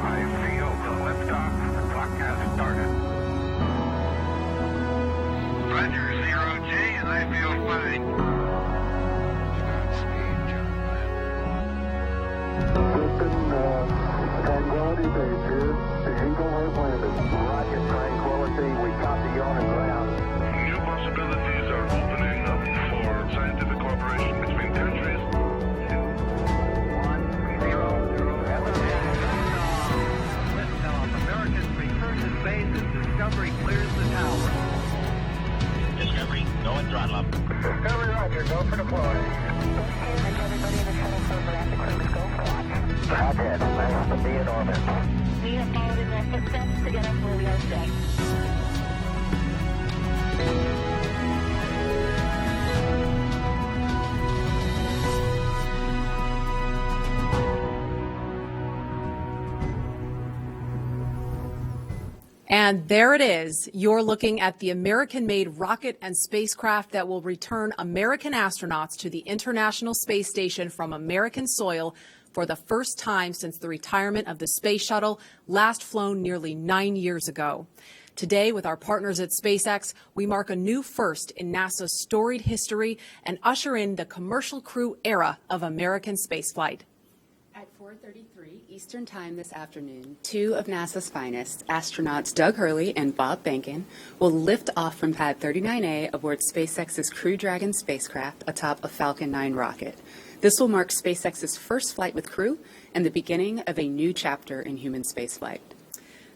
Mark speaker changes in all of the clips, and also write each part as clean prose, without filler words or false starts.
Speaker 1: I feel the liftoff. The clock has started. Roger, 0G, and I feel fine. Tranquility Base here. The Eagle has landed. Roger, Tranquility. We copy you on the ground. New possibilities are opening up for scientific cooperation between countries. 1-0-0. Liftoff. Americans return to space as Discovery clears the tower. Discovery, go and throttle up. Discovery, Roger. Go for deploy. Everybody in the shuttle program, the crew is go for launch. Roger, nice to be in orbit. We have followed in their footsteps to get us where we are today.
Speaker 2: And there it is. You're looking at the American-made rocket and spacecraft that will return American astronauts to the International Space Station from American soil for the first time since the retirement of the space shuttle, last flown nearly 9 years ago. Today, with our partners at SpaceX, we mark a new first in NASA's storied history and usher in the commercial crew era of American spaceflight.
Speaker 3: At 4:33 Eastern Time this afternoon, two of NASA's finest, astronauts Doug Hurley and Bob Behnken, will lift off from Pad 39A aboard SpaceX's Crew Dragon spacecraft atop a Falcon 9 rocket. This will mark SpaceX's first flight with crew and the beginning of a new chapter in human spaceflight.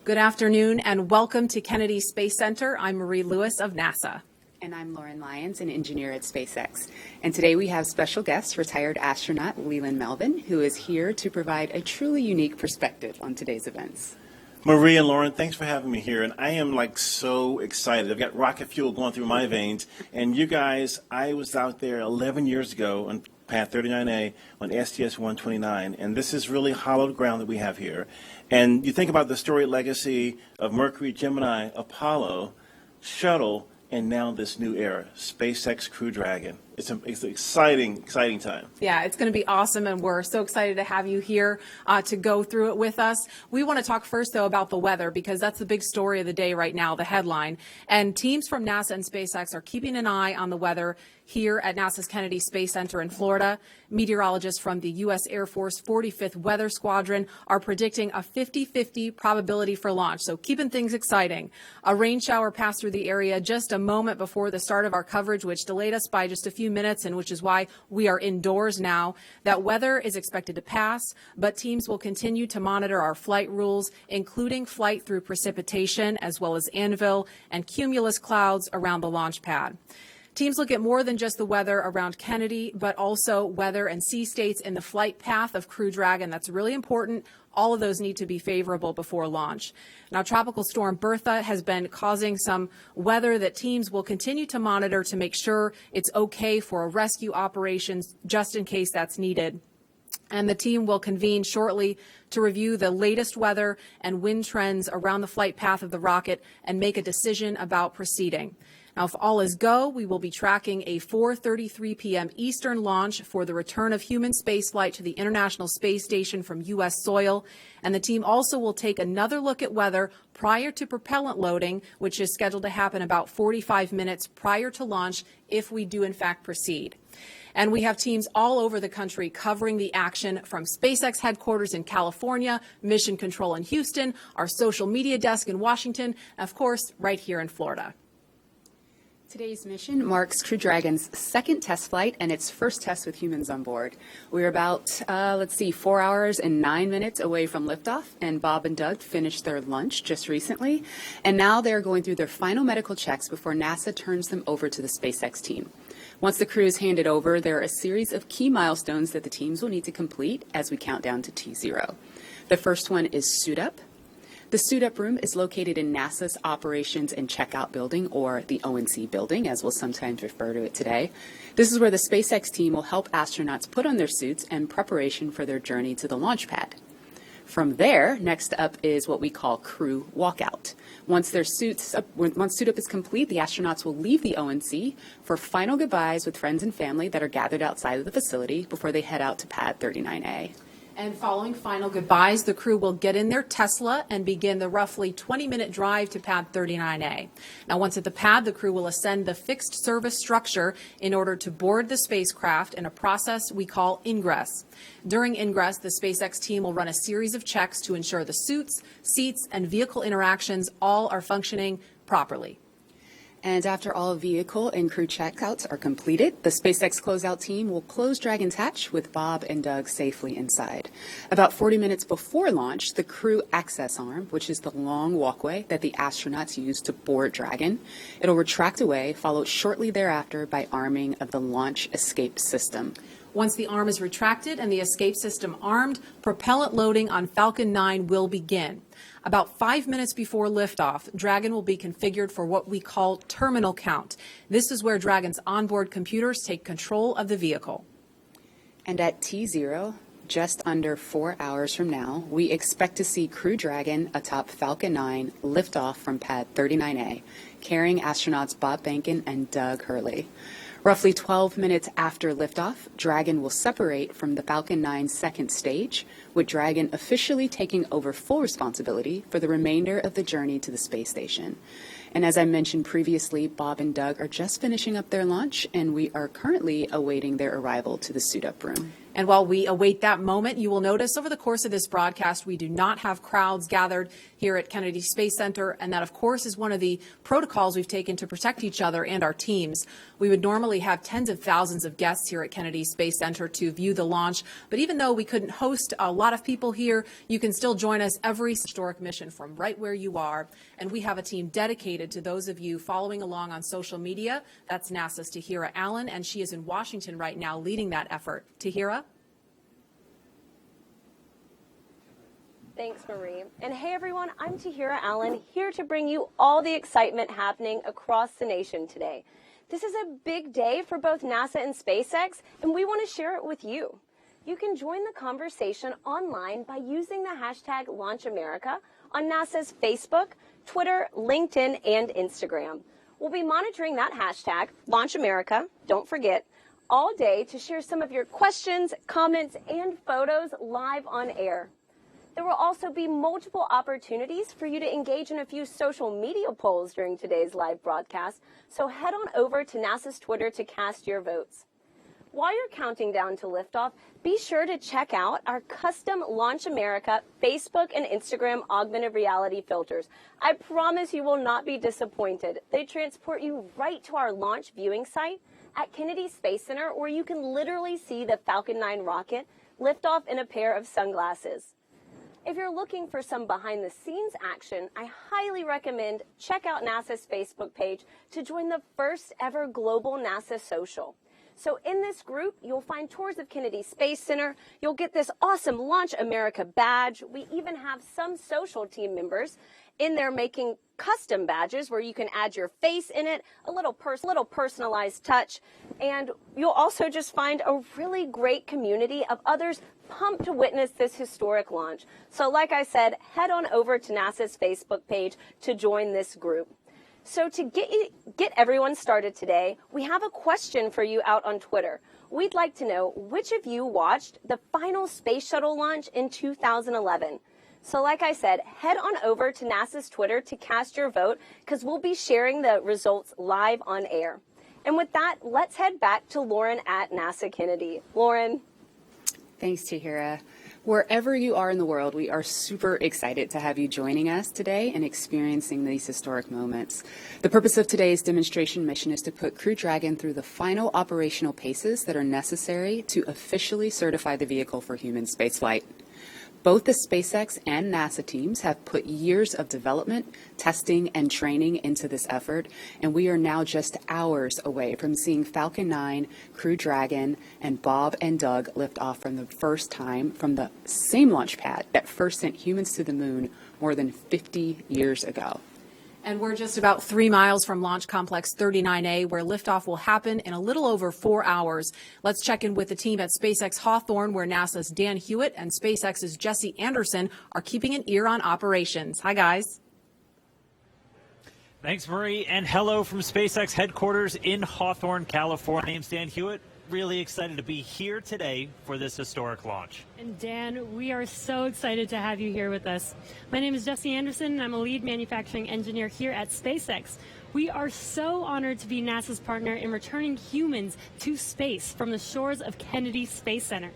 Speaker 2: Good afternoon and welcome to Kennedy Space Center. I'm Marie Lewis of NASA.
Speaker 3: And I'm Lauren Lyons, an engineer at SpaceX. And today we have special guest, retired astronaut Leland Melvin, who is here to provide a truly unique perspective on today's events.
Speaker 4: Marie and Lauren, thanks for having me here. And I am so excited. I've got rocket fuel going through my veins. And you guys, I was out there 11 years ago on Pad 39A on STS-129. And this is really hallowed ground that we have here. And you think about the storied legacy of Mercury, Gemini, Apollo, Shuttle, and now this new era, SpaceX Crew Dragon. It's an exciting time.
Speaker 2: Yeah, it's going to be awesome, and we're so excited to have you here to go through it with us. We want to talk first, though, about the weather, because that's the big story of the day right now, the headline. And teams from NASA and SpaceX are keeping an eye on the weather here at NASA's Kennedy Space Center in Florida. Meteorologists from the U.S. Air Force 45th Weather Squadron are predicting a 50-50 probability for launch, so keeping things exciting. A rain shower passed through the area just a moment before the start of our coverage, which delayed us by just a few minutes, and which is why we are indoors now. That weather is expected to pass, but teams will continue to monitor our flight rules, including flight through precipitation, as well as anvil and cumulus clouds around the launch pad. Teams look at more than just the weather around Kennedy, but also weather and sea states in the flight path of Crew Dragon. That's really important. All of those need to be favorable before launch. Now, Tropical Storm Bertha has been causing some weather that teams will continue to monitor to make sure it's okay for rescue operations, just in case that's needed. And the team will convene shortly to review the latest weather and wind trends around the flight path of the rocket and make a decision about proceeding. Now, if all is go, we will be tracking a 4:33 p.m. Eastern launch for the return of human spaceflight to the International Space Station from U.S. soil. And the team also will take another look at weather prior to propellant loading, which is scheduled to happen about 45 minutes prior to launch if we do, in fact, proceed. And we have teams all over the country covering the action, from SpaceX headquarters in California, Mission Control in Houston, our social media desk in Washington, and of course, right here in Florida.
Speaker 3: Today's mission marks Crew Dragon's second test flight and its first test with humans on board. We're about, 4 hours and 9 minutes away from liftoff, and Bob and Doug finished their lunch just recently, and now they're going through their final medical checks before NASA turns them over to the SpaceX team. Once the crew is handed over, there are a series of key milestones that the teams will need to complete as we count down to T0. The first one is suit up. The Suit Up Room is located in NASA's Operations and Checkout Building, or the ONC building, as we'll sometimes refer to it today. This is where the SpaceX team will help astronauts put on their suits in preparation for their journey to the launch pad. From there, next up is what we call crew walkout. Once suit up is complete, the astronauts will leave the ONC for final goodbyes with friends and family that are gathered outside of the facility before they head out to pad 39A.
Speaker 2: And following final goodbyes, the crew will get in their Tesla and begin the roughly 20-minute drive to pad 39A. Now, once at the pad, the crew will ascend the fixed service structure in order to board the spacecraft in a process we call ingress. During ingress, the SpaceX team will run a series of checks to ensure the suits, seats, and vehicle interactions all are functioning properly.
Speaker 3: And after all vehicle and crew checkouts are completed, the SpaceX closeout team will close Dragon's hatch with Bob and Doug safely inside. About 40 minutes before launch, the crew access arm, which is the long walkway that the astronauts use to board Dragon, it'll retract away, followed shortly thereafter by arming of the launch escape system.
Speaker 2: Once the arm is retracted and the escape system armed, propellant loading on Falcon 9 will begin. About 5 minutes before liftoff, Dragon will be configured for what we call terminal count. This is where Dragon's onboard computers take control of the vehicle.
Speaker 3: And at T0, just under 4 hours from now, we expect to see Crew Dragon atop Falcon 9 lift off from pad 39A, carrying astronauts Bob Behnken and Doug Hurley. Roughly 12 minutes after liftoff, Dragon will separate from the Falcon 9's second stage, with Dragon officially taking over full responsibility for the remainder of the journey to the space station. And as I mentioned previously, Bob and Doug are just finishing up their launch, and we are currently awaiting their arrival to the suit-up room.
Speaker 2: And while we await that moment, you will notice over the course of this broadcast, we do not have crowds gathered here at Kennedy Space Center. And that, of course, is one of the protocols we've taken to protect each other and our teams. We would normally have tens of thousands of guests here at Kennedy Space Center to view the launch. But even though we couldn't host a lot of people here, you can still join us every historic mission from right where you are. And we have a team dedicated to those of you following along on social media. That's NASA's Tahira Allen, and she is in Washington right now leading that effort. Tahira?
Speaker 5: Thanks, Marie. And hey, everyone, I'm Tahira Allen, here to bring you all the excitement happening across the nation today. This is a big day for both NASA and SpaceX, and we want to share it with you. You can join the conversation online by using the hashtag LaunchAmerica on NASA's Facebook, Twitter, LinkedIn, and Instagram. We'll be monitoring that hashtag, LaunchAmerica, don't forget, all day to share some of your questions, comments, and photos live on air. There will also be multiple opportunities for you to engage in a few social media polls during today's live broadcast, so head on over to NASA's Twitter to cast your votes. While you're counting down to liftoff, be sure to check out our custom Launch America Facebook and Instagram augmented reality filters. I promise you will not be disappointed. They transport you right to our launch viewing site at Kennedy Space Center, where you can literally see the Falcon 9 rocket lift off in a pair of sunglasses. If you're looking for some behind-the-scenes action, I highly recommend check out NASA's Facebook page to join the first ever global NASA social. So in this group, you'll find tours of Kennedy Space Center. You'll get this awesome Launch America badge. We even have some social team members in there making custom badges where you can add your face in it, a little personalized touch. And you'll also just find a really great community of others pumped to witness this historic launch. So like I said, head on over to NASA's Facebook page to join this group. So to get everyone started today, we have a question for you out on Twitter. We'd like to know which of you watched the final space shuttle launch in 2011. So like I said, head on over to NASA's Twitter to cast your vote, because we'll be sharing the results live on air. And with that, let's head back to Lauren at NASA Kennedy. Lauren.
Speaker 3: Thanks, Tahira. Wherever you are in the world, we are super excited to have you joining us today and experiencing these historic moments. The purpose of today's demonstration mission is to put Crew Dragon through the final operational paces that are necessary to officially certify the vehicle for human spaceflight. Both the SpaceX and NASA teams have put years of development, testing, and training into this effort, and we are now just hours away from seeing Falcon 9, Crew Dragon, and Bob and Doug lift off for the first time from the same launch pad that first sent humans to the moon more than 50 years ago.
Speaker 2: And we're just about 3 miles from Launch Complex 39A, where liftoff will happen in a little over 4 hours. Let's check in with the team at SpaceX Hawthorne, where NASA's Dan Hewitt and SpaceX's Jesse Anderson are keeping an ear on operations. Hi, guys.
Speaker 6: Thanks, Marie, and hello from SpaceX headquarters in Hawthorne, California. My name's Dan Hewitt. Really excited to be here today for this historic launch.
Speaker 7: And Dan, we are so excited to have you here with us. My name is Jesse Anderson, and I'm a lead manufacturing engineer here at SpaceX. We are so honored to be NASA's partner in returning humans to space from the shores of Kennedy Space Center.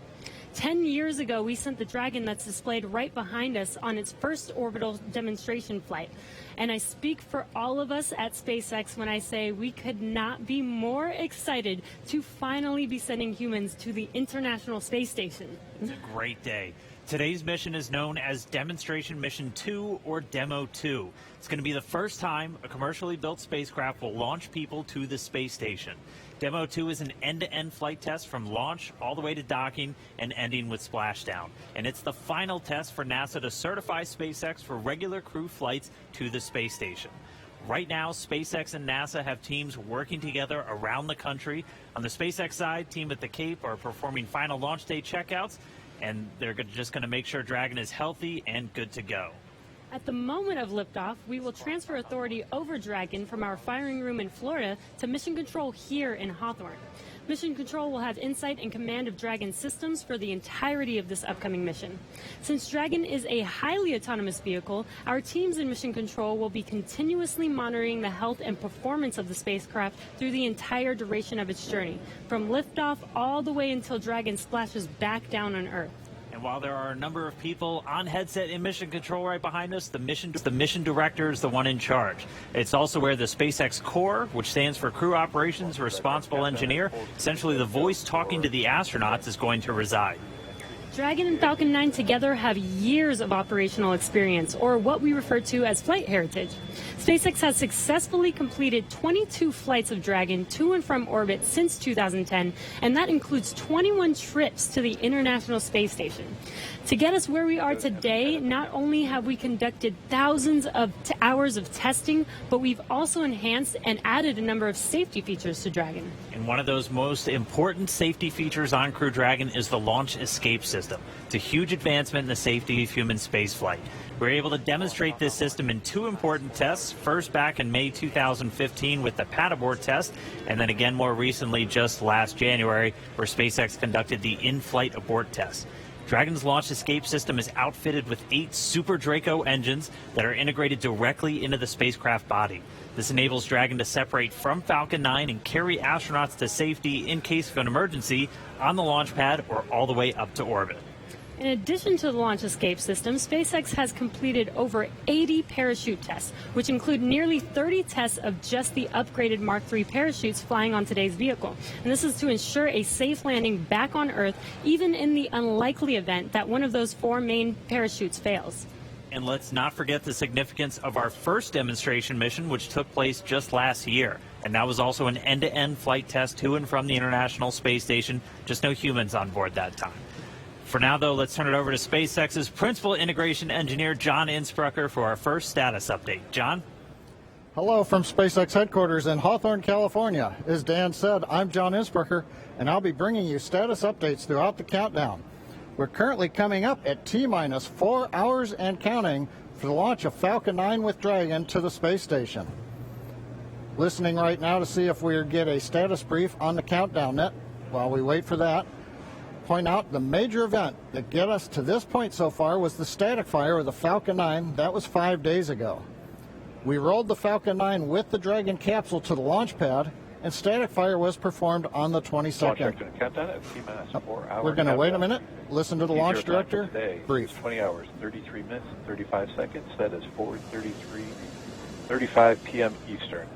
Speaker 7: 10 years ago, we sent the Dragon that's displayed right behind us on its first orbital demonstration flight. And I speak for all of us at SpaceX when I say we could not be more excited to finally be sending humans to the International Space Station.
Speaker 6: It's a great day. Today's mission is known as Demonstration Mission 2, or Demo 2. It's going to be the first time a commercially built spacecraft will launch people to the space station. Demo 2 is an end-to-end flight test from launch all the way to docking and ending with splashdown. And it's the final test for NASA to certify SpaceX for regular crew flights to the space station. Right now, SpaceX and NASA have teams working together around the country. On the SpaceX side, team at the Cape are performing final launch day checkouts, and they're just going to make sure Dragon is healthy and good to go.
Speaker 7: At the moment of liftoff, we will transfer authority over Dragon from our firing room in Florida to Mission Control here in Hawthorne. Mission Control will have insight and command of Dragon systems for the entirety of this upcoming mission. Since Dragon is a highly autonomous vehicle, our teams in Mission Control will be continuously monitoring the health and performance of the spacecraft through the entire duration of its journey, from liftoff all the way until Dragon splashes back down on Earth.
Speaker 6: And while there are a number of people on headset in Mission Control right behind us, the mission director is the one in charge. It's also where the SpaceX Core, which stands for Crew Operations Responsible Engineer, essentially the voice talking to the astronauts, is going to reside.
Speaker 7: Dragon and Falcon 9 together have years of operational experience, or what we refer to as flight heritage. SpaceX has successfully completed 22 flights of Dragon to and from orbit since 2010, and that includes 21 trips to the International Space Station. To get us where we are today, not only have we conducted thousands of hours of testing, but we've also enhanced and added a number of safety features to Dragon.
Speaker 6: And one of those most important safety features on Crew Dragon is the Launch Escape System. It's a huge advancement in the safety of human spaceflight. We were able to demonstrate this system in two important tests, first back in May 2015 with the pad abort test, and then again more recently just last January where SpaceX conducted the in-flight abort test. Dragon's launch escape system is outfitted with 8 Super Draco engines that are integrated directly into the spacecraft body. This enables Dragon to separate from Falcon 9 and carry astronauts to safety in case of an emergency on the launch pad or all the way up to orbit.
Speaker 7: In addition to the launch escape system, SpaceX has completed over 80 parachute tests, which include nearly 30 tests of just the upgraded Mark III parachutes flying on today's vehicle. And this is to ensure a safe landing back on Earth, even in the unlikely event that one of those 4 main parachutes fails.
Speaker 6: And let's not forget the significance of our first demonstration mission, which took place just last year. And that was also an end-to-end flight test to and from the International Space Station, just no humans on board that time. For now, though, let's turn it over to SpaceX's Principal Integration Engineer, John Insprucker, for our first status update. John?
Speaker 8: Hello from SpaceX headquarters in Hawthorne, California. As Dan said, I'm John Insprucker, and I'll be bringing you status updates throughout the countdown. We're currently coming up at T-minus 4 hours and counting for the launch of Falcon 9 with Dragon to the space station. Listening right now to see if we get a status brief on the countdown net. While we wait for that, point out the major event that get us to this point so far was the static fire of the Falcon 9. That was 5 days ago. We rolled the Falcon 9 with the Dragon capsule to the launch pad, and static fire was performed on the 22nd. We're going to wait a minute, listen to the launch director. Brief.
Speaker 9: 20 hours, 33 minutes, and 35 seconds. That is 4:35 p.m. Eastern.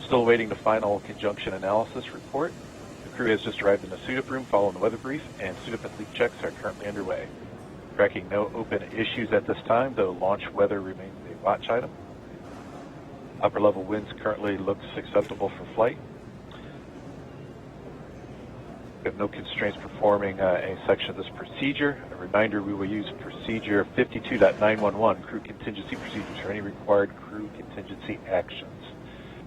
Speaker 9: Still awaiting the final conjunction analysis report. The crew has just arrived in the suit-up room following the weather brief, and suit-up and leak checks are currently underway. Tracking no open issues at this time, though launch weather remains a watch item. Upper level winds currently looks acceptable for flight. We have no constraints performing any section of this procedure. A reminder, we will use procedure 52.911, crew contingency procedures, for any required crew contingency actions.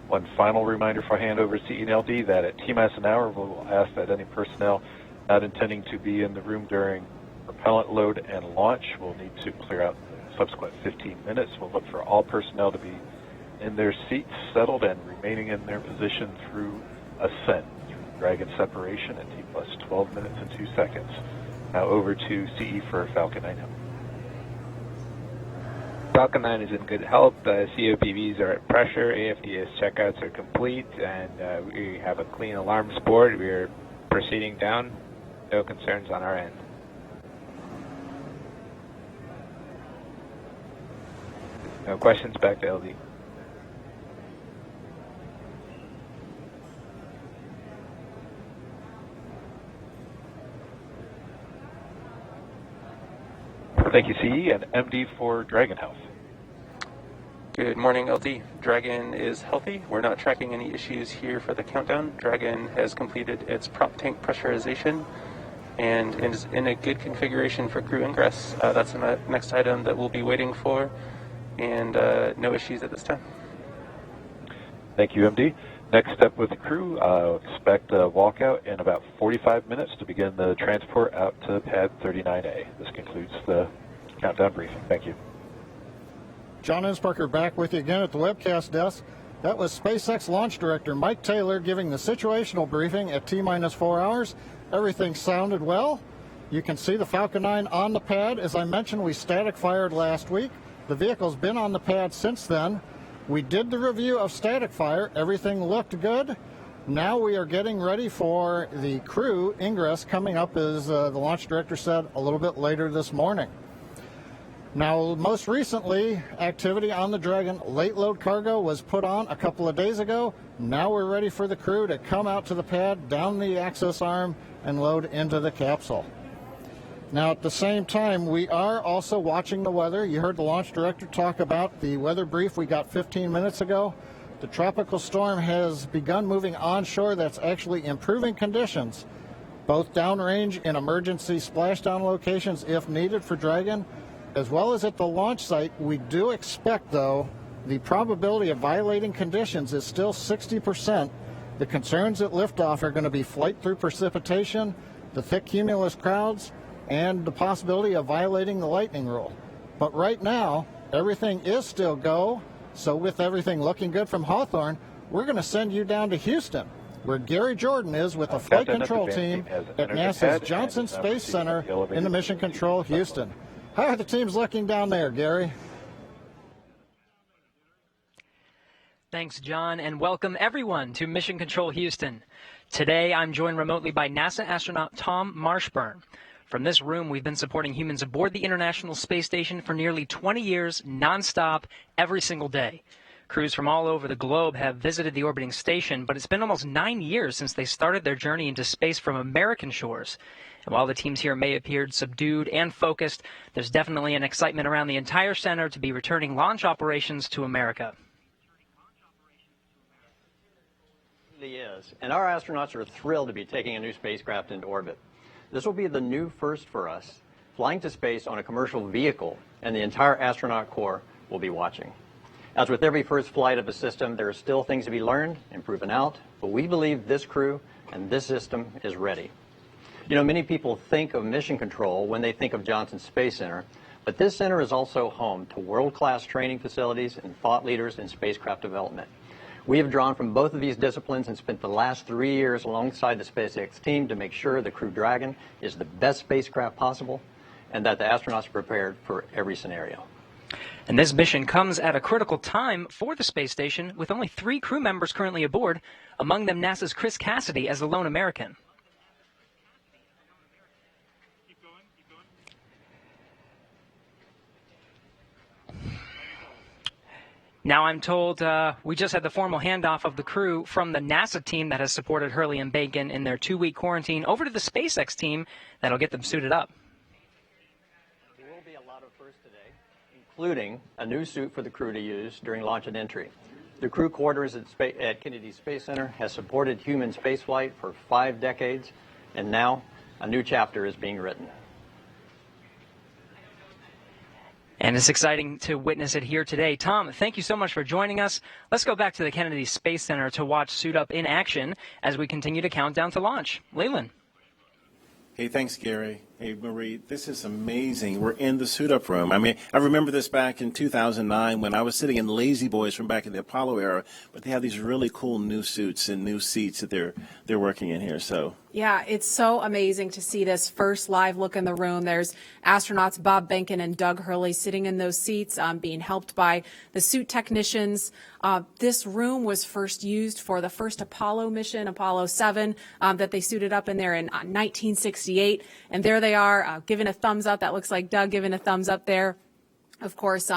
Speaker 9: One final reminder for handover to CE and LD that at T-minus an hour, we will ask that any personnel not intending to be in the room during propellant load and launch will need to clear out the subsequent 15 minutes. We'll look for all personnel to be in their seats, settled, and remaining in their position through ascent, through Dragon separation at T plus 12 minutes and 2 seconds. Now over to CE for Falcon 9.
Speaker 10: Falcon 9 is in good health. COPVs are at pressure. AFDS checkouts are complete, and we have a clean alarms board. We are proceeding down. No concerns on our end. No questions. Back to LD.
Speaker 9: Thank you, CE, and MD for Dragon Health.
Speaker 11: Good morning, LD. Dragon is healthy. We're not tracking any issues here for the countdown. Dragon has completed its prop tank pressurization and is in a good configuration for crew ingress. That's the next item that we'll be waiting for, and no issues at this time.
Speaker 9: Thank you, MD. Next step with the crew, expect a walkout in about 45 minutes to begin the transport out to pad 39A. This concludes the countdown briefing. Thank you.
Speaker 8: John Insparker back with you again at the webcast desk. That was SpaceX Launch Director Mike Taylor giving the situational briefing at T-minus 4 hours. Everything sounded well. You can see the Falcon 9 on the pad. As I mentioned, we static fired last week. The vehicle's been on the pad since then. We did the review of static fire. Everything looked good. Now we are getting ready for the crew ingress coming up, as the launch director said, a little bit later this morning. Now, most recently, activity on the Dragon late load cargo was put on a couple of days ago. Now we're ready for the crew to come out to the pad, down the access arm, and load into the capsule. Now, at the same time, we are also watching the weather. You heard the launch director talk about the weather brief we got 15 minutes ago. The tropical storm has begun moving onshore. That's actually improving conditions, both downrange in emergency splashdown locations if needed for Dragon, as well as at the launch site. We do expect, though, the probability of violating conditions is still 60%. The concerns at liftoff are going to be flight through precipitation, the thick cumulus crowds, and the possibility of violating the lightning rule. But right now, everything is still go. So with everything looking good from Hawthorne, we're going to send you down to Houston, where Gary Jordan is with the flight control team at NASA's Johnson Space Center in the Mission Control Houston. How are the teams looking down there, Gary?
Speaker 12: Thanks, John, and welcome everyone to Mission Control Houston. Today, I'm joined remotely by NASA astronaut Tom Marshburn. From this room, we've been supporting humans aboard the International Space Station for nearly 20 years, nonstop, every single day. Crews from all over the globe have visited the orbiting station, but it's been almost 9 years since they started their journey into space from American shores. And while the teams here may appear subdued and focused, there's definitely an excitement around the entire center to be returning launch operations to America.
Speaker 13: It really is, and our astronauts are thrilled to be taking a new spacecraft into orbit. This will be the new first for us, flying to space on a commercial vehicle, and the entire astronaut corps will be watching. As with every first flight of a system, there are still things to be learned and proven out, but we believe this crew and this system is ready. You know, many people think of Mission Control when they think of Johnson Space Center, but this center is also home to world-class training facilities and thought leaders in spacecraft development. We have drawn from both of these disciplines and spent the last 3 years alongside the SpaceX team to make sure the Crew Dragon is the best spacecraft possible and that the astronauts are prepared for every scenario.
Speaker 12: And this mission comes at a critical time for the space station, with only 3 crew members currently aboard, among them NASA's Chris Cassidy as the lone American. Now I'm told we just had the formal handoff of the crew from the NASA team that has supported Hurley and Bacon in their 2-week quarantine over to the SpaceX team that'll get them suited up.
Speaker 13: There will be a lot of firsts today, including a new suit for the crew to use during launch and entry. The crew quarters at Kennedy Space Center has supported human spaceflight for 5 decades, And now, a new chapter is being written.
Speaker 12: And it's exciting to witness it here today. Tom, thank you so much for joining us. Let's go back to the Kennedy Space Center to watch Suit Up in action as we continue to count down to launch. Leland.
Speaker 4: Hey, thanks, Gary. Hey, Marie, this is amazing. We're in the suit-up room. I mean, I remember this back in 2009 when I was sitting in Lazy Boys from back in the Apollo era, but they have these really cool new suits and new seats that they're working in here. So
Speaker 2: Yeah, it's so amazing to see this first live look in the room. There's astronauts Bob Behnken and Doug Hurley sitting in those seats, being helped by the suit technicians. This room was first used for the first Apollo mission, Apollo 7, that they suited up in there in 1968. And there they are, giving a thumbs up. That looks like Doug giving a thumbs up there. Of course,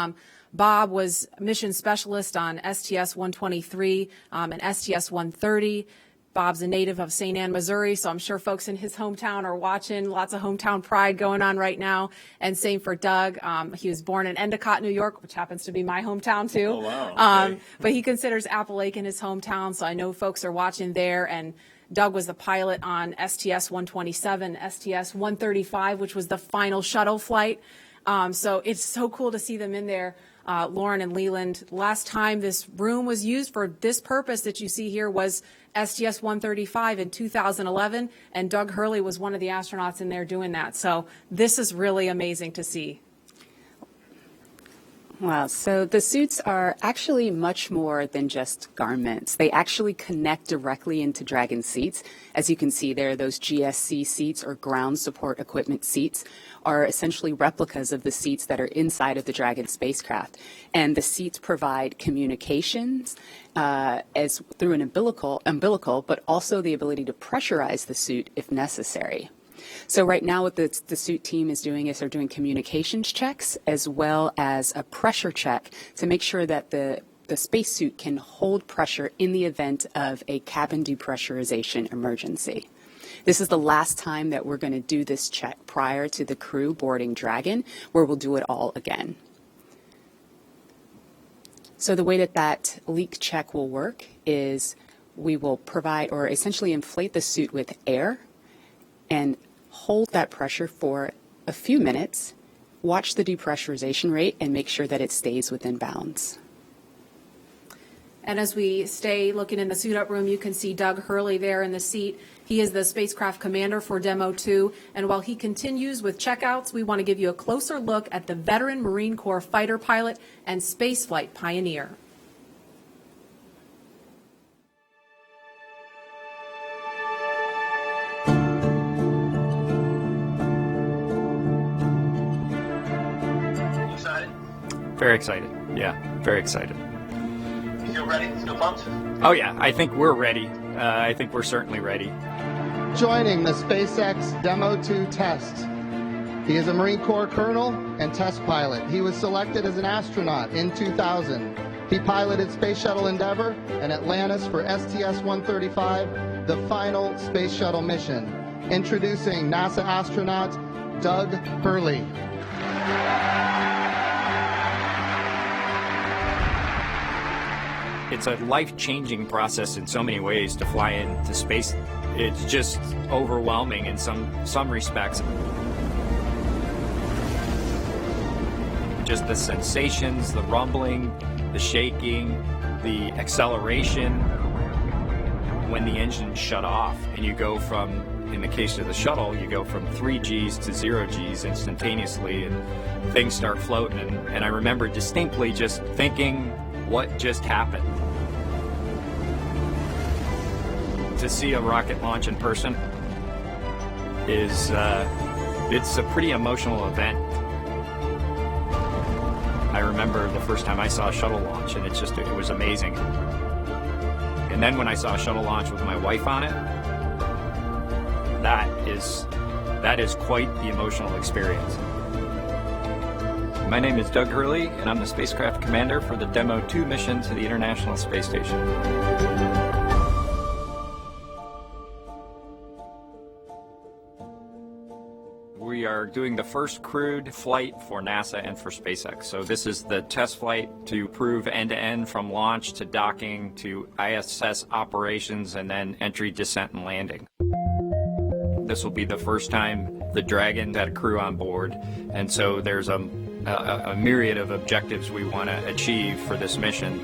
Speaker 2: Bob was mission specialist on STS-123 and STS-130. Bob's a native of St. Anne, Missouri, so I'm sure folks in his hometown are watching. Lots of hometown pride going on right now. And same for Doug. He was born in Endicott, New York, which happens to be my hometown, too.
Speaker 4: Oh, wow. Okay.
Speaker 2: But he considers Apple Lake in his hometown, so I know folks are watching there. And Doug was the pilot on STS-127, STS-135, which was the final shuttle flight. So it's so cool to see them in there. Lauren and Leland, last time this room was used for this purpose that you see here was STS-135 in 2011, and Doug Hurley was one of the astronauts in there doing that. So this is really amazing to see.
Speaker 3: Wow, so the suits are actually much more than just garments. They actually connect directly into Dragon seats. As you can see there, those GSC seats, or ground support equipment seats, are essentially replicas of the seats that are inside of the Dragon spacecraft. And the seats provide communications as through an umbilical, but also the ability to pressurize the suit if necessary. So right now what the suit team is doing is they're doing communications checks as well as a pressure check to make sure that the spacesuit can hold pressure in the event of a cabin depressurization emergency. This is the last time that we're going to do this check prior to the crew boarding Dragon, where we'll do it all again. So the way that leak check will work is we will provide or essentially inflate the suit with air and hold that pressure for a few minutes, watch the depressurization rate, and make sure that it stays within bounds.
Speaker 2: And as we stay looking in the suit-up room, you can see Doug Hurley there in the seat. He is the spacecraft commander for Demo 2. And while he continues with checkouts, we want to give you a closer look at the veteran Marine Corps fighter pilot and spaceflight pioneer.
Speaker 14: Very excited. Yeah, very excited.
Speaker 1: You feel ready? Still pumped?
Speaker 14: Oh, yeah, I think we're ready. I think we're certainly ready.
Speaker 15: Joining the SpaceX Demo 2 test. He is a Marine Corps colonel and test pilot. He was selected as an astronaut in 2000. He piloted Space Shuttle Endeavour and Atlantis for STS-135, the final space shuttle mission. Introducing NASA astronaut Doug Hurley.
Speaker 14: It's a life-changing process in so many ways to fly into space. It's just overwhelming in some respects. Just the sensations, the rumbling, the shaking, the acceleration when the engine shut off and you go from, in the case of the shuttle, you go from 3 Gs to 0 Gs instantaneously and things start floating. And I remember distinctly just thinking, what just happened? To see a rocket launch in person is, it's a pretty emotional event. I remember the first time I saw a shuttle launch and it was amazing. And then when I saw a shuttle launch with my wife on it, that is quite the emotional experience. My name is Doug Hurley, and I'm the spacecraft commander for the Demo 2 mission to the International Space Station. We are doing the first crewed flight for NASA and for SpaceX. So this is the test flight to prove end-to-end from launch to docking to ISS operations and then entry, descent, and landing. This will be the first time the Dragon had a crew on board, and so there's a myriad of objectives we want to achieve for this mission.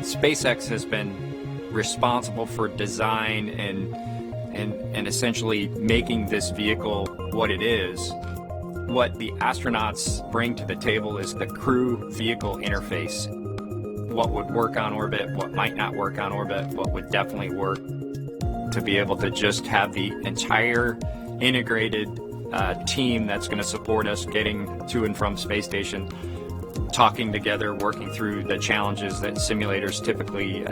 Speaker 14: SpaceX has been responsible for design and essentially making this vehicle what it is. What the astronauts bring to the table is the crew-vehicle interface. What would work on orbit, what might not work on orbit, what would definitely work, to be able to just have the entire integrated team that's going to support us getting to and from space station, talking together, working through the challenges that simulators typically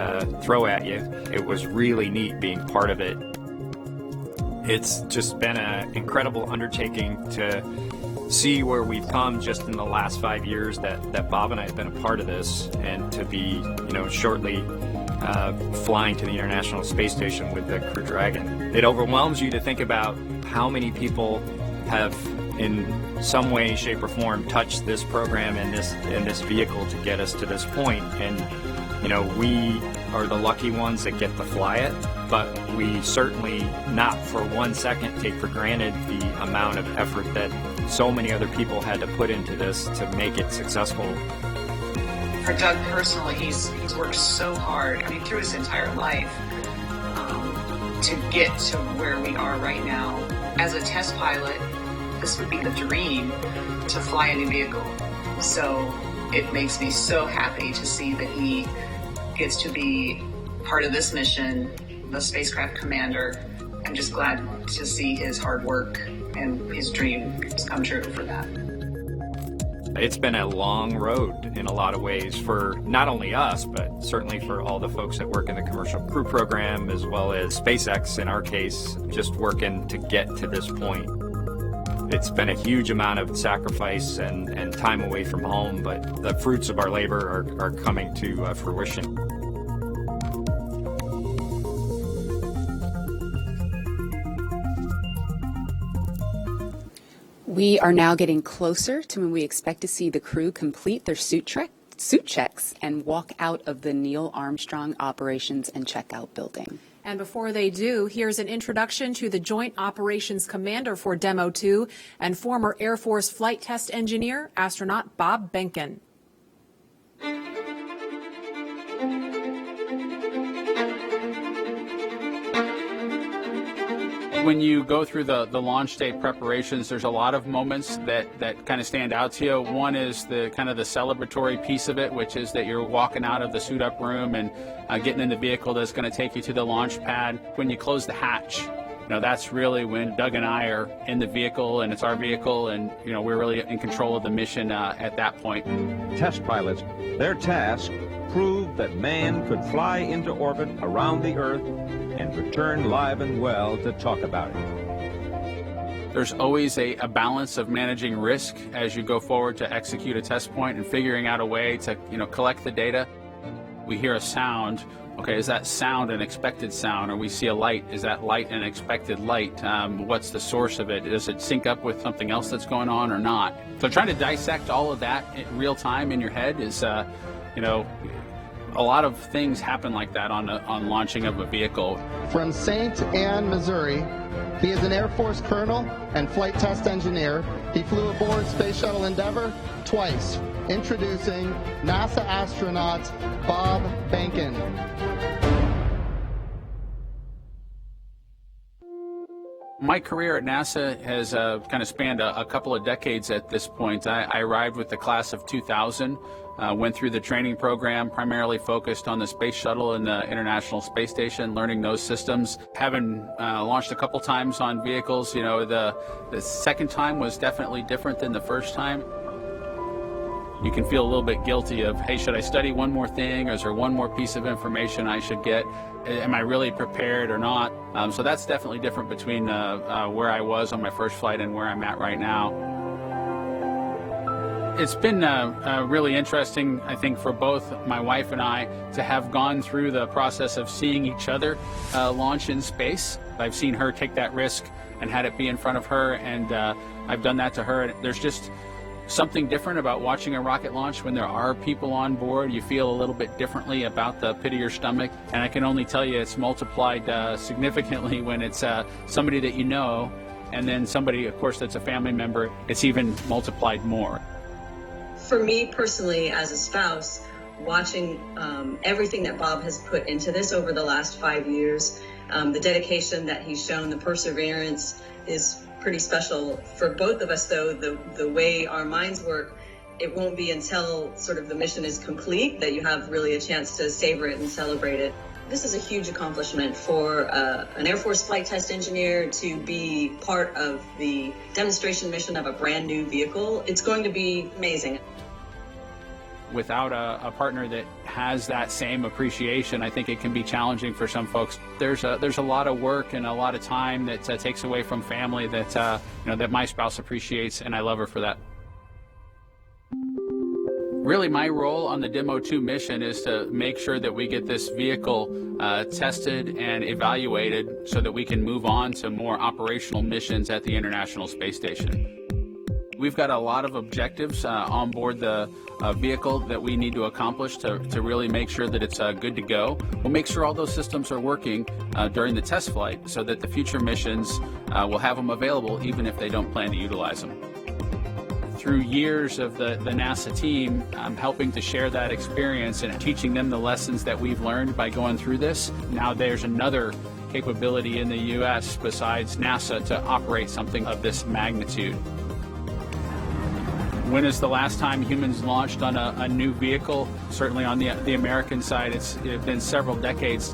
Speaker 14: throw at you. It was really neat being part of it. It's just been an incredible undertaking to see where we've come just in the last 5 years that Bob and I have been a part of this, and to be, shortly flying to the International Space Station with the Crew Dragon. It overwhelms you to think about how many people have, in some way, shape, or form, touched this program and this vehicle to get us to this point. And we are the lucky ones that get to fly it, but we certainly not for 1 second take for granted the amount of effort that so many other people had to put into this to make it successful.
Speaker 16: For Doug personally, he's worked so hard, through his entire life, to get to where we are right now. As a test pilot, this would be the dream to fly a new vehicle. So it makes me so happy to see that he gets to be part of this mission, the spacecraft commander. I'm just glad to see his hard work and his dream come true for that.
Speaker 14: It's been a long road in a lot of ways for not only us, but certainly for all the folks that work in the Commercial Crew Program, as well as SpaceX in our case, just working to get to this point. It's been a huge amount of sacrifice and time away from home, but the fruits of our labor are coming to fruition.
Speaker 3: We are now getting closer to when we expect to see the crew complete their suit checks and walk out of the Neil Armstrong Operations and Checkout Building.
Speaker 2: And before they do, here's an introduction to the Joint Operations Commander for Demo 2 and former Air Force flight test engineer, astronaut Bob Behnken.
Speaker 17: When you go through the launch day preparations, there's a lot of moments that kind of stand out to you. One is the kind of the celebratory piece of it, which is that you're walking out of the suit up room and getting in the vehicle that's going to take you to the launch pad. When you close the hatch, that's really when Doug and I are in the vehicle, and it's our vehicle, and we're really in control of the mission at that point.
Speaker 18: Test pilots, their task, proved that man could fly into orbit around the Earth and return live and well to talk about it.
Speaker 17: There's always a balance of managing risk as you go forward to execute a test point and figuring out a way to collect the data. We hear a sound. Okay, is that sound an expected sound? Or we see a light, is that light an expected light? What's the source of it? Does it sync up with something else that's going on or not? So trying to dissect all of that in real time in your head is, a lot of things happen like that on launching of a vehicle.
Speaker 15: From St. Anne, Missouri, he is an Air Force colonel and flight test engineer. He flew aboard Space Shuttle Endeavour twice. Introducing NASA astronaut Bob Behnken.
Speaker 17: My career at NASA has kind of spanned a couple of decades at this point. I arrived with the class of 2000, went through the training program, primarily focused on the Space Shuttle and the International Space Station, learning those systems. Having launched a couple times on vehicles, the second time was definitely different than the first time. You can feel a little bit guilty of, hey, should I study one more thing, or is there one more piece of information I should get? Am I really prepared or not? So that's definitely different between where I was on my first flight and where I'm at right now. It's been really interesting, I think, for both my wife and I to have gone through the process of seeing each other launch in space. I've seen her take that risk and had it be in front of her, and I've done that to her. There's just something different about watching a rocket launch when there are people on board. You feel a little bit differently about the pit of your stomach, and I can only tell you it's multiplied significantly when it's somebody that you know, and then somebody, of course, that's a family member. It's even multiplied more.
Speaker 19: For me personally, as a spouse, watching everything that Bob has put into this over the last 5 years, the dedication that he's shown, the perseverance is pretty special. For both of us, though, the way our minds work, it won't be until sort of the mission is complete that you have really a chance to savor it and celebrate it. This is a huge accomplishment for an Air Force flight test engineer to be part of the demonstration mission of a brand new vehicle. It's going to be amazing.
Speaker 17: Without a partner that has that same appreciation, I think it can be challenging for some folks. There's a lot of work and a lot of time that takes away from family that that my spouse appreciates, and I love her for that. Really, my role on the Demo 2 mission is to make sure that we get this vehicle tested and evaluated so that we can move on to more operational missions at the International Space Station. We've got a lot of objectives on board the vehicle that we need to accomplish to really make sure that it's good to go. We'll make sure all those systems are working during the test flight so that the future missions will have them available even if they don't plan to utilize them. Through years of the NASA team, I'm helping to share that experience and teaching them the lessons that we've learned by going through this. Now there's another capability in the U.S. besides NASA to operate something of this magnitude. When is the last time humans launched on a new vehicle? Certainly on the American side, it's been several decades.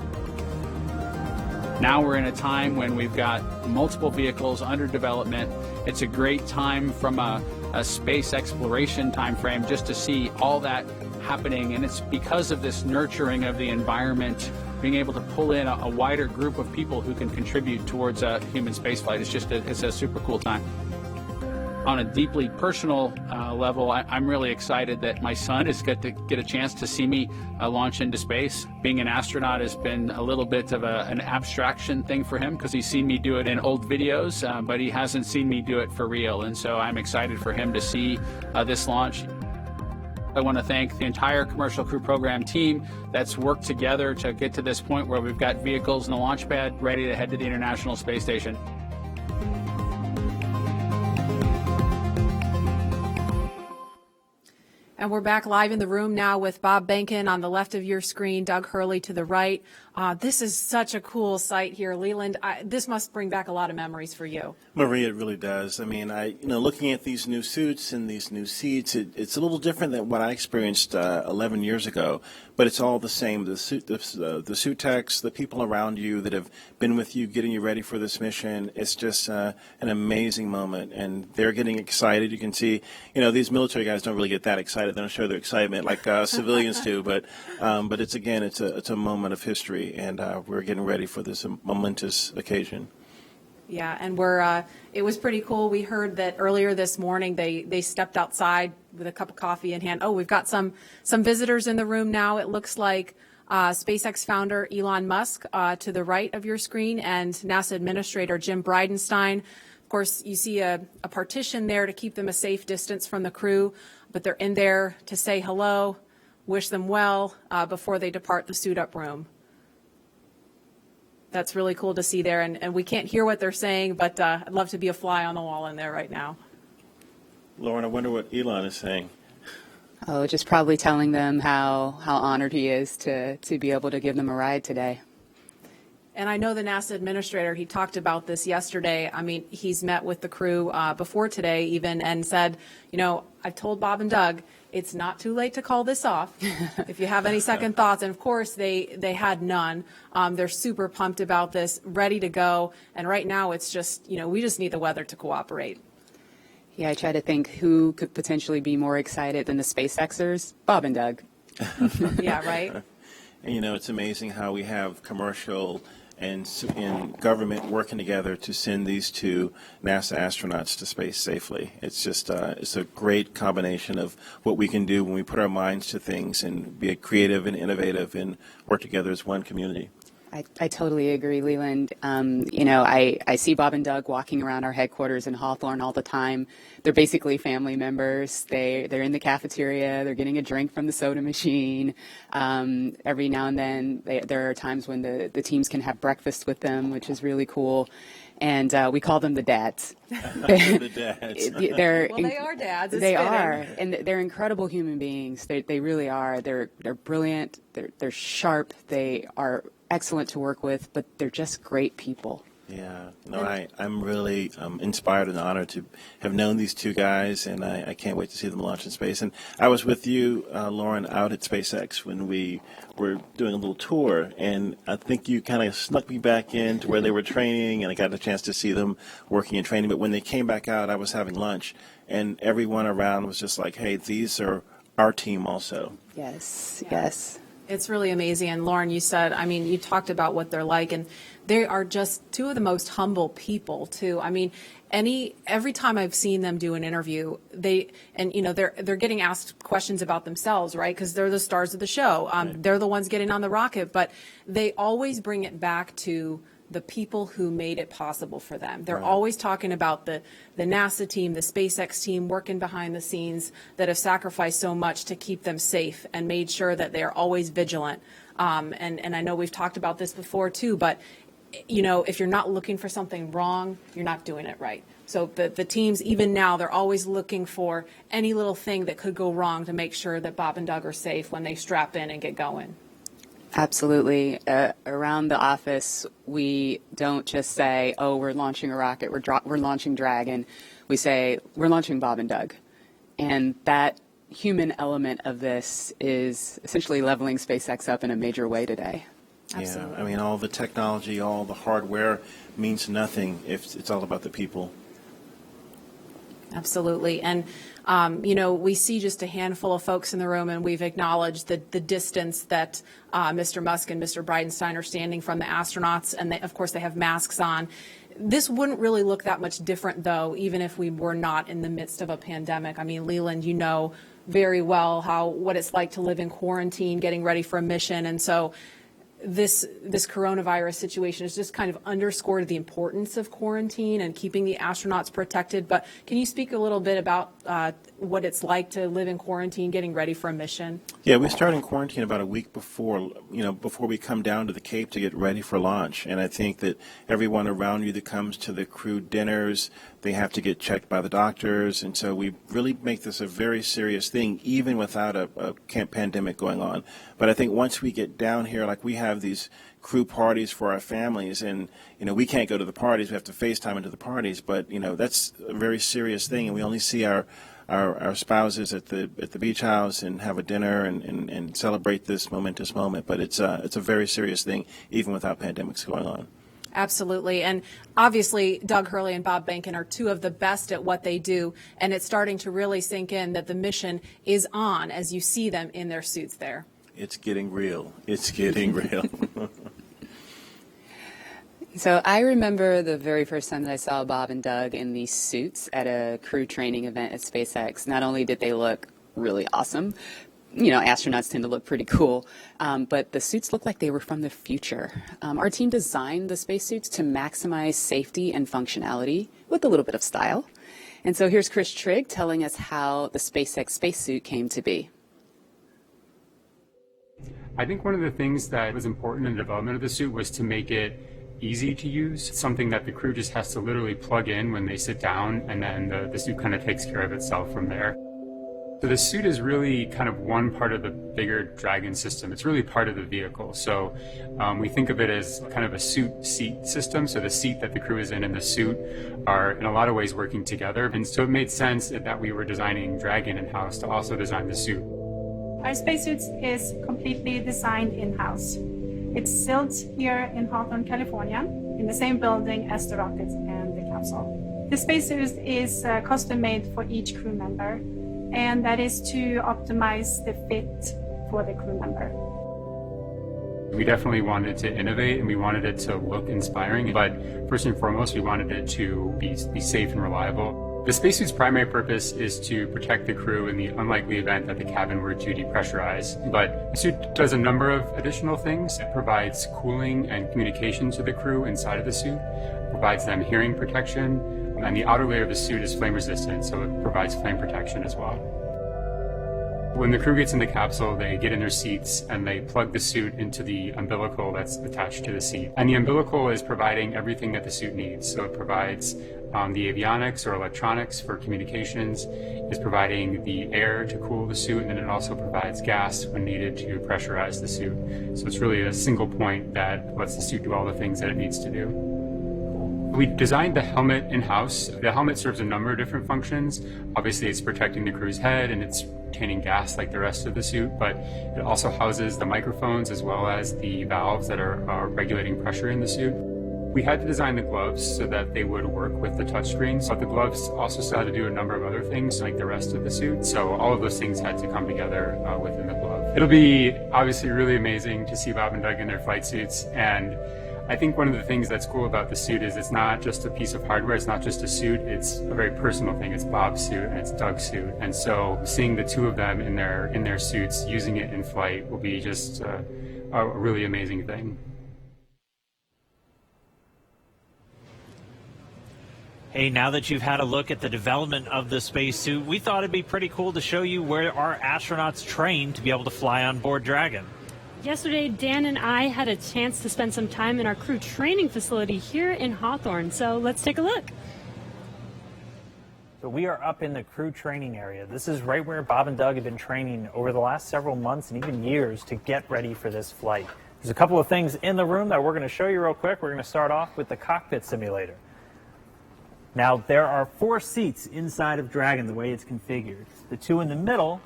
Speaker 17: Now we're in a time when we've got multiple vehicles under development. It's a great time from a space exploration time frame just to see all that happening, and it's because of this nurturing of the environment, being able to pull in a wider group of people who can contribute towards human spaceflight. It's a super cool time. On a deeply personal level, I'm really excited that my son is going to get a chance to see me launch into space. Being an astronaut has been a little bit of an abstraction thing for him because he's seen me do it in old videos, but he hasn't seen me do it for real. And so I'm excited for him to see this launch. I want to thank the entire Commercial Crew Program team that's worked together to get to this point where we've got vehicles in the launch pad ready to head to the International Space Station.
Speaker 2: And we're back live in the room now with Bob Behnken on the left of your screen, Doug Hurley to the right. This is such a cool site here, Leland. This must bring back a lot of memories for you.
Speaker 4: Maria, it really does. I mean, looking at these new suits and these new seats, it's a little different than what I experienced 11 years ago, but it's all the same. The suit techs, the people around you that have been with you, getting you ready for this mission, it's just an amazing moment, and they're getting excited. You can see, these military guys don't really get that excited. They don't show their excitement like civilians do, but it's a moment of history. And we're getting ready for this momentous occasion.
Speaker 2: Yeah, and it was pretty cool. We heard that earlier this morning they stepped outside with a cup of coffee in hand. Oh, we've got some visitors in the room now. It looks like SpaceX founder Elon Musk to the right of your screen, and NASA Administrator Jim Bridenstine. Of course, you see a partition there to keep them a safe distance from the crew, but they're in there to say hello, wish them well before they depart the suit-up room. That's really cool to see there, and we can't hear what they're saying, but I'd love to be a fly on the wall in there right now.
Speaker 4: Lauren, I wonder what Elon is saying.
Speaker 3: Oh, just probably telling them how honored he is to be able to give them a ride today.
Speaker 2: And I know the NASA Administrator, he talked about this yesterday. I mean, he's met with the crew before today even and said, I've told Bob and Doug, it's not too late to call this off if you have any second thoughts. And of course, they had none. They're super pumped about this, ready to go. And right now, it's just, we just need the weather to cooperate.
Speaker 3: Yeah, I try to think who could potentially be more excited than the SpaceXers. Bob and Doug.
Speaker 2: Yeah, right?
Speaker 4: And, it's amazing how we have commercial and government working together to send these two NASA astronauts to space safely. It's just it's a great combination of what we can do when we put our minds to things and be creative and innovative and work together as one community.
Speaker 3: I totally agree, Leland. I see Bob and Doug walking around our headquarters in Hawthorne all the time. They're basically family members. They're in the cafeteria. They're getting a drink from the soda machine. Every now and then, there are times when the teams can have breakfast with them, which is really cool. And we call them the dads.
Speaker 4: The dads.
Speaker 2: They are dads. It's
Speaker 3: They
Speaker 2: fitting.
Speaker 3: are, and they're incredible human beings. They really are. They're brilliant. They're sharp. They are excellent to work with, but they're just great people.
Speaker 4: Yeah, no, I'm really inspired and honored to have known these two guys, and I can't wait to see them launch in space. And I was with you, Lauren, out at SpaceX when we were doing a little tour, and I think you kind of snuck me back in to where they were training, and I got a chance to see them working and training. But when they came back out, I was having lunch, and everyone around was just like, hey, these are our team also.
Speaker 3: Yes, yes.
Speaker 2: It's really amazing. And Lauren, you said, I mean, you talked about what they're like, and they are just two of the most humble people too. I mean, every time I've seen them do an interview, they're getting asked questions about themselves, right? Because they're the stars of the show. They're the ones getting on the rocket, but they always bring it back to the people who made it possible for them. They're always talking about the NASA team, the SpaceX team working behind the scenes that have sacrificed so much to keep them safe and made sure that they're always vigilant. And I know we've talked about this before too, but if you're not looking for something wrong, you're not doing it right. So the teams, even now, they're always looking for any little thing that could go wrong to make sure that Bob and Doug are safe when they strap in and get going.
Speaker 3: Absolutely. Around the office, we don't just say, oh, we're launching a rocket, we're launching Dragon. We say, we're launching Bob and Doug. And that human element of this is essentially leveling SpaceX up in a major way today.
Speaker 2: Absolutely.
Speaker 4: Yeah, I mean, all the technology, all the hardware means nothing if it's all about the people.
Speaker 2: Absolutely. And, we see just a handful of folks in the room, and we've acknowledged the distance that Mr. Musk and Mr. Bridenstine are standing from the astronauts. And, of course, they have masks on. This wouldn't really look that much different, though, even if we were not in the midst of a pandemic. I mean, Leland, you know very well what it's like to live in quarantine, getting ready for a mission. And so this coronavirus situation has just kind of underscored the importance of quarantine and keeping the astronauts protected. But can you speak a little bit about what it's like to live in quarantine, getting ready for a mission?
Speaker 4: Yeah, we start in quarantine about a week before we come down to the Cape to get ready for launch. And I think that everyone around you that comes to the crew dinners, they have to get checked by the doctors. And so we really make this a very serious thing, even without a pandemic going on. But I think once we get down here, like we have these crew parties for our families, and we can't go to the parties, we have to FaceTime into the parties, but that's a very serious thing, and we only see our spouses at the beach house and have a dinner and celebrate this momentous moment. But it's a very serious thing, even without pandemics going on.
Speaker 2: Absolutely. And obviously, Doug Hurley and Bob Behnken are two of the best at what they do. And it's starting to really sink in that the mission is on as you see them in their suits there.
Speaker 4: It's getting real. It's getting real.
Speaker 3: So I remember the very first time that I saw Bob and Doug in these suits at a crew training event at SpaceX. Not only did they look really awesome, astronauts tend to look pretty cool, but the suits looked like they were from the future. Our team designed the spacesuits to maximize safety and functionality with a little bit of style. And so here's Chris Trigg telling us how the SpaceX spacesuit came to be.
Speaker 20: I think one of the things that was important in the development of the suit was to make it easy to use, something that the crew just has to literally plug in when they sit down, and then the suit kind of takes care of itself from there. So the suit is really kind of one part of the bigger Dragon system. It's really part of the vehicle. So we think of it as kind of a suit seat system. So the seat that the crew is in and the suit are in a lot of ways working together. And so it made sense that we were designing Dragon in-house to also design the suit.
Speaker 21: Our spacesuits is completely designed in-house. It's built here in Hawthorne, California, in the same building as the rocket and the capsule. The spacesuit is custom made for each crew member, and that is to optimize the fit for the crew member.
Speaker 20: We definitely wanted to innovate, and we wanted it to look inspiring, but first and foremost, we wanted it to be safe and reliable. The spacesuit's primary purpose is to protect the crew in the unlikely event that the cabin were to depressurize. But the suit does a number of additional things. It provides cooling and communication to the crew inside of the suit, provides them hearing protection, and the outer layer of the suit is flame resistant, so it provides flame protection as well. When the crew gets in the capsule, they get in their seats and they plug the suit into the umbilical that's attached to the seat. And the umbilical is providing everything that the suit needs. So it provides the avionics or electronics for communications, is providing the air to cool the suit, and then it also provides gas when needed to pressurize the suit. So it's really a single point that lets the suit do all the things that it needs to do. We designed the helmet in-house. The helmet serves a number of different functions. Obviously, it's protecting the crew's head and it's retaining gas like the rest of the suit, but it also houses the microphones as well as the valves that are regulating pressure in the suit. We had to design the gloves so that they would work with the touchscreens, but the gloves also still had to do a number of other things like the rest of the suit. So all of those things had to come together within the glove. It'll be obviously really amazing to see Bob and Doug in their flight suits, and I think one of the things that's cool about the suit is it's not just a piece of hardware, it's not just a suit, it's a very personal thing. It's Bob's suit and it's Doug's suit. And so seeing the two of them in their suits, using it in flight will be just a really amazing thing.
Speaker 6: Hey, now that you've had a look at the development of the spacesuit, we thought it'd be pretty cool to show you where our astronauts train to be able to fly on board Dragon.
Speaker 7: Yesterday, Dan and I had a chance to spend some time in our crew training facility here in Hawthorne, so let's take a look.
Speaker 6: So we are up in the crew training area. This is right where Bob and Doug have been training over the last several months and even years to get ready for this flight. There's a couple of things in the room that we're going to show you real quick. We're going to start off with the cockpit simulator. Now, there are 4 seats inside of Dragon the way it's configured. The 2 in the middle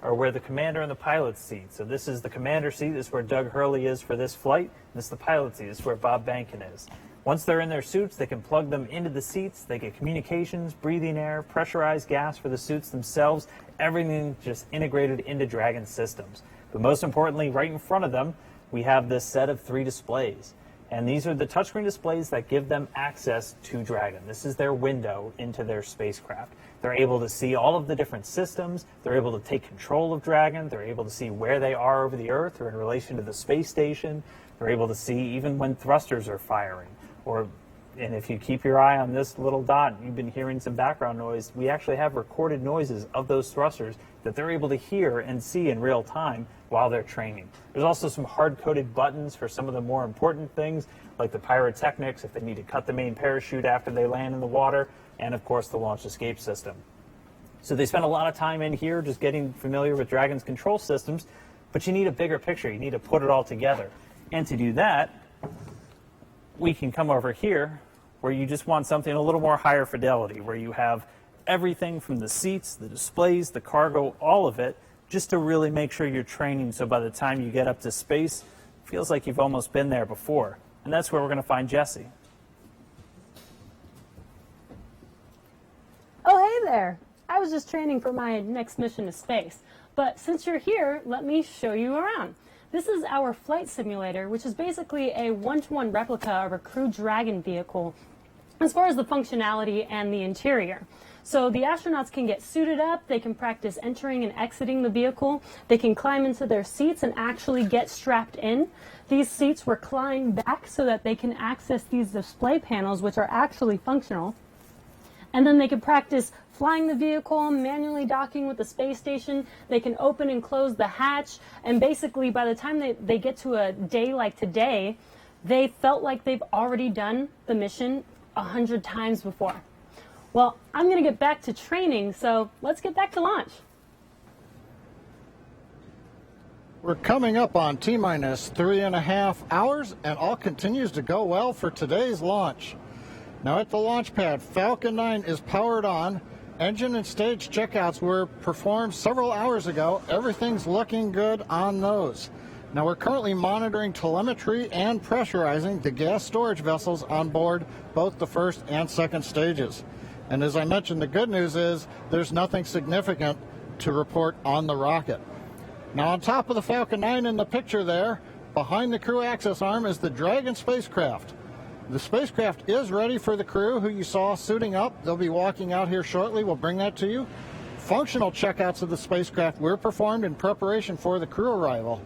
Speaker 6: are where the commander and the pilot's seat. So this is the commander seat. This is where Doug Hurley is for this flight. This is the pilot seat. This is where Bob Bankin is. Once they're in their suits, they can plug them into the seats. They get communications, breathing air, pressurized gas for the suits themselves. Everything just integrated into Dragon systems. But most importantly, right in front of them, we have this set of 3 displays. And these are the touchscreen displays that give them access to Dragon. This is their window into their spacecraft. They're able to see all of the different systems. They're able to take control of Dragon. They're able to see where they are over the Earth or in relation to the space station. They're able to see even when thrusters are firing. And if you keep your eye on this little dot, you've been hearing some background noise. We actually have recorded noises of those thrusters that they're able to hear and see in real time while they're training. There's also some hard-coded buttons for some of the more important things, like the pyrotechnics, if they need to cut the main parachute after they land in the water, and of course the launch escape system. So they spend a lot of time in here just getting familiar with Dragon's control systems, but you need a bigger picture. You need to put it all together. And to do that, we can come over here where you just want something a little more higher fidelity, where you have everything from the seats, the displays, the cargo, all of it, just to really make sure you're training so by the time you get up to space, it feels like you've almost been there before. And that's where we're going to find Jesse.
Speaker 7: Oh, hey there. I was just training for my next mission to space. But since you're here, let me show you around. This is our flight simulator, which is basically a one-to-one replica of a Crew Dragon vehicle as far as the functionality and the interior. So the astronauts can get suited up, they can practice entering and exiting the vehicle, they can climb into their seats and actually get strapped in. These seats recline back so that they can access these display panels, which are actually functional. And then they can practice flying the vehicle, manually docking with the space station. They can open and close the hatch. And basically, by the time they get to a day like today, they felt like they've already done the mission 100 times before. Well, I'm going to get back to training, so let's get back to launch.
Speaker 8: We're coming up on T-minus 3.5 hours, and all continues to go well for today's launch. Now at the launch pad, Falcon 9 is powered on. Engine and stage checkouts were performed several hours ago. Everything's looking good on those. Now we're currently monitoring telemetry and pressurizing the gas storage vessels on board both the first and second stages. And as I mentioned, the good news is there's nothing significant to report on the rocket. Now on top of the Falcon 9 in the picture there, behind the crew access arm is the Dragon spacecraft. The spacecraft is ready for the crew who you saw suiting up. They'll be walking out here shortly. We'll bring that to you. Functional checkouts of the spacecraft were performed in preparation for the crew arrival.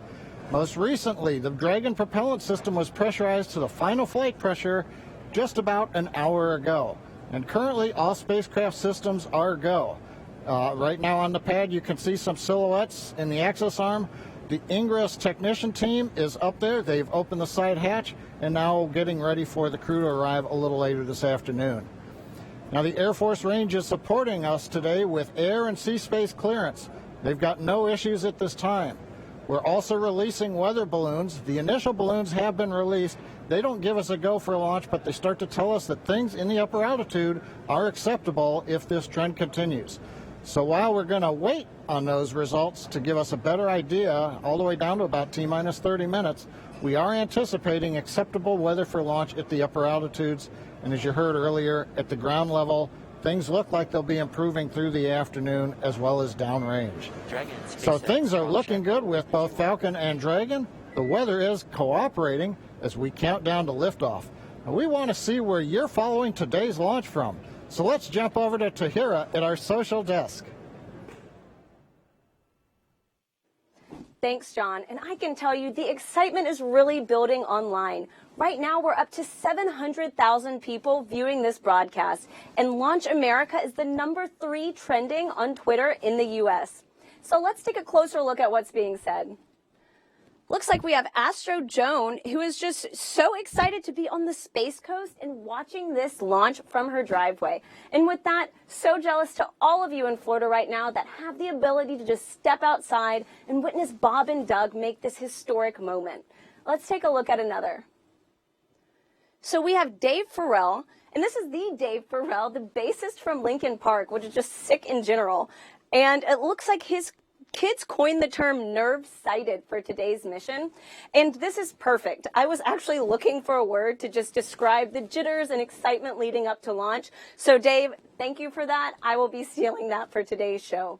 Speaker 8: Most recently, the Dragon propellant system was pressurized to the final flight pressure just about an hour ago. And currently, all spacecraft systems are go. Right now on the pad, you can see some silhouettes in the access arm. The Ingress technician team is up there. They've opened the side hatch and now getting ready for the crew to arrive a little later this afternoon. Now, the Air Force Range is supporting us today with air and sea space clearance. They've got no issues at this time. We're also releasing weather balloons. The initial balloons have been released. They don't give us a go for launch, but they start to tell us that things in the upper altitude are acceptable if this trend continues. So while we're going to wait on those results to give us a better idea, all the way down to about T-minus 30 minutes, we are anticipating acceptable weather for launch at the upper altitudes. And as you heard earlier, at the ground level, things look like they'll be improving through the afternoon as well as downrange. So things are looking good with both Falcon and Dragon. The weather is cooperating as we count down to liftoff. And we want to see where you're following today's launch from. So let's jump over to Tahira at our social desk.
Speaker 5: Thanks, John. And I can tell you the excitement is really building online. Right now, we're up to 700,000 people viewing this broadcast. And Launch America is the #3 trending on Twitter in the U.S. So let's take a closer look at what's being said. Looks like we have Astro Joan, who is just so excited to be on the Space Coast and watching this launch from her driveway. And with that, so jealous to all of you in Florida right now that have the ability to just step outside and witness Bob and Doug make this historic moment. Let's take a look at another. So we have Dave Farrell, and this is the Dave Farrell, the bassist from Linkin Park, which is just sick in general. And it looks like his kids coined the term nerve-sighted for today's mission, and this is perfect. I was actually looking for a word to just describe the jitters and excitement leading up to launch. So Dave, thank you for that. I will be stealing that for today's show.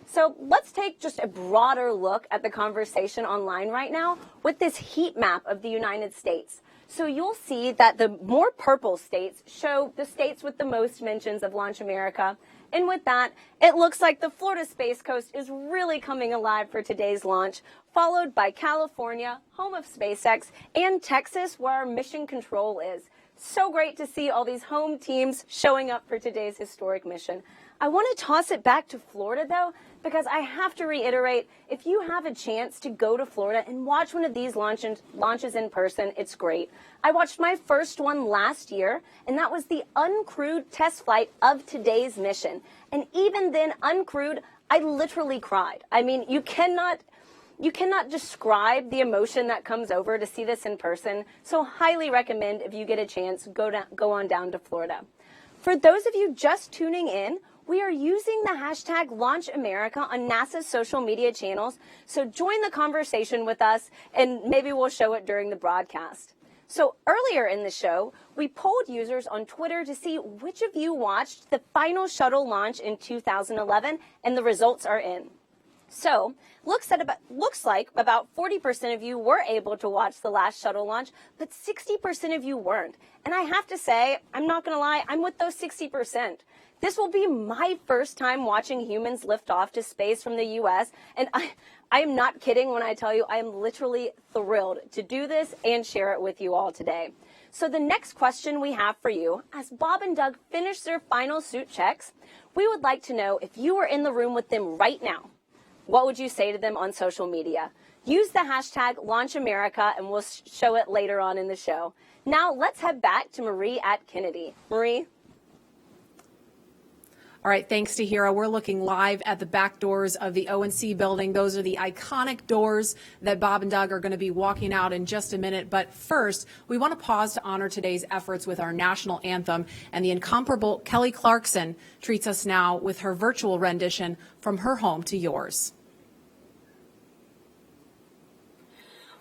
Speaker 5: So let's take just a broader look at the conversation online right now with this heat map of the United States. So you'll see that the more purple states show the states with the most mentions of Launch America. And with that, it looks like the Florida Space Coast is really coming alive for today's launch, followed by California, home of SpaceX, and Texas, where our mission control is. So great to see all these home teams showing up for today's historic mission. I want to toss it back to Florida, though, because I have to reiterate, if you have a chance to go to Florida and watch one of these launches in person, it's great. I watched my first one last year, and that was the uncrewed test flight of today's mission. And even then, uncrewed, I literally cried. I mean, you cannot describe the emotion that comes over to see this in person. So highly recommend, if you get a chance, go on down to Florida. For those of you just tuning in, we are using the hashtag #LaunchAmerica on NASA's social media channels, so join the conversation with us, and maybe we'll show it during the broadcast. So earlier in the show, we polled users on Twitter to see which of you watched the final shuttle launch in 2011, and the results are in. So, looks like about 40% of you were able to watch the last shuttle launch, but 60% of you weren't. And I have to say, I'm not going to lie, I'm with those 60%. This will be my first time watching humans lift off to space from the U.S., and I am not kidding when I tell you I am literally thrilled to do this and share it with you all today. So the next question we have for you, as Bob and Doug finish their final suit checks, we would like to know if you were in the room with them right now, what would you say to them on social media? Use the hashtag #LaunchAmerica, and we'll show it later on in the show. Now let's head back to Marie at Kennedy. Marie?
Speaker 2: All right, thanks to Tahira. We're looking live at the back doors of the ONC building. Those are the iconic doors that Bob and Doug are going to be walking out in just a minute. But first, we want to pause to honor today's efforts with our national anthem. And the incomparable Kelly Clarkson treats us now with her virtual rendition from her home to yours.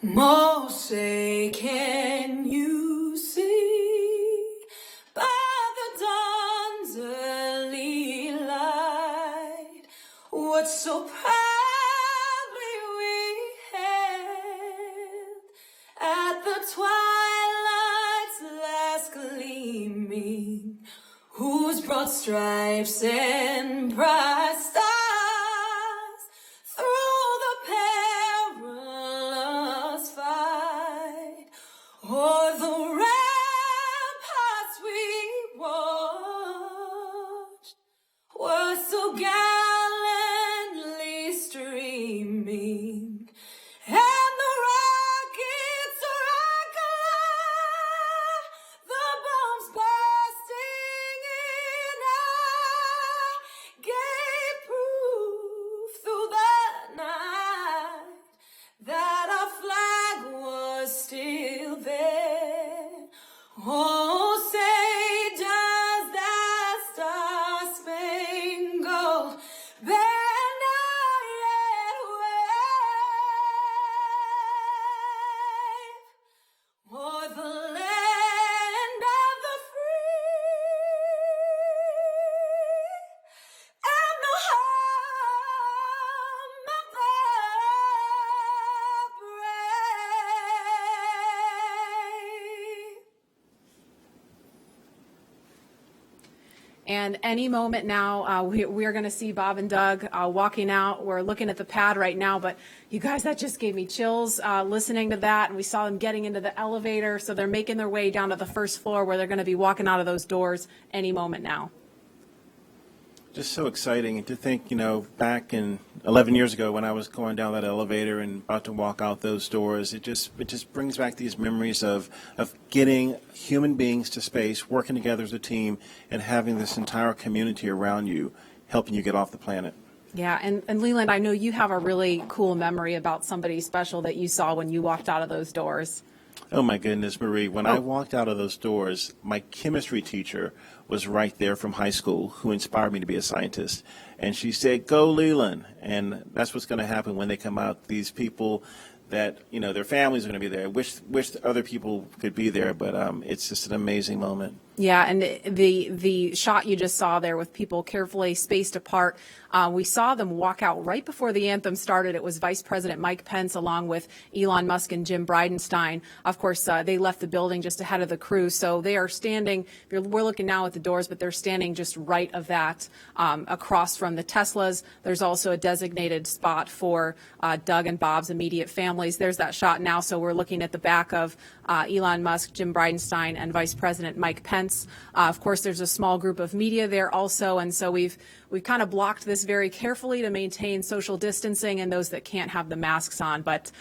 Speaker 22: Moshe, can you see by the dawn's early light what so proudly we hailed at the twilight's last brought stripes and bright stars through the perilous fight, o'er the ramparts we watched were so gallantly streaming, and the rockets rock-a-lie, the bombs bursting in air, gave proof through the night that our flag was still there. Oh, say does that star-spangled banner yet wave o'er the land of the free and the home of the brave?
Speaker 2: And any moment now, we're going to see Bob and Doug walking out. We're looking at the pad right now, but you guys, that just gave me chills listening to that. And we saw them getting into the elevator. So they're making their way down to the first floor where they're going to be walking out of those doors any moment now.
Speaker 4: Just so exciting to think, back in 11 years ago when I was going down that elevator and about to walk out those doors, it just brings back these memories of getting human beings to space, working together as a team, and having this entire community around you helping you get off the planet.
Speaker 2: Yeah, and Leland, I know you have a really cool memory about somebody special that you saw when you walked out of those doors.
Speaker 4: Oh my goodness, Marie, when I walked out of those doors, my chemistry teacher was right there from high school who inspired me to be a scientist. And she said, "Go Leland." And that's what's going to happen when they come out. These people that, their families are going to be there. I wish other people could be there, but it's just an amazing moment.
Speaker 2: Yeah, and the shot you just saw there with people carefully spaced apart, we saw them walk out right before the anthem started. It was Vice President Mike Pence along with Elon Musk and Jim Bridenstine. Of course, they left the building just ahead of the crew, so they are standing. We're looking now at the doors, but they're standing just right of that, across from the Teslas. There's also a designated spot for Doug and Bob's immediate families. There's that shot now, so we're looking at the back of Elon Musk, Jim Bridenstine, and Vice President Mike Pence. Of course, there's a small group of media there also, and so we've kind of blocked this very carefully to maintain social distancing and those that can't have the masks on. But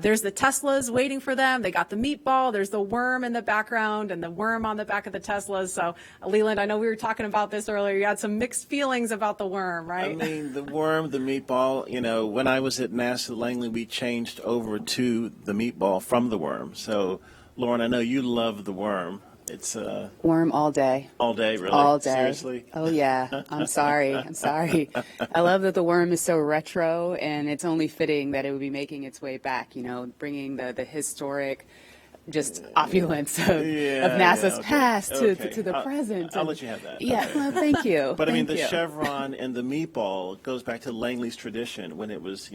Speaker 2: there's the Teslas waiting for them. They got the meatball. There's the worm in the background and the worm on the back of the Teslas. So, Leland, I know we were talking about this earlier. You had some mixed feelings about the worm, right?
Speaker 4: I mean, the worm, the meatball, when I was at NASA Langley, we changed over to the meatball from the worm. So, Lauren, I know you love the worm. It's
Speaker 3: worm all day.
Speaker 4: All day, really?
Speaker 3: All day.
Speaker 4: Seriously?
Speaker 3: Oh, yeah. I'm sorry. I love that the worm is so retro, and it's only fitting that it would be making its way back, bringing the historic just opulence of NASA's past to the present.
Speaker 4: I'll let you have that.
Speaker 3: Yeah, well, thank you.
Speaker 4: But I mean, the chevron and the meatball goes back to Langley's tradition when it was,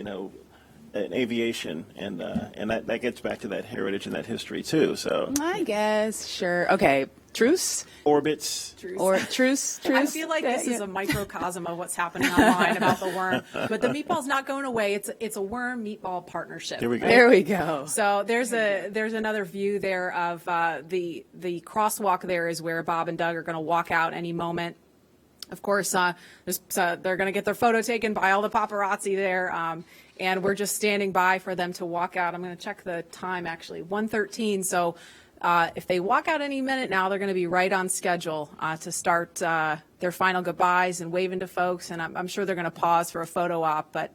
Speaker 4: in aviation, and that gets back to that heritage and that history too. So
Speaker 3: I guess, sure. Okay, truce.
Speaker 4: Orbits.
Speaker 3: Or truce.
Speaker 2: I feel like this is a microcosm of what's happening online about the worm. But the meatball's not going away. It's a worm meatball partnership.
Speaker 4: There we go.
Speaker 3: There we go.
Speaker 2: So there's another view there of the crosswalk. There is where Bob and Doug are going to walk out any moment. Of course, they're going to get their photo taken by all the paparazzi there. And we're just standing by for them to walk out. I'm going to check the time, actually, 1:13. So if they walk out any minute now, they're going to be right on schedule to start their final goodbyes and waving to folks. And I'm sure they're going to pause for a photo op. But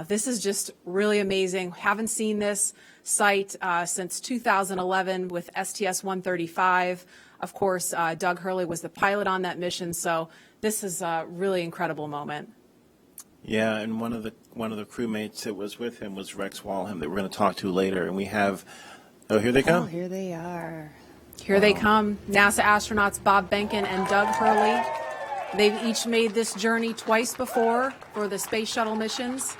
Speaker 2: this is just really amazing. Haven't seen this site since 2011 with STS-135. Of course, Doug Hurley was the pilot on that mission. So this is a really incredible moment.
Speaker 4: Yeah, and one of the crewmates that was with him was Rex Walham that we're going to talk to later. And we have, here they come.
Speaker 3: Oh, here they are.
Speaker 2: Here they come, NASA astronauts Bob Behnken and Doug Hurley. They've each made this journey twice before for the space shuttle missions,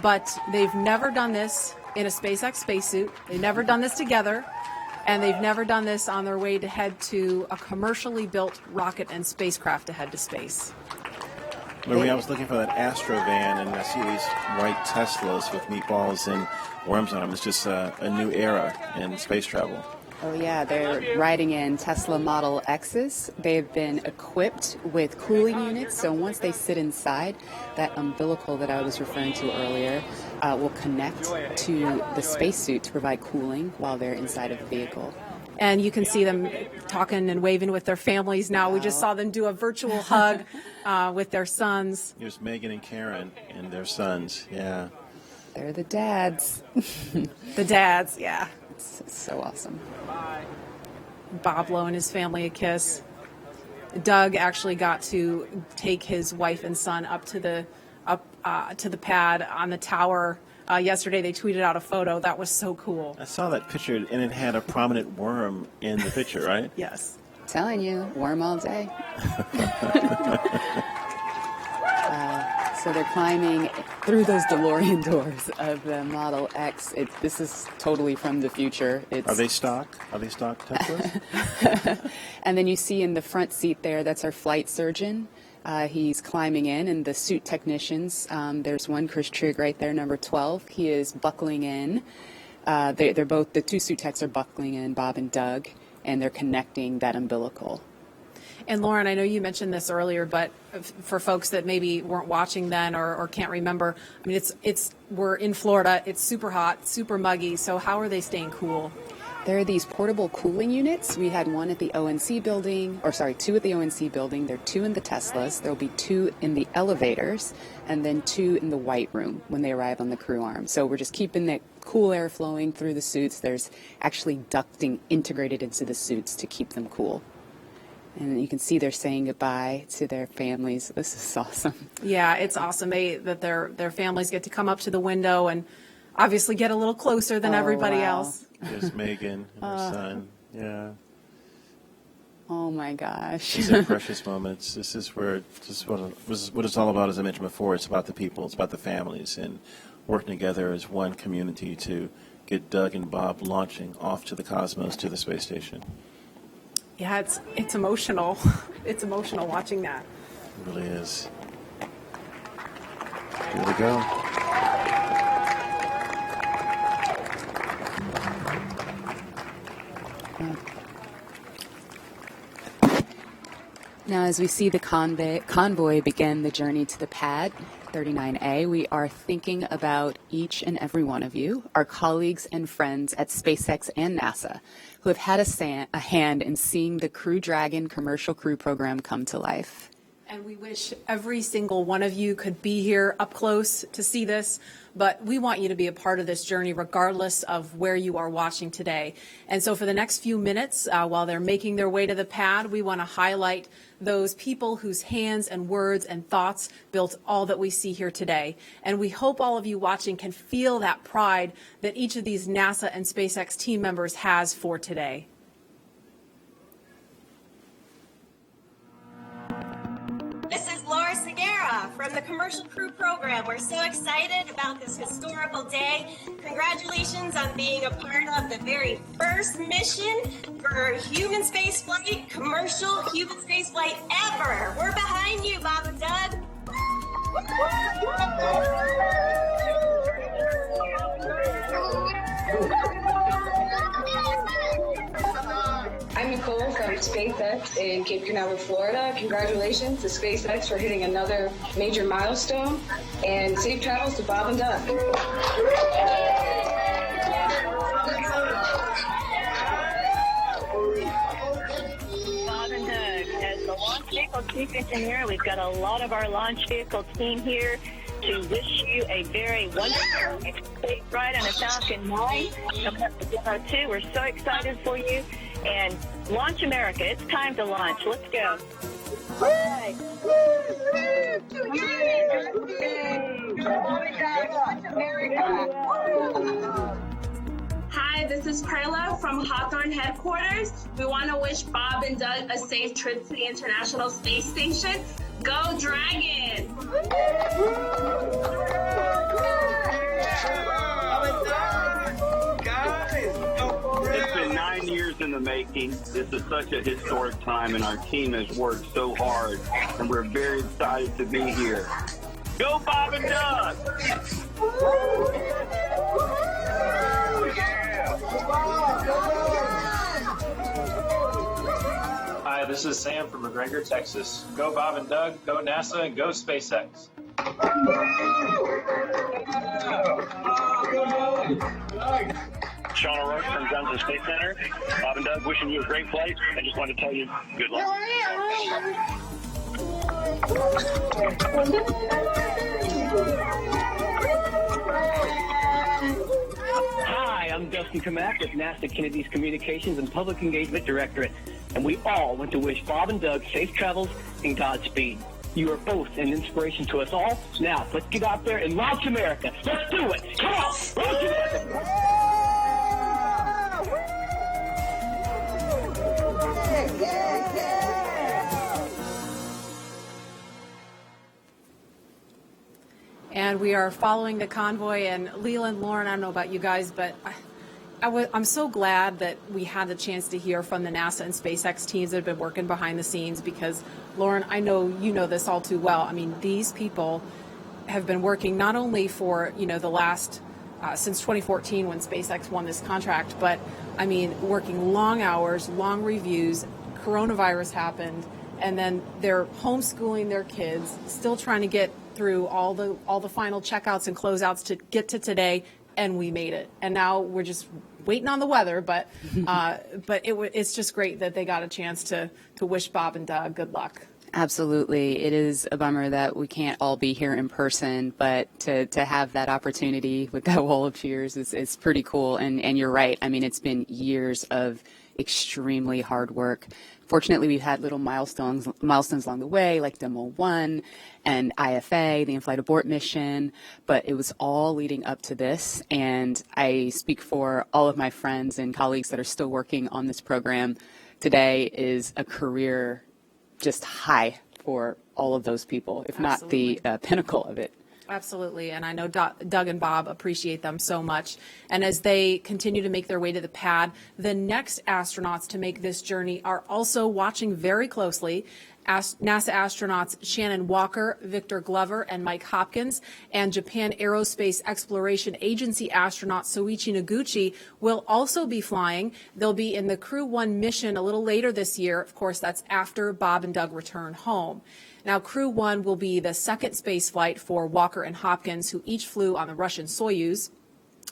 Speaker 2: but they've never done this in a SpaceX spacesuit. They've never done this together. and they've never done this on their way to head to a commercially built rocket and spacecraft to head to space.
Speaker 4: Marie, I was looking for that Astro van, and I see these white Teslas with meatballs and worms on them. It's just a new era in space travel.
Speaker 3: Oh yeah, they're riding in Tesla Model X's. They've been equipped with cooling units, so once they sit inside, that umbilical that I was referring to earlier will connect to the spacesuit to provide cooling while they're inside of the vehicle.
Speaker 2: And you can see them talking and waving with their families now. We just saw them do a virtual hug with their sons.
Speaker 4: Here's Megan and Karen and their sons, yeah.
Speaker 3: They're the dads.
Speaker 2: The dads, yeah.
Speaker 3: It's so awesome.
Speaker 2: Bob blowing his family a kiss. Doug actually got to take his wife and son up to the pad on the tower. Yesterday they tweeted out a photo. That was so cool.
Speaker 4: I saw that picture, and it had a prominent worm in the picture, right?
Speaker 2: Yes.
Speaker 3: Telling you, worm all day. So they're climbing through those DeLorean doors of the Model X. This is totally from the future.
Speaker 4: Are they stock? Are they stock Teslas?
Speaker 3: And then you see in the front seat there, that's our flight surgeon. He's climbing in, and the suit technicians, there's one, Chris Trigg right there, number 12. He is buckling in. They're both, the two suit techs are buckling in, Bob and Doug, and they're connecting that umbilical.
Speaker 2: And Lauren, I know you mentioned this earlier, but for folks that maybe weren't watching then or can't remember, I mean, we're in Florida. It's super hot, super muggy. So how are they staying cool?
Speaker 3: There are these portable cooling units. We had one at the ONC building, two at the ONC building. There are two in the Teslas. There'll be two in the elevators, and then two in the White Room when they arrive on the crew arm. So we're just keeping that cool air flowing through the suits. There's actually ducting integrated into the suits to keep them cool. And you can see they're saying goodbye to their families. This is awesome.
Speaker 2: Yeah, it's awesome that their families get to come up to the window and obviously get a little closer than everybody else.
Speaker 4: There's Megan and her son. Yeah.
Speaker 3: Oh my gosh.
Speaker 4: These are precious moments. This is what it's all about, as I mentioned before. It's about the people. It's about the families and working together as one community to get Doug and Bob launching off to the cosmos, to the space station.
Speaker 2: Yeah, it's emotional. It's emotional watching that.
Speaker 4: It really is. Here we go.
Speaker 3: Now, as we see the convoy begin the journey to the pad, 39A, we are thinking about each and every one of you, our colleagues and friends at SpaceX and NASA, who have had a hand in seeing the Crew Dragon commercial crew program come to life.
Speaker 2: And we wish every single one of you could be here up close to see this, but we want you to be a part of this journey regardless of where you are watching today. And so for the next few minutes, while they're making their way to the pad, we want to highlight those people whose hands and words and thoughts built all that we see here today. And we hope all of you watching can feel that pride that each of these NASA and SpaceX team members has for today.
Speaker 10: This is Laura Segura from the Commercial Crew Program. We're so excited about this historical day. Congratulations on being a part of the very first mission for human spaceflight, commercial human spaceflight ever. We're behind you, Bob and Doug.
Speaker 11: I'm Nicole from SpaceX in Cape Canaveral, Florida. Congratulations to SpaceX for hitting another major milestone, and safe travels to Bob and Doug.
Speaker 23: Bob and Doug, as the launch vehicle chief engineer, we've got a lot of our launch vehicle team here to wish you a very wonderful space ride on a Falcon 9 coming up to Demo 2. We're so excited for you. And launch America. It's time to launch. Let's go.
Speaker 10: Hi, this is Perla from Hawthorne headquarters. We want to wish Bob and Doug a safe trip to the International Space Station. Go Dragon!
Speaker 24: Guys, it's been 9 years
Speaker 9: in the making. This is such a historic time, and our team has worked so hard, and we're very excited to be here. Go Bob and Doug!
Speaker 12: Hi, this is Sam from McGregor, Texas. Go Bob and Doug, go NASA, and go SpaceX.
Speaker 13: Sean O'Rourke from Johnson Space Center. Bob and Doug, wishing you a great flight. I just wanted to tell you good luck.
Speaker 24: Hi, I'm Dustin Kamak with NASA Kennedy's Communications and Public Engagement Directorate, and we all want to wish Bob and Doug safe travels and Godspeed. You are both an inspiration to us all. Now, let's get out there and launch America. Let's do it. Come on, launch America.
Speaker 2: And we are following the convoy. And Leland, Lauren, I don't know about you guys, but I'm so glad that we had the chance to hear from the NASA and SpaceX teams that have been working behind the scenes because, Lauren, I know you know this all too well. I mean, these people have been working not only for, the last, since 2014 when SpaceX won this contract, but, I mean, working long hours, long reviews, coronavirus happened, and then they're homeschooling their kids, still trying to get through all the final checkouts and closeouts to get to today, and we made it. And now we're just waiting on the weather, but it's just great that they got a chance to wish Bob and Doug good luck.
Speaker 3: Absolutely. It is a bummer that we can't all be here in person, but to have that opportunity with that wall of cheers is pretty cool. And you're right. I mean, it's been years of extremely hard work. Fortunately, we've had little milestones along the way, like Demo 1 and IFA, the in-flight abort mission, but it was all leading up to this. And I speak for all of my friends and colleagues that are still working on this program. Today is a career just high for all of those people, if not the pinnacle of it.
Speaker 2: Absolutely, and I know Doug and Bob appreciate them so much. And as they continue to make their way to the pad, the next astronauts to make this journey are also watching very closely. NASA astronauts Shannon Walker, Victor Glover, and Mike Hopkins, and Japan Aerospace Exploration Agency astronaut Soichi Noguchi will also be flying. They'll be in the Crew 1 mission a little later this year. Of course, that's after Bob and Doug return home. Now, Crew 1 will be the second space flight for Walker and Hopkins, who each flew on the Russian Soyuz.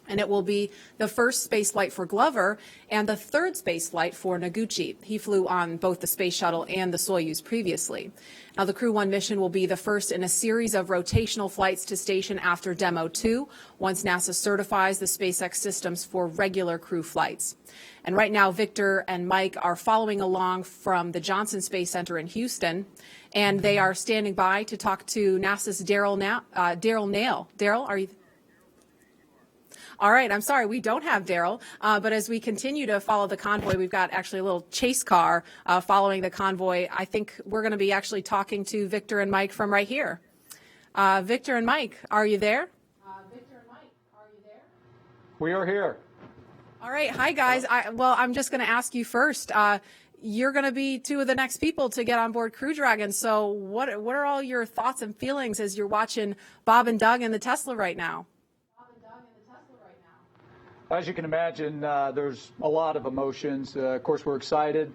Speaker 2: And it will be the first space flight for Glover and the third space flight for Noguchi. He flew on both the Space Shuttle and the Soyuz previously. Now, the Crew 1 mission will be the first in a series of rotational flights to station after Demo 2, once NASA certifies the SpaceX systems for regular crew flights. And right now, Victor and Mike are following along from the Johnson Space Center in Houston, and they are standing by to talk to NASA's Daryl Nail. Daryl, are you? All right, I'm sorry, we don't have Daryl, but as we continue to follow the convoy, we've got actually a little chase car following the convoy. I think we're going to be actually talking to Victor and Mike from right here. Victor and Mike, are you there?
Speaker 25: We are here.
Speaker 2: All right, hi guys. I'm just going to ask you first. You're going to be two of the next people to get on board Crew Dragon. So what are all your thoughts and feelings as you're watching Bob and Doug in the Tesla right now?
Speaker 25: As you can imagine, there's a lot of emotions. Of course, we're excited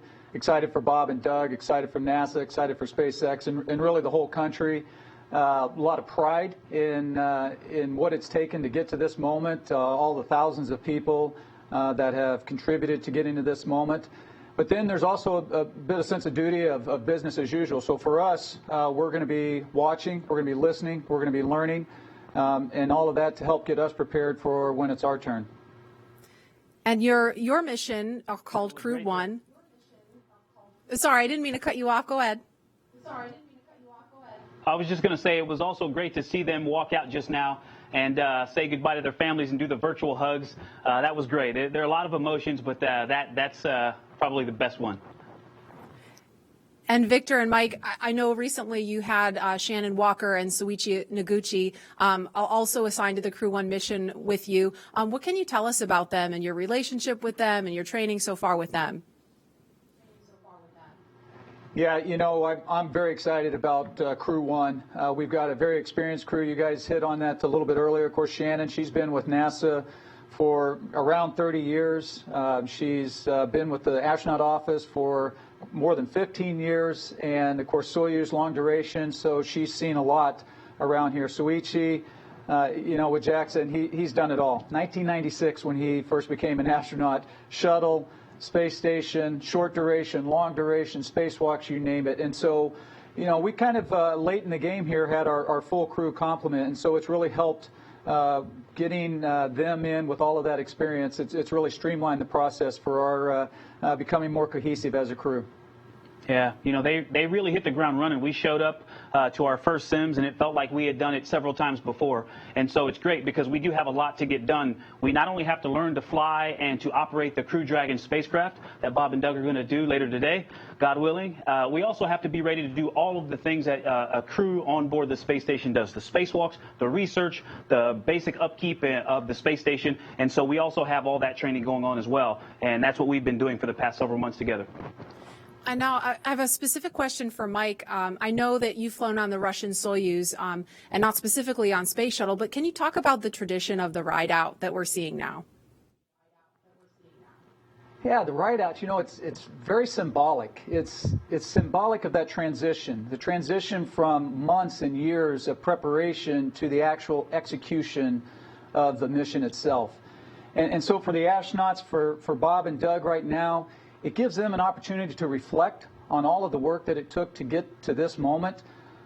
Speaker 25: for Bob and Doug, excited for NASA, excited for SpaceX, and really the whole country. A lot of pride in what it's taken to get to this moment, all the thousands of people that have contributed to getting to this moment. But then there's also a bit of sense of duty of business as usual. So for us, we're going to be watching, we're going to be listening, we're going to be learning, and all of that to help get us prepared for when it's our turn.
Speaker 2: And your mission called Crew 1. Sorry, I didn't mean to cut you off. Go ahead.
Speaker 26: I was just going to say it was also great to see them walk out just now and say goodbye to their families and do the virtual hugs. That was great. There are a lot of emotions, but that's probably the best one.
Speaker 2: And Victor and Mike, I know recently you had Shannon Walker and Soichi Noguchi also assigned to the Crew 1 mission with you. What can you tell us about them and your relationship with them and your training so far with them?
Speaker 25: Yeah, you know, I'm very excited about Crew 1. We've got a very experienced crew. You guys hit on that a little bit earlier. Of course, Shannon, she's been with NASA for around 30 years. She's been with the astronaut office for more than 15 years, and of course Soyuz long duration, so she's seen a lot around here. Soichi, you know, with Jackson, he's done it all. 1996 when he first became an astronaut, shuttle, space station, short duration, long duration, spacewalks, you name it. And so, you know, we kind of late in the game here had our full crew complement, and so it's really helped getting them in with all of that experience. It's really streamlined the process for our becoming more cohesive as a crew.
Speaker 26: Yeah, you know, they really hit the ground running. We showed up to our first sims, and it felt like we had done it several times before. And so it's great because we do have a lot to get done. We not only have to learn to fly and to operate the Crew Dragon spacecraft that Bob and Doug are going to do later today, God willing, we also have to be ready to do all of the things that a crew on board the space station does, the spacewalks, the research, the basic upkeep of the space station. And so we also have all that training going on as well. And that's what we've been doing for the past several months together.
Speaker 2: And now I have a specific question for Mike. I know that you've flown on the Russian Soyuz and not specifically on Space Shuttle, but can you talk about the tradition of the ride out that we're seeing now?
Speaker 25: Yeah, the ride out, you know, it's very symbolic. It's symbolic of that transition, the transition from months and years of preparation to the actual execution of the mission itself. And so for the astronauts, for Bob and Doug right now, it gives them an opportunity to reflect on all of the work that it took to get to this moment,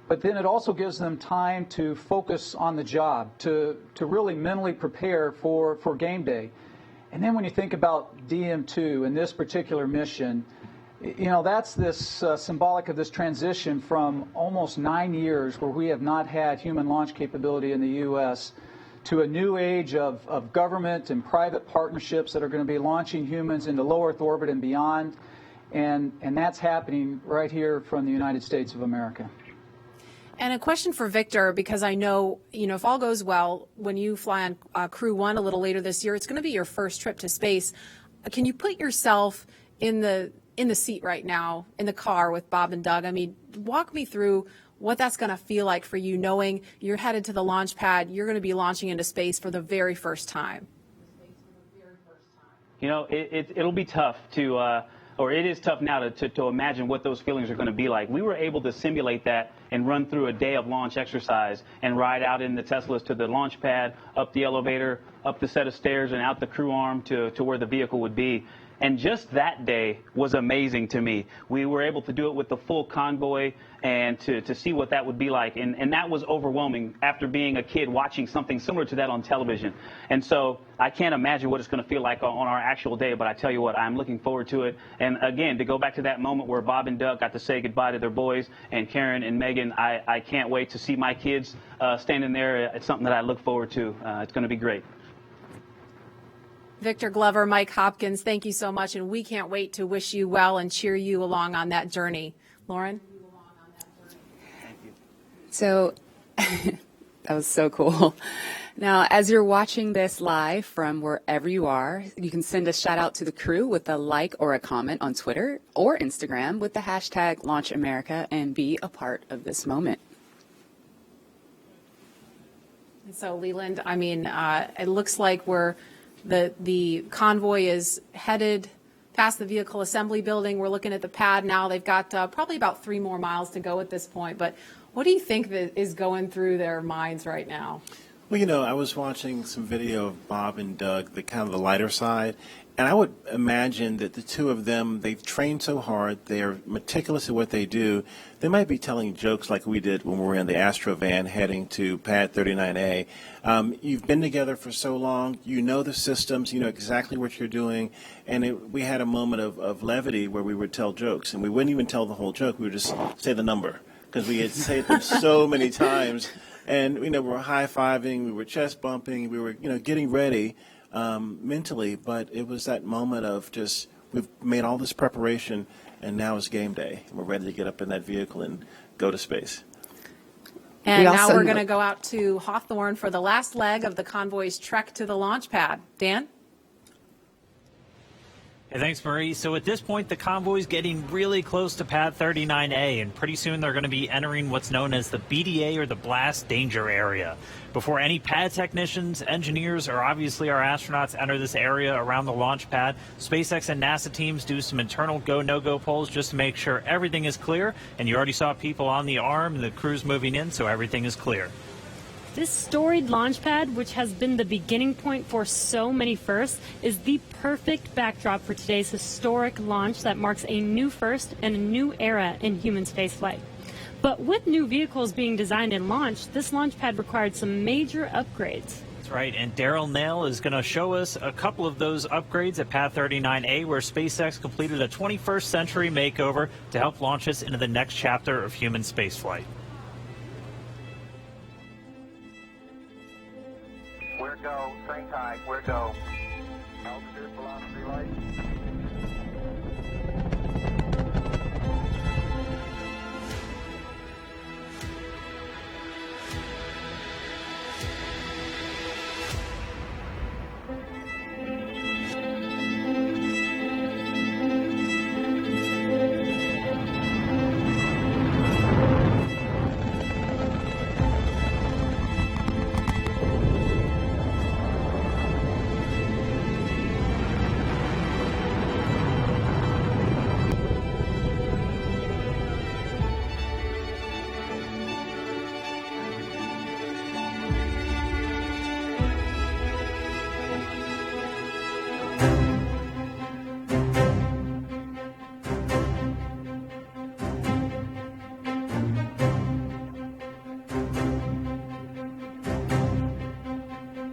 Speaker 25: but then it also gives them time to focus on the job, to really mentally prepare for game day. And then when you think about DM2 and this particular mission, you know, that's this symbolic of this transition from almost 9 years where we have not had human launch capability in the U.S. to a new age of government and private partnerships that are going to be launching humans into low Earth orbit and beyond. And that's happening right here from the United States of America.
Speaker 2: And a question for Victor, because I know, you know, if all goes well, when you fly on Crew 1 a little later this year, it's going to be your first trip to space. Can you put yourself in the seat right now, in the car with Bob and Doug? I mean, walk me through what that's going to feel like for you, knowing you're headed to the launch pad, you're going to be launching into space for the very first time.
Speaker 26: You know, it'll be tough to, or it is tough now to imagine what those feelings are going to be like. We were able to simulate that and run through a day of launch exercise and ride out in the Teslas to the launch pad, up the elevator, up the set of stairs, and out the crew arm to where the vehicle would be. And just that day was amazing to me. We were able to do it with the full convoy and to see what that would be like. And that was overwhelming after being a kid watching something similar to that on television. And so I can't imagine what it's going to feel like on our actual day, but I tell you what, I'm looking forward to it. And again, to go back to that moment where Bob and Doug got to say goodbye to their boys, and Karen and Megan, I can't wait to see my kids standing there. It's something that I look forward to. It's going to be great.
Speaker 2: Victor Glover, Mike Hopkins, thank you so much, and we can't wait to wish you well and cheer you along on that journey. Lauren?
Speaker 3: So that was so cool. Now, as you're watching this live from wherever you are, you can send a shout out to the crew with a like or a comment on Twitter or Instagram with the hashtag LaunchAmerica and be a part of this moment.
Speaker 2: So, Leland, I mean, it looks like the convoy is headed past the vehicle assembly building. We're looking at the pad now. They've got probably about 3 more miles to go at this point. But what do you think that is going through their minds right now?
Speaker 4: Well, you know, I was watching some video of Bob and Doug, the kind of the lighter side, and I would imagine that the two of them, they've trained so hard, they're meticulous at what they do, they might be telling jokes like we did when we were in the Astro van heading to Pad 39A. You've been together for so long, you know the systems, you know exactly what you're doing, and we had a moment of levity where we would tell jokes, and we wouldn't even tell the whole joke, we would just say the number, because we had said them so many times. And, you know, we were high-fiving, we were chest bumping, we were, you know, getting ready mentally. But it was that moment of just, we've made all this preparation, and now it's game day. We're ready to get up in that vehicle and go to space.
Speaker 2: And now we're going to go out to Hawthorne for the last leg of the convoy's trek to the launch pad. Dan?
Speaker 6: Hey, thanks, Marie. So at this point, the convoy's getting really close to Pad 39A, and pretty soon they're going to be entering what's known as the BDA, or the Blast Danger Area. Before any pad technicians, engineers, or obviously our astronauts enter this area around the launch pad, SpaceX and NASA teams do some internal go, no-go polls just to make sure everything is clear. And you already saw people on the arm and the crews moving in, so everything is clear.
Speaker 7: This storied launch pad, which has been the beginning point for so many firsts, is the perfect backdrop for today's historic launch that marks a new first and a new era in human spaceflight. But with new vehicles being designed and launched, this launch pad required some major upgrades.
Speaker 6: That's right, and Daryl Nail is going to show us a couple of those upgrades at Pad 39A, where SpaceX completed a 21st century makeover to help launch us into the next chapter of human spaceflight.
Speaker 13: Where go? Sync high. Where go? Altitude, velocity, light.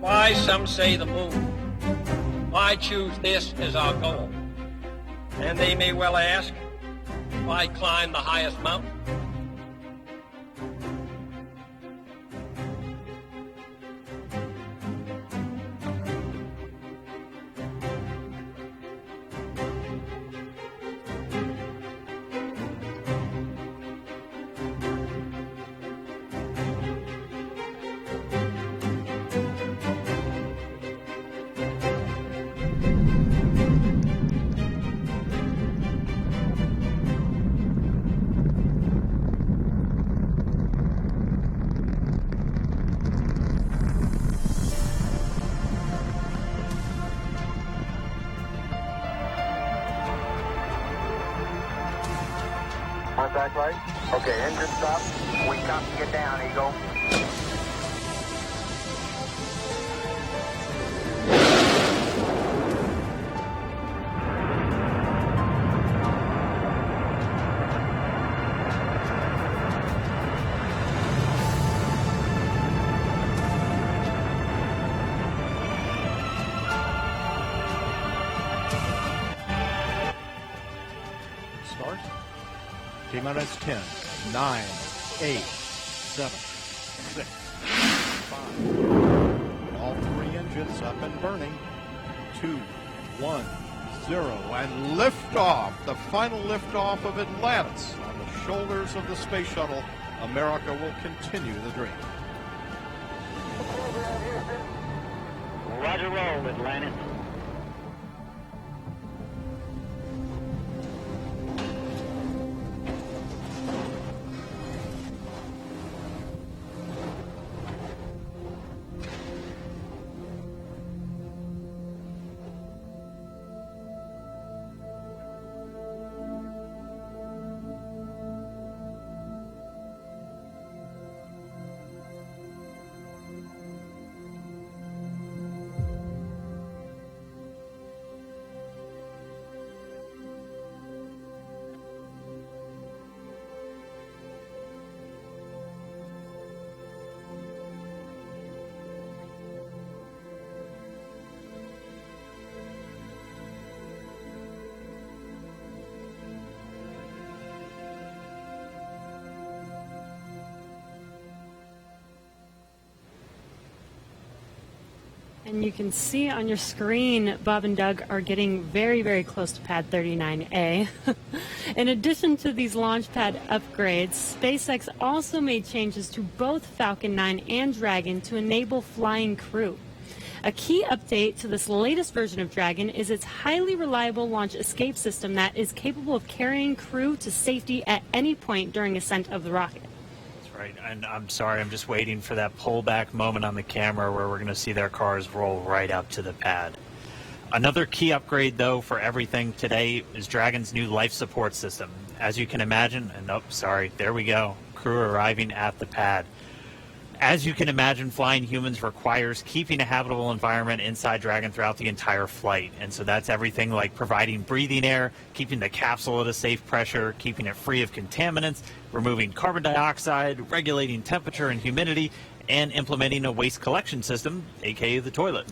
Speaker 1: Why, some say the moon. Why choose this as our goal? And they may well ask, why climb the highest mountain? Contact light. Okay, engine stop. We copy you down, Eagle.
Speaker 14: Start. T-minus 10, 9, 8, 7, 6, 5. All three engines up and burning. 2, 1, 0, and liftoff. The final liftoff of Atlantis on the shoulders of the space shuttle. America will continue the dream.
Speaker 13: Roger, roll, Atlantis.
Speaker 7: And you can see on your screen, Bob and Doug are getting very, very close to Pad 39A. In addition to these launch pad upgrades, SpaceX also made changes to both Falcon 9 and Dragon to enable flying crew. A key update to this latest version of Dragon is its highly reliable launch escape system that is capable of carrying crew to safety at any point during ascent of the rocket.
Speaker 6: Right, and I'm sorry, I'm just waiting for that pullback moment on the camera where we're going to see their cars roll right up to the pad. Another key upgrade, though, for everything today is Dragon's new life support system. As you can imagine, and oh, sorry, there we go, crew arriving at the pad. As you can imagine, flying humans requires keeping a habitable environment inside Dragon throughout the entire flight. And so that's everything like providing breathing air, keeping the capsule at a safe pressure, keeping it free of contaminants, removing carbon dioxide, regulating temperature and humidity, and implementing a waste collection system, aka the toilet.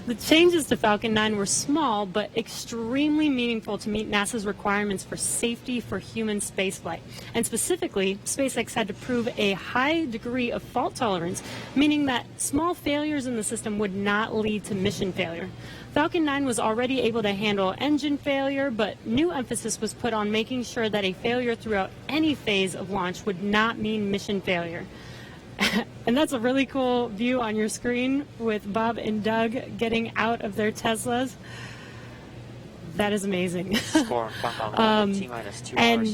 Speaker 7: The changes to Falcon 9 were small but extremely meaningful to meet NASA's requirements for safety for human spaceflight. And specifically, SpaceX had to prove a high degree of fault tolerance, meaning that small failures in the system would not lead to mission failure. Falcon 9 was already able to handle engine failure, but new emphasis was put on making sure that a failure throughout any phase of launch would not mean mission failure. And that's a really cool view on your screen with Bob and Doug getting out of their Teslas. That is amazing. And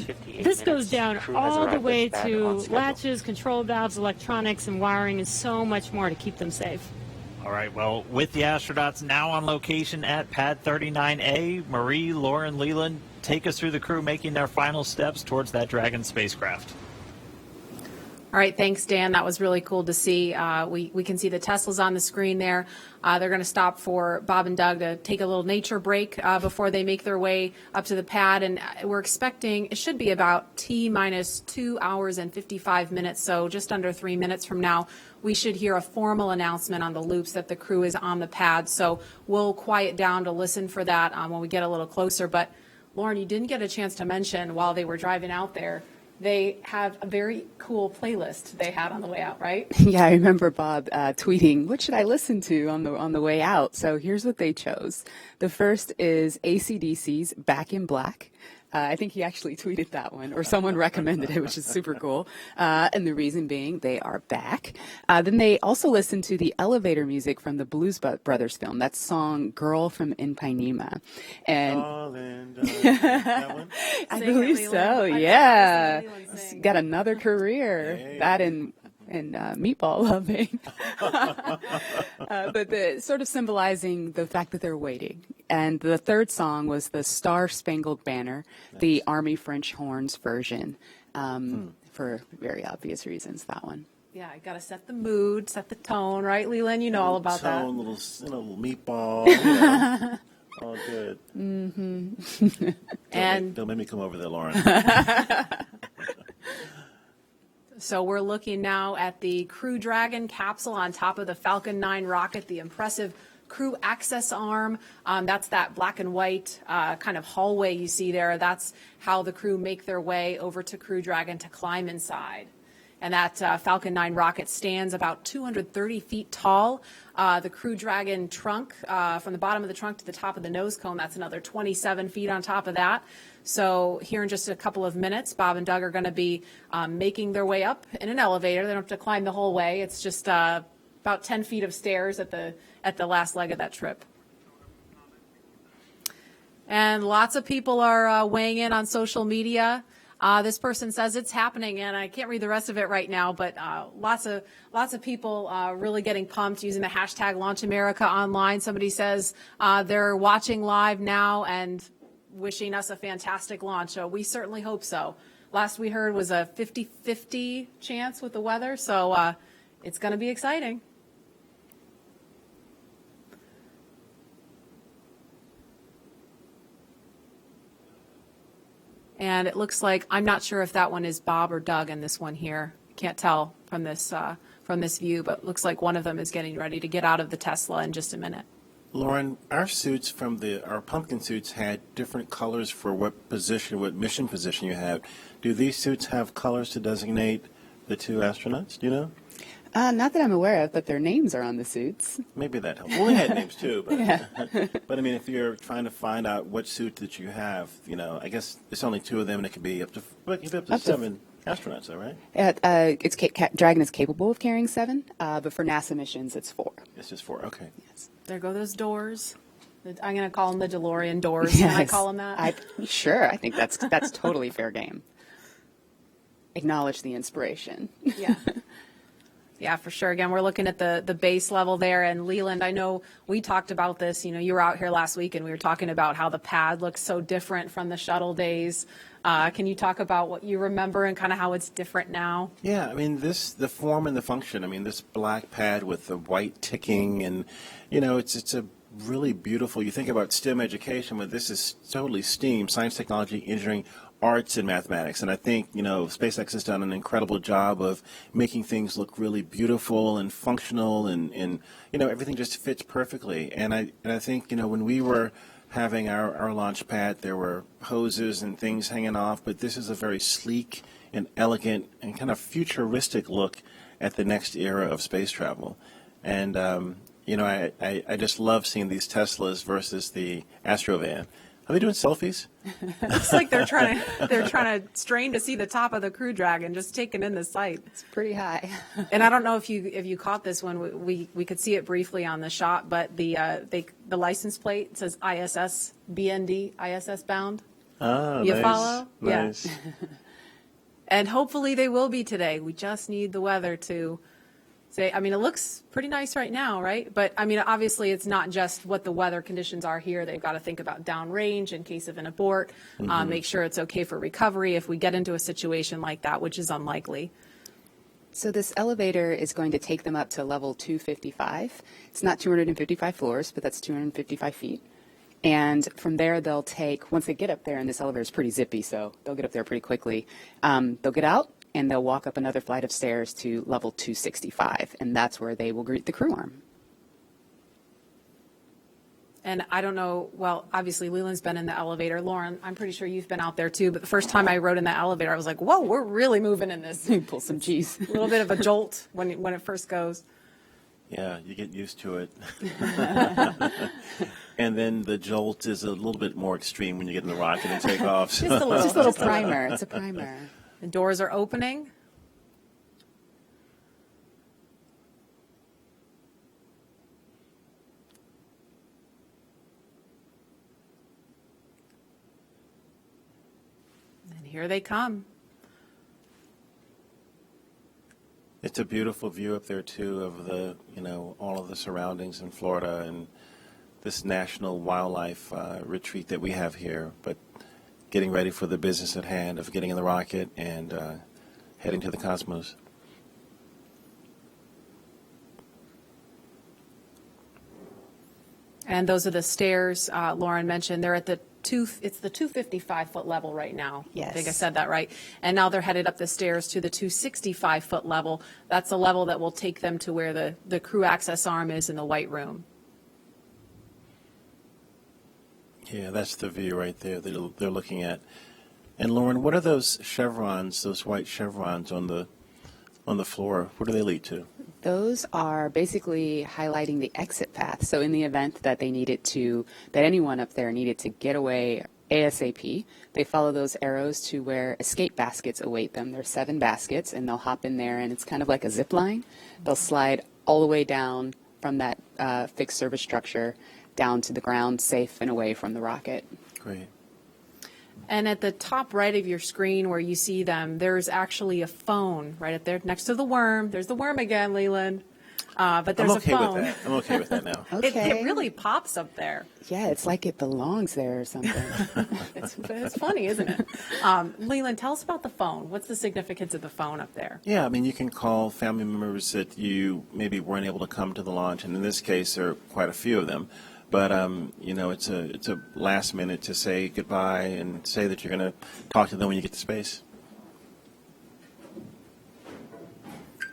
Speaker 7: this goes down all the way to latches, control valves, electronics, and wiring, and so much more to keep them safe.
Speaker 6: All right, well, with the astronauts now on location at Pad 39A, Marie, Lauren, Leland, take us through the crew making their final steps towards that Dragon spacecraft.
Speaker 2: All right, thanks, Dan. That was really cool to see. We can see the Teslas on the screen there. They're going to stop for Bob and Doug to take a little nature break before they make their way up to the pad. And we're expecting it should be about T-minus 2 hours and 55 minutes, so just under 3 minutes from now, we should hear a formal announcement on the loops that the crew is on the pad. So we'll quiet down to listen for that when we get a little closer. But, Lauren, you didn't get a chance to mention while they were driving out there, they have a very cool playlist they had on the way out, right?
Speaker 3: Yeah, I remember Bob tweeting, what should I listen to on the way out? So here's what they chose. The first is AC/DC's Back in Black. I think he actually tweeted that one, or someone recommended it, which is super cool. And the reason being, they are back. Then they also listened to the elevator music from the Blues Brothers film, that song "Girl from Ipanema." And I believe so. Yeah, got another career. Hey. That and meatball loving, but the sort of symbolizing the fact that they're waiting. And the third song was the Star Spangled Banner, the Army French horns version, for very obvious reasons, that one.
Speaker 2: Yeah, I got to set the mood, set the tone, right, Leland? You know all about that.
Speaker 4: Little meatball, you know. All good.
Speaker 2: Mm-hmm. And
Speaker 4: don't make me come over there, Lauren.
Speaker 2: So we're looking now at the Crew Dragon capsule on top of the Falcon 9 rocket, the impressive crew access arm. That's that black and white kind of hallway you see there. That's how the crew make their way over to Crew Dragon to climb inside. And that Falcon 9 rocket stands about 230 feet tall. The Crew Dragon trunk, from the bottom of the trunk to the top of the nose cone, that's another 27 feet on top of that. So here in just a couple of minutes, Bob and Doug are going to be making their way up in an elevator. They don't have to climb the whole way. It's just about 10 feet of stairs at the last leg of that trip. And lots of people are weighing in on social media. This person says it's happening, and I can't read the rest of it right now, but lots of people really getting pumped using the hashtag #LaunchAmerica online. Somebody says they're watching live now and wishing us a fantastic launch. So we certainly hope so. Last we heard was a 50-50 chance with the weather, so it's going to be exciting. And it looks like, I'm not sure if that one is Bob or Doug in this one here. Can't tell from this view, but it looks like one of them is getting ready to get out of the Tesla in just a minute.
Speaker 4: Lauren, our suits our pumpkin suits had different colors for what mission position you have. Do these suits have colors to designate the two astronauts? Do you know?
Speaker 3: Not that I'm aware of, but their names are on the suits.
Speaker 4: Maybe that helps. Well, they had names too, but
Speaker 3: Yeah.
Speaker 4: but I mean, if you're trying to find out what suit that you have, I guess it's only two of them, and it could be up to seven astronauts, though, right?
Speaker 3: Dragon is capable of carrying 7, but for NASA missions, it's 4.
Speaker 4: It's just 4. Okay.
Speaker 3: Yes.
Speaker 2: There go those doors. I'm going to call them the DeLorean doors. Can I call them that?
Speaker 3: Sure. I think that's totally fair game. Acknowledge the inspiration.
Speaker 2: Yeah. Yeah, for sure. Again, we're looking at the base level there. And Leland, I know we talked about this. You were out here last week and we were talking about how the pad looks so different from the shuttle days. Can you talk about what you remember and kind of how it's different now?
Speaker 4: Yeah, I mean, the form and the function. I mean, this black pad with the white ticking, and it's a really beautiful. You think about STEM education, but this is totally STEAM: science, technology, engineering, arts, and mathematics. And I think SpaceX has done an incredible job of making things look really beautiful and functional, and everything just fits perfectly. And I think when we were having our launch pad, there were hoses and things hanging off, but this is a very sleek and elegant and kind of futuristic look at the next era of space travel. And I just love seeing these Teslas versus the Astrovan. Are they doing selfies?
Speaker 2: Looks like they're trying to strain to see the top of the Crew Dragon, just taking in the sight.
Speaker 3: It's pretty high.
Speaker 2: And I don't know if you caught this one. We could see it briefly on the shot, but the license plate says ISS BND, ISS bound.
Speaker 4: Oh,
Speaker 2: you
Speaker 4: nice.
Speaker 2: follow?
Speaker 4: Nice.
Speaker 2: Yeah. And hopefully they will be today. We just need the weather to say, it looks pretty nice right now, right? But obviously it's not just what the weather conditions are here. They've got to think about downrange in case of an abort, make sure it's okay for recovery if we get into a situation like that, which is unlikely.
Speaker 3: So this elevator is going to take them up to level 255. It's not 255 floors, but that's 255 feet. And from there, they'll take, once they get up there, and this elevator is pretty zippy, so they'll get up there pretty quickly, they'll get out, and they'll walk up another flight of stairs to level 265, and that's where they will greet the crew arm.
Speaker 2: And I don't know, well, obviously Leland's been in the elevator. Lauren, I'm pretty sure you've been out there too, but the first time I rode in the elevator, I was like, whoa, we're really moving in this.
Speaker 3: Pull some G's.
Speaker 2: A little bit of a jolt when it first goes.
Speaker 4: Yeah, you get used to it. And then the jolt is a little bit more extreme when you get in the rocket and take off. So.
Speaker 3: Just a little primer. It's a primer.
Speaker 2: The doors are opening. And here they come.
Speaker 4: It's a beautiful view up there too of the, all of the surroundings in Florida and this national wildlife retreat that we have here. But getting ready for the business at hand of getting in the rocket and heading to the cosmos.
Speaker 2: And those are the stairs Lauren mentioned. They're at it's the 255-foot level right now.
Speaker 3: Yes.
Speaker 2: I think I said that right. And now they're headed up the stairs to the 265-foot level. That's the level that will take them to where the crew access arm is in the white room.
Speaker 4: Yeah, that's the view right there that they're looking at. And Lauren, what are those chevrons, those white chevrons on the floor? Where do they lead to?
Speaker 3: Those are basically highlighting the exit path. So in the event that that anyone up there needed to get away ASAP, they follow those arrows to where escape baskets await them. There's 7 baskets, and they'll hop in there, and it's kind of like a zip line. They'll slide all the way down from that fixed service structure down to the ground, safe and away from the rocket.
Speaker 4: Great.
Speaker 2: And at the top right of your screen where you see them, there's actually a phone right up there next to the worm. There's the worm again, Leland. But there's
Speaker 4: I'm okay
Speaker 2: a phone.
Speaker 4: with that. I'm okay with that now.
Speaker 3: Okay.
Speaker 2: It really pops up there.
Speaker 3: Yeah, it's like it belongs there or something.
Speaker 2: It's funny, isn't it? Leland, tell us about the phone. What's the significance of the phone up there?
Speaker 4: Yeah, I mean, you can call family members that you maybe weren't able to come to the launch, and in this case, there are quite a few of them. But it's a last minute to say goodbye and say that you're going to talk to them when you get to space.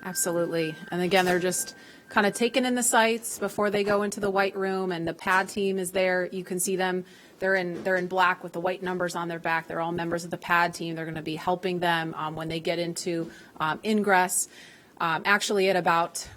Speaker 2: Absolutely. And again, they're just kind of taking in the sights before they go into the white room, and the pad team is there. You can see them They're in black with the white numbers on their back. They're all members of the PAD team. They're going to be helping them when they get into ingress. Actually,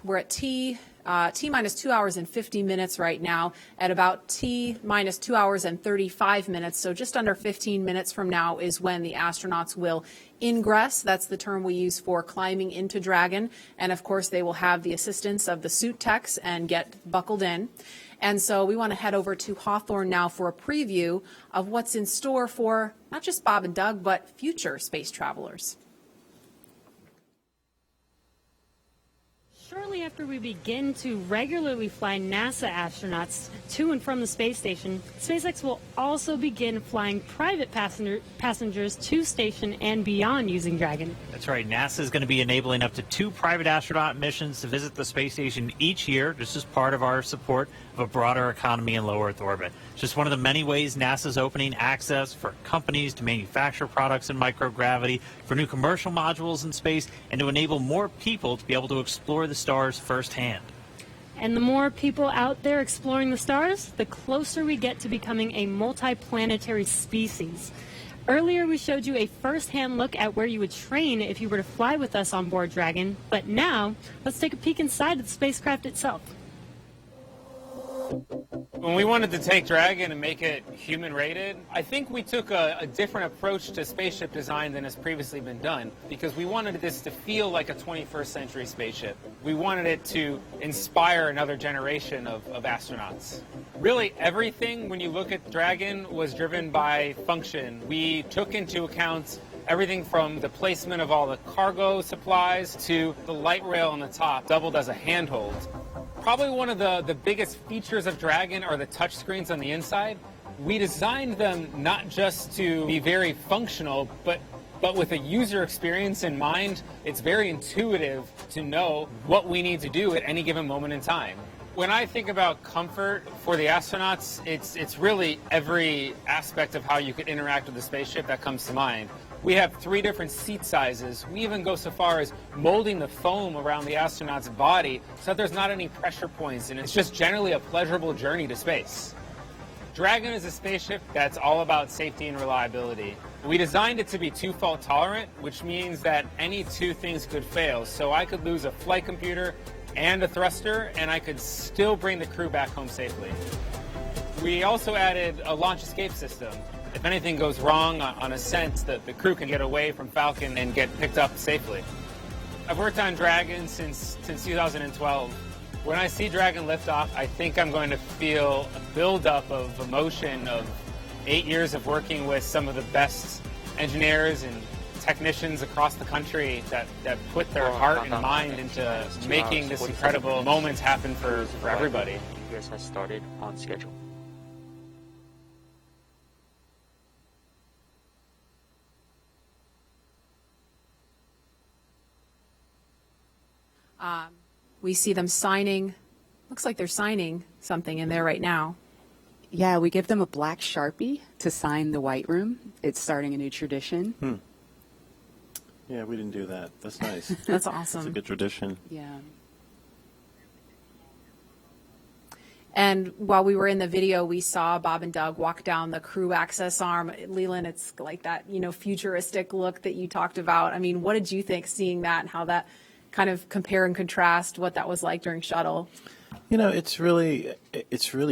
Speaker 2: we're at T minus 2 hours and 50 minutes right now, at about T minus 2 hours and 35 minutes. So just under 15 minutes from now is when the astronauts will ingress. That's the term we use for climbing into Dragon. And of course, they will have the assistance of the suit techs and get buckled in. And so we want to head over to Hawthorne now for a preview of what's in store for not just Bob and Doug, but future space travelers.
Speaker 7: Shortly after we begin to regularly fly NASA astronauts to and from the space station, SpaceX will also begin flying private passengers to station and beyond using Dragon.
Speaker 6: That's right. NASA is going to be enabling up to 2 private astronaut missions to visit the space station each year, just as part of our support of a broader economy in low Earth orbit. It's just one of the many ways NASA is opening access for companies to manufacture products in microgravity, for new commercial modules in space, and to enable more people to be able to explore the stars firsthand.
Speaker 7: And the more people out there exploring the stars, the closer we get to becoming a multi-planetary species. Earlier, we showed you a first-hand look at where you would train if you were to fly with us on board Dragon. But now, let's take a peek inside of the spacecraft itself.
Speaker 15: When we wanted to take Dragon and make it human-rated, I think we took a different approach to spaceship design than has previously been done, because we wanted this to feel like a 21st century spaceship. We wanted it to inspire another generation of astronauts. Really, everything when you look at Dragon was driven by function. We took into account everything from the placement of all the cargo supplies to the light rail on the top, doubled as a handhold. Probably one of the biggest features of Dragon are the touch screens on the inside. We designed them not just to be very functional, but with a user experience in mind. It's very intuitive to know what we need to do at any given moment in time. When I think about comfort for the astronauts, it's really every aspect of how you could interact with the spaceship that comes to mind. We have 3 different seat sizes. We even go so far as molding the foam around the astronaut's body so that there's not any pressure points, and it's just generally a pleasurable journey to space. Dragon is a spaceship that's all about safety and reliability. We designed it to be 2-fault tolerant, which means that any 2 things could fail. So I could lose a flight computer and a thruster, and I could still bring the crew back home safely. We also added a launch escape system. If anything goes wrong on ascent, the crew can get away from Falcon and get picked up safely. I've worked on Dragon since 2012. When I see Dragon lift off, I think I'm going to feel a buildup of emotion of 8 years of working with some of the best engineers and technicians across the country that put their heart and mind into making this incredible moment happen for everybody.
Speaker 16: Ingress has started on schedule.
Speaker 2: We see them signing. Looks like they're signing something in there right now.
Speaker 3: Yeah, we give them a black Sharpie to sign the White Room. It's starting a new tradition.
Speaker 4: Yeah, we didn't do that. That's nice.
Speaker 2: That's awesome.
Speaker 4: It's a good tradition.
Speaker 3: Yeah.
Speaker 2: And while we were in the video, we saw Bob and Doug walk down the crew access arm. Leland, it's like that, futuristic look that you talked about. I mean, what did you think seeing that and how that kind of compare and contrast what that was like during shuttle?
Speaker 4: It's really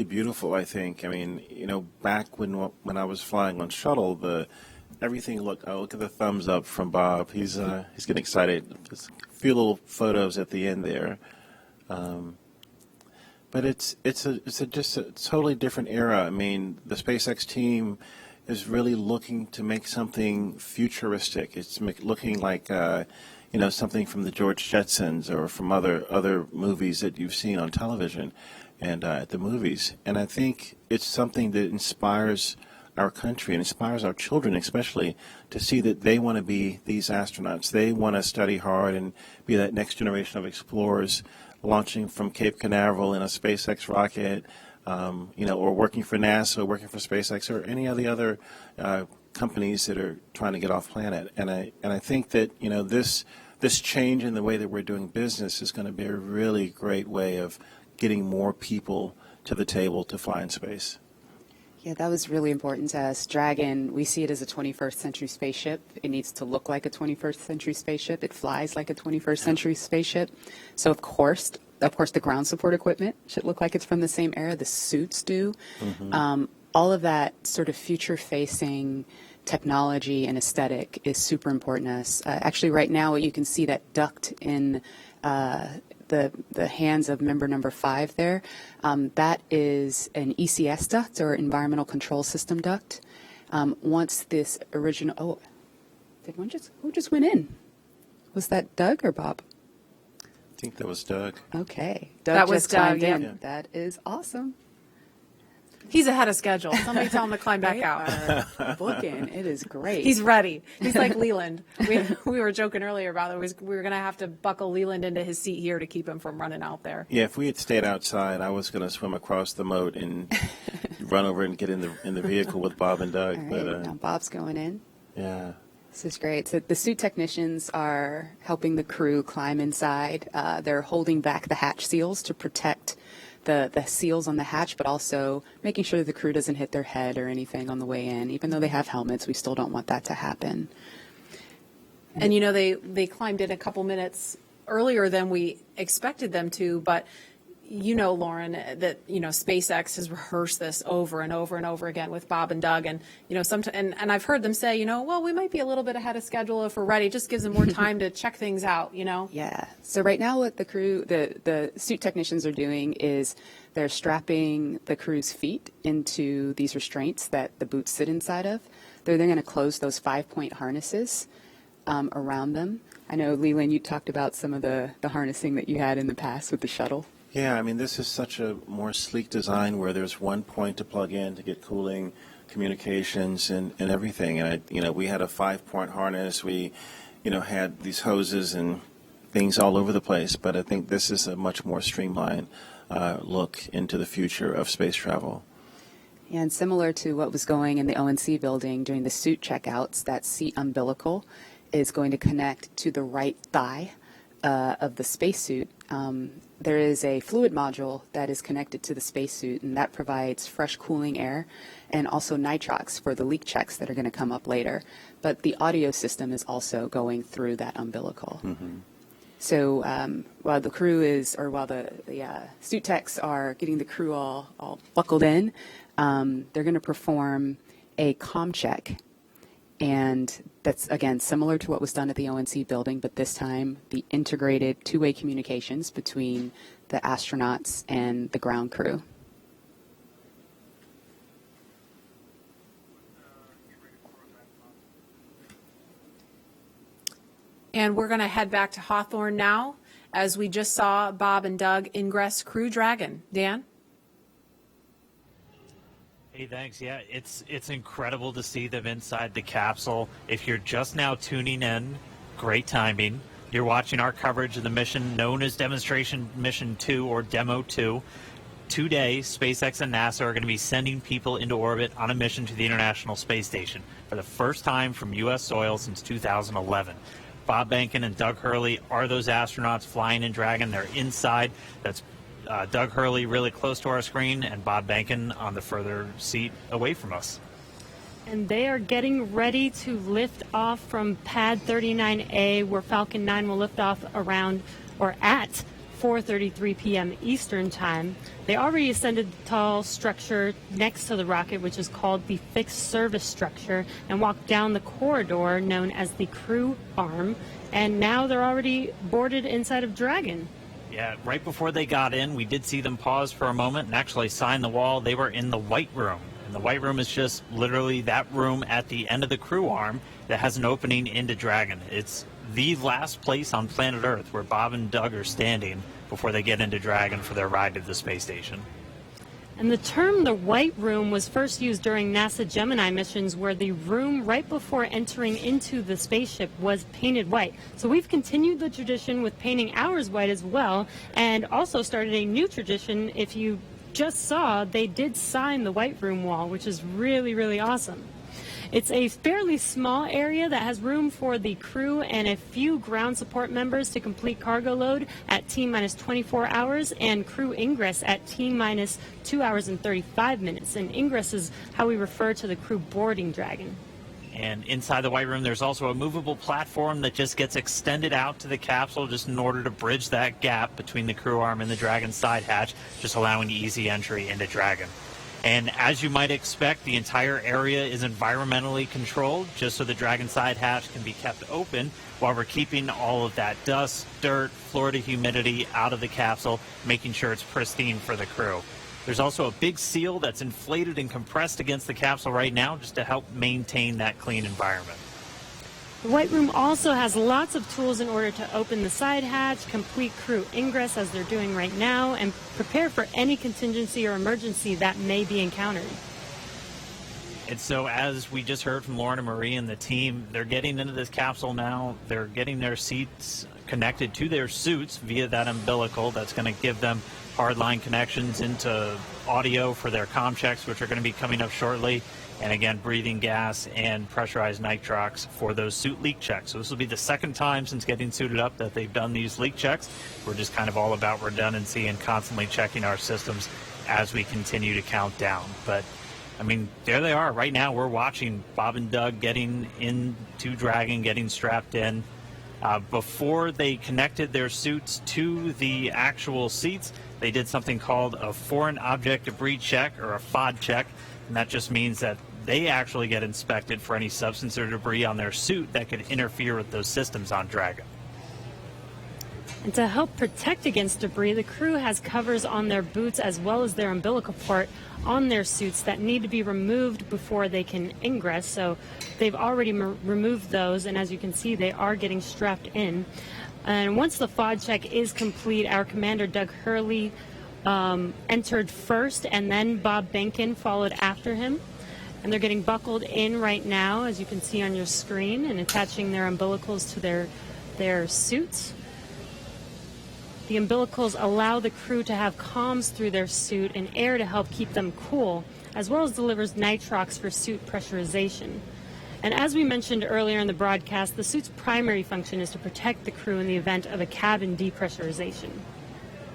Speaker 4: beautiful, I think. I mean, back when I was flying on shuttle, everything looked look at the thumbs up from Bob. He's getting excited. There's a few little photos at the end there. But it's just a totally different era. I mean, the SpaceX team is really looking to make something futuristic. It's looking like something from the George Jetsons or from other movies that you've seen on television and at the movies. And I think it's something that inspires our country and inspires our children especially to see that they want to be these astronauts. They want to study hard and be that next generation of explorers launching from Cape Canaveral in a SpaceX rocket, or working for NASA, working for SpaceX, or any of the other companies that are trying to get off planet. And I think that this change in the way that we're doing business is going to be a really great way of getting more people to the table to fly in space.
Speaker 3: Yeah, that was really important to us. Dragon, we see it as a 21st century spaceship. It needs to look like a 21st century spaceship. It flies like a 21st century spaceship. So of course, the ground support equipment should look like it's from the same era. The suits do. All of that sort of future-facing technology and aesthetic is super important to us. Actually, right now, you can see that duct in the hands of member number 5 there. That is an ECS duct, or Environmental Control System duct. Once this original, who just went in? Was that Doug or Bob?
Speaker 4: I think that was Doug.
Speaker 3: Okay.
Speaker 2: That was
Speaker 3: just climbed
Speaker 2: Doug,
Speaker 3: in.
Speaker 2: yeah.
Speaker 3: That is awesome.
Speaker 2: He's ahead of schedule. Somebody tell him to climb back out.
Speaker 3: Booking. It is great.
Speaker 2: He's ready. He's like Leland. We were joking earlier about it. We were going to have to buckle Leland into his seat here to keep him from running out there.
Speaker 4: Yeah, if we had stayed outside, I was going to swim across the moat and run over and get in the vehicle with Bob and Doug.
Speaker 3: All right,
Speaker 4: But
Speaker 3: now Bob's going in.
Speaker 4: yeah.
Speaker 3: This is great. So the suit technicians are helping the crew climb inside. They're holding back the hatch seals to protect the seals on the hatch, but also making sure that the crew doesn't hit their head or anything on the way in. Even though they have helmets, we still don't want that to happen.
Speaker 2: And, you know, they climbed in a couple minutes earlier than we expected them to, but you know, Lauren, that, you know, SpaceX has rehearsed this over and over and over again with Bob and Doug. And, you know, and I've heard them say, you know, well, we might be a little bit ahead of schedule if we're ready. It just gives them more time to check things out, you know?
Speaker 3: Yeah. So right now what the crew, the suit technicians are doing is they're strapping the crew's feet into these restraints that the boots sit inside of. They're then going to close those 5-point harnesses around them. I know, Leland, you talked about some of the harnessing that you had in the past with the shuttle.
Speaker 4: Yeah, I mean, this is such a more sleek design where there's one point to plug in to get cooling, communications, and everything. And, we had a 5-point harness. We, had these hoses and things all over the place. But I think this is a much more streamlined look into the future of space travel.
Speaker 3: And similar to what was going in the ONC building during the suit checkouts, that seat umbilical is going to connect to the right thigh of the spacesuit. There is a fluid module that is connected to the spacesuit, and that provides fresh cooling air and also nitrox for the leak checks that are going to come up later. But the audio system is also going through that umbilical.
Speaker 4: Mm-hmm.
Speaker 3: So while the crew while the suit techs are getting the crew all buckled in, they're going to perform a comm check. And that's, again, similar to what was done at the ONC building, but this time the integrated two-way communications between the astronauts and the ground crew.
Speaker 2: And we're going to head back to Hawthorne now, as we just saw Bob and Doug ingress Crew Dragon. Dan?
Speaker 6: Hey, thanks. Yeah, it's incredible to see them inside the capsule. If you're just now tuning in, great timing. You're watching our coverage of the mission known as Demonstration Mission 2 or Demo 2. Today, SpaceX and NASA are going to be sending people into orbit on a mission to the International Space Station for the first time from U.S. soil since 2011. Bob Behnken and Doug Hurley are those astronauts flying in Dragon. They're inside. That's Doug Hurley really close to our screen and Bob Behnken on the further seat away from us.
Speaker 7: And they are getting ready to lift off from pad 39A, where Falcon 9 will lift off around or at 4:33 p.m. Eastern Time. They already ascended the tall structure next to the rocket, which is called the fixed service structure, and walked down the corridor known as the crew arm. And now they're already boarded inside of Dragon.
Speaker 6: Yeah, right before they got in, we did see them pause for a moment and actually sign the wall. They were in the White Room. And the White Room is just literally that room at the end of the crew arm that has an opening into Dragon. It's the last place on planet Earth where Bob and Doug are standing before they get into Dragon for their ride to the space station.
Speaker 7: And the term the White Room was first used during NASA Gemini missions, where the room right before entering into the spaceship was painted white. So we've continued the tradition with painting ours white as well, and also started a new tradition. If you just saw, they did sign the White Room wall, which is really, really awesome. It's a fairly small area that has room for the crew and a few ground support members to complete cargo load at T-minus 24 hours and crew ingress at T-minus 2 hours and 35 minutes. And ingress is how we refer to the crew boarding Dragon.
Speaker 6: And inside the White Room, there's also a movable platform that just gets extended out to the capsule just in order to bridge that gap between the crew arm and the Dragon side hatch, just allowing easy entry into Dragon. And as you might expect, the entire area is environmentally controlled just so the Dragon side hatch can be kept open while we're keeping all of that dust, dirt, Florida humidity out of the capsule, making sure it's pristine for the crew. There's also a big seal that's inflated and compressed against the capsule right now just to help maintain that clean environment.
Speaker 7: The White Room also has lots of tools in order to open the side hatch, complete crew ingress as they're doing right now, and prepare for any contingency or emergency that may be encountered.
Speaker 6: And so as we just heard from Lauren and Marie and the team, they're getting into this capsule now. They're getting their seats connected to their suits via that umbilical that's going to give them hardline connections into audio for their comm checks, which are going to be coming up shortly. And again, breathing gas and pressurized nitrox for those suit leak checks. So this will be the second time since getting suited up that they've done these leak checks. We're just kind of all about redundancy and constantly checking our systems as we continue to count down. But I mean, there they are. Right now we're watching Bob and Doug getting into Dragon, getting strapped in. Before they connected their suits to the actual seats, they did something called a foreign object debris check, or a FOD check, and that just means that they actually get inspected for any substance or debris on their suit that could interfere with those systems on Dragon.
Speaker 7: And to help protect against debris, the crew has covers on their boots as well as their umbilical port on their suits that need to be removed before they can ingress. So they've already removed those, and as you can see, they are getting strapped in. And once the FOD check is complete, our commander, Doug Hurley, entered first, and then Bob Behnken followed after him. And they're getting buckled in right now, as you can see on your screen, and attaching their umbilicals to their suits. The umbilicals allow the crew to have comms through their suit and air to help keep them cool, as well as delivers nitrox for suit pressurization. And as we mentioned earlier in the broadcast, the suit's primary function is to protect the crew in the event of a cabin depressurization.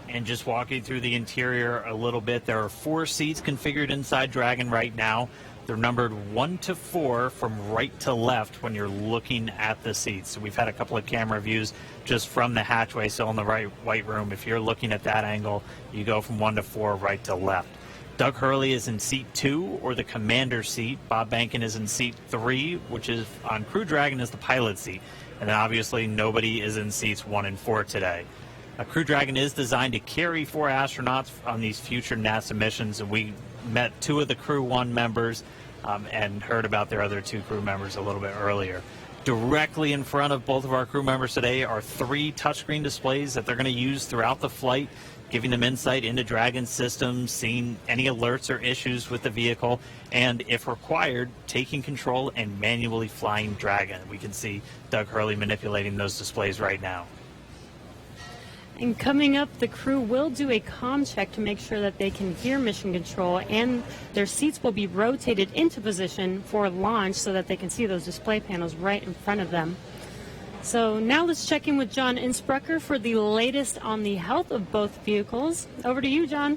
Speaker 6: And just walking through the interior a little bit, there are 4 seats configured inside Dragon right now. They're numbered 1 to 4 from right to left when you're looking at the seats. So we've had a couple of camera views just from the hatchway, so in the White Room, if you're looking at that angle, you go from 1 to 4 right to left. Doug Hurley is in seat 2, or the commander seat. Bob Behnken is in seat 3, which is on Crew Dragon is the pilot seat. And then obviously nobody is in seats 1 and 4 today. Crew Dragon is designed to carry 4 astronauts on these future NASA missions, and we met 2 of the Crew 1 members and heard about their other 2 crew members a little bit earlier. Directly in front of both of our crew members today are 3 touchscreen displays that they're going to use throughout the flight, giving them insight into Dragon systems, seeing any alerts or issues with the vehicle, and if required, taking control and manually flying Dragon. We can see Doug Hurley manipulating those displays right now.
Speaker 7: And coming up, the crew will do a comm check to make sure that they can hear mission control, and their seats will be rotated into position for launch so that they can see those display panels right in front of them. So now let's check in with John Innsbrucker for the latest on the health of both vehicles. Over to you, John.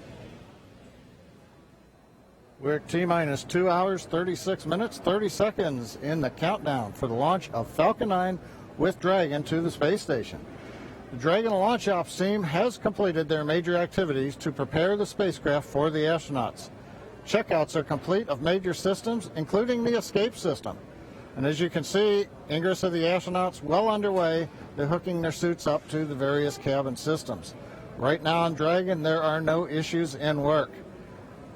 Speaker 8: We're at T-minus 2 hours, 36 minutes, 30 seconds in the countdown for the launch of Falcon 9 with Dragon to the space station. The Dragon Launch Ops team has completed their major activities to prepare the spacecraft for the astronauts. Checkouts are complete of major systems, including the escape system. And as you can see, ingress of the astronauts well underway. They're hooking their suits up to the various cabin systems. Right now on Dragon, there are no issues in work.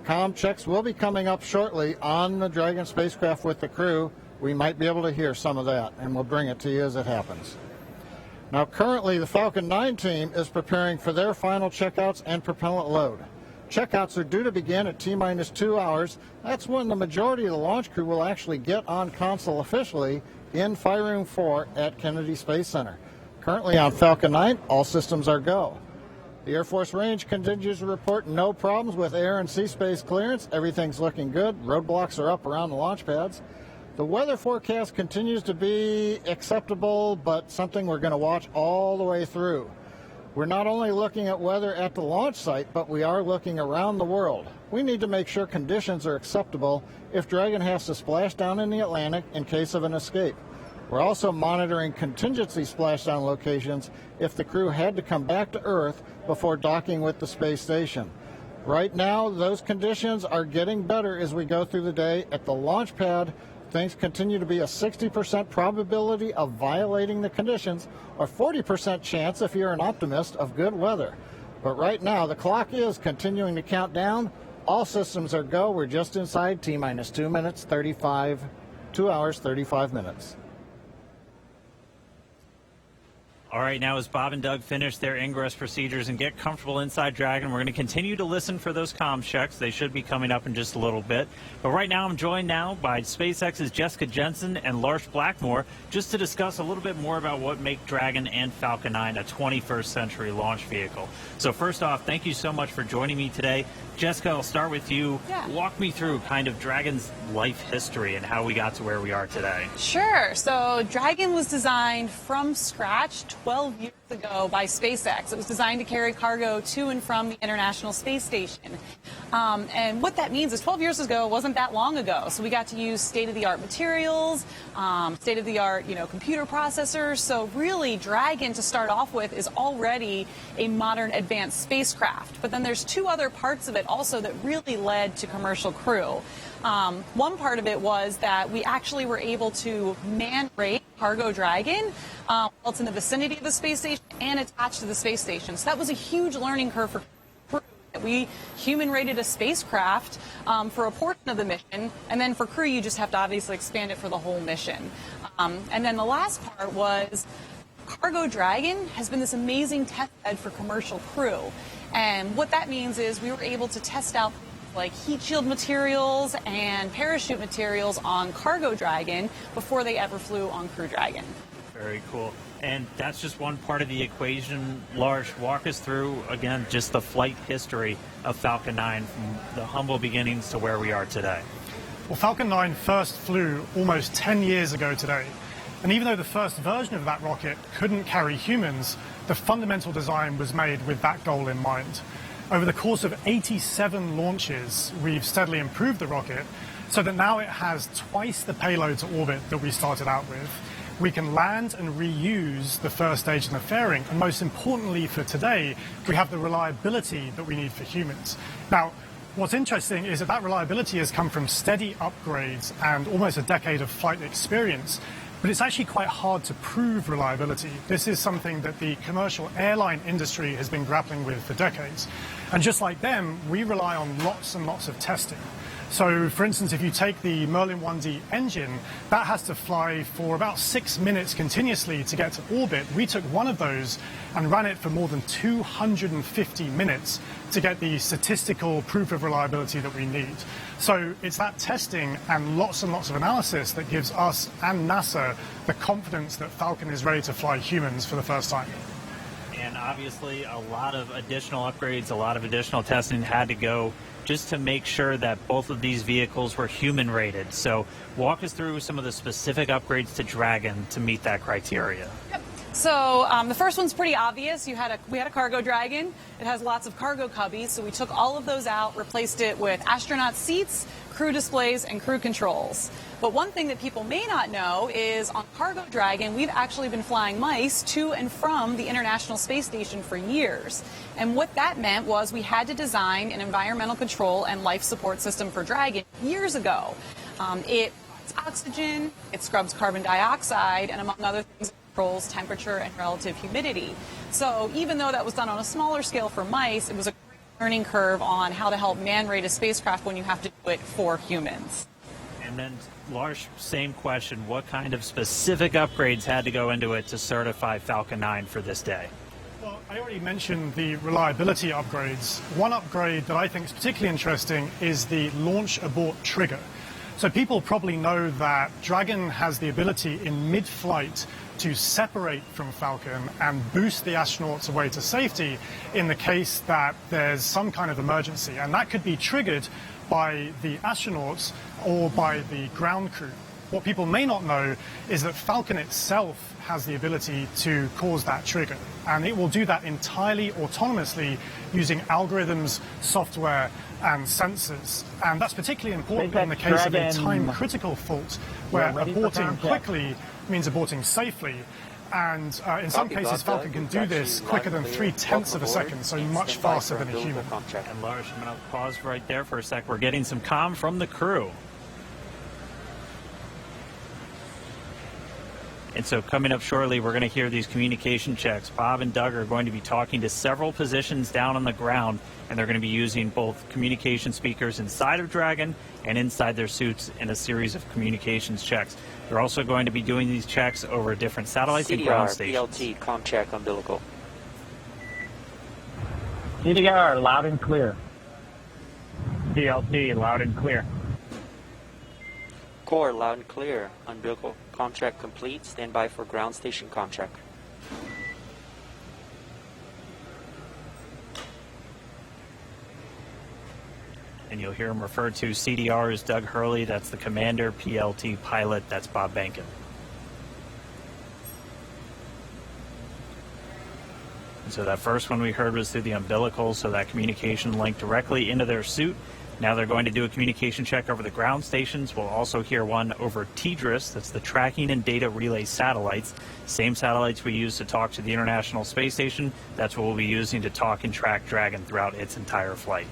Speaker 8: Comm checks will be coming up shortly on the Dragon spacecraft with the crew. We might be able to hear some of that, and we'll bring it to you as it happens. Now, currently, the Falcon 9 team is preparing for their final checkouts and propellant load. Checkouts are due to begin at T-minus 2 hours. That's when the majority of the launch crew will actually get on console officially in Fire Room 4 at Kennedy Space Center. Currently on Falcon 9, all systems are go. The Air Force range continues to report no problems with air and sea space clearance. Everything's looking good. Roadblocks are up around the launch pads. The weather forecast continues to be acceptable, but something we're going to watch all the way through. We're not only looking at weather at the launch site, but we are looking around the world. We need to make sure conditions are acceptable if Dragon has to splash down in the Atlantic in case of an escape. We're also monitoring contingency splashdown locations if the crew had to come back to Earth before docking with the space station. Right now, those conditions are getting better as we go through the day. At the launch pad, things continue to be a 60% probability of violating the conditions, or 40% chance, if you're an optimist, of good weather. But right now, the clock is continuing to count down. All systems are go. We're just inside T-minus 2 hours, 35 minutes.
Speaker 6: All right, now as Bob and Doug finish their ingress procedures and get comfortable inside Dragon, we're going to continue to listen for those comms checks. They should be coming up in just a little bit. But right now, I'm joined now by SpaceX's Jessica Jensen and Lars Blackmore just to discuss a little bit more about what make Dragon and Falcon 9 a 21st century launch vehicle. So first off, thank you so much for joining me today. Jessica, I'll start with you.
Speaker 2: Yeah.
Speaker 6: Walk me through kind of Dragon's life history and how we got to where we are today.
Speaker 2: Sure. So Dragon was designed from scratch 12 years ago by SpaceX. It was designed to carry cargo to and from the International Space Station. And what that means is 12 years ago wasn't that long ago. So we got to use state-of-the-art materials, state-of-the-art, computer processors. So really, Dragon, to start off with, is already a modern advanced spacecraft. But then there's two other parts of it also that really led to commercial crew. One part of it was that we actually were able to man-rate Cargo Dragon while it's in the vicinity of the space station and attached to the space station. So that was a huge learning curve for crew. We human-rated a spacecraft for a portion of the mission, and then for crew, you just have to obviously expand it for the whole mission. And then the last part was Cargo Dragon has been this amazing test bed for commercial crew. And what that means is we were able to test out like heat shield materials and parachute materials on Cargo Dragon before they ever flew on Crew Dragon.
Speaker 6: Very cool. And that's just one part of the equation. Lars, walk us through, again, just the flight history of Falcon 9 from the humble beginnings to where we are today.
Speaker 5: Well, Falcon 9 first flew almost 10 years ago today. And even though the first version of that rocket couldn't carry humans, the fundamental design was made with that goal in mind. Over the course of 87 launches, we've steadily improved the rocket so that now it has twice the payload to orbit that we started out with. We can land and reuse the first stage in the fairing, and most importantly for today, we have the reliability that we need for humans. Now, what's interesting is that reliability has come from steady upgrades and almost a decade of flight experience. But it's actually quite hard to prove reliability. This is something that the commercial airline industry has been grappling with for decades. And just like them, we rely on lots and lots of testing. So, for instance, if you take the Merlin 1D engine, that has to fly for about 6 minutes continuously to get to orbit. We took one of those and ran it for more than 250 minutes to get the statistical proof of reliability that we need. So it's that testing and lots of analysis that gives us and NASA the confidence that Falcon is ready to fly humans for the first time.
Speaker 6: And obviously a lot of additional upgrades, a lot of additional testing had to go just to make sure that both of these vehicles were human rated. So walk us through some of the specific upgrades to Dragon to meet that criteria.
Speaker 2: Yep. So the first one's pretty obvious. We had a Cargo Dragon. It has lots of cargo cubbies, so we took all of those out, replaced it with astronaut seats, crew displays, and crew controls. But one thing that people may not know is on Cargo Dragon, we've actually been flying mice to and from the International Space Station for years. And what that meant was we had to design an environmental control and life support system for Dragon years ago. It provides oxygen, it scrubs carbon dioxide, and among other things, controls temperature and relative humidity. So even though that was done on a smaller scale for mice, it was a great learning curve on how to help man-rate a spacecraft when you have to do it for humans.
Speaker 6: And then, Lars, same question. What kind of specific upgrades had to go into it to certify Falcon 9 for this day?
Speaker 5: Well, I already mentioned the reliability upgrades. One upgrade that I think is particularly interesting is the launch abort trigger. So people probably know that Dragon has the ability in mid-flight to separate from Falcon and boost the astronauts away to safety in the case that there's some kind of emergency. And that could be triggered by the astronauts or by the ground crew. What people may not know is that Falcon itself has the ability to cause that trigger, and it will do that entirely autonomously using algorithms, software, and sensors. And that's particularly important in the case of a time-critical fault, where aborting quickly means aborting safely. And in some cases, Falcon can do this quicker than 0.3 of a second, so much faster than a human.
Speaker 6: And Lars, I'm going to pause right there for a sec. We're getting some comm from the crew. And so coming up shortly, we're going to hear these communication checks. Bob and Doug are going to be talking to several positions down on the ground, and they're going to be using both communication speakers inside of Dragon and inside their suits in a series of communications checks. They're also going to be doing these checks over different satellites and ground stations.
Speaker 16: PLT, comm check, umbilical.
Speaker 17: CDR, loud and clear. PLT, loud and clear.
Speaker 16: Core, loud and clear. Umbilical, comm check complete. Stand by for ground station comm check.
Speaker 6: And you'll hear him referred to CDR as Doug Hurley. That's the commander. PLT pilot. That's Bob Behnken. And so that first one we heard was through the umbilical, so that communication linked directly into their suit. Now they're going to do a communication check over the ground stations. We'll also hear one over TDRS. That's the Tracking and Data Relay Satellites. Same satellites we use to talk to the International Space Station. That's what we'll be using to talk and track Dragon throughout its entire flight.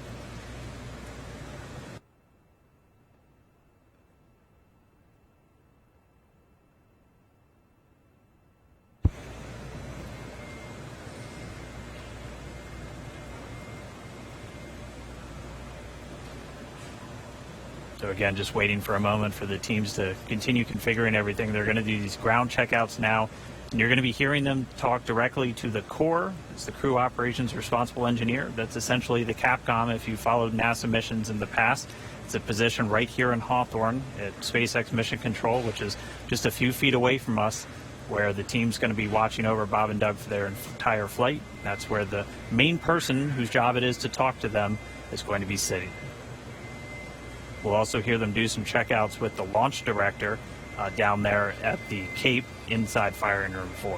Speaker 6: So again, just waiting for a moment for the teams to continue configuring everything. They're going to do these ground checkouts now, and you're going to be hearing them talk directly to the core. It's the Crew Operations Responsible Engineer. That's essentially the Capcom if you followed NASA missions in the past. It's a position right here in Hawthorne at SpaceX Mission Control, which is just a few feet away from us, where the team's going to be watching over Bob and Doug for their entire flight. That's where the main person whose job it is to talk to them is going to be sitting. We'll also hear them do some checkouts with the launch director down there at the Cape inside Firing Room 4.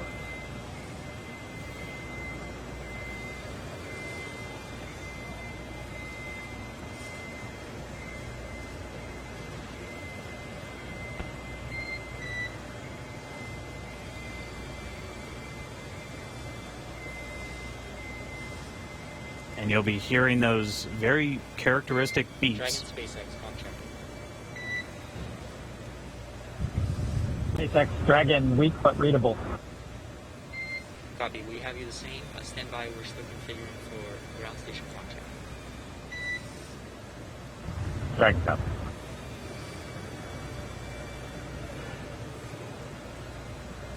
Speaker 6: And you'll be hearing those very characteristic beeps.
Speaker 16: Dragon SpaceX contract.
Speaker 17: SpaceX Dragon, weak but readable.
Speaker 16: Copy. We have you the same. Stand by. We're still configuring for ground station contract.
Speaker 17: Dragon copy.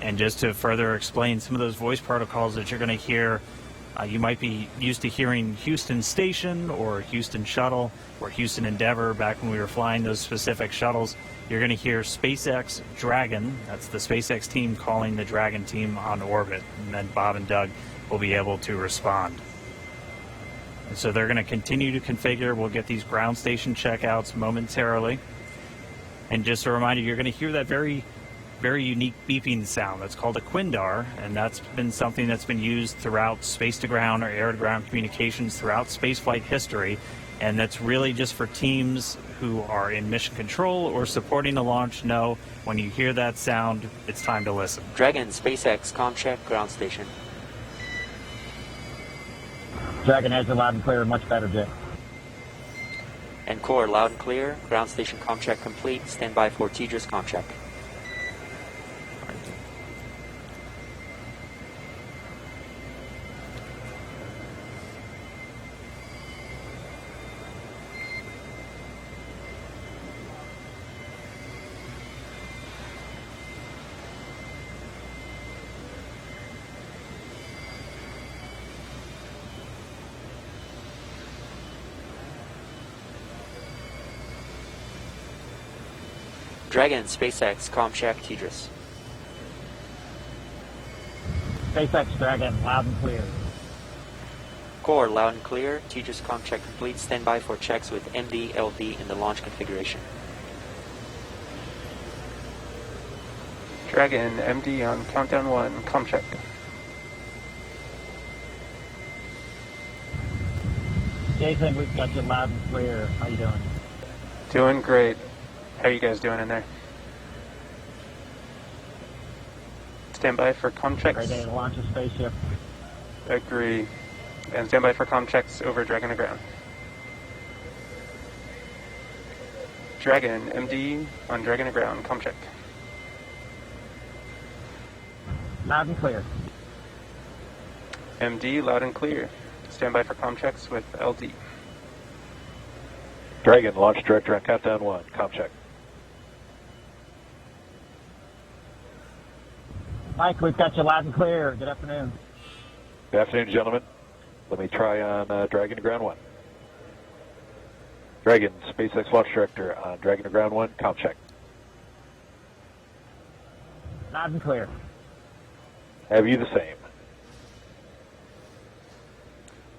Speaker 6: And just to further explain some of those voice protocols that you're going to hear, you might be used to hearing Houston Station or Houston Shuttle or Houston Endeavor back when we were flying those specific shuttles. You're going to hear SpaceX Dragon. That's the SpaceX team calling the Dragon team on orbit. And then Bob and Doug will be able to respond. And so they're going to continue to configure. We'll get these ground station checkouts momentarily. And just a reminder, you're going to hear that very unique beeping sound. That's called a Quindar, and that's been something that's been used throughout space-to-ground or air-to-ground communications throughout spaceflight history, and that's really just for teams who are in mission control or supporting the launch. Know when you hear that sound, it's time to listen.
Speaker 16: Dragon SpaceX comm check ground station.
Speaker 17: Dragon has a loud and clear, much better, Jay.
Speaker 16: And core loud and clear. Ground station comm check complete. Stand by for TDRS comm check. Dragon SpaceX comm check TDRS.
Speaker 17: SpaceX Dragon, loud and clear.
Speaker 16: Core loud and clear. TDRS comm check complete. Stand by for checks with MD, LV in the launch configuration.
Speaker 11: Dragon, MD on countdown 1, comm check.
Speaker 17: Jason, we've got you loud and clear. How you doing?
Speaker 11: Doing great. How are you guys doing in there? Stand by for comm checks.
Speaker 17: Great day to launch a spaceship.
Speaker 11: Agree. And stand by for comm checks over Dragon to ground. Dragon, MD on Dragon to ground, comm check.
Speaker 17: Loud and clear.
Speaker 11: MD, loud and clear. Stand by for comm checks with LD.
Speaker 18: Dragon, launch director on countdown 1, comm check.
Speaker 17: Mike, we've got you loud and clear. Good afternoon.
Speaker 18: Good afternoon, gentlemen. Let me try on Dragon to ground 1. Dragon, SpaceX launch director on Dragon to ground 1, comm check.
Speaker 17: Loud and clear.
Speaker 18: Have you the same?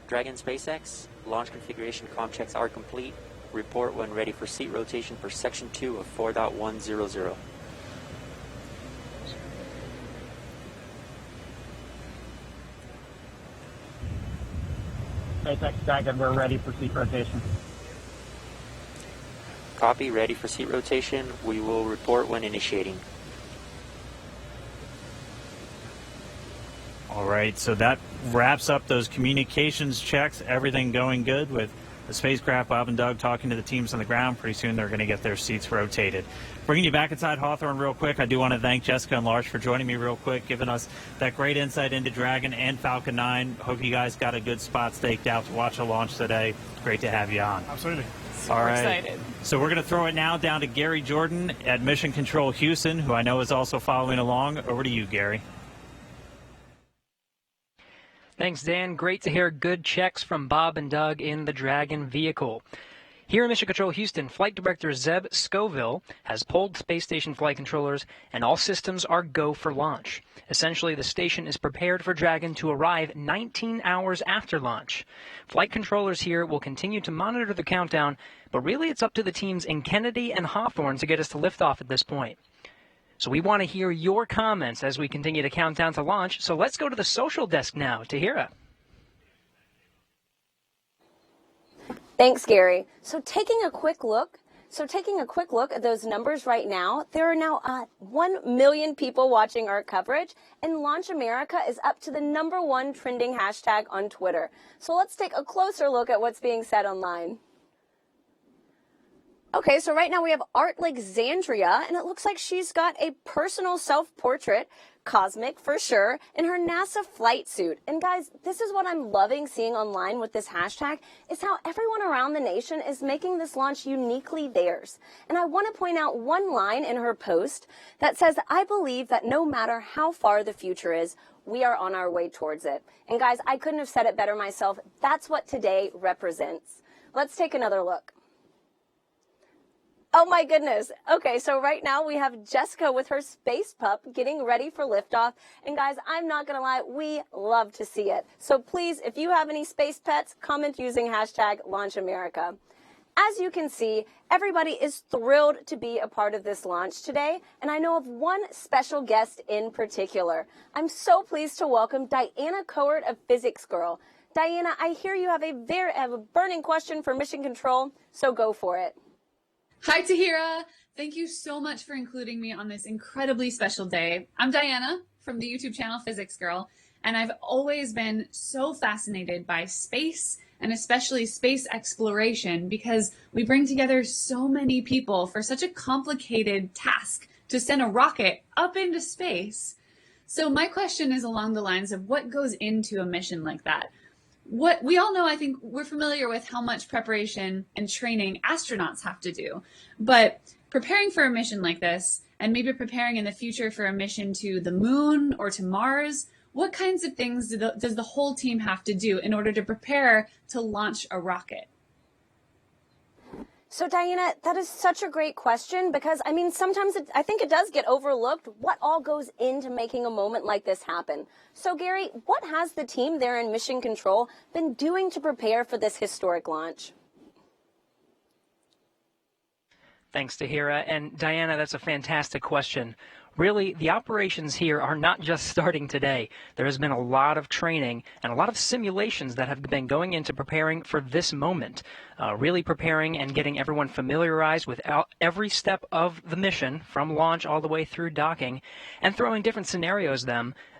Speaker 16: Dragon SpaceX, launch configuration comm checks are complete. Report when ready for seat rotation for Section 2 of 4.100.
Speaker 17: SpaceX Dragon, we're ready for seat rotation.
Speaker 16: Copy, ready for seat rotation. We will report when initiating.
Speaker 6: All right, so that wraps up those communications checks. Everything going good with the spacecraft. Bob and Doug talking to the teams on the ground. Pretty soon they're going to get their seats rotated. Bringing you back inside Hawthorne real quick, I do want to thank Jessica and Lars for joining me real quick, giving us that great insight into Dragon and Falcon 9. Hope you guys got a good spot staked out to watch a launch today. Great to have you on.
Speaker 5: Absolutely.
Speaker 6: All right.
Speaker 2: Excited.
Speaker 6: So we're going to throw it now down to Gary Jordan at Mission Control Houston, who I know is also following along. Over to you, Gary.
Speaker 19: Thanks, Dan. Great to hear good checks from Bob and Doug in the Dragon vehicle. Here in Mission Control Houston, Flight Director Zeb Scoville has pulled space station flight controllers, and all systems are go for launch. Essentially, the station is prepared for Dragon to arrive 19 hours after launch. Flight controllers here will continue to monitor the countdown, but really it's up to the teams in Kennedy and Hawthorne to get us to liftoff at this point. So we want to hear your comments as we continue to count down to launch. So let's go to the social desk now. Tahira.
Speaker 20: Thanks, Gary. So taking a quick look at those numbers right now, there are now 1 million people watching our coverage, and Launch America is up to the #1 trending hashtag on Twitter. So let's take a closer look at what's being said online. Okay, so right now we have Art Alexandria, and it looks like she's got a personal self-portrait, cosmic for sure, in her NASA flight suit. And guys, this is what I'm loving seeing online with this hashtag, is how everyone around the nation is making this launch uniquely theirs. And I want to point out one line in her post that says, "I believe that no matter how far the future is, we are on our way towards it." And guys, I couldn't have said it better myself. That's what today represents. Let's take another look. Oh my goodness. Okay, so right now we have Jessica with her space pup getting ready for liftoff. And guys, I'm not going to lie, we love to see it. So please, if you have any space pets, comment using hashtag LaunchAmerica. As you can see, everybody is thrilled to be a part of this launch today, and I know of one special guest in particular. I'm so pleased to welcome Diana Coert of Physics Girl. Diana, I hear you have a burning question for Mission Control, so go for it.
Speaker 21: Hi, Tahira. Thank you so much for including me on this incredibly special day. I'm Diana from the YouTube channel Physics Girl, and I've always been so fascinated by space and especially space exploration because we bring together so many people for such a complicated task to send a rocket up into space. So my question is along the lines of what goes into a mission like that? What we all know, I think we're familiar with how much preparation and training astronauts have to do, but preparing for a mission like this and maybe preparing in the future for a mission to the moon or to Mars, what kinds of things does the whole team have to do in order to prepare to launch a rocket?
Speaker 20: So Diana, that is such a great question because, I mean, sometimes I think it does get overlooked what all goes into making a moment like this happen. So Gary, what has the team there in Mission Control been doing to prepare for this historic launch?
Speaker 19: Thanks, Tahira. And Diana, that's a fantastic question. really the operations here are not just starting today. There has been a lot of training and a lot of simulations that have been going into preparing for this moment, really preparing and getting everyone familiarized with every step of the mission from launch all the way through docking, and throwing different scenarios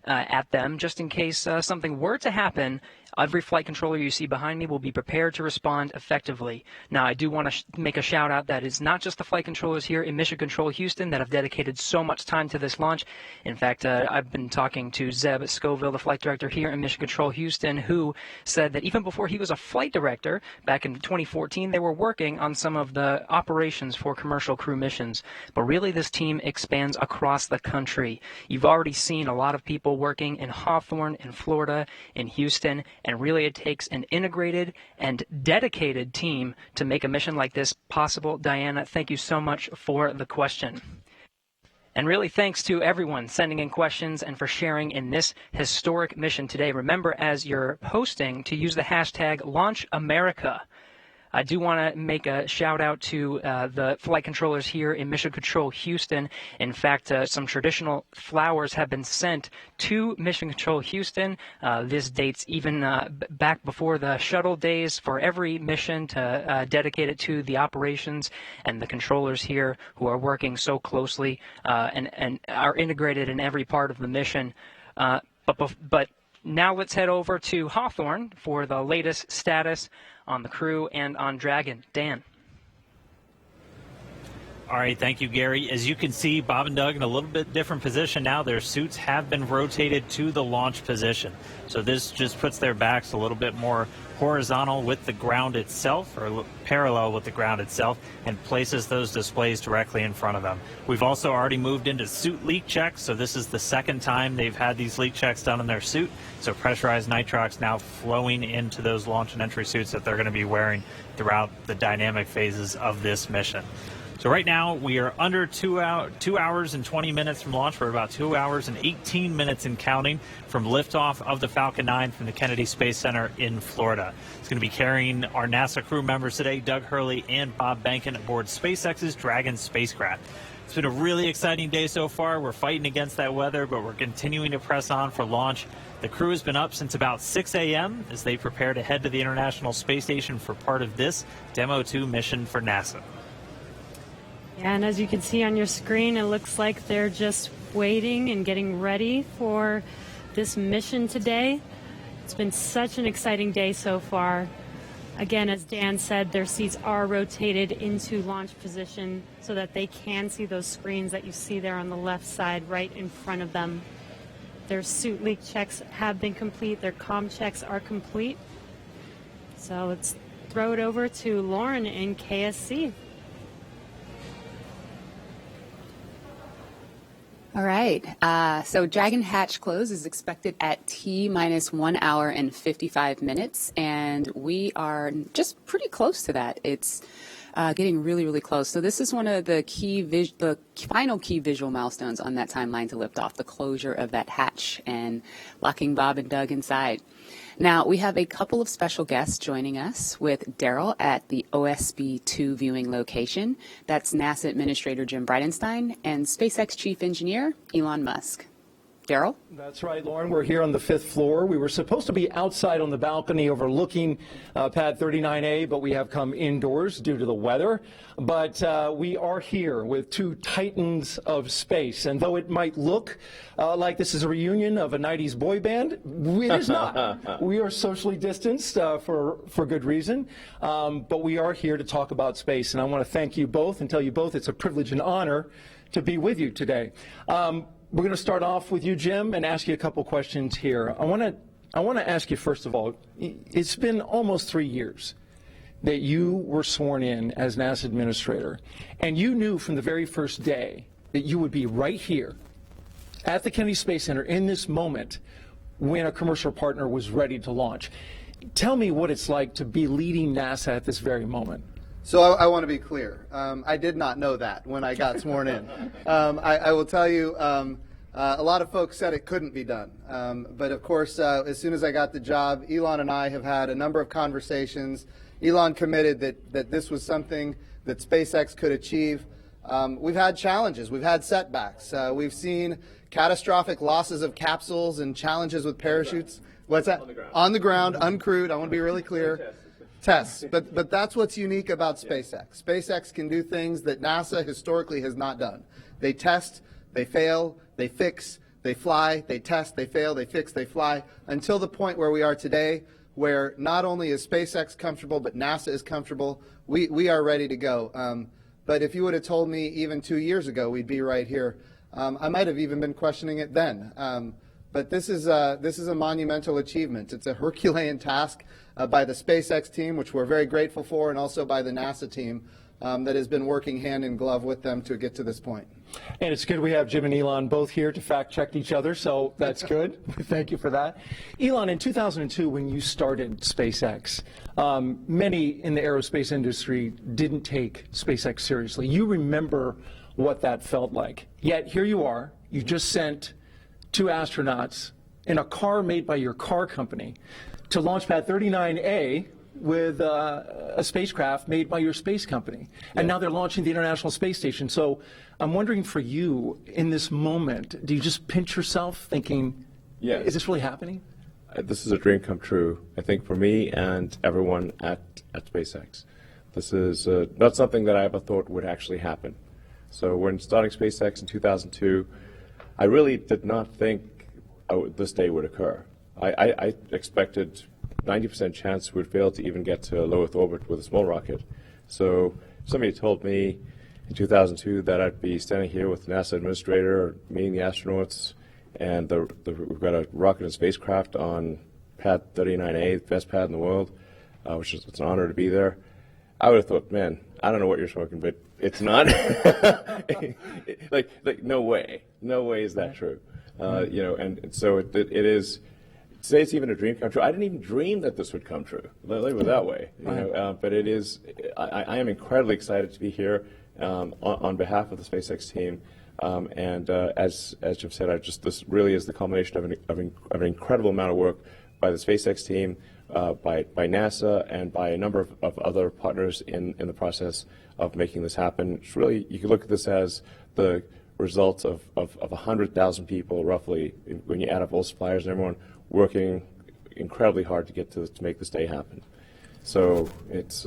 Speaker 19: at them just in case something were to happen. Every flight controller you see behind me will be prepared to respond effectively. Now, I do want to make a shout out that it's not just the flight controllers here in Mission Control Houston that have dedicated so much time to this launch. In fact, I've been talking to Zeb Scoville, the flight director here in Mission Control Houston, who said that even before he was a flight director back in 2014, they were working on some of the operations for commercial crew missions. But really, this team expands across the country. You've already seen a lot of people working in Hawthorne, in Florida, in Houston, and really it takes an integrated and dedicated team to make a mission like this possible. Diana, thank you so much for the question. And really thanks to everyone sending in questions and for sharing in this historic mission today. Remember, as you're posting, to use the hashtag #LaunchAmerica. I do want to make a shout out to the flight controllers here in Mission Control Houston. In fact, some traditional flowers have been sent to Mission Control Houston. This dates even back before the shuttle days for every mission to dedicate it to the operations and the controllers here who are working so closely and are integrated in every part of the mission. But now let's head over to Hawthorne for the latest status on the crew and on Dragon. Dan.
Speaker 6: All right, thank you, Gary. As you can see, Bob and Doug in a little bit different position now. Their suits have been rotated to the launch position. So this just puts their backs a little bit more horizontal with the ground itself, or parallel with the ground itself, and places those displays directly in front of them. We've also already moved into suit leak checks, so this is the second time they've had these leak checks done in their suit. So pressurized nitrox now flowing into those launch and entry suits that they're going to be wearing throughout the dynamic phases of this mission. So right now we are under 2 hours and 20 minutes from launch. We're about 2 hours and 18 minutes and counting from liftoff of the Falcon 9 from the Kennedy Space Center in Florida. It's going to be carrying our NASA crew members today, Doug Hurley and Bob Behnken, aboard SpaceX's Dragon spacecraft. It's been a really exciting day so far. We're fighting against that weather, but we're continuing to press on for launch. The crew has been up since about 6 a.m. as they prepare to head to the International Space Station for part of this Demo 2 mission for NASA.
Speaker 7: And as you can see on your screen, it looks like they're just waiting and getting ready for this mission today. It's been such an exciting day so far. Again, as Dan said, their seats are rotated into launch position so that they can see those screens that you see there on the left side right in front of them. Their suit leak checks have been complete. Their comm checks are complete. So let's throw it over to Lauren in KSC.
Speaker 3: All right. So Dragon hatch close is expected at T-1 hour and 55 minutes, and we are just pretty close to that. It's getting really, really close. So this is one of the the final key visual milestones on that timeline to lift off, the closure of that hatch and locking Bob and Doug inside. Now, we have a couple of special guests joining us with Daryl at the OSB-2 viewing location. That's NASA Administrator Jim Bridenstine and SpaceX Chief Engineer Elon Musk. Daryl?
Speaker 9: That's right, Lauren. We're here on the 5th floor. We were supposed to be outside on the balcony overlooking pad 39A, but we have come indoors due to the weather. But we are here with two titans of space. And though it might look like this is a reunion of a 90s boy band, it is not. We are socially distanced for good reason. But we are here to talk about space. And I want to thank you both and tell you both it's a privilege and honor to be with you today. We're going to start off with you, Jim, and ask you a couple questions here. I want to ask you, first of all, it's been almost 3 years that you were sworn in as NASA Administrator, and you knew from the very first day that you would be right here at the Kennedy Space Center in this moment when a commercial partner was ready to launch. Tell me what it's like to be leading NASA at this very moment.
Speaker 10: So I want to be clear. I did not know that when I got sworn in. I will tell you, a lot of folks said it couldn't be done. But of course, as soon as I got the job, Elon and I have had a number of conversations. Elon committed that this was something that SpaceX could achieve. We've had challenges. We've had setbacks. We've seen catastrophic losses of capsules and challenges with parachutes. What's that? On the ground, uncrewed. I want to be really clear. Tests. But that's what's unique about SpaceX. SpaceX can do things that NASA historically has not done. They test, they fail, they fix, they fly, they test, they fail, they fix, they fly, until the point where we are today, where not only is SpaceX comfortable, but NASA is comfortable. We are ready to go. But if you would have told me even 2 years ago we'd be right here, I might have even been questioning it then. But this is a monumental achievement. It's a Herculean task by the SpaceX team, which we're very grateful for, and also by the NASA team that has been working hand in glove with them to get to this point.
Speaker 9: And it's good we have Jim and Elon both here to fact check each other, so that's good. Thank you for that. Elon, in 2002, when you started SpaceX, many in the aerospace industry didn't take SpaceX seriously. You remember what that felt like. Yet here you are. You just sent 2 astronauts in a car made by your car company to launch pad 39A with a spacecraft made by your space company. And now they're launching the International Space Station. So I'm wondering, for you, in this moment, do you just pinch yourself thinking, is this really happening?
Speaker 12: This is a dream come true, I think, for me and everyone at SpaceX. This is not something that I ever thought would actually happen. So when starting SpaceX in 2002, I really did not think this day would occur. I expected 90% chance we'd fail to even get to low Earth orbit with a small rocket. So somebody told me in 2002 that I'd be standing here with the NASA administrator, meeting the astronauts, and we've got a rocket and spacecraft on pad 39A, the best pad in the world, which is, it's an honor to be there. I would have thought, man, I don't know what you're smoking, but it's not. like no way is that true. You know, and so it is. Say it's even a dream come true. I didn't even dream that this would come true. Let me put it that way. You know, but it is. I am incredibly excited to be here on behalf of the SpaceX team. And as Jim said, this really is the culmination of an incredible amount of work by the SpaceX team, by NASA, and by a number of other partners in the process of making this happen. It's really, you can look at this as the results of 100,000 people, roughly, when you add up all suppliers and everyone working incredibly hard to get to make this day happen. So it's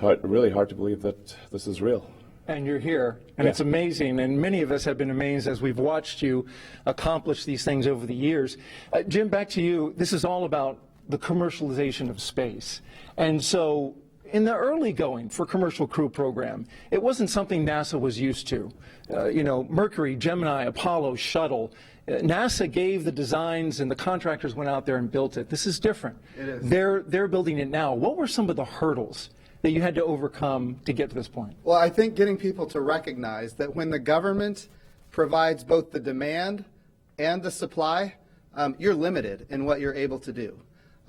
Speaker 12: really hard to believe that this is real.
Speaker 9: And you're here, and it's amazing, and many of us have been amazed as we've watched you accomplish these things over the years. Jim, back to you. This is all about the commercialization of space. And so in the early going for Commercial Crew Program, it wasn't something NASA was used to. You know, Mercury, Gemini, Apollo, Shuttle, NASA gave the designs and the contractors went out there and built it. This is different.
Speaker 10: It is.
Speaker 9: They're building it now. What were some of the hurdles that you had to overcome to get to this point?
Speaker 10: Well, I think getting people to recognize that when the government provides both the demand and the supply, you're limited in what you're able to do.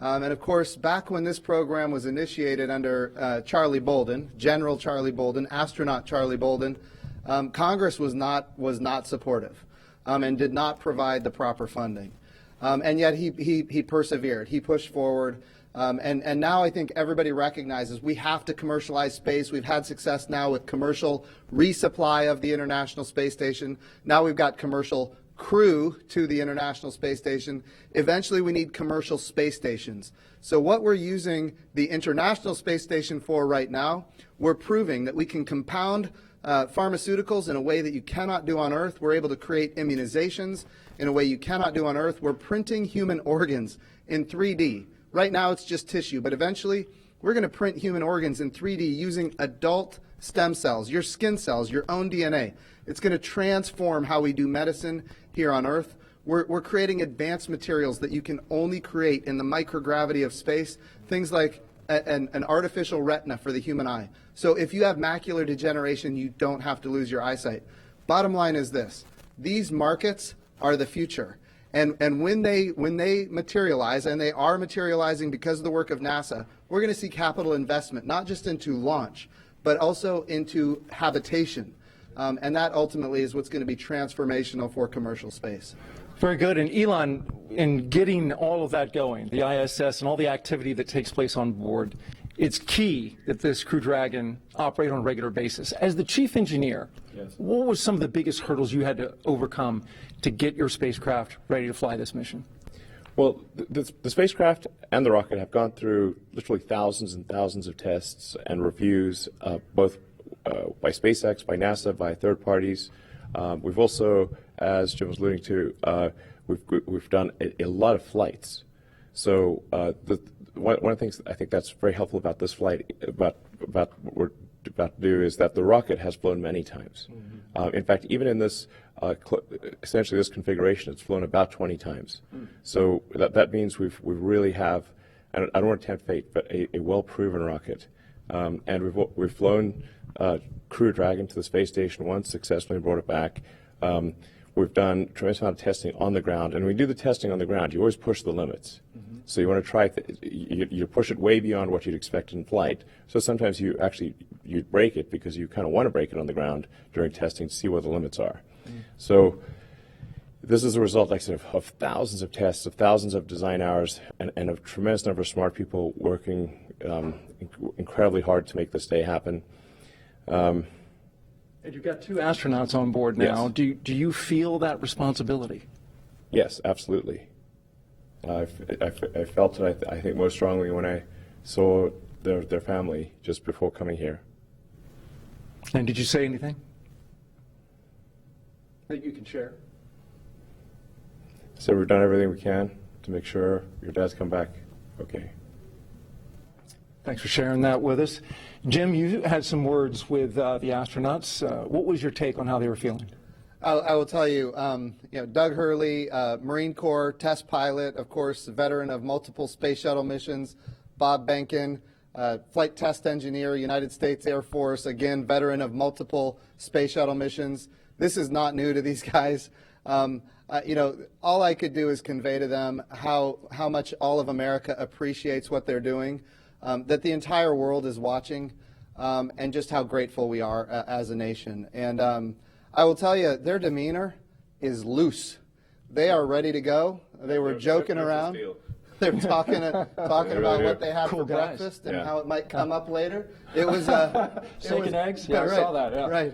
Speaker 10: And of course, back when this program was initiated under Charlie Bolden, General Charlie Bolden, astronaut Charlie Bolden, Congress was not supportive and did not provide the proper funding. And yet he persevered. He pushed forward. And now I think everybody recognizes we have to commercialize space. We've had success now with commercial resupply of the International Space Station. Now we've got commercial crew to the International Space Station. Eventually we need commercial space stations. So what we're using the International Space Station for right now, we're proving that we can compound pharmaceuticals in a way that you cannot do on Earth. We're able to create immunizations in a way you cannot do on Earth. We're printing human organs in 3D. Right now it's just tissue, but eventually we're going to print human organs in 3D using adult stem cells, your skin cells, your own DNA. It's going to transform how we do medicine here on Earth. We're creating advanced materials that you can only create in the microgravity of space, things like an artificial retina for the human eye. So if you have macular degeneration, you don't have to lose your eyesight. Bottom line is this: these markets are the future. And when they materialize, and they are materializing because of the work of NASA, we're going to see capital investment, not just into launch, but also into habitation. And that ultimately is what's going to be transformational for commercial space.
Speaker 9: Very good. And Elon, in getting all of that going, the ISS and all the activity that takes place on board, it's key that this Crew Dragon operate on a regular basis. As the chief engineer, what were some of the biggest hurdles you had to overcome to get your spacecraft ready to fly this mission?
Speaker 12: Well, the spacecraft and the rocket have gone through literally thousands and thousands of tests and reviews, both by SpaceX, by NASA, by third parties. We've also, as Jim was alluding to, we've done a lot of flights. So one of the things I think that's very helpful about this flight, about what we're about to do, is that the rocket has flown many times. In fact, even in this, essentially this configuration, it's flown about 20 times. So that means we really have, I don't want to tempt fate, but a well-proven rocket. And we've flown Crew Dragon to the space station once, successfully brought it back. We've done a tremendous amount of testing on the ground, and when you do the testing on the ground, you always push the limits. So you want to try, you push it way beyond what you'd expect in flight. So sometimes you break it because you kind of want to break it on the ground during testing to see what the limits are. So this is a result, like I said, of thousands of tests, of thousands of design hours, and a tremendous number of smart people working incredibly hard to make this day happen.
Speaker 9: And you've got 2 astronauts on board now.
Speaker 12: Yes.
Speaker 9: Do you feel that responsibility?
Speaker 12: Yes, absolutely. I felt it, I think, most strongly when I saw their family just before coming here.
Speaker 9: And did you say anything that you can share?
Speaker 12: So we've done everything we can to make sure your dad's come back okay.
Speaker 9: Thanks for sharing that with us. Jim, you had some words with the astronauts. What was your take on how they were feeling?
Speaker 10: I will tell you, Doug Hurley, Marine Corps test pilot, of course, veteran of multiple space shuttle missions. Bob Behnken, flight test engineer, United States Air Force, again, veteran of multiple space shuttle missions. This is not new to these guys. All I could do is convey to them how much all of America appreciates what they're doing, that the entire world is watching, and just how grateful we are as a nation. And I will tell you, their demeanor is loose. They are ready to go. They were joking around. They're talking about what they have for breakfast and how it might come up later. It was
Speaker 9: steak and eggs. Yeah,
Speaker 10: right,
Speaker 9: I saw that. Yeah.
Speaker 10: Right.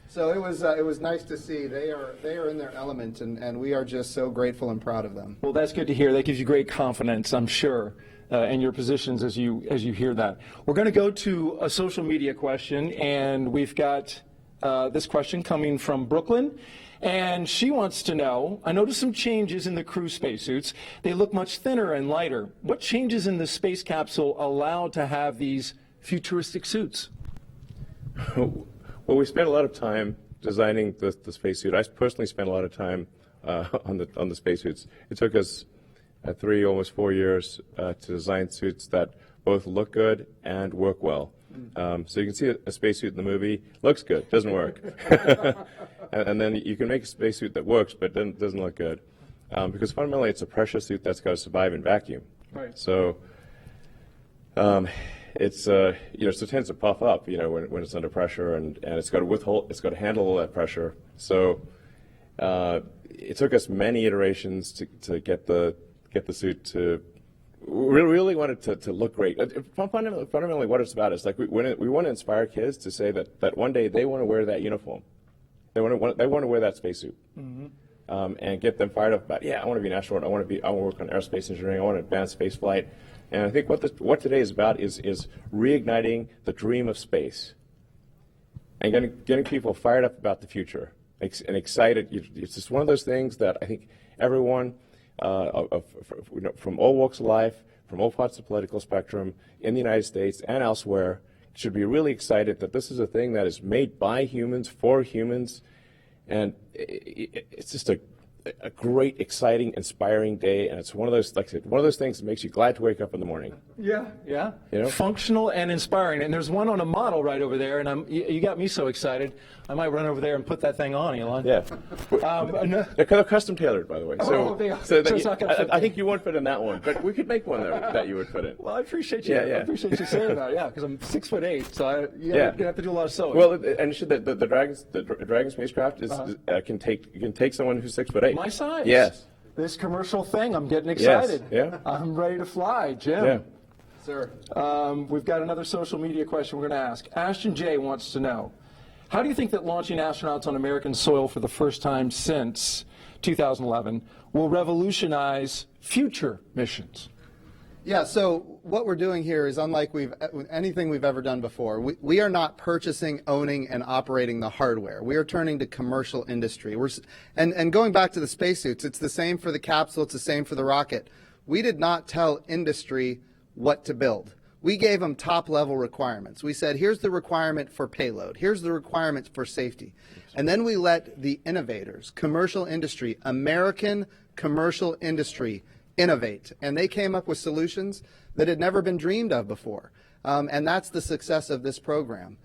Speaker 10: So it was nice to see. They are in their element, and we are just so grateful and proud of them.
Speaker 9: Well, that's good to hear. That gives you great confidence, I'm sure, in your positions as you hear that. We're going to go to a social media question, and we've got this question coming from Brooklyn, and she wants to know, I noticed some changes in the crew spacesuits. They look much thinner and lighter. What changes in the space capsule allow to have these futuristic suits?
Speaker 12: Well, we spent a lot of time designing the spacesuit. I personally spent a lot of time on the spacesuits. It took us 3, almost 4 years to design suits that both look good and work well. So you can see a spacesuit in the movie, looks good, doesn't work. and then you can make a spacesuit that works but doesn't look good. Because fundamentally it's a pressure suit that's got to survive in vacuum.
Speaker 9: Right.
Speaker 12: So it tends to puff up, when it's under pressure, and it's got to handle all that pressure. So it took us many iterations to get the suit to. We really wanted to look great. Fundamentally, what it's about is like we want to inspire kids to say that one day they want to wear that uniform. They want to wear that spacesuit, and get them fired up about, I want to be an astronaut. I want to work on aerospace engineering. I want to advance space flight. And I think what today is about is reigniting the dream of space, and getting people fired up about the future and excited. It's just one of those things that I think everyone. From all walks of life, from all parts of the political spectrum, in the United States and elsewhere, should be really excited that this is a thing that is made by humans, for humans, and it's just a great, exciting, inspiring day, and it's one of those, like I said, one of those things that makes you glad to wake up in the morning.
Speaker 9: Yeah. Functional and inspiring. And there's one on a model right over there, and you got me so excited. I might run over there and put that thing on, Elon.
Speaker 12: Yeah. They're custom tailored, by the way. I think you won't fit in that one, but we could make one that you would fit in.
Speaker 9: Well, I appreciate you. I appreciate you saying that. Yeah, because I'm 6'8", so you're gonna have to do a lot of sewing.
Speaker 12: Well, and the Dragon spacecraft can take someone who's 6'8".
Speaker 9: My size.
Speaker 12: Yes.
Speaker 9: This commercial thing, I'm getting excited.
Speaker 12: Yes. Yeah.
Speaker 9: I'm ready to fly, Jim.
Speaker 12: Yeah.
Speaker 10: Sir.
Speaker 9: We've got another social media question we're going to ask. Ashton J. wants to know, how do you think that launching astronauts on American soil for the first time since 2011 will revolutionize future missions?
Speaker 10: Yeah, so what we're doing here is unlike anything we've ever done before. We are not purchasing, owning, and operating the hardware. We are turning to commercial industry. And going back to the spacesuits, it's the same for the capsule, it's the same for the rocket. We did not tell industry what to build. We gave them top-level requirements. We said, here's the requirement for payload. Here's the requirements for safety. And then we let the innovators, commercial industry, American commercial industry, innovate. And they came up with solutions that had never been dreamed of before. And that's the success of this program.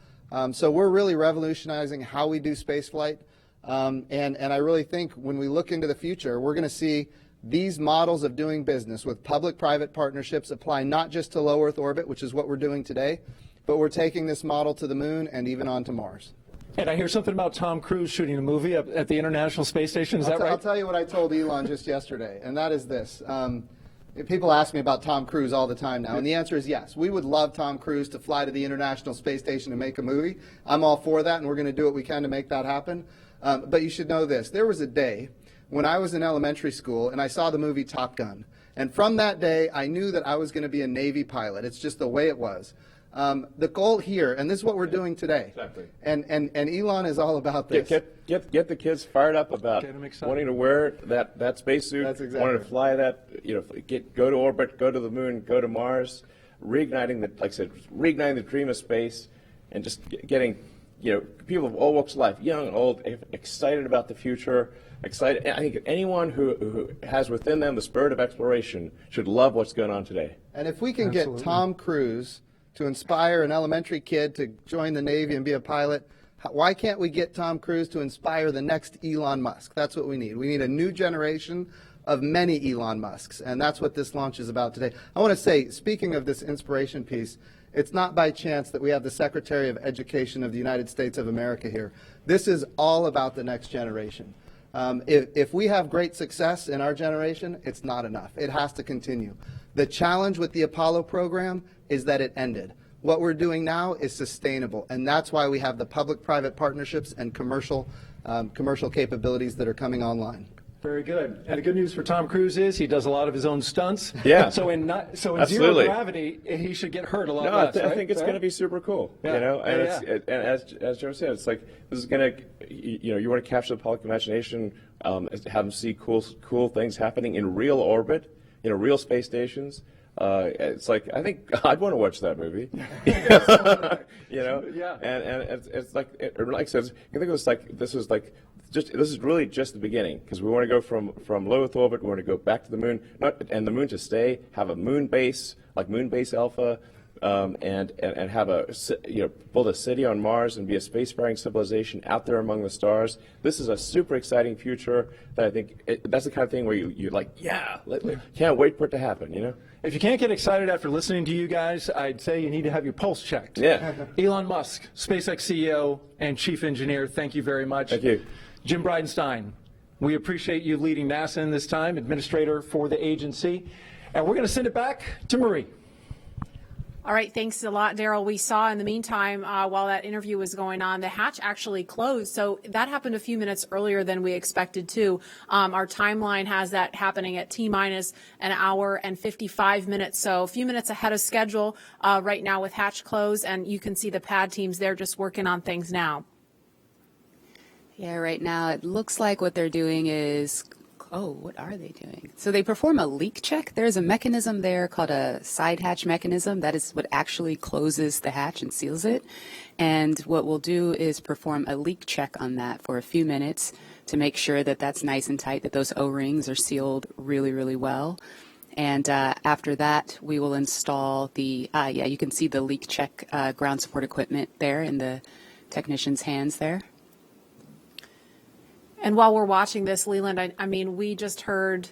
Speaker 10: So we're really revolutionizing how we do spaceflight. And I really think when we look into the future, we're going to see these models of doing business with public-private partnerships apply not just to low Earth orbit, which is what we're doing today, but we're taking this model to the moon and even on to Mars.
Speaker 9: And I hear something about Tom Cruise shooting a movie at the International Space Station. Is that right?
Speaker 10: I'll tell you what I told Elon just yesterday, and that is this. People ask me about Tom Cruise all the time now, and the answer is yes. We would love Tom Cruise to fly to the International Space Station and make a movie. I'm all for that, and we're going to do what we can to make that happen. But you should know this. There was a day when I was in elementary school, and I saw the movie Top Gun. And from that day, I knew that I was going to be a Navy pilot. It's just the way it was. The goal here, and this is what we're doing today. Exactly. And Elon is all about this.
Speaker 12: Get the kids fired up about wanting to wear that spacesuit, wanting to fly that, go to orbit, go to the moon, go to Mars, reigniting the dream of space, and just getting people of all walks of life, young and old, excited about the future. Excited. I think anyone who has within them the spirit of exploration should love what's going on today.
Speaker 10: And if we can get Tom Cruise to inspire an elementary kid to join the Navy and be a pilot, why can't we get Tom Cruise to inspire the next Elon Musk? That's what we need. We need a new generation of many Elon Musks, and that's what this launch is about today. I want to say, speaking of this inspiration piece, it's not by chance that we have the Secretary of Education of the United States of America here. This is all about the next generation. If we have great success in our generation, it's not enough. It has to continue. The challenge with the Apollo program is that it ended. What we're doing now is sustainable, and that's why we have the public-private partnerships and commercial capabilities that are coming online.
Speaker 9: Very good. And the good news for Tom Cruise is he does a lot of his own stunts.
Speaker 12: Yeah.
Speaker 9: So in zero gravity, he should get hurt a lot less.
Speaker 12: I think it's going to be super cool.
Speaker 9: Yeah.
Speaker 12: And as Joe said, it's like this is going to, you want to capture the public imagination, have them see cool things happening in real orbit, real space stations. It's like, I think I'd want to watch that movie.
Speaker 9: Yeah.
Speaker 12: And it's like, like I said, you think this is really just the beginning, because we want to go from low Earth orbit, we want to go back to the moon, and the moon to stay, have a moon base like Moon Base Alpha, and have build a city on Mars and be a spacefaring civilization out there among the stars. This is a super exciting future that I think that's the kind of thing where you're like, can't wait for it to happen.
Speaker 9: If you can't get excited after listening to you guys, I'd say you need to have your pulse checked.
Speaker 12: Yeah.
Speaker 9: Elon Musk, SpaceX CEO and Chief Engineer, thank you very much.
Speaker 12: Thank you.
Speaker 9: Jim Bridenstine, we appreciate you leading NASA in this time, Administrator for the agency. And we're going to send it back to Marie.
Speaker 2: All right, thanks a lot, Daryl. We saw in the meantime, while that interview was going on, the hatch actually closed. So that happened a few minutes earlier than we expected to. Our timeline has that happening at T-minus an hour and 55 minutes. So a few minutes ahead of schedule right now with hatch closed. And you can see the pad teams there just working on things now.
Speaker 3: Yeah, right now it looks like what they're doing is, what are they doing? So they perform a leak check. There's a mechanism there called a side hatch mechanism. That is what actually closes the hatch and seals it. And what we'll do is perform a leak check on that for a few minutes to make sure that that's nice and tight, that those O-rings are sealed really, really well. And after that, we will install the, you can see the leak check ground support equipment there in the technician's hands there.
Speaker 2: And while we're watching this, Leland, I mean, we just heard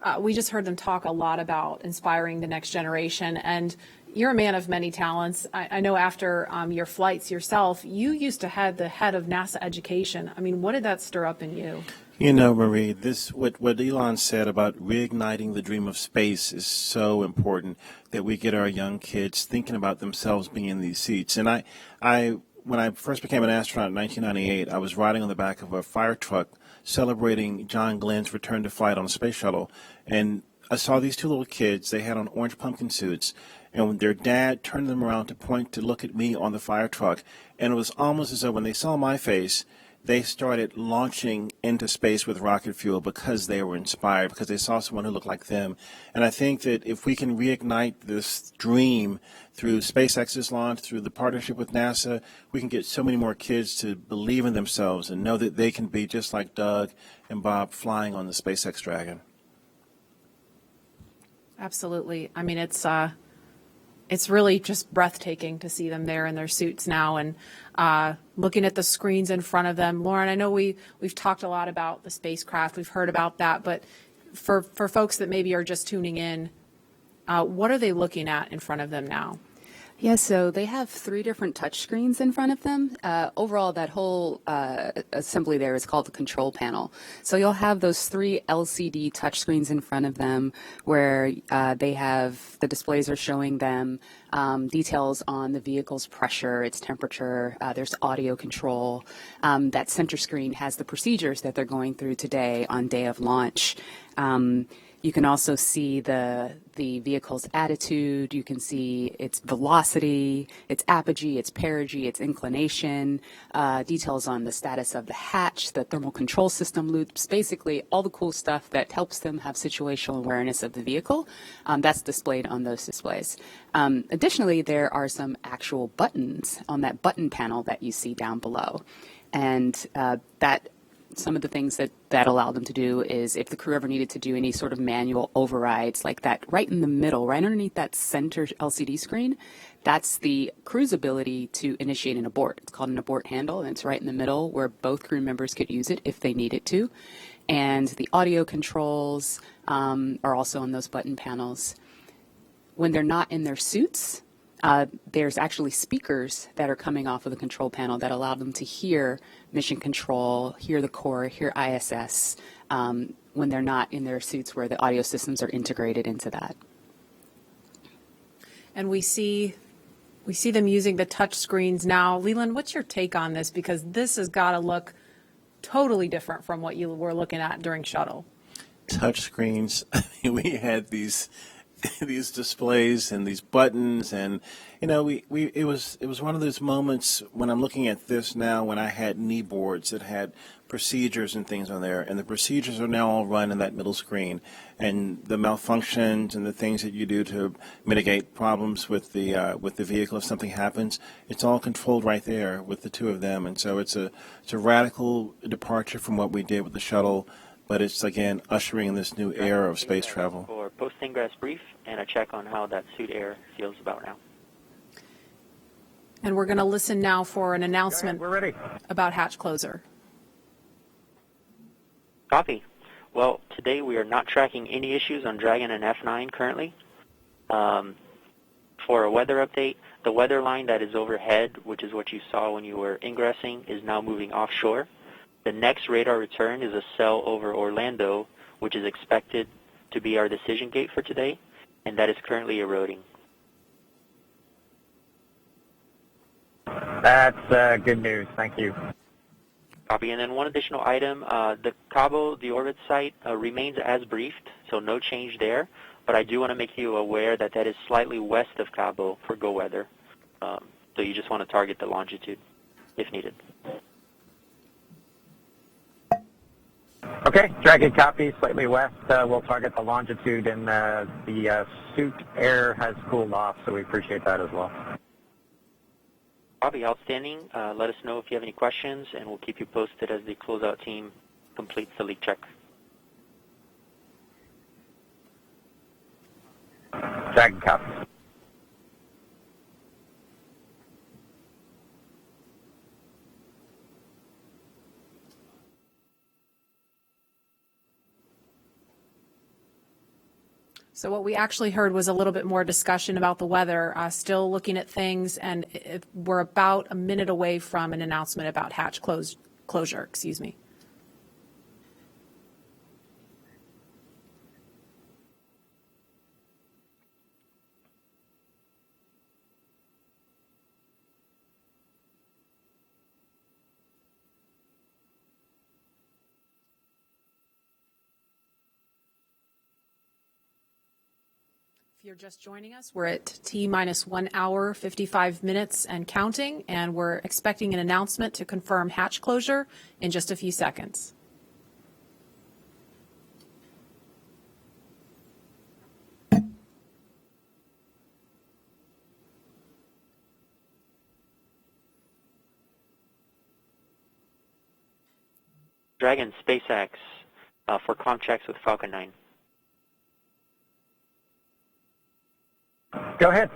Speaker 2: them talk a lot about inspiring the next generation. And you're a man of many talents. I know after your flights yourself, you used to head the head of NASA education. I mean, what did that stir up in you?
Speaker 4: You know, Marie, this what Elon said about reigniting the dream of space is so important that we get our young kids thinking about themselves being in these seats. And I when I first became an astronaut in 1998, I was riding on the back of a fire truck celebrating John Glenn's return to flight on a space shuttle, and I saw these two little kids. They had on orange pumpkin suits, and when their dad turned them around to point to look at me on the fire truck, and it was almost as though when they saw my face, they started launching into space with rocket fuel because they were inspired, because they saw someone who looked like them. And I think that if we can reignite this dream through SpaceX's launch, through the partnership with NASA, we can get so many more kids to believe in themselves and know that they can be just like Doug and Bob flying on the SpaceX Dragon.
Speaker 2: Absolutely. I mean, it's really just breathtaking to see them there in their suits now and looking at the screens in front of them. Lauren, I know we've talked a lot about the spacecraft. We've heard about that. But for folks that maybe are just tuning in, what are they looking at in front of them now?
Speaker 3: Yeah, so they have 3 different touch screens in front of them. Overall, that whole assembly there is called the control panel. So you'll have those 3 LCD touch screens in front of them where they have the displays are showing them details on the vehicle's pressure, its temperature. There's audio control. That center screen has the procedures that they're going through today on day of launch. You can also see the vehicle's attitude. You can see its velocity, its apogee, its perigee, its inclination, details on the status of the hatch, the thermal control system loops, basically all the cool stuff that helps them have situational awareness of the vehicle. That's displayed on those displays. Additionally, there are some actual buttons on that button panel that you see down below. And some of the things that allow them to do is if the crew ever needed to do any sort of manual overrides like that right in the middle, right underneath that center LCD screen, that's the crew's ability to initiate an abort. It's called an abort handle, and it's right in the middle where both crew members could use it if they needed to. And the audio controls are also on those button panels. When they're not in their suits, there's actually speakers that are coming off of the control panel that allow them to hear mission control, hear the core, hear ISS when they're not in their suits where the audio systems are integrated into that.
Speaker 2: And we see them using the touch screens now. Leland, what's your take on this? Because this has got to look totally different from what you were looking at during shuttle.
Speaker 4: Touch screens. We had these displays and these buttons, and it was one of those moments when I'm looking at this now when I had knee boards that had procedures and things on there, and the procedures are now all run in that middle screen, and the malfunctions and the things that you do to mitigate problems with the vehicle if something happens, it's all controlled right there with the 2 of them. And so it's a radical departure from what we did with the shuttle, but it's again ushering in this new era of space travel.
Speaker 16: For post-ingress brief and a check on how that suit air feels about now.
Speaker 2: And we're going to listen now for an announcement about hatch closer.
Speaker 16: Copy. Well, today we are not tracking any issues on Dragon and F9 currently. For a weather update, the weather line that is overhead, which is what you saw when you were ingressing, is now moving offshore. The next radar return is a cell over Orlando, which is expected to be our decision gate for today, and that is currently eroding.
Speaker 17: That's good news. Thank you.
Speaker 16: Copy. And then one additional item, the Cabo, the orbit site, remains as briefed, so no change there. But I do want to make you aware that that is slightly west of Cabo for GO weather. So you just want to target the longitude if needed.
Speaker 17: Okay, Dragon copy, slightly west. We'll target the longitude, and the suit air has cooled off, so we appreciate that as well.
Speaker 16: Copy, outstanding. Let us know if you have any questions, and we'll keep you posted as the closeout team completes the leak check.
Speaker 17: Dragon copy.
Speaker 2: So what we actually heard was a little bit more discussion about the weather, still looking at things, and we're about a minute away from an announcement about hatch closure. Excuse me. you're just joining us, we're at T-minus 1 hour, 55 minutes and counting, and we're expecting an announcement to confirm hatch closure in just a few seconds.
Speaker 16: Dragon, SpaceX, for comm checks with Falcon 9.
Speaker 17: Go ahead.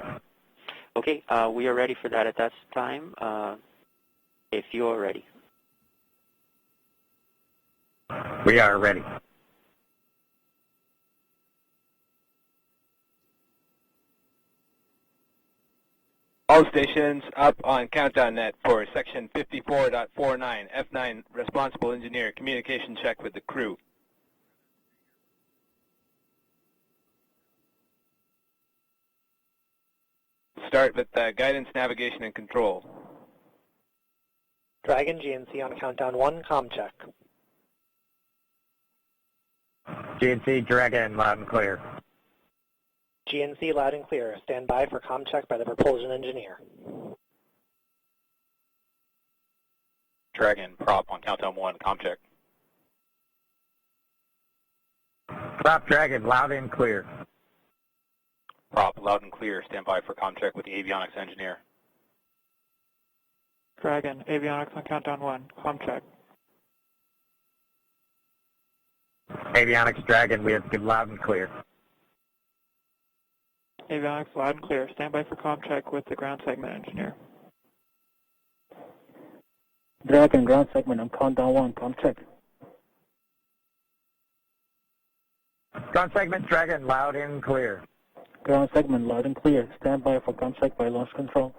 Speaker 16: Okay, we are ready for that at that time, if you are ready.
Speaker 17: We are ready.
Speaker 1: All stations up on Countdown Net for section 54.49, F9 responsible engineer, communication check with the crew. Start with guidance, navigation, and control.
Speaker 22: Dragon GNC on countdown 1, comm check.
Speaker 17: GNC Dragon, loud and clear.
Speaker 22: GNC loud and clear. Stand by for comm check by the propulsion engineer.
Speaker 1: Dragon, prop on countdown 1, comm check.
Speaker 17: Prop Dragon, loud and clear.
Speaker 1: Prop, loud and clear. Stand by for comm check with the avionics engineer.
Speaker 11: Dragon, avionics on countdown 1, comm check.
Speaker 17: Avionics Dragon, we have good loud and clear.
Speaker 11: Avionics loud and clear. Stand by for comm check with the ground segment engineer.
Speaker 22: Dragon ground segment on countdown 1, comm check.
Speaker 17: Ground segment Dragon, loud and clear.
Speaker 22: Ground segment loud and clear. Stand by for comm check by launch control.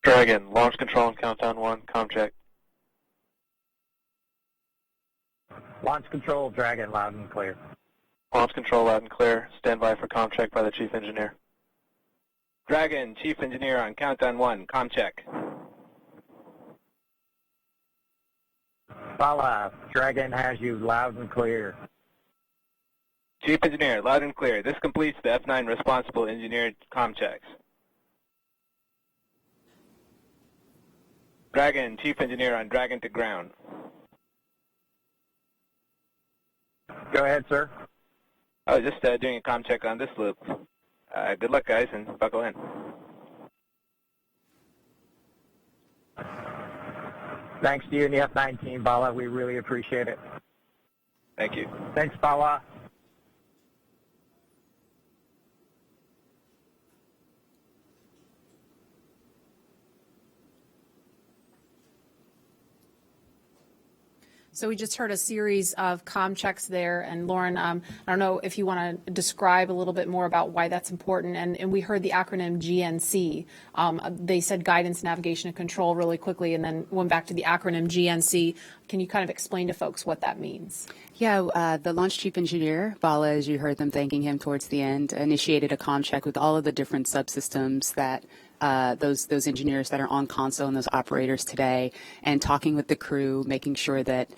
Speaker 1: Dragon, launch control on countdown 1, comm check.
Speaker 17: Launch control Dragon, loud and clear.
Speaker 1: Launch control loud and clear. Stand by for comm check by the chief engineer. Dragon, chief engineer on countdown 1, comm check.
Speaker 17: Bala, Dragon has you loud and clear.
Speaker 1: Chief engineer, loud and clear. This completes the F9 responsible engineer comm checks. Dragon, chief engineer on Dragon to ground.
Speaker 17: Go ahead, sir.
Speaker 1: I was just doing a comm check on this loop. Good luck, guys, and buckle in.
Speaker 17: Thanks to you and the F9 team, Bala. We really appreciate it.
Speaker 1: Thank you.
Speaker 17: Thanks, Bala.
Speaker 2: So we just heard a series of comm checks there, and Lauren, I don't know if you want to describe a little bit more about why that's important, and we heard the acronym GNC. They said guidance, navigation, and control really quickly, and then went back to the acronym GNC. Can you kind of explain to folks what that means?
Speaker 3: Yeah, the launch chief engineer, Bala, as you heard them thanking him towards the end, initiated a comm check with all of the different subsystems that those engineers that are on console and those operators today, and talking with the crew, making sure that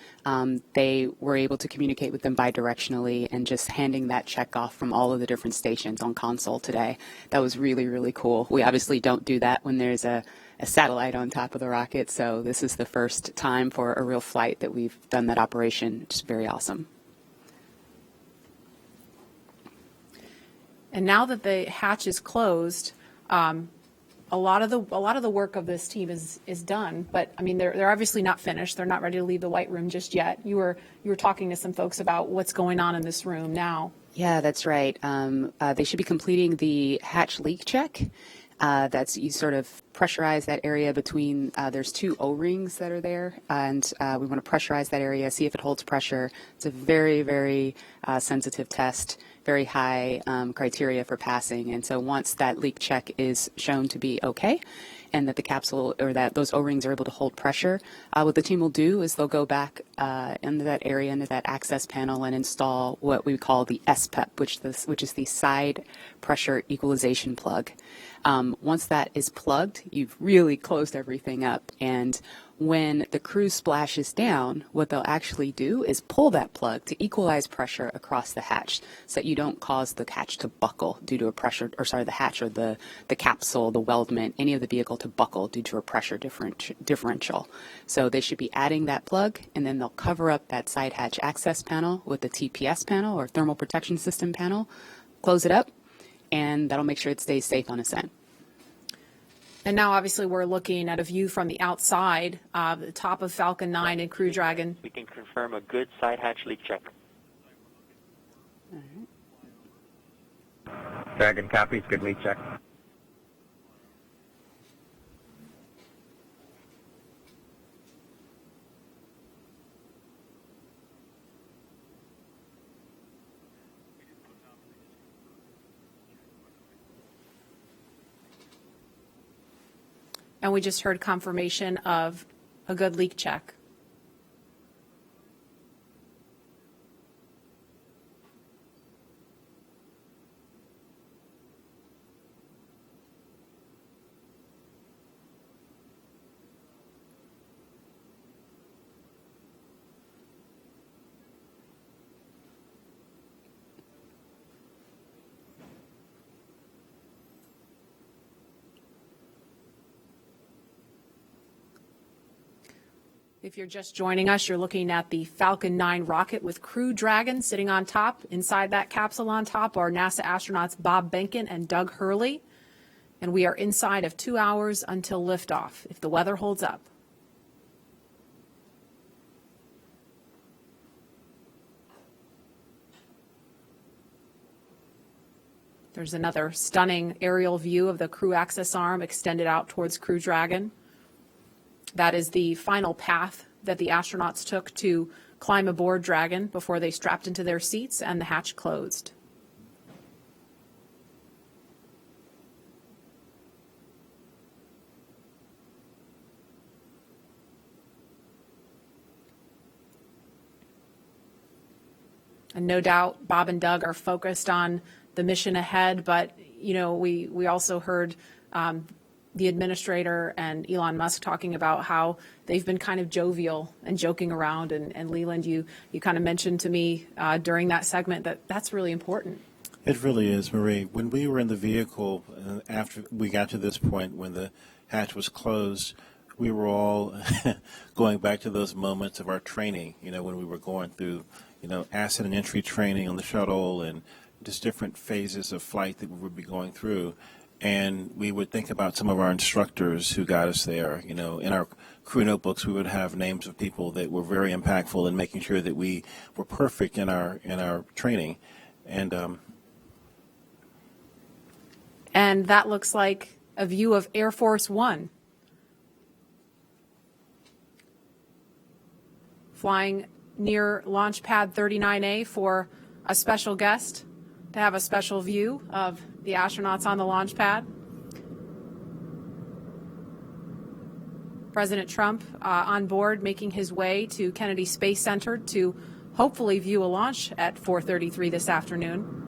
Speaker 3: they were able to communicate with them bidirectionally, and just handing that check off from all of the different stations on console today. That was really, really cool. We obviously don't do that when there's a satellite on top of the rocket, so this is the first time for a real flight that we've done that operation. It's very awesome.
Speaker 2: And now that the hatch is closed, a lot of the work of this team is done, but I mean they're obviously not finished. They're not ready to leave the white room just yet. You were talking to some folks about what's going on in this room now.
Speaker 3: Yeah, that's right. They should be completing the hatch leak check. That's you sort of pressurize that area between, there's two O-rings that are there, and we want to pressurize that area, see if it holds pressure. It's a very, very sensitive test, very high criteria for passing. And so once that leak check is shown to be okay, and that the capsule or that those O-rings are able to hold pressure, what the team will do is they'll go back into that area, into that access panel, and install what we call the SPEP, which is the side pressure equalization plug. Once that is plugged, you've really closed everything up. And When the crew splashes down, what they'll actually do is pull that plug to equalize pressure across the hatch so that you don't cause the hatch to buckle due to a pressure, or sorry, the hatch or the capsule, the weldment, any of the vehicle to buckle due to a pressure differential. So they should be adding that plug, and then they'll cover up that side hatch access panel with the TPS panel or thermal protection system panel, close it up, and that'll make sure it stays safe on ascent.
Speaker 2: And now, obviously, we're looking at a view from the outside, the top of Falcon 9 and Crew Dragon.
Speaker 16: We can confirm a good side hatch leak check.
Speaker 17: Dragon copies, good leak check.
Speaker 2: And we just heard confirmation of a good leak check. If you're just joining us, you're looking at the Falcon 9 rocket with Crew Dragon sitting on top. Inside that capsule on top are NASA astronauts Bob Behnken and Doug Hurley. And we are inside of 2 hours until liftoff, if the weather holds up. There's another stunning aerial view of the crew access arm extended out towards Crew Dragon. That is the final path that the astronauts took to climb aboard Dragon before they strapped into their seats and the hatch closed. And no doubt Bob and Doug are focused on the mission ahead, but you know, we also heard the administrator and Elon Musk talking about how they've been kind of jovial and joking around. And Leland, you kind of mentioned to me during that segment that that's really important.
Speaker 4: It really is, Marie. When we were in the vehicle, after we got to this point when the hatch was closed, we were all going back to those moments of our training, you know, when we were going through, you know, ascent and entry training on the shuttle and just different phases of flight that we would be going through. And we would think about some of our instructors who got us there. You know, in our crew notebooks, we would have names of people that were very impactful in making sure that we were perfect in our training. And
Speaker 2: that looks like a view of Air Force One. Flying near Launch Pad 39A for a special guest to have a special view of the astronauts on the launch pad. President Trump on board, making his way to Kennedy Space Center to hopefully view a launch at 4:33 this afternoon.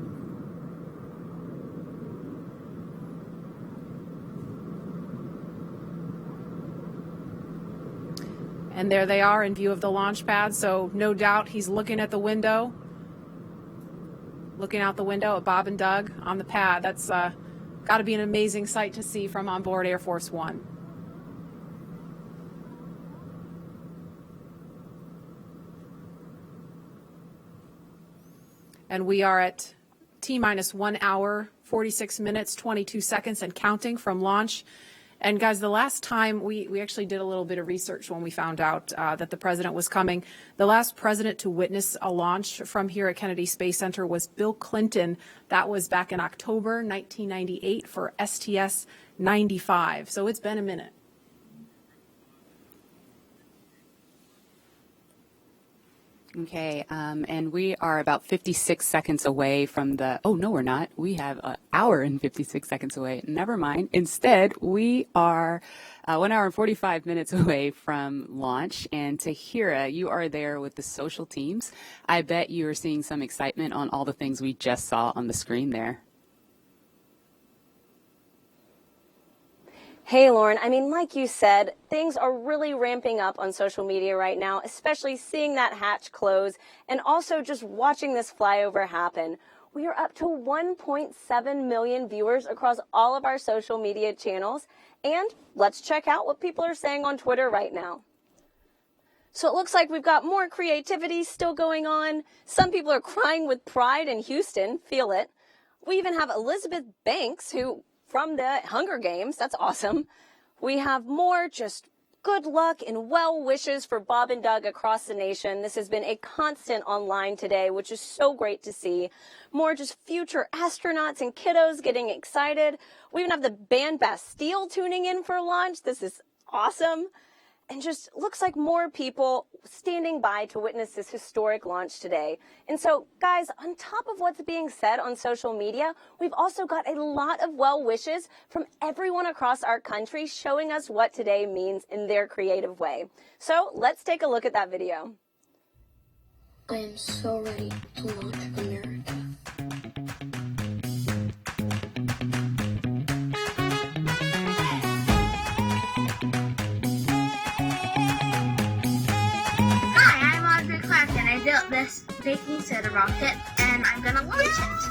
Speaker 2: And there they are in view of the launch pad, so no doubt he's looking at the window, looking out the window at Bob and Doug on the pad. That's got to be an amazing sight to see from on board Air Force One. And we are at T-minus 1 hour, 46 minutes, 22 seconds and counting from launch. And guys, the last time we actually did a little bit of research when we found out that the president was coming. The last president to witness a launch from here at Kennedy Space Center was Bill Clinton. That was back in October 1998 for STS-95. So it's been a minute.
Speaker 3: Okay, and we are about 56 seconds away from the, oh, no, we're not. We have an hour and 56 seconds away. Never mind. Instead, we are 1 hour and 45 minutes away from launch. And Tahira, you are there with the social teams. I bet you are seeing some excitement on all the things we just saw on the screen there.
Speaker 20: Hey, Lauren. I mean, like you said, things are really ramping up on social media right now, especially seeing that hatch close and also just watching this flyover happen. We are up to 1.7 million viewers across all of our social media channels. And let's check out what people are saying on Twitter right now. So it looks like we've got more creativity still going on. Some people are crying with pride in Houston. Feel it. We even have Elizabeth Banks, who from the Hunger Games. That's awesome. We have more just good luck and well wishes for Bob and Doug across the nation. This has been a constant online today, which is so great to see. More just future astronauts and kiddos getting excited. We even have the band Bastille tuning in for launch. This is awesome. And just looks like more people standing by to witness this historic launch today. And so, guys, on top of what's being said on social media, we've also got a lot of well wishes from everyone across our country showing us what today means in their creative way. So let's take a look at that video.
Speaker 13: I am so ready to launch America.
Speaker 14: I built this baking soda rocket and I'm gonna launch it.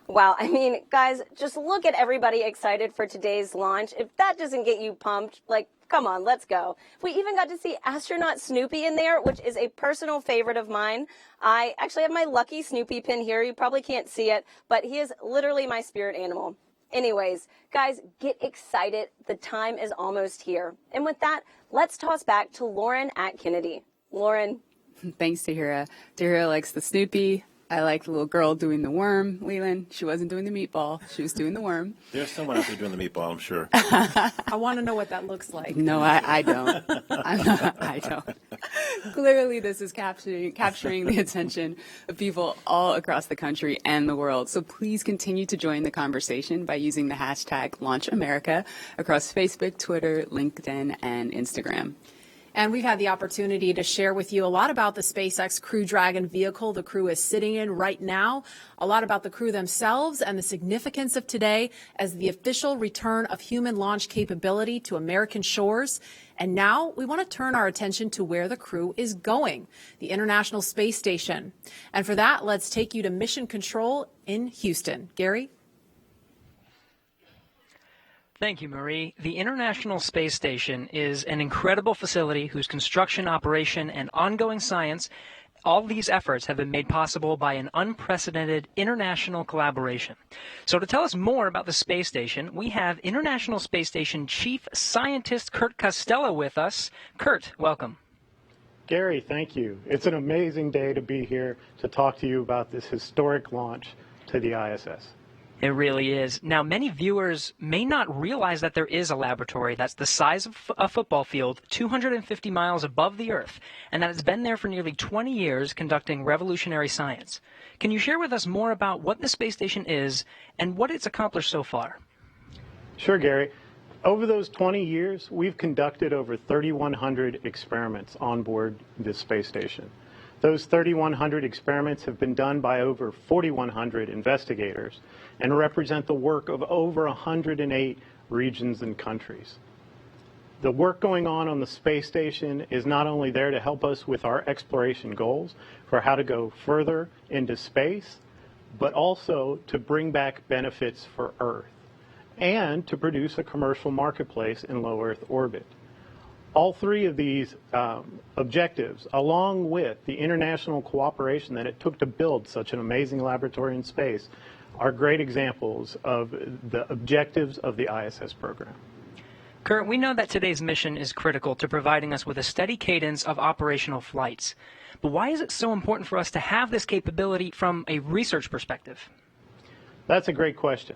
Speaker 20: Wow, I mean, guys, just look at everybody excited for today's launch. If that doesn't get you pumped, like, come on, let's go. We even got to see astronaut Snoopy in there, which is a personal favorite of mine. I actually have my lucky Snoopy pin here. You probably can't see it, but he is literally my spirit animal. Anyways, guys, get excited. The time is almost here. And with that, let's toss back to Lauren at Kennedy. Lauren.
Speaker 3: Thanks, Tahira. Tahira likes the Snoopy. I like the little girl doing the worm, Leland. She wasn't doing the meatball. She was doing the worm.
Speaker 4: There's someone out there doing the meatball, I'm sure.
Speaker 2: I want to know what that looks like.
Speaker 3: No, I don't. I don't. Clearly, this is capturing the attention of people all across the country and the world. So please continue to join the conversation by using the hashtag #LaunchAmerica across Facebook, Twitter, LinkedIn, and Instagram.
Speaker 2: And we've had the opportunity to share with you a lot about the SpaceX Crew Dragon vehicle the crew is sitting in right now, a lot about the crew themselves and the significance of today as the official return of human launch capability to American shores. And now we want to turn our attention to where the crew is going, the International Space Station. And for that, let's take you to Mission Control in Houston. Gary?
Speaker 19: Thank you, Marie. The International Space Station is an incredible facility whose construction, operation, and ongoing science, all these efforts have been made possible by an unprecedented international collaboration. So to tell us more about the space station, we have International Space Station Chief Scientist Kurt Costello with us. Kurt, welcome.
Speaker 23: Gary, thank you. It's an amazing day to be here to talk to you about this historic launch to the ISS.
Speaker 19: It really is. Now, many viewers may not realize that there is a laboratory that's the size of a football field, 250 miles above the Earth, and that it's been there for nearly 20 years conducting revolutionary science. Can you share with us more about what the space station is and what it's accomplished so far?
Speaker 23: Sure, Gary. Over those 20 years, we've conducted over 3,100 experiments on board this space station. Those 3,100 experiments have been done by over 4,100 investigators and represent the work of over 108 regions and countries. The work going on the space station is not only there to help us with our exploration goals for how to go further into space, but also to bring back benefits for Earth and to produce a commercial marketplace in low Earth orbit. All three of these objectives, along with the international cooperation that it took to build such an amazing laboratory in space, are great examples of the objectives of the ISS program.
Speaker 19: Kurt, we know that today's mission is critical to providing us with a steady cadence of operational flights. But why is it so important for us to have this capability from a research perspective?
Speaker 23: That's a great question.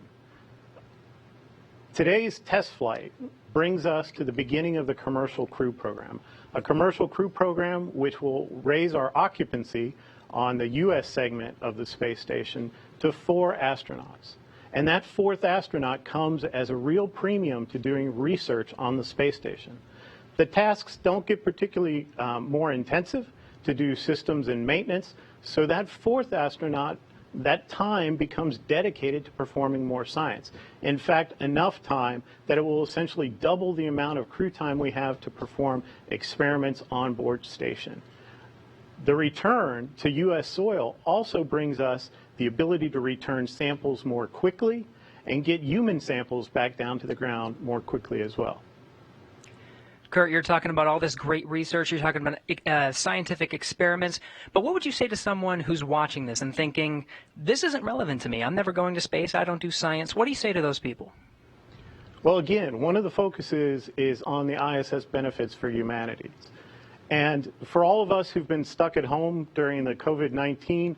Speaker 23: Today's test flight brings us to the beginning of the Commercial Crew Program, a Commercial Crew Program which will raise our occupancy on the U.S. segment of the space station to 4 astronauts. And that 4th astronaut comes as a real premium to doing research on the space station. The tasks don't get particularly more intensive to do systems and maintenance, so that 4th astronaut, that time becomes dedicated to performing more science. In fact, enough time that it will essentially double the amount of crew time we have to perform experiments on board station. The return to U.S. soil also brings us the ability to return samples more quickly and get human samples back down to the ground more quickly as well.
Speaker 19: Kurt, you're talking about all this great research, you're talking about scientific experiments, but what would you say to someone who's watching this and thinking, this isn't relevant to me, I'm never going to space, I don't do science? What do you say to those people?
Speaker 23: Well, again, one of the focuses is on the ISS benefits for humanity. And for all of us who've been stuck at home during the COVID-19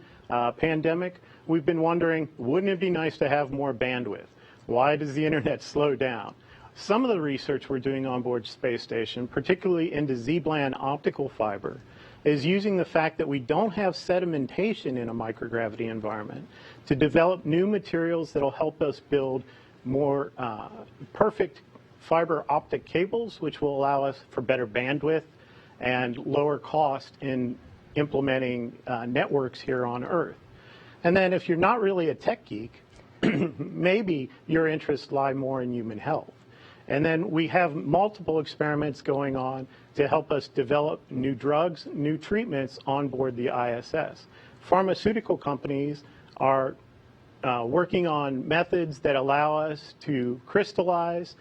Speaker 23: pandemic, we've been wondering, wouldn't it be nice to have more bandwidth? Why does the internet slow down? Some of the research we're doing on board space station, particularly into Z-band optical fiber, is using the fact that we don't have sedimentation in a microgravity environment to develop new materials that will help us build more perfect fiber optic cables, which will allow us for better bandwidth and lower cost in implementing networks here on Earth. And then if you're not really a tech geek, maybe your interests lie more in human health. And then we have multiple experiments going on to help us develop new drugs, new treatments on board the ISS. Pharmaceutical companies are working on methods that allow us to crystallize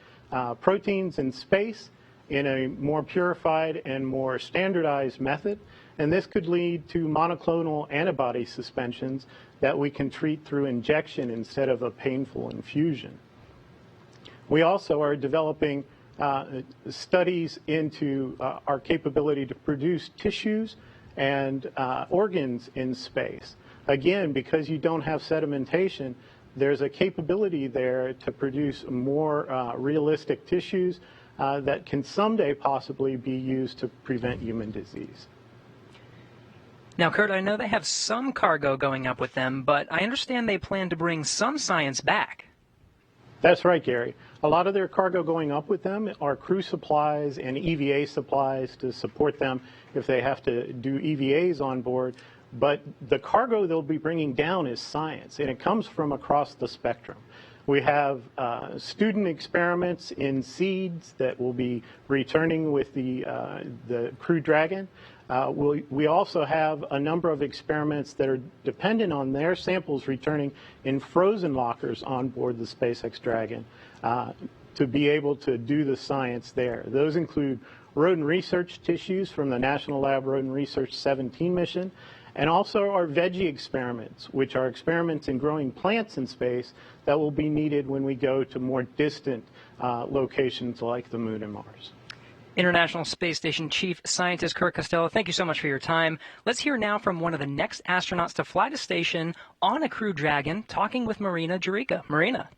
Speaker 23: proteins in space in a more purified and more standardized method. And this could lead to monoclonal antibody suspensions that we can treat through injection instead of a painful infusion. We also are developing studies into our capability to produce tissues and organs in space. Again, because you don't have sedimentation, there's a capability there to produce more realistic tissues that can someday possibly be used to prevent human disease.
Speaker 19: Now, Kurt, I know they have some cargo going up with them, but I understand they plan to bring some science back.
Speaker 23: That's right, Gary. A lot of their cargo going up with them are crew supplies and EVA supplies to support them if they have to do EVAs on board. But the cargo they'll be bringing down is science, and it comes from across the spectrum. We have student experiments in seeds that will be returning with the Crew Dragon. We also have a number of experiments that are dependent on their samples returning in frozen lockers on board the SpaceX Dragon to be able to do the science there. Those include rodent research tissues from the National Lab Rodent Research 17 mission, and also our veggie experiments, which are experiments in growing plants in space that will be needed when we go to more distant locations like the Moon and Mars.
Speaker 19: International Space Station Chief Scientist Kurt Costello, thank you so much for your time. Let's hear now from one of the next astronauts to fly to station on a Crew Dragon, talking with Marina Jurica. Marina.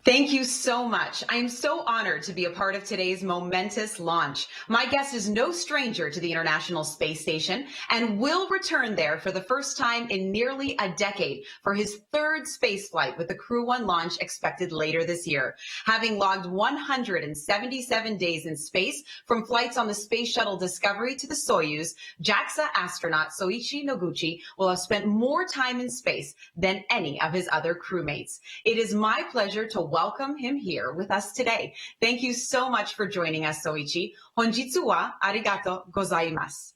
Speaker 8: Thank you so much. I am so honored to be a part of today's momentous launch. My guest is no stranger to the International Space Station and will return there for the first time in nearly a decade for his 3rd space flight with the Crew 1 launch expected later this year. Having logged 177 days in space from flights on the Space Shuttle Discovery to the Soyuz, JAXA astronaut Soichi Noguchi will have spent more time in space than any of his other crewmates. It is my pleasure to welcome him here with us today. Thank you so much for joining us, Soichi. Honjitsu wa arigato gozaimasu.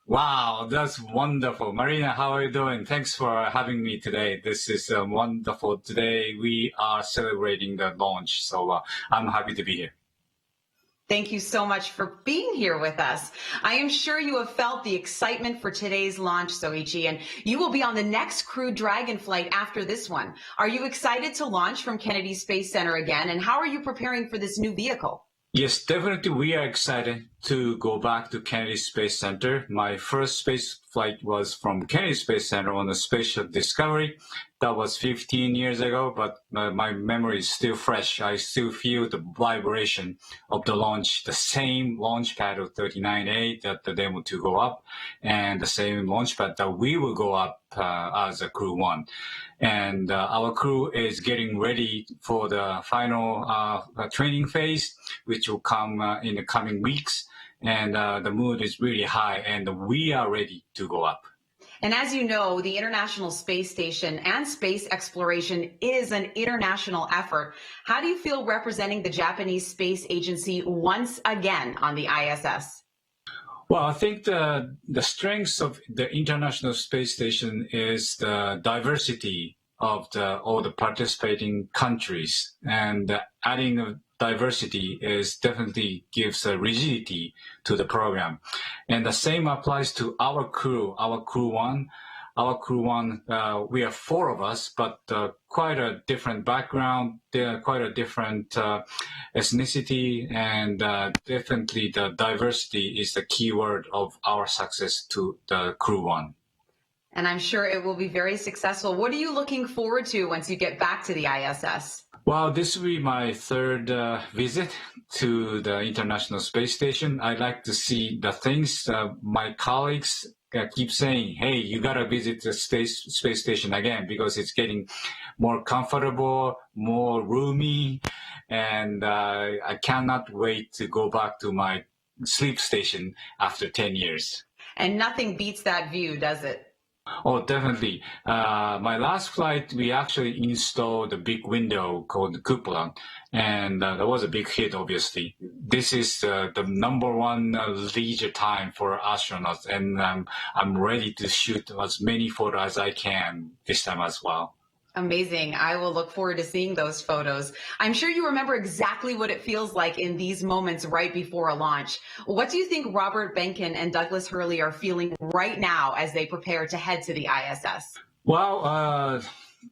Speaker 15: Wow, that's wonderful. Marina, how are you doing? Thanks for having me today. This is wonderful. Today we are celebrating the launch, so I'm happy to be here.
Speaker 8: Thank you so much for being here with us. I am sure you have felt the excitement for today's launch, Soichi, and you will be on the next Crew Dragon flight after this one. Are you excited to launch from Kennedy Space Center again, and how are you preparing for this new vehicle?
Speaker 15: Yes, definitely we are excited to go back to Kennedy Space Center. My first space flight was from Kennedy Space Center on the Spatial Discovery. That was 15 years ago, but my memory is still fresh. I still feel the vibration of the launch, the same launch pad of 39A that the Demo 2 go up, and the same launch pad that we will go up as a Crew 1. And our crew is getting ready for the final training phase, which will come in the coming weeks. And the mood is really high, and we are ready to go up.
Speaker 8: And as you know, the International Space Station and space exploration is an international effort. How do you feel representing the Japanese Space Agency once again on the ISS?
Speaker 15: Well, I think the strengths of the International Space Station is the diversity of all the participating countries, and adding diversity is definitely gives a rigidity to the program. And the same applies to our Crew 1. Our Crew 1, we are 4 of us, but quite a different background, quite a different ethnicity, and definitely the diversity is the key word of our success to the Crew 1.
Speaker 8: And I'm sure it will be very successful. What are you looking forward to once you get back to the ISS?
Speaker 15: Well, this will be my third visit to the International Space Station. I'd like to see the things my colleagues keep saying, hey, you got to visit the space station again because it's getting more comfortable, more roomy, and I cannot wait to go back to my sleep station after 10 years.
Speaker 8: And nothing beats that view, does it?
Speaker 15: Oh, definitely. My last flight, we actually installed a big window called the cupola, and that was a big hit, obviously. This is the #1 leisure time for astronauts, and I'm ready to shoot as many photos as I can this time as well.
Speaker 8: Amazing. I will look forward to seeing those photos. I'm sure you remember exactly what it feels like in these moments right before a launch. What do you think Robert Behnken and Douglas Hurley are feeling right now as they prepare to head to the ISS?
Speaker 15: Well,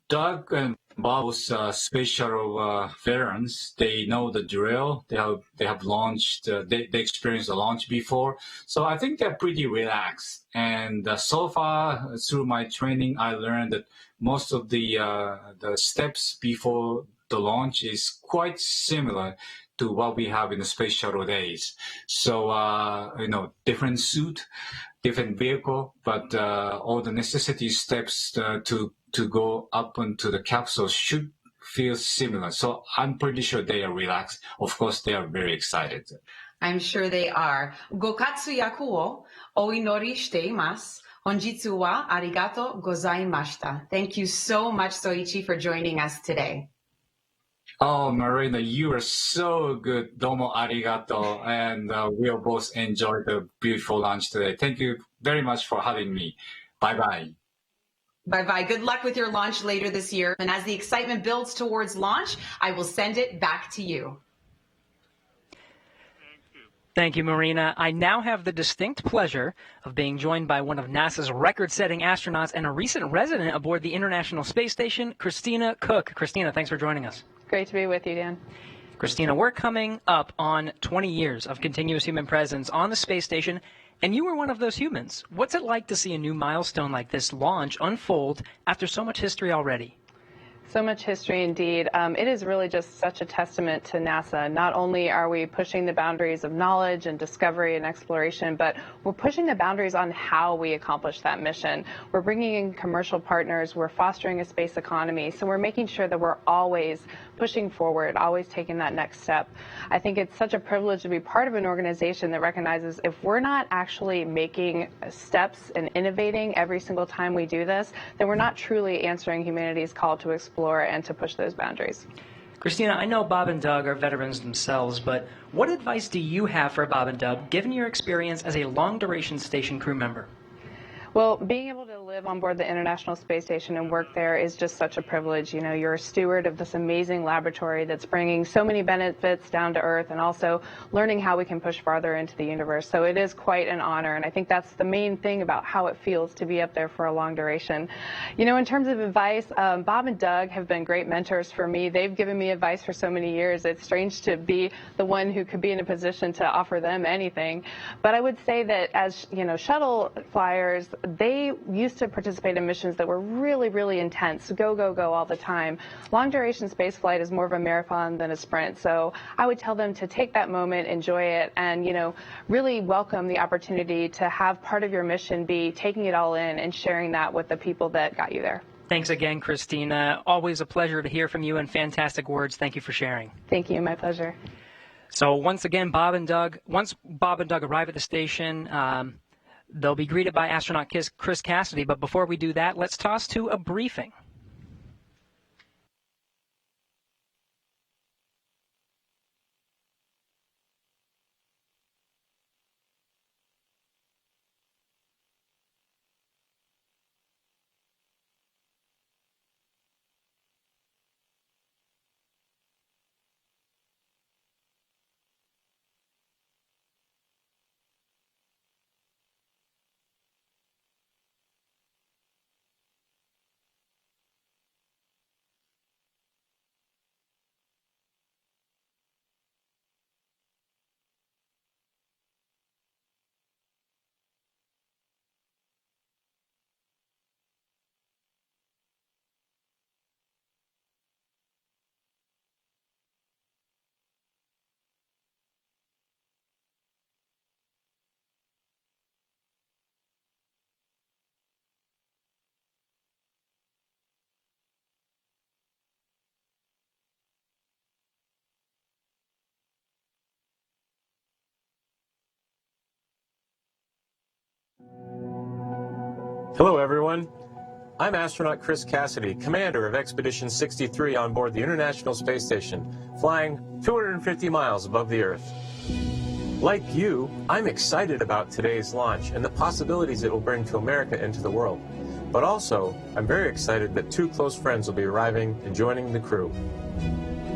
Speaker 15: Doug and Bob's space shuttle veterans, they know the drill. They have launched, they experienced the launch before. So I think they're pretty relaxed. And so far through my training, I learned that most of the steps before the launch is quite similar to what we have in the space shuttle days. So, different suit, different vehicle, but all the necessity steps to go up into the capsule should feel similar. So I'm pretty sure they are relaxed. Of course, they are very excited.
Speaker 8: I'm sure they are. Gokatsuyaku wo oinori shite imasu. Honjitsu wa arigato gozaimashita. Thank you so much, Soichi, for joining us today.
Speaker 15: Oh, Marina, you are so good. Domo arigato. And we'll both enjoy the beautiful lunch today. Thank you very much for having me. Bye-bye.
Speaker 8: Bye-bye. Good luck with your launch later this year. And as the excitement builds towards launch, I will send it back to you.
Speaker 19: Thank you, Marina. I now have the distinct pleasure of being joined by one of NASA's record-setting astronauts and a recent resident aboard the International Space Station, Christina Koch. Christina, thanks for joining us.
Speaker 5: Great to be with you, Dan.
Speaker 19: Christina, we're coming up on 20 years of continuous human presence on the space station, and you were one of those humans. What's it like to see a new milestone like this launch unfold after so much history already?
Speaker 5: So much history indeed. It is really just such a testament to NASA. Not only are we pushing the boundaries of knowledge and discovery and exploration, but we're pushing the boundaries on how we accomplish that mission. We're bringing in commercial partners. We're fostering a space economy. So we're making sure that we're always pushing forward, always taking that next step. I think it's such a privilege to be part of an organization that recognizes if we're not actually making steps and innovating every single time we do this, then we're not truly answering humanity's call to explore and to push those boundaries.
Speaker 19: Christina, I know Bob and Doug are veterans themselves, but what advice do you have for Bob and Doug, given your experience as a long-duration station crew member?
Speaker 5: Well, being able to live on board the International Space Station and work there is just such a privilege. You know, you're a steward of this amazing laboratory that's bringing so many benefits down to Earth and also learning how we can push farther into the universe. So it is quite an honor, and I think that's the main thing about how it feels to be up there for a long duration. You know, in terms of advice, Bob and Doug have been great mentors for me. They've given me advice for so many years. It's strange to be the one who could be in a position to offer them anything. But I would say that as, you know, shuttle flyers, they used to participate in missions that were really, really intense, go, go, go all the time. Long duration space flight is more of a marathon than a sprint. So I would tell them to take that moment, enjoy it, and, you know, really welcome the opportunity to have part of your mission be taking it all in and sharing that with the people that got you there.
Speaker 19: Thanks again, Christina. Always a pleasure to hear from you and fantastic words. Thank you for sharing.
Speaker 5: Thank you. My pleasure.
Speaker 19: So once again, once Bob and Doug arrive at the station, they'll be greeted by astronaut Chris Cassidy. But before we do that, let's toss to a briefing.
Speaker 6: Hello, everyone. I'm astronaut Chris Cassidy, commander of Expedition 63 on board the International Space Station, flying 250 miles above the Earth. Like you, I'm excited about today's launch and the possibilities it will bring to America and to the world. But also, I'm very excited that two close friends will be arriving and joining the crew.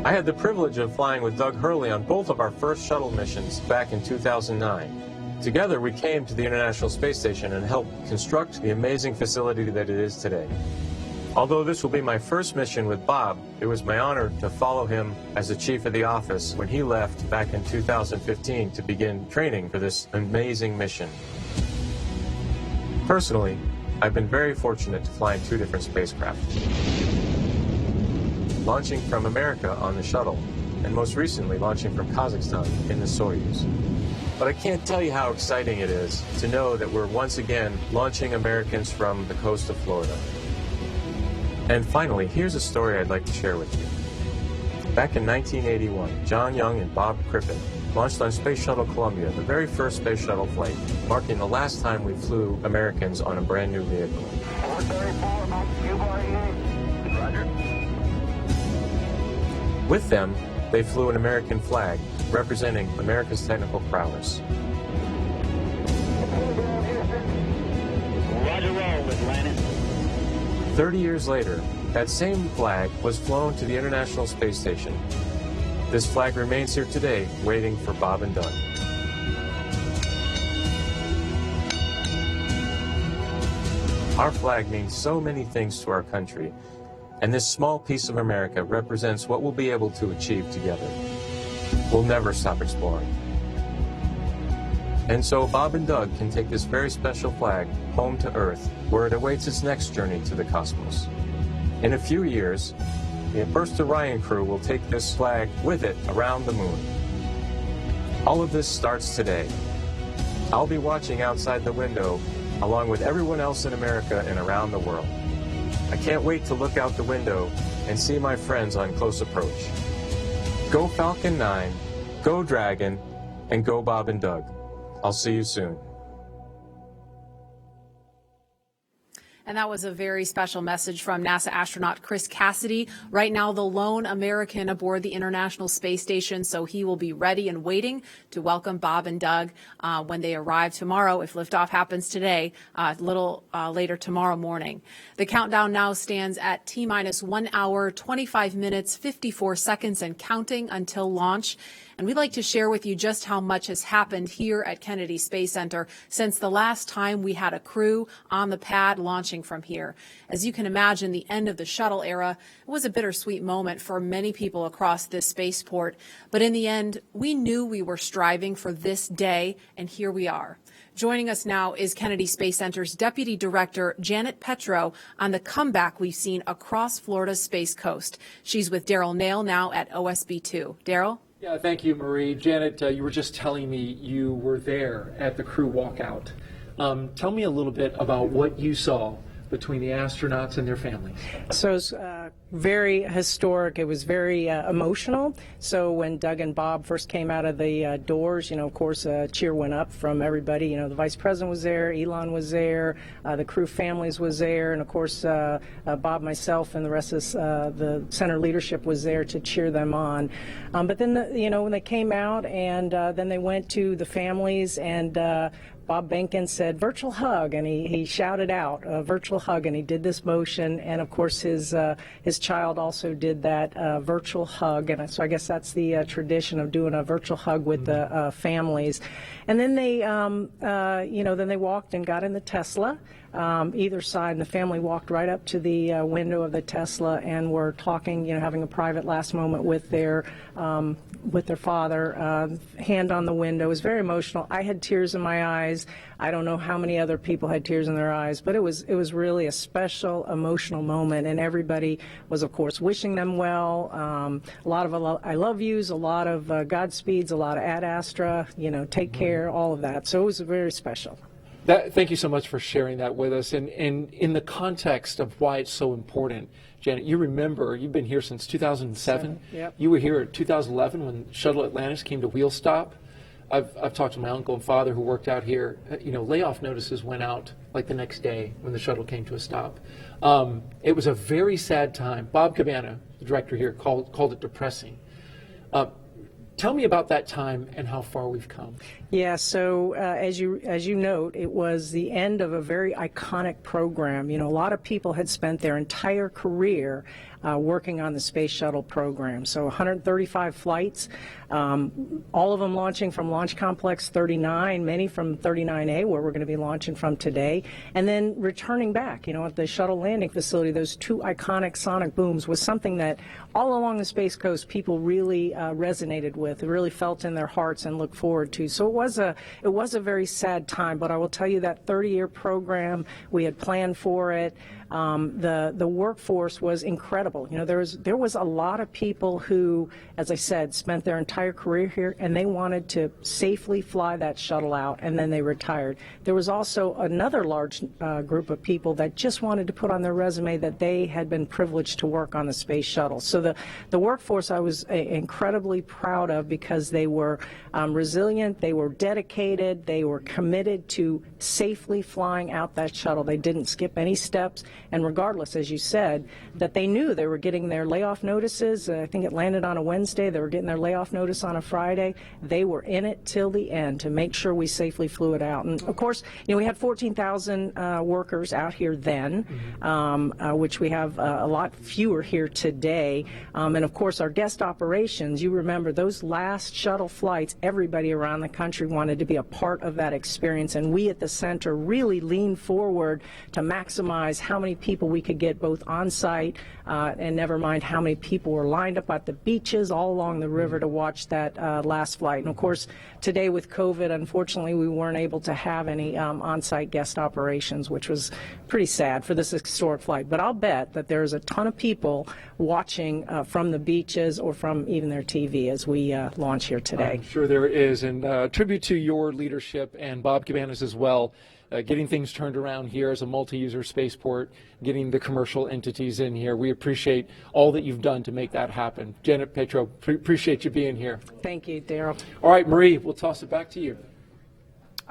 Speaker 6: I had the privilege of flying with Doug Hurley on both of our first shuttle missions back in 2009. Together, we came to the International Space Station and helped construct the amazing facility that it is today. Although this will be my first mission with Bob, it was my honor to follow him as the chief of the office when he left back in 2015 to begin training for this amazing mission. Personally, I've been very fortunate to fly in two different spacecraft. Launching from America on the shuttle, and most recently launching from Kazakhstan in the Soyuz. But I can't tell you how exciting it is to know that we're once again launching Americans from the coast of Florida. And finally, here's a story I'd like to share with you. Back in 1981, John Young and Bob Crippen launched on Space Shuttle Columbia, the very first space shuttle flight, marking the last time we flew Americans on a brand new vehicle. With them, they flew an American flag, representing America's technical prowess.
Speaker 18: Roger, roll, Atlantis.
Speaker 6: 30 years later, that same flag was flown to the International Space Station. This flag remains here today, waiting for Bob and Doug. Our flag means so many things to our country, and this small piece of America represents what we'll be able to achieve together. We'll never stop exploring. And so Bob and Doug can take this very special flag home to Earth, where it awaits its next journey to the cosmos. In a few years, the first Orion crew will take this flag with it around the moon. All of this starts today. I'll be watching outside the window, along with everyone else in America and around the world. I can't wait to look out the window and see my friends on close approach. Go Falcon 9, go Dragon, and go Bob and Doug. I'll see you soon.
Speaker 2: And that was a very special message from NASA astronaut Chris Cassidy, right now the lone American aboard the International Space Station, so he will be ready and waiting to welcome Bob and Doug when they arrive tomorrow, if liftoff happens today, a little later tomorrow morning. The countdown now stands at T-minus 1 hour, 25 minutes, 54 seconds and counting until launch. And we'd like to share with you just how much has happened here at Kennedy Space Center since the last time we had a crew on the pad launching from here. As you can imagine, the end of the shuttle era was a bittersweet moment for many people across this spaceport. But in the end, we knew we were striving for this day, and here we are. Joining us now is Kennedy Space Center's Deputy Director, Janet Petro, on the comeback we've seen across Florida's Space Coast. She's with Daryl Nail now at OSB-2. Daryl?
Speaker 9: Yeah, thank you, Marie. Janet, you were just telling me you were there at the crew walkout. Tell me a little bit about what you saw between the astronauts and their families.
Speaker 7: So it was very historic. It was very emotional. So when Doug and Bob first came out of the doors, of course, a cheer went up from everybody. The Vice President was there, Elon was there, the crew families was there, and of course, Bob, myself, and the rest of the center leadership was there to cheer them on. But then, when they came out and then they went to the families and Bob Behnken said, virtual hug, and he shouted out, virtual hug, and he did this motion, and of course his child also did that virtual hug, and so I guess that's the tradition of doing a virtual hug with the families. And then they, then they walked and got in the Tesla, either side, and the family walked right up to the window of the Tesla and were talking, having a private last moment with their father, hand on the window. It was very emotional. I had tears in my eyes. I don't know how many other people had tears in their eyes, but it was really a special, emotional moment, and everybody was, of course, wishing them well. A lot of I love yous, a lot of Godspeeds, a lot of Ad Astra, take care, all of that. So it was very special.
Speaker 9: Thank you so much for sharing that with us. And in the context of why it's so important, Janet, you remember, you've been here since 2007.
Speaker 7: Yep.
Speaker 9: You were here in 2011 when Shuttle Atlantis came to wheel stop. I've talked to my uncle and father who worked out here. Layoff notices went out like the next day when the shuttle came to a stop. It was a very sad time. Bob Cabana, the director here, called it depressing. Tell me about that time and how far we've come.
Speaker 7: Yeah, so as you note, it was the end of a very iconic program. A lot of people had spent their entire career working on the Space Shuttle program. So 135 flights, all of them launching from Launch Complex 39, many from 39A, where we're going to be launching from today, and then returning back, at the shuttle landing facility. Those two iconic sonic booms was something that all along the Space Coast people really resonated with, really felt in their hearts and looked forward to. So it was a very sad time, but I will tell you that 30-year program, we had planned for it. The workforce was incredible. There was a lot of people who, as I said, spent their entire career here, and they wanted to safely fly that shuttle out, and then they retired. There was also another large group of people that just wanted to put on their resume that they had been privileged to work on the Space Shuttle. So the workforce I was incredibly proud of, because they were resilient, they were dedicated, they were committed to safely flying out that shuttle. They didn't skip any steps. And regardless, as you said, that they knew they were getting their layoff notices. I think it landed on a Wednesday. They were getting their layoff notice on a Friday. They were in it till the end to make sure we safely flew it out. And of course, we had 14,000 workers out here then, which we have a lot fewer here today. And of course, our guest operations, you remember those last shuttle flights, everybody around the country wanted to be a part of that experience. And we at the center really leaned forward to maximize how many people we could get both on site and never mind how many people were lined up at the beaches all along the river to watch that last flight. And of course, today with COVID, unfortunately, we weren't able to have any on-site guest operations, which was pretty sad for this historic flight. But I'll bet that there's a ton of people watching from the beaches or from even their TV as we launch here today.
Speaker 9: I'm sure there is, and tribute to your leadership and Bob Cabana's as well. Getting things turned around here as a multi-user spaceport, getting the commercial entities in here. We appreciate all that you've done to make that happen. Janet Petro, appreciate you being here.
Speaker 7: Thank you, Daryl.
Speaker 9: All right, Marie, we'll toss it back to you.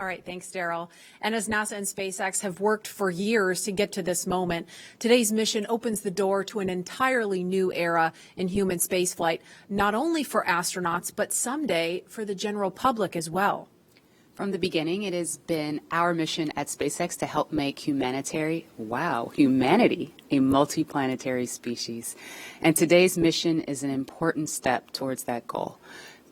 Speaker 2: All right, thanks, Daryl. And as NASA and SpaceX have worked for years to get to this moment, today's mission opens the door to an entirely new era in human spaceflight, not only for astronauts, but someday for the general public as well.
Speaker 3: From the beginning, it has been our mission at SpaceX to help make humanity a multiplanetary species. And today's mission is an important step towards that goal.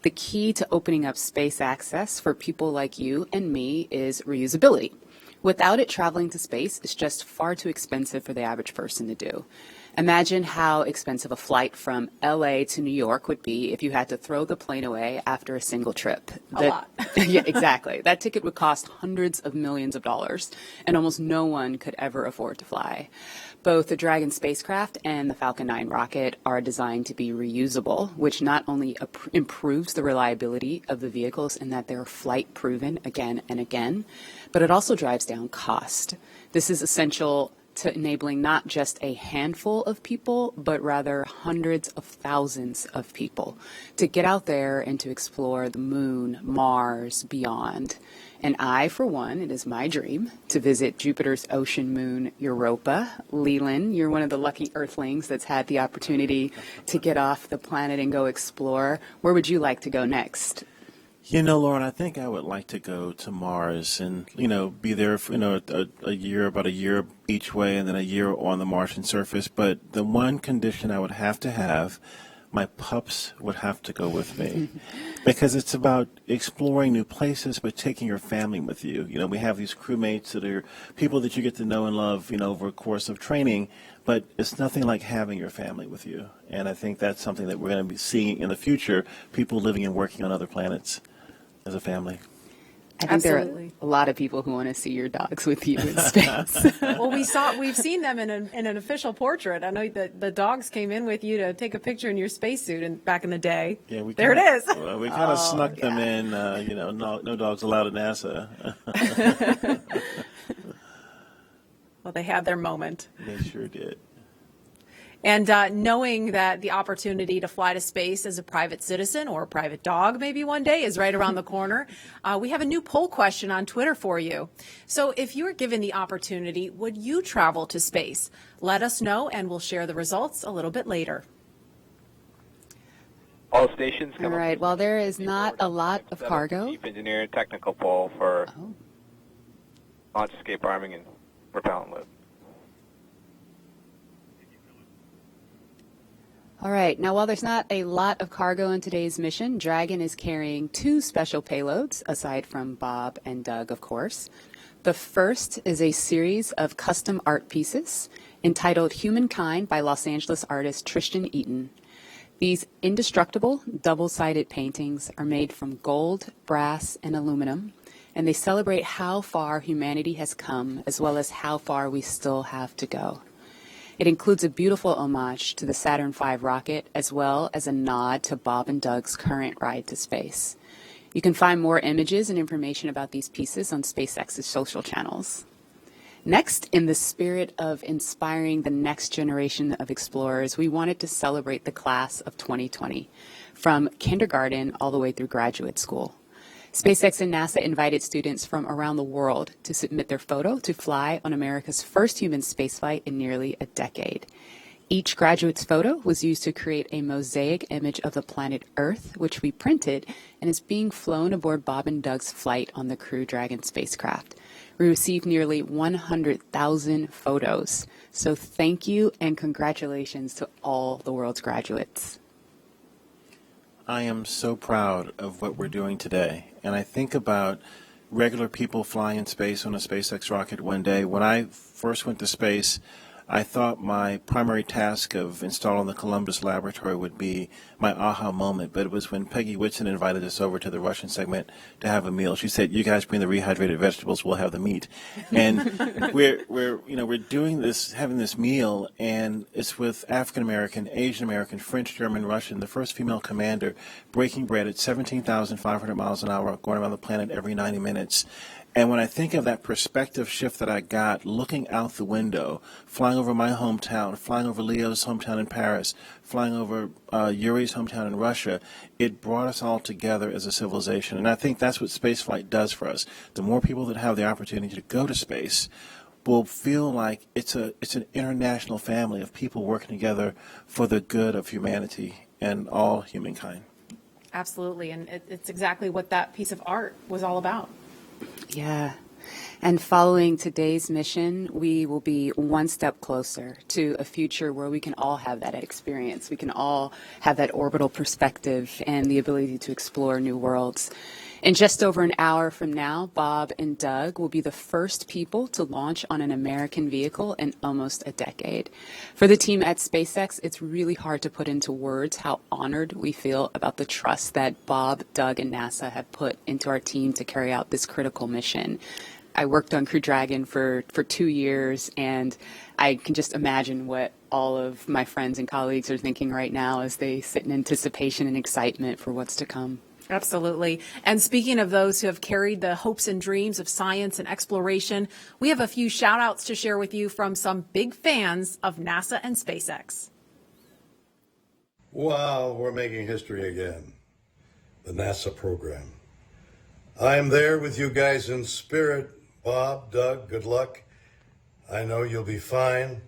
Speaker 3: The key to opening up space access for people like you and me is reusability. Without it, traveling to space is just far too expensive for the average person to do. Imagine how expensive a flight from LA to New York would be if you had to throw the plane away after a single trip.
Speaker 2: A lot.
Speaker 3: Yeah, exactly. That ticket would cost hundreds of millions of dollars, and almost no one could ever afford to fly. Both the Dragon spacecraft and the Falcon 9 rocket are designed to be reusable, which not only improves the reliability of the vehicles in that they're flight proven again and again, but it also drives down cost. This is essential to enabling not just a handful of people, but rather hundreds of thousands of people to get out there and to explore the moon, Mars, beyond. And I, for one, it is my dream to visit Jupiter's ocean moon, Europa. Leland, you're one of the lucky Earthlings that's had the opportunity to get off the planet and go explore. Where would you like to go next?
Speaker 4: You know, Lauren, I think I would like to go to Mars and, be there for, about a year each way and then a year on the Martian surface. But the one condition I would have to have, my pups would have to go with me because it's about exploring new places, but taking your family with you. We have these crewmates that are people that you get to know and love, over a course of training, but it's nothing like having your family with you. And I think that's something that we're going to be seeing in the future, people living and working on other planets as a family.
Speaker 3: I think
Speaker 2: Absolutely.
Speaker 3: there are a lot of people who want to see your dogs with you in space.
Speaker 2: Well, we've seen them in an official portrait. I know that the dogs came in with you to take a picture in your spacesuit back in the day.
Speaker 4: Yeah,
Speaker 2: There it is.
Speaker 4: We kind of snuck them in, no dogs allowed at NASA.
Speaker 2: Well, they had their moment.
Speaker 4: They sure did.
Speaker 2: And knowing that the opportunity to fly to space as a private citizen or a private dog maybe one day is right around the corner, we have a new poll question on Twitter for you. So if you were given the opportunity, would you travel to space? Let us know, and we'll share the results a little bit later.
Speaker 1: All stations come
Speaker 3: All right. Well, there is not a lot of cargo.
Speaker 1: Chief Engineer Technical Poll for launch escape arming and propellant loop.
Speaker 3: All right. Now, while there's not a lot of cargo in today's mission, Dragon is carrying two special payloads, aside from Bob and Doug, of course. The first is a series of custom art pieces entitled Humankind by Los Angeles artist Tristan Eaton. These indestructible, double-sided paintings are made from gold, brass, and aluminum, and they celebrate how far humanity has come, as well as how far we still have to go. It includes a beautiful homage to the Saturn V rocket, as well as a nod to Bob and Doug's current ride to space. You can find more images and information about these pieces on SpaceX's social channels. Next, in the spirit of inspiring the next generation of explorers, we wanted to celebrate the class of 2020, from kindergarten all the way through graduate school. SpaceX and NASA invited students from around the world to submit their photo to fly on America's first human spaceflight in nearly a decade. Each graduate's photo was used to create a mosaic image of the planet Earth, which we printed and is being flown aboard Bob and Doug's flight on the Crew Dragon spacecraft. We received nearly 100,000 photos. So thank you and congratulations to all the world's graduates.
Speaker 4: I am so proud of what we're doing today. And I think about regular people flying in space on a SpaceX rocket one day. When I first went to space, I thought my primary task of installing the Columbus laboratory would be my aha moment, but it was when Peggy Whitson invited us over to the Russian segment to have a meal. She said, "You guys bring the rehydrated vegetables, we'll have the meat." And we're doing this, having this meal, and it's with African American, Asian American, French, German, Russian, the first female commander breaking bread at 17,500 miles an hour, going around the planet every 90 minutes. And when I think of that perspective shift that I got looking out the window, flying over my hometown, flying over Leo's hometown in Paris, flying over Yuri's hometown in Russia, it brought us all together as a civilization. And I think that's what spaceflight does for us. The more people that have the opportunity to go to space will feel like it's an international family of people working together for the good of humanity and all humankind.
Speaker 2: Absolutely, and it's exactly what that piece of art was all about.
Speaker 3: Yeah. And following today's mission, we will be one step closer to a future where we can all have that experience. We can all have that orbital perspective and the ability to explore new worlds. In just over an hour from now, Bob and Doug will be the first people to launch on an American vehicle in almost a decade. For the team at SpaceX, it's really hard to put into words how honored we feel about the trust that Bob, Doug, and NASA have put into our team to carry out this critical mission. I worked on Crew Dragon for 2 years, and I can just imagine what all of my friends and colleagues are thinking right now as they sit in anticipation and excitement for what's to come.
Speaker 2: Absolutely. And speaking of those who have carried the hopes and dreams of science and exploration, we have a few shout outs to share with you from some big fans of NASA and SpaceX.
Speaker 10: Wow, we're making history again. The NASA program. I am there with you guys in spirit. Bob, Doug, good luck. I know you'll be fine.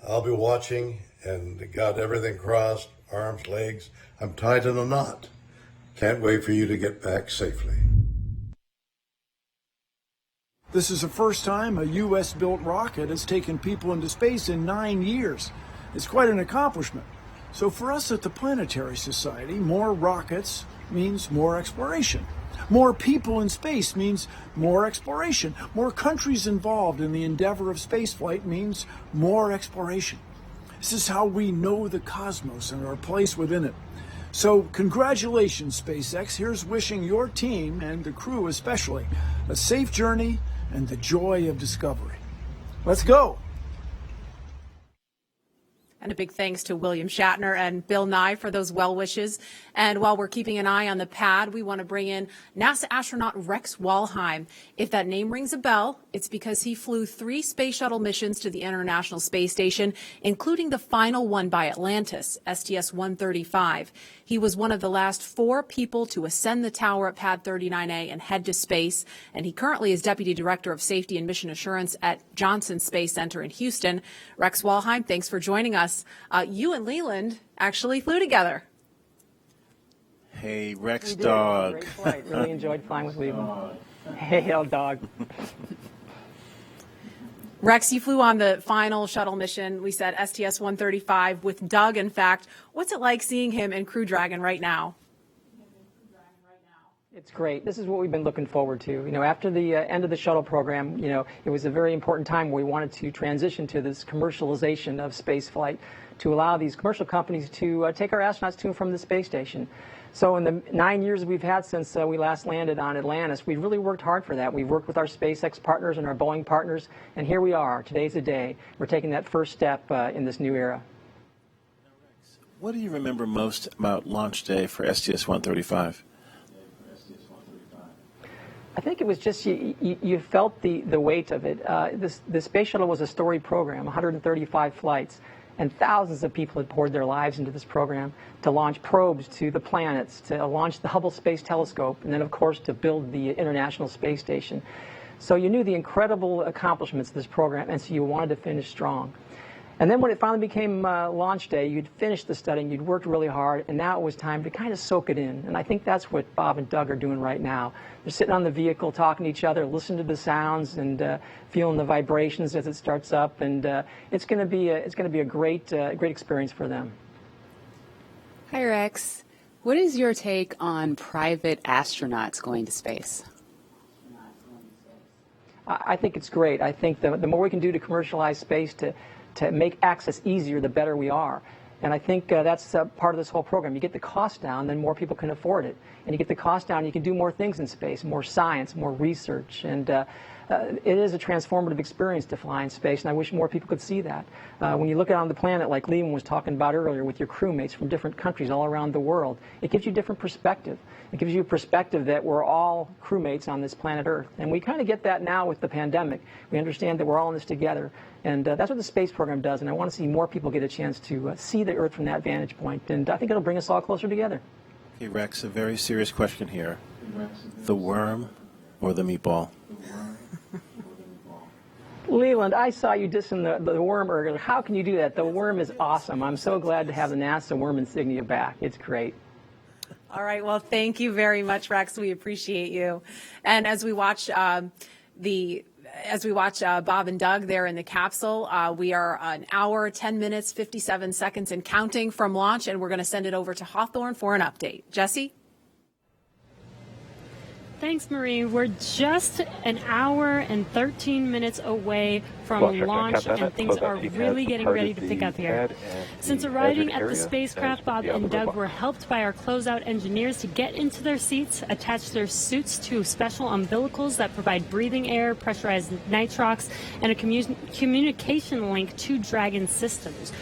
Speaker 10: I'll be watching and got everything crossed, arms, legs. I'm tied in a knot. Can't wait for you to get back safely.
Speaker 18: This is the first time a U.S.-built rocket has taken people into space in 9 years. It's quite an accomplishment. So for us at the Planetary Society, more rockets means more exploration. More people in space means more exploration. More countries involved in the endeavor of spaceflight means more exploration. This is how we know the cosmos and our place within it. So congratulations, SpaceX. Here's wishing your team, and the crew especially, a safe journey and the joy of discovery. Let's go.
Speaker 2: And a big thanks to William Shatner and Bill Nye for those well wishes. And while we're keeping an eye on the pad, we want to bring in NASA astronaut Rex Walheim. If that name rings a bell, it's because he flew 3 space shuttle missions to the International Space Station, including the final one by Atlantis, STS-135. He was one of the last 4 people to ascend the tower at Pad 39A and head to space. And he currently is Deputy Director of Safety and Mission Assurance at Johnson Space Center in Houston. Rex Walheim, thanks for joining us. You and Leland actually flew together.
Speaker 4: Hey, Rex
Speaker 21: We did.
Speaker 4: Dog.
Speaker 21: Great flight. Really enjoyed flying with Leland. Hey, old dog.
Speaker 2: Rex, you flew on the final shuttle mission, we said STS-135 with Doug, in fact. What's it like seeing him in Crew Dragon right now?
Speaker 21: It's great. This is what we've been looking forward to. You know, after the end of the shuttle program, you know, it was a very important time where we wanted to transition to this commercialization of space flight to allow these commercial companies to take our astronauts to and from the space station. So in the 9 years we've had since we last landed on Atlantis, we've really worked hard for that. We've worked with our SpaceX partners and our Boeing partners, and here we are. Today's the day. We're taking that first step in this new era.
Speaker 4: What do you remember most about launch day for STS-135?
Speaker 21: I think it was just you felt the weight of it. The space shuttle was a storied program, 135 flights, and thousands of people had poured their lives into this program to launch probes to the planets, to launch the Hubble Space Telescope, and then, of course, to build the International Space Station. So you knew the incredible accomplishments of this program, and so you wanted to finish strong. And then when it finally became launch day, you'd finished the studying, you'd worked really hard, and now it was time to kind of soak it in. And I think that's what Bob and Doug are doing right now. They're sitting on the vehicle, talking to each other, listening to the sounds, and feeling the vibrations as it starts up. And it's going to be a great experience for them.
Speaker 3: Hi, Rex. What is your take on private astronauts going to space?
Speaker 21: I think it's great. I think the more we can do to commercialize space, to make access easier, the better we are. And I think that's part of this whole program. You get the cost down, then more people can afford it. And you get the cost down, you can do more things in space, more science, more research. And it is a transformative experience to fly in space, and I wish more people could see that. When you look out on the planet, like Leland was talking about earlier, with your crewmates from different countries all around the world, it gives you a different perspective. It gives you a perspective that we're all crewmates on this planet Earth, and we kind of get that now with the pandemic. We understand that we're all in this together, and that's what the space program does, and I want to see more people get a chance to see the Earth from that vantage point, and I think it'll bring us all closer together.
Speaker 4: Hey, Rex, a very serious question here. The worm or the meatball?
Speaker 21: Leland, I saw you dissing the worm earlier. How can you do that? The worm is awesome. I'm so glad to have the NASA worm insignia back. It's great.
Speaker 2: All right. Well, thank you very much, Rex. We appreciate you. And as we watch Bob and Doug there in the capsule, we are an hour, 10 minutes, 57 seconds and counting from launch, and we're going to send it over to Hawthorne for an update. Jesse?
Speaker 11: Thanks, Marie. We're just an hour and 13 minutes away from launch, and things are really getting ready to pick up here. Since arriving at the spacecraft, Bob and Doug were helped by our closeout engineers to get into their seats, attach their suits to special umbilicals that provide breathing air, pressurized nitrox, and a communication link to Dragon systems.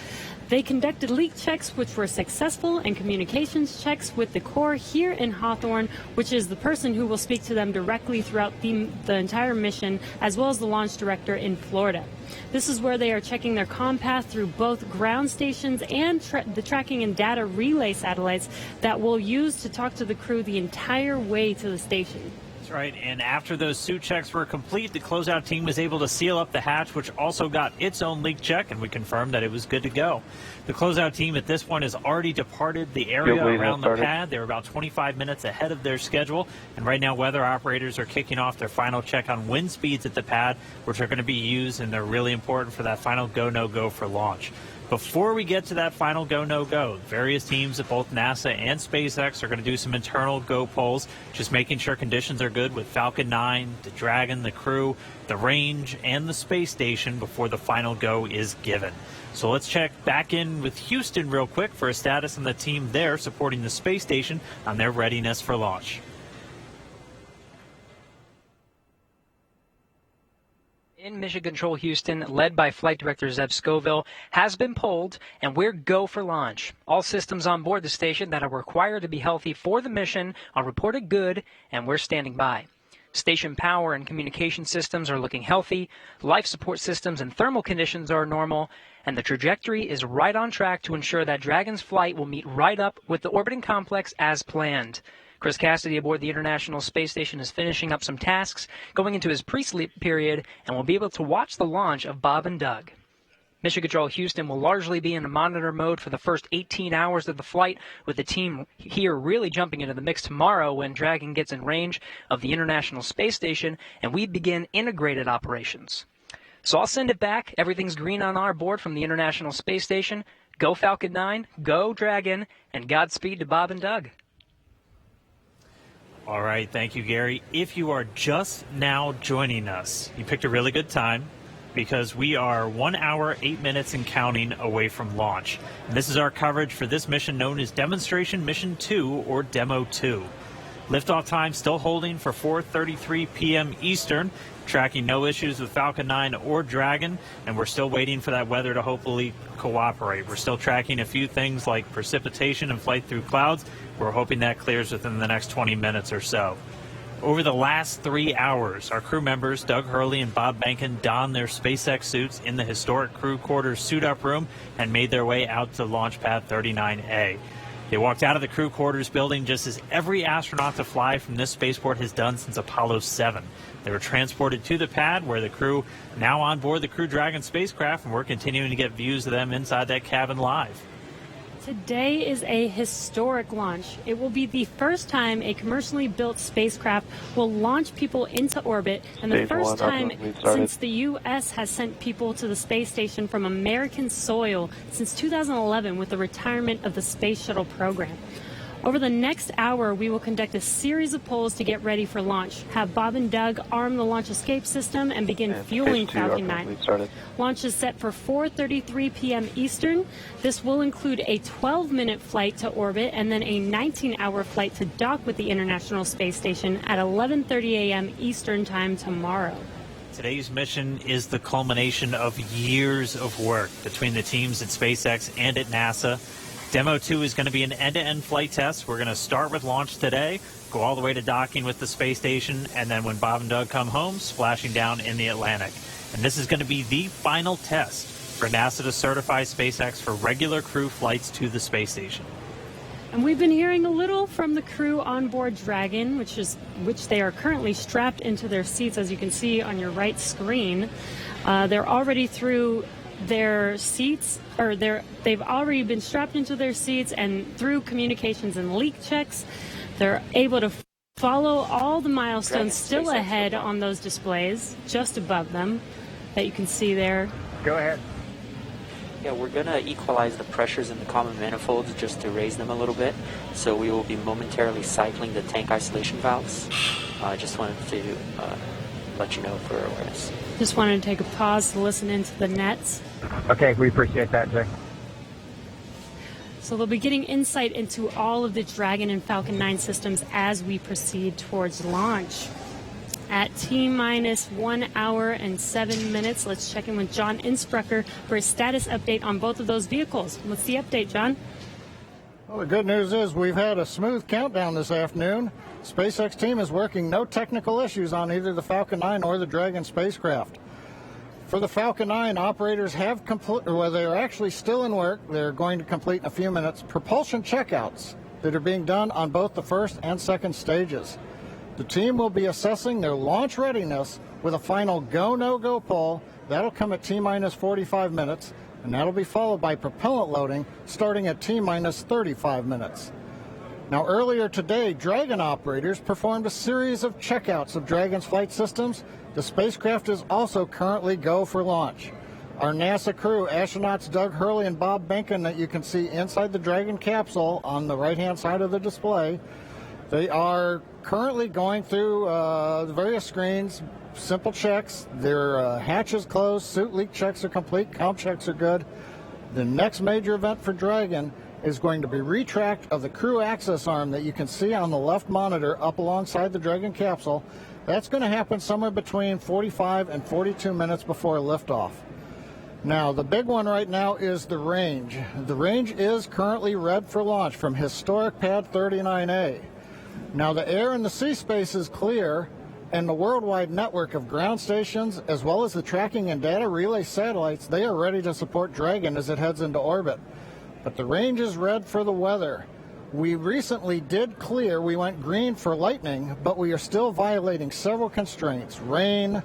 Speaker 11: They conducted leak checks, which were successful, and communications checks with the Corps here in Hawthorne, which is the person who will speak to them directly throughout the entire mission, as well as the launch director in Florida. This is where they are checking their comm path through both ground stations and the tracking and data relay satellites that we'll use to talk to the crew the entire way to the station.
Speaker 12: That's right, and after those suit checks were complete, the closeout team was able to seal up the hatch, which also got its own leak check, and we confirmed that it was good to go. The closeout team at this point has already departed the area around the pad. They were about 25 minutes ahead of their schedule, and right now weather operators are kicking off their final check on wind speeds at the pad, which are going to be used, and they're really important for that final go, no-go for launch. Before we get to that final go, no-go, various teams at both NASA and SpaceX are going to do some internal go polls, just making sure conditions are good with Falcon 9, the Dragon, the crew, the range, and the space station before the final go is given. So let's check back in with Houston real quick for a status on the team there supporting the space station on their readiness for launch.
Speaker 19: In Mission Control Houston, led by Flight Director Zeb Scoville, has been pulled, and we're go for launch. All systems on board the station that are required to be healthy for the mission are reported good, and we're standing by. Station power and communication systems are looking healthy, life support systems and thermal conditions are normal, and the trajectory is right on track to ensure that Dragon's flight will meet right up with the orbiting complex as planned. Chris Cassidy aboard the International Space Station is finishing up some tasks, going into his pre-sleep period, and will be able to watch the launch of Bob and Doug. Mission Control Houston will largely be in a monitor mode for the first 18 hours of the flight, with the team here really jumping into the mix tomorrow when Dragon gets in range of the International Space Station and we begin integrated operations. So I'll send it back. Everything's green on our board from the International Space Station. Go Falcon 9, go Dragon, and Godspeed to Bob and Doug.
Speaker 12: All right, thank you, Gary. If you are just now joining us, you picked a really good time because we are 1 hour, 8 minutes and counting away from launch. And this is our coverage for this mission known as Demonstration Mission 2 or Demo 2. Liftoff time still holding for 4:33 p.m. Eastern, tracking no issues with Falcon 9 or Dragon, and we're still waiting for that weather to hopefully cooperate. We're still tracking a few things like precipitation and flight through clouds. We're hoping that clears within the next 20 minutes or so. Over the last 3 hours, our crew members, Doug Hurley and Bob Behnken, donned their SpaceX suits in the historic crew quarters suit-up room and made their way out to Launch Pad 39A. They walked out of the crew quarters building just as every astronaut to fly from this spaceport has done since Apollo 7. They were transported to the pad where the crew now on board the Crew Dragon spacecraft, and we're continuing to get views of them inside that cabin live.
Speaker 11: Today is a historic launch. It will be the first time a commercially built spacecraft will launch people into orbit, and the first time since the U.S. has sent people to the space station from American soil since 2011 with the retirement of the Space Shuttle program. Over the next hour, we will conduct a series of polls to get ready for launch, have Bob and Doug arm the launch escape system, and begin fueling Falcon 9. Launch is set for 4:33 p.m. Eastern. This will include a 12-minute flight to orbit and then a 19-hour flight to dock with the International Space Station at 11:30 a.m. Eastern Time tomorrow.
Speaker 12: Today's mission is the culmination of years of work between the teams at SpaceX and at NASA. Demo 2 is going to be an end-to-end flight test. We're going to start with launch today, go all the way to docking with the space station, and then when Bob and Doug come home, splashing down in the Atlantic. And this is going to be the final test for NASA to certify SpaceX for regular crew flights to the space station.
Speaker 11: And we've been hearing a little from the crew on board Dragon, which they are currently strapped into their seats, as you can see on your right screen. They're already through their seats, or they've already been strapped into their seats, and through communications and leak checks, they're able to follow all the milestones still ahead on those displays just above them that you can see there.
Speaker 16: Go ahead. Yeah, we're going to equalize the pressures in the common manifolds just to raise them a little bit. So we will be momentarily cycling the tank isolation valves. I just wanted to let you know for awareness.
Speaker 11: Just wanted to take a pause to listen into the nets.
Speaker 16: Okay, we appreciate that, Jay.
Speaker 11: So they'll be getting insight into all of the Dragon and Falcon 9 systems as we proceed towards launch. At T-minus 1 hour and 7 minutes, let's check in with John Insprucker for a status update on both of those vehicles. What's the update, John?
Speaker 17: Well, the good news is we've had a smooth countdown this afternoon. SpaceX team is working no technical issues on either the Falcon 9 or the Dragon spacecraft. For the Falcon 9, operators have they're actually still in work. They're going to complete in a few minutes propulsion checkouts that are being done on both the first and second stages. The team will be assessing their launch readiness with a final go, no-go poll. That'll come at T-minus 45 minutes, and that'll be followed by propellant loading starting at T-minus 35 minutes. Now, earlier today, Dragon operators performed a series of checkouts of Dragon's flight systems. The spacecraft is also currently go for launch. Our NASA crew, astronauts Doug Hurley and Bob Behnken, that you can see inside the Dragon capsule on the right-hand side of the display, they are currently going through the various screens, simple checks. Their hatches closed, suit leak checks are complete, comp checks are good. The next major event for Dragon is going to be retract of the crew access arm that you can see on the left monitor up alongside the Dragon capsule. That's going to happen somewhere between 45 and 42 minutes before liftoff. Now, the big one right now is the range. The range is currently red for launch from historic Pad 39A. Now, the air and the sea space is clear, and the worldwide network of ground stations, as well as the tracking and data relay satellites, they are ready to support Dragon as it heads into orbit. But the range is red for the weather. We recently did clear, we went green for lightning, but we are still violating several constraints. Rain,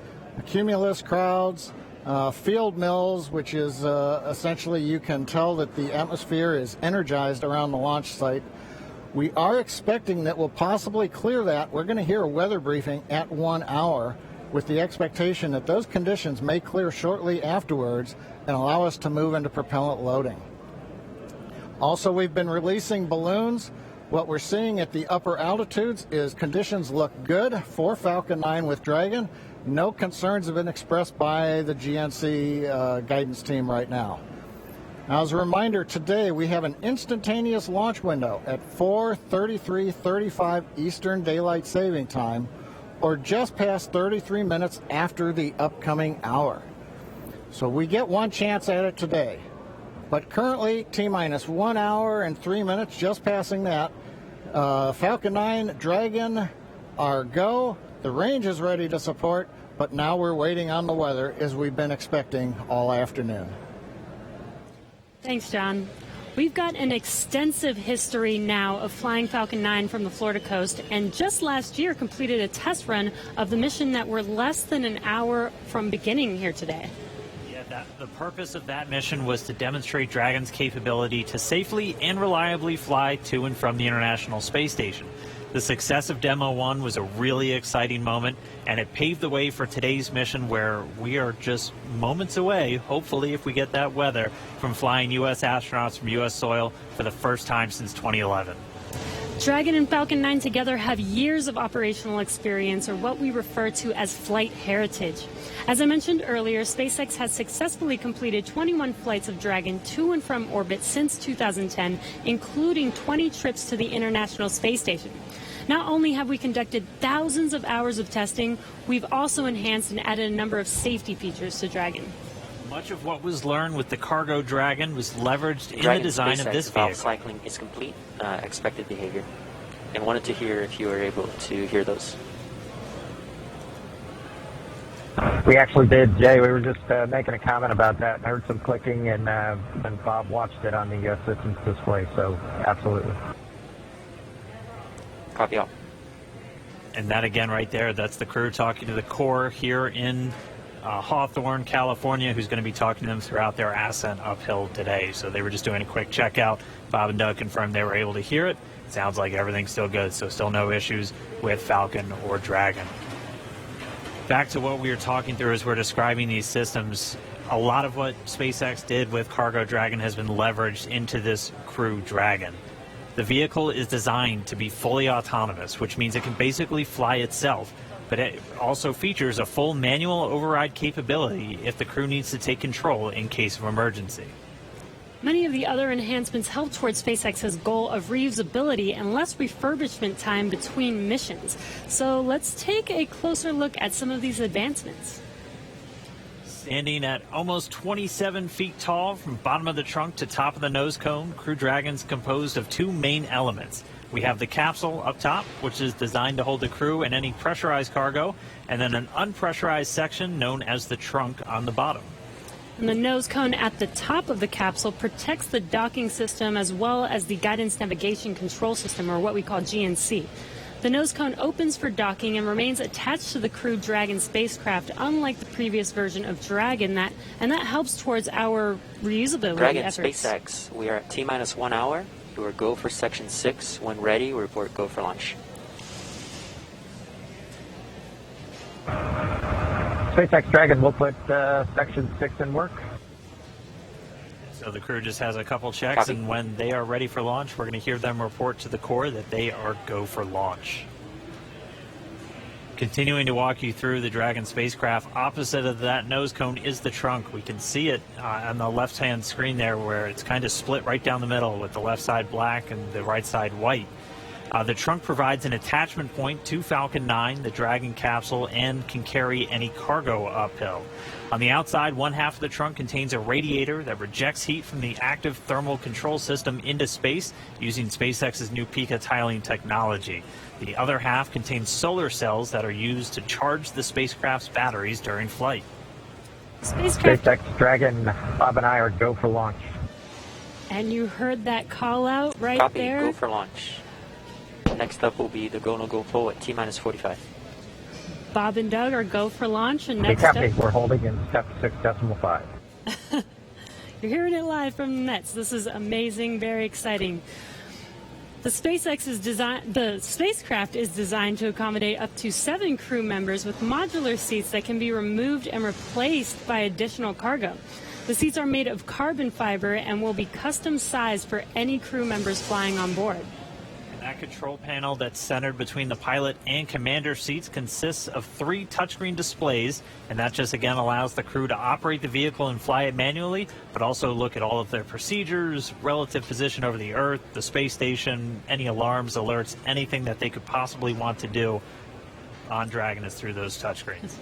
Speaker 17: cumulus crowds, field mills, which is essentially you can tell that the atmosphere is energized around the launch site. We are expecting that we'll possibly clear that. We're going to hear a weather briefing at 1 hour with the expectation that those conditions may clear shortly afterwards and allow us to move into propellant loading. Also, we've been releasing balloons. What we're seeing at the upper altitudes is conditions look good for Falcon 9 with Dragon. No concerns have been expressed by the GNC guidance team right now. Now, as a reminder, today we have an instantaneous launch window at 4:33:35 Eastern Daylight Saving Time, or just past 33 minutes after the upcoming hour. So we get one chance at it today. But currently, T-minus 1 hour and 3 minutes, just passing that. Falcon 9, Dragon are go. The range is ready to support, but now we're waiting on the weather as we've been expecting all afternoon.
Speaker 11: Thanks, John. We've got an extensive history now of flying Falcon 9 from the Florida coast, and just last year completed a test run of the mission that we're less than an hour from beginning here today.
Speaker 12: Yeah, the purpose of that mission was to demonstrate Dragon's capability to safely and reliably fly to and from the International Space Station. The success of Demo 1 was a really exciting moment, and it paved the way for today's mission, where we are just moments away, hopefully if we get that weather, from flying U.S. astronauts from U.S. soil for the first time since 2011.
Speaker 11: Dragon and Falcon 9 together have years of operational experience, or what we refer to as flight heritage. As I mentioned earlier, SpaceX has successfully completed 21 flights of Dragon to and from orbit since 2010, including 20 trips to the International Space Station. Not only have we conducted thousands of hours of testing, we've also enhanced and added a number of safety features to Dragon.
Speaker 12: Much of what was learned with the Cargo Dragon was leveraged in the design of this vehicle.
Speaker 16: Valve cycling is complete, expected behavior, and wanted to hear if you were able to hear those.
Speaker 13: We actually did, Jay. We were just making a comment about that. I heard some clicking, and Bob watched it on the systems display, so absolutely.
Speaker 16: Copy all.
Speaker 12: And that again right there, that's the crew talking to the Corps here in Hawthorne, California, who's going to be talking to them throughout their ascent uphill today. So they were just doing a quick checkout. Bob and Doug confirmed they were able to hear it. Sounds like everything's still good, so still no issues with Falcon or Dragon. Back to what we were talking through as we're describing these systems, a lot of what SpaceX did with Cargo Dragon has been leveraged into this Crew Dragon. The vehicle is designed to be fully autonomous, which means it can basically fly itself, but it also features a full manual override capability if the crew needs to take control in case of emergency.
Speaker 11: Many of the other enhancements help towards SpaceX's goal of reusability and less refurbishment time between missions. So let's take a closer look at some of these advancements.
Speaker 12: Standing at almost 27 feet tall from bottom of the trunk to top of the nose cone, Crew Dragon's composed of two main elements. We have the capsule up top, which is designed to hold the crew and any pressurized cargo, and then an unpressurized section known as the trunk on the bottom.
Speaker 11: And the nose cone at the top of the capsule protects the docking system as well as the guidance navigation control system, or what we call GNC. The nose cone opens for docking and remains attached to the Crew Dragon spacecraft, unlike the previous version of Dragon, and that helps towards our reusability
Speaker 16: Dragon
Speaker 11: efforts.
Speaker 16: SpaceX, we are at T-minus 1 hour. You are go for Section 6. When ready, we report go for launch.
Speaker 13: SpaceX Dragon will put Section 6 in work.
Speaker 12: So the crew just has a couple checks,
Speaker 16: Copy.
Speaker 12: and when they are ready for launch, we're going to hear them report to the Corps that they are go for launch. Continuing to walk you through the Dragon spacecraft, opposite of that nose cone is the trunk. We can see it on the left-hand screen there, where it's kind of split right down the middle with the left side black and the right side white. The trunk provides an attachment point to Falcon 9, the Dragon capsule, and can carry any cargo uphill. On the outside, one half of the trunk contains a radiator that rejects heat from the active thermal control system into space using SpaceX's new Pika tiling technology. The other half contains solar cells that are used to charge the spacecraft's batteries during flight.
Speaker 13: SpaceX Dragon, Bob and I are go for launch.
Speaker 11: And you heard that call out right
Speaker 16: Copy,
Speaker 11: there.
Speaker 16: go for launch. Next up will be the go no go pull at T-minus 45.
Speaker 11: Bob and Doug are go for launch, and
Speaker 13: Hey,
Speaker 11: next
Speaker 13: Captain,
Speaker 11: up,
Speaker 13: we're holding in step 6.5.
Speaker 11: you're hearing it live from the nets. This is amazing, very exciting. The spacecraft is designed to accommodate up to 7 crew members with modular seats that can be removed and replaced by additional cargo. The seats are made of carbon fiber and will be custom sized for any crew members flying on board.
Speaker 12: That control panel that's centered between the pilot and commander seats consists of 3 touchscreen displays, and that just again allows the crew to operate the vehicle and fly it manually, but also look at all of their procedures, relative position over the Earth, the space station, any alarms, alerts, anything that they could possibly want to do on Dragon is through those touchscreens.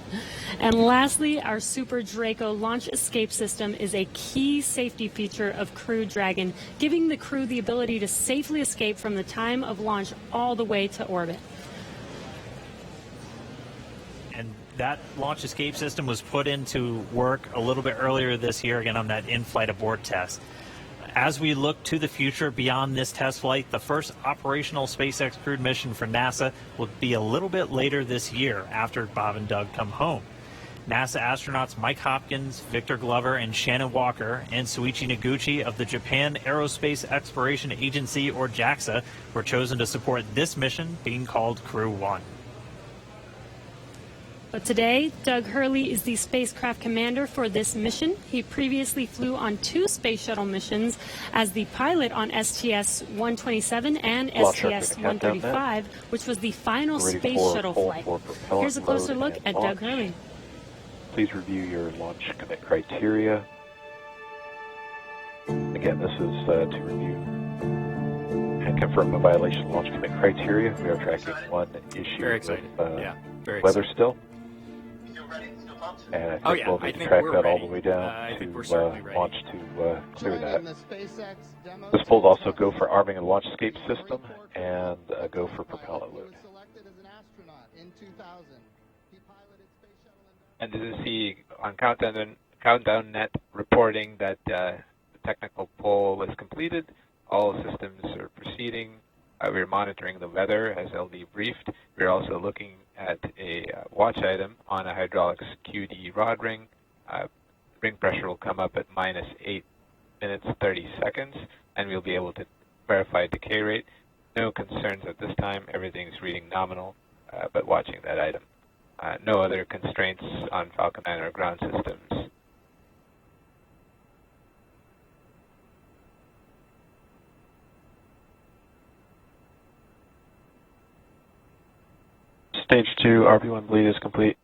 Speaker 11: And lastly, our Super Draco launch escape system is a key safety feature of Crew Dragon, giving the crew the ability to safely escape from the time of launch all the way to orbit.
Speaker 12: And that launch escape system was put into work a little bit earlier this year, again on that in-flight abort test. As we look to the future beyond this test flight, the first operational SpaceX crewed mission for NASA will be a little bit later this year after Bob and Doug come home. NASA astronauts Mike Hopkins, Victor Glover, and Shannon Walker, and Soichi Noguchi of the Japan Aerospace Exploration Agency, or JAXA, were chosen to support this mission, being called Crew 1.
Speaker 11: But today, Doug Hurley is the spacecraft commander for this mission. He previously flew on 2 space shuttle missions as the pilot on STS-127 and STS-135, which was the final space shuttle flight. Here's a closer look at Doug Hurley.
Speaker 14: Please review your launch criteria. Again, this is to review and confirm a violation of launch commit criteria. We are tracking one issue with weather still. And I think we'll need to track that all the way down to launch to clear that. This will also go for arming and launch escape system and a go for propellant load.
Speaker 1: And this is the on Countdown Net reporting that the technical poll was completed. All systems are proceeding. We're monitoring the weather as LD briefed. We're also looking at a watch item on a hydraulics QD rod ring. Ring pressure will come up at -8 minutes 30 seconds, and we'll be able to verify decay rate. No concerns at this time. Everything's reading nominal, but watching that item. No other constraints on Falcon 9 or ground systems.
Speaker 14: Stage 2 RB1 bleed is complete.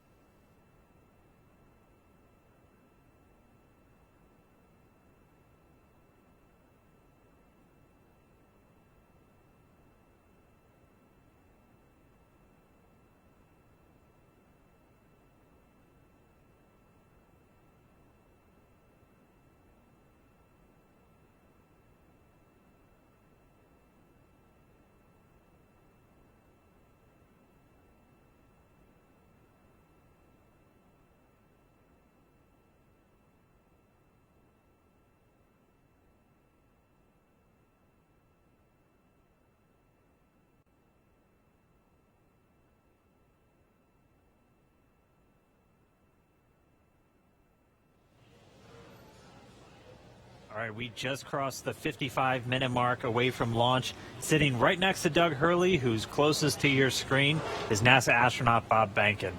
Speaker 12: All right, we just crossed the 55-minute mark away from launch. Sitting right next to Doug Hurley, who's closest to your screen, is NASA astronaut Bob Behnken.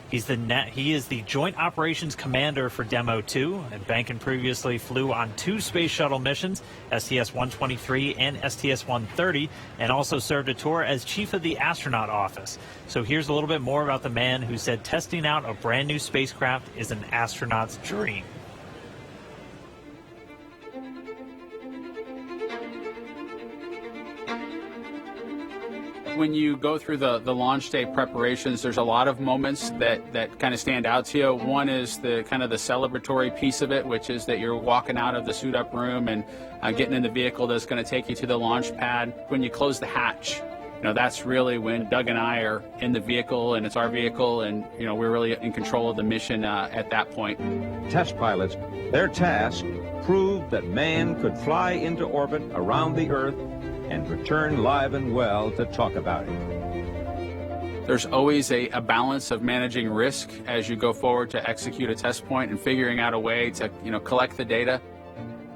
Speaker 12: He is the Joint Operations Commander for Demo 2, and Behnken previously flew on 2 space shuttle missions, STS-123 and STS-130, and also served a tour as Chief of the Astronaut Office. So here's a little bit more about the man who said testing out a brand new spacecraft is an astronaut's dream.
Speaker 20: When you go through the launch day preparations, there's a lot of moments that kind of stand out to you. One is the kind of the celebratory piece of it, which is that you're walking out of the suit up room and getting in the vehicle that's going to take you to the launch pad. When you close the hatch, that's really when Doug and I are in the vehicle, and it's our vehicle, and we're really in control of the mission at that point.
Speaker 22: Test pilots, their task proved that man could fly into orbit around the Earth and return live and well to talk about it.
Speaker 20: There's always a balance of managing risk as you go forward to execute a test point and figuring out a way to collect the data.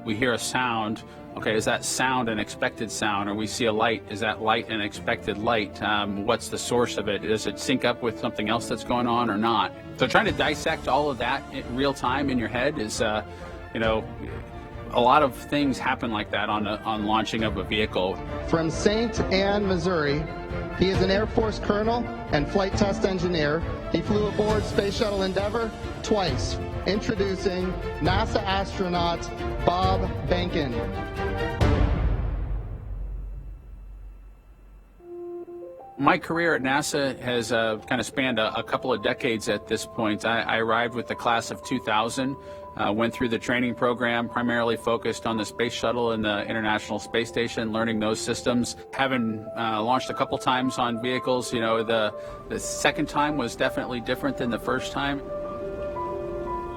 Speaker 20: We hear a sound. Okay, is that sound an expected sound? Or we see a light, is that light an expected light? What's the source of it? Does it sync up with something else that's going on or not? So trying to dissect all of that in real time in your head is, a lot of things happen like that on launching of a vehicle.
Speaker 23: From St. Anne, Missouri, he is an Air Force colonel and flight test engineer. He flew aboard Space Shuttle Endeavour twice. Introducing NASA astronaut Bob Behnken.
Speaker 20: My career at NASA has kind of spanned a couple of decades at this point. I arrived with the class of 2000, went through the training program, primarily focused on the Space Shuttle and the International Space Station, learning those systems. Having launched a couple times on vehicles, the second time was definitely different than the first time.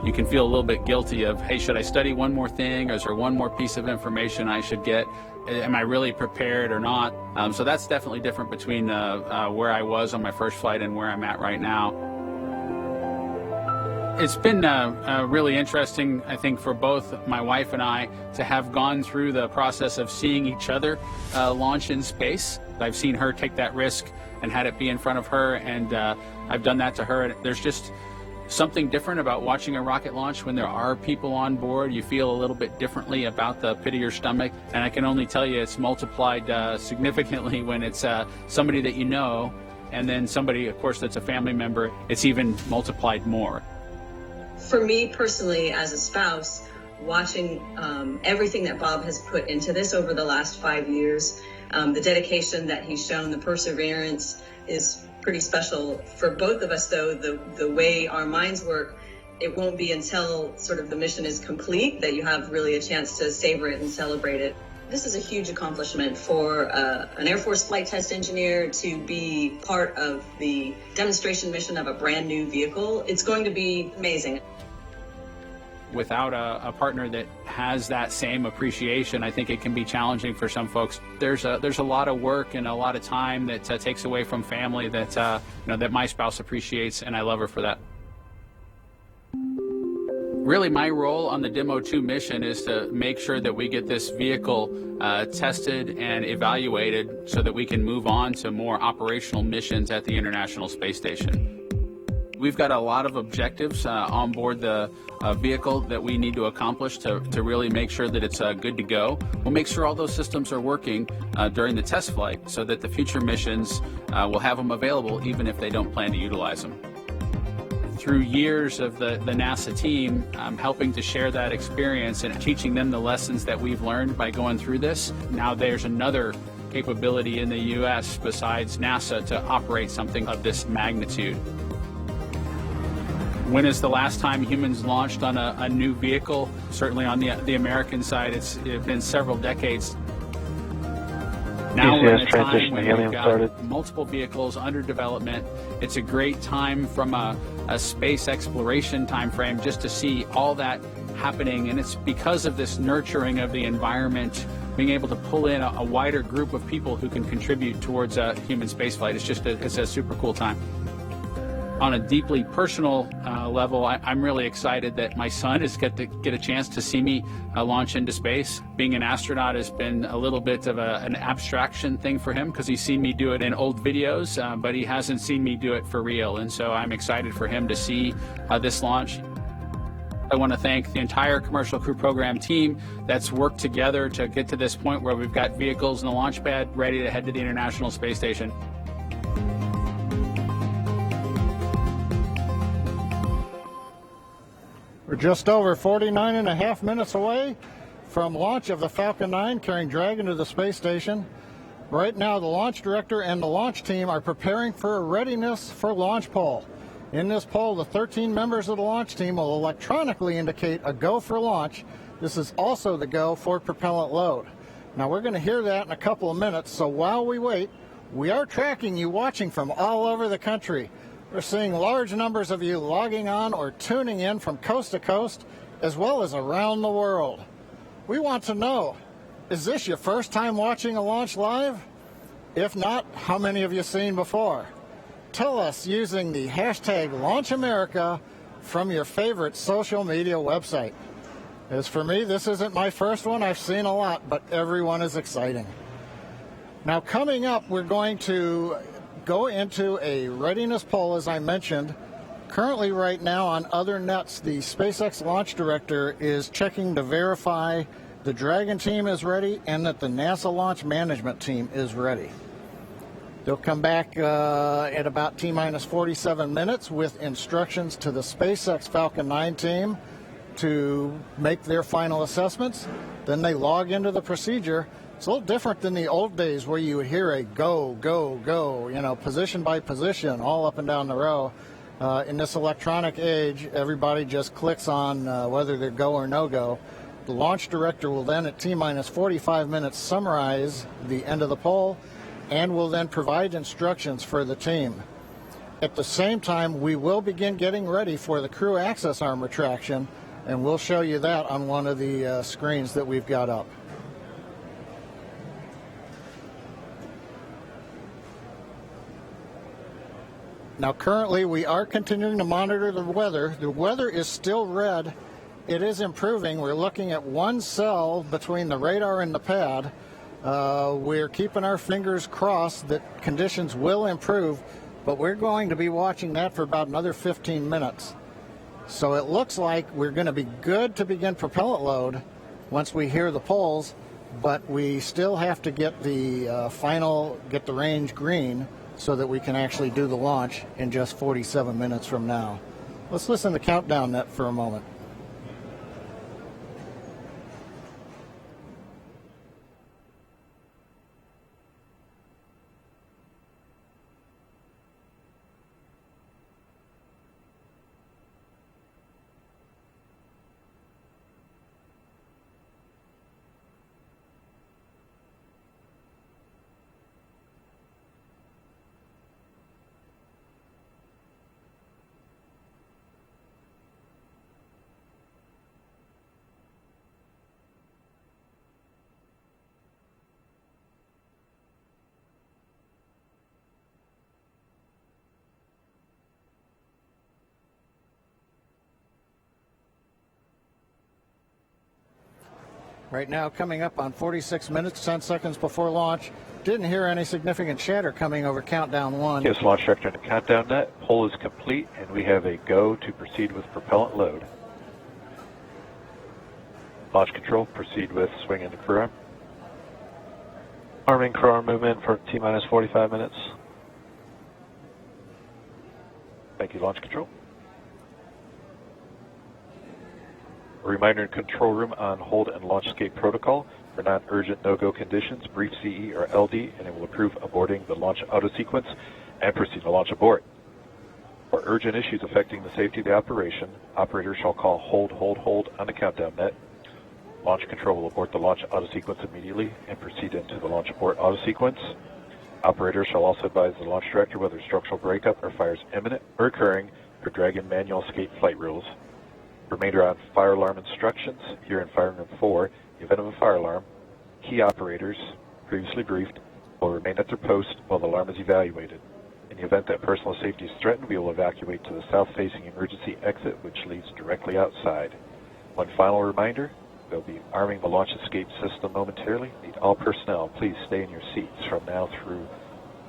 Speaker 20: You can feel a little bit guilty of, hey, should I study one more thing? Or is there one more piece of information I should get? Am I really prepared or not? So that's definitely different between where I was on my first flight and where I'm at right now. It's been really interesting, I think, for both my wife and I to have gone through the process of seeing each other launch in space. I've seen her take that risk and had it be in front of her, and I've done that to her. And there's just something different about watching a rocket launch when there are people on board. You feel a little bit differently about the pit of your stomach, and I can only tell you it's multiplied significantly when it's somebody that you know, and then somebody, of course, that's a family member. It's even multiplied more.
Speaker 24: For me personally, as a spouse, watching everything that Bob has put into this over the last 5 years, The dedication that he's shown, the perseverance is pretty special. For both of us, though, the way our minds work, it won't be until sort of the mission is complete that you have really a chance to savor it and celebrate it. This is a huge accomplishment for an Air Force flight test engineer to be part of the demonstration mission of a brand new vehicle. It's going to be amazing.
Speaker 20: Without a partner that has that same appreciation, I think it can be challenging for some folks. There's a lot of work and a lot of time that takes away from family that that my spouse appreciates, and I love her for that. Really, my role on the Demo 2 mission is to make sure that we get this vehicle tested and evaluated so that we can move on to more operational missions at the International Space Station. We've got a lot of objectives on board the vehicle that we need to accomplish to really make sure that it's good to go. We'll make sure all those systems are working during the test flight so that the future missions will have them available even if they don't plan to utilize them. Through years of the NASA team, I'm helping to share that experience and teaching them the lessons that we've learned by going through this. Now there's another capability in the U.S. besides NASA to operate something of this magnitude. When is the last time humans launched on a new vehicle? Certainly on the American side, it's been several decades. Now we're in a time when we've got multiple vehicles under development. It's a great time from a space exploration time frame just to see all that happening, and it's because of this nurturing of the environment, being able to pull in a wider group of people who can contribute towards human spaceflight. It's a super cool time. On a deeply personal level, I'm really excited that my son is get a chance to see me launch into space. Being an astronaut has been a little bit of an abstraction thing for him because he's seen me do it in old videos, but he hasn't seen me do it for real. And so I'm excited for him to see this launch. I want to thank the entire Commercial Crew Program team that's worked together to get to this point where we've got vehicles in the launch pad ready to head to the International Space Station.
Speaker 17: We're just over 49 and a half minutes away from launch of the Falcon 9 carrying Dragon to the space station. Right now, the launch director and the launch team are preparing for a readiness for launch poll. In this poll, the 13 members of the launch team will electronically indicate a go for launch. This is also the go for propellant load. Now, we're going to hear that in a couple of minutes, so while we wait, we are tracking you watching from all over the country. We're seeing large numbers of you logging on or tuning in from coast to coast, as well as around the world. We want to know, is this your first time watching a launch live? If not, how many have you seen before? Tell us using the hashtag LaunchAmerica from your favorite social media website. As for me, this isn't my first one. I've seen a lot, but everyone is exciting. Now, coming up, we're going to go into a readiness poll, as I mentioned. Currently, right now, on other nets, the SpaceX launch director is checking to verify the Dragon team is ready and that the NASA launch management team is ready. They'll come back at about T-minus 47 minutes with instructions to the SpaceX Falcon 9 team to make their final assessments. Then they log into the procedure. It's a little different than the old days where you would hear a go, go, go, position by position, all up and down the row. In this electronic age, everybody just clicks on whether they're go or no go. The launch director will then, at T-minus 45 minutes, summarize the end of the poll and will then provide instructions for the team. At the same time, we will begin getting ready for the crew access arm retraction, and we'll show you that on one of the screens that we've got up. Now, currently, we are continuing to monitor the weather. The weather is still red. It is improving. We're looking at one cell between the radar and the pad. We're keeping our fingers crossed that conditions will improve, but we're going to be watching that for about another 15 minutes. So it looks like we're going to be good to begin propellant load once we hear the polls, but we still have to get the get the range green so that we can actually do the launch in just 47 minutes from now. Let's listen to the countdown net for a moment. Right now, coming up on 46 minutes, 10 seconds before launch. Didn't hear any significant chatter coming over countdown 1.
Speaker 14: Yes, launch director in the countdown net. Pull is complete, and we have a go to proceed with propellant load. Launch control, proceed with swing into crew arm. Arming crew arm movement for T-minus 45 minutes. Thank you, launch control. A reminder in control room on hold and launch escape protocol. For non-urgent no-go conditions, brief CE or LD, and it will approve aborting the launch auto sequence and proceed to launch abort. For urgent issues affecting the safety of the operation, operators shall call hold on the countdown net. Launch control will abort the launch auto sequence immediately and proceed into the launch abort auto sequence. Operators shall also advise the launch director whether structural breakup or fire is imminent or occurring per Dragon manual escape flight rules. Remainder on fire alarm instructions. Here in Fire Room 4, in the event of a fire alarm, key operators, previously briefed, will remain at their post while the alarm is evaluated. In the event that personal safety is threatened, we will evacuate to the south-facing emergency exit, which leads directly outside. One final reminder, they'll be arming the launch escape system momentarily. Need all personnel, please stay in your seats from now through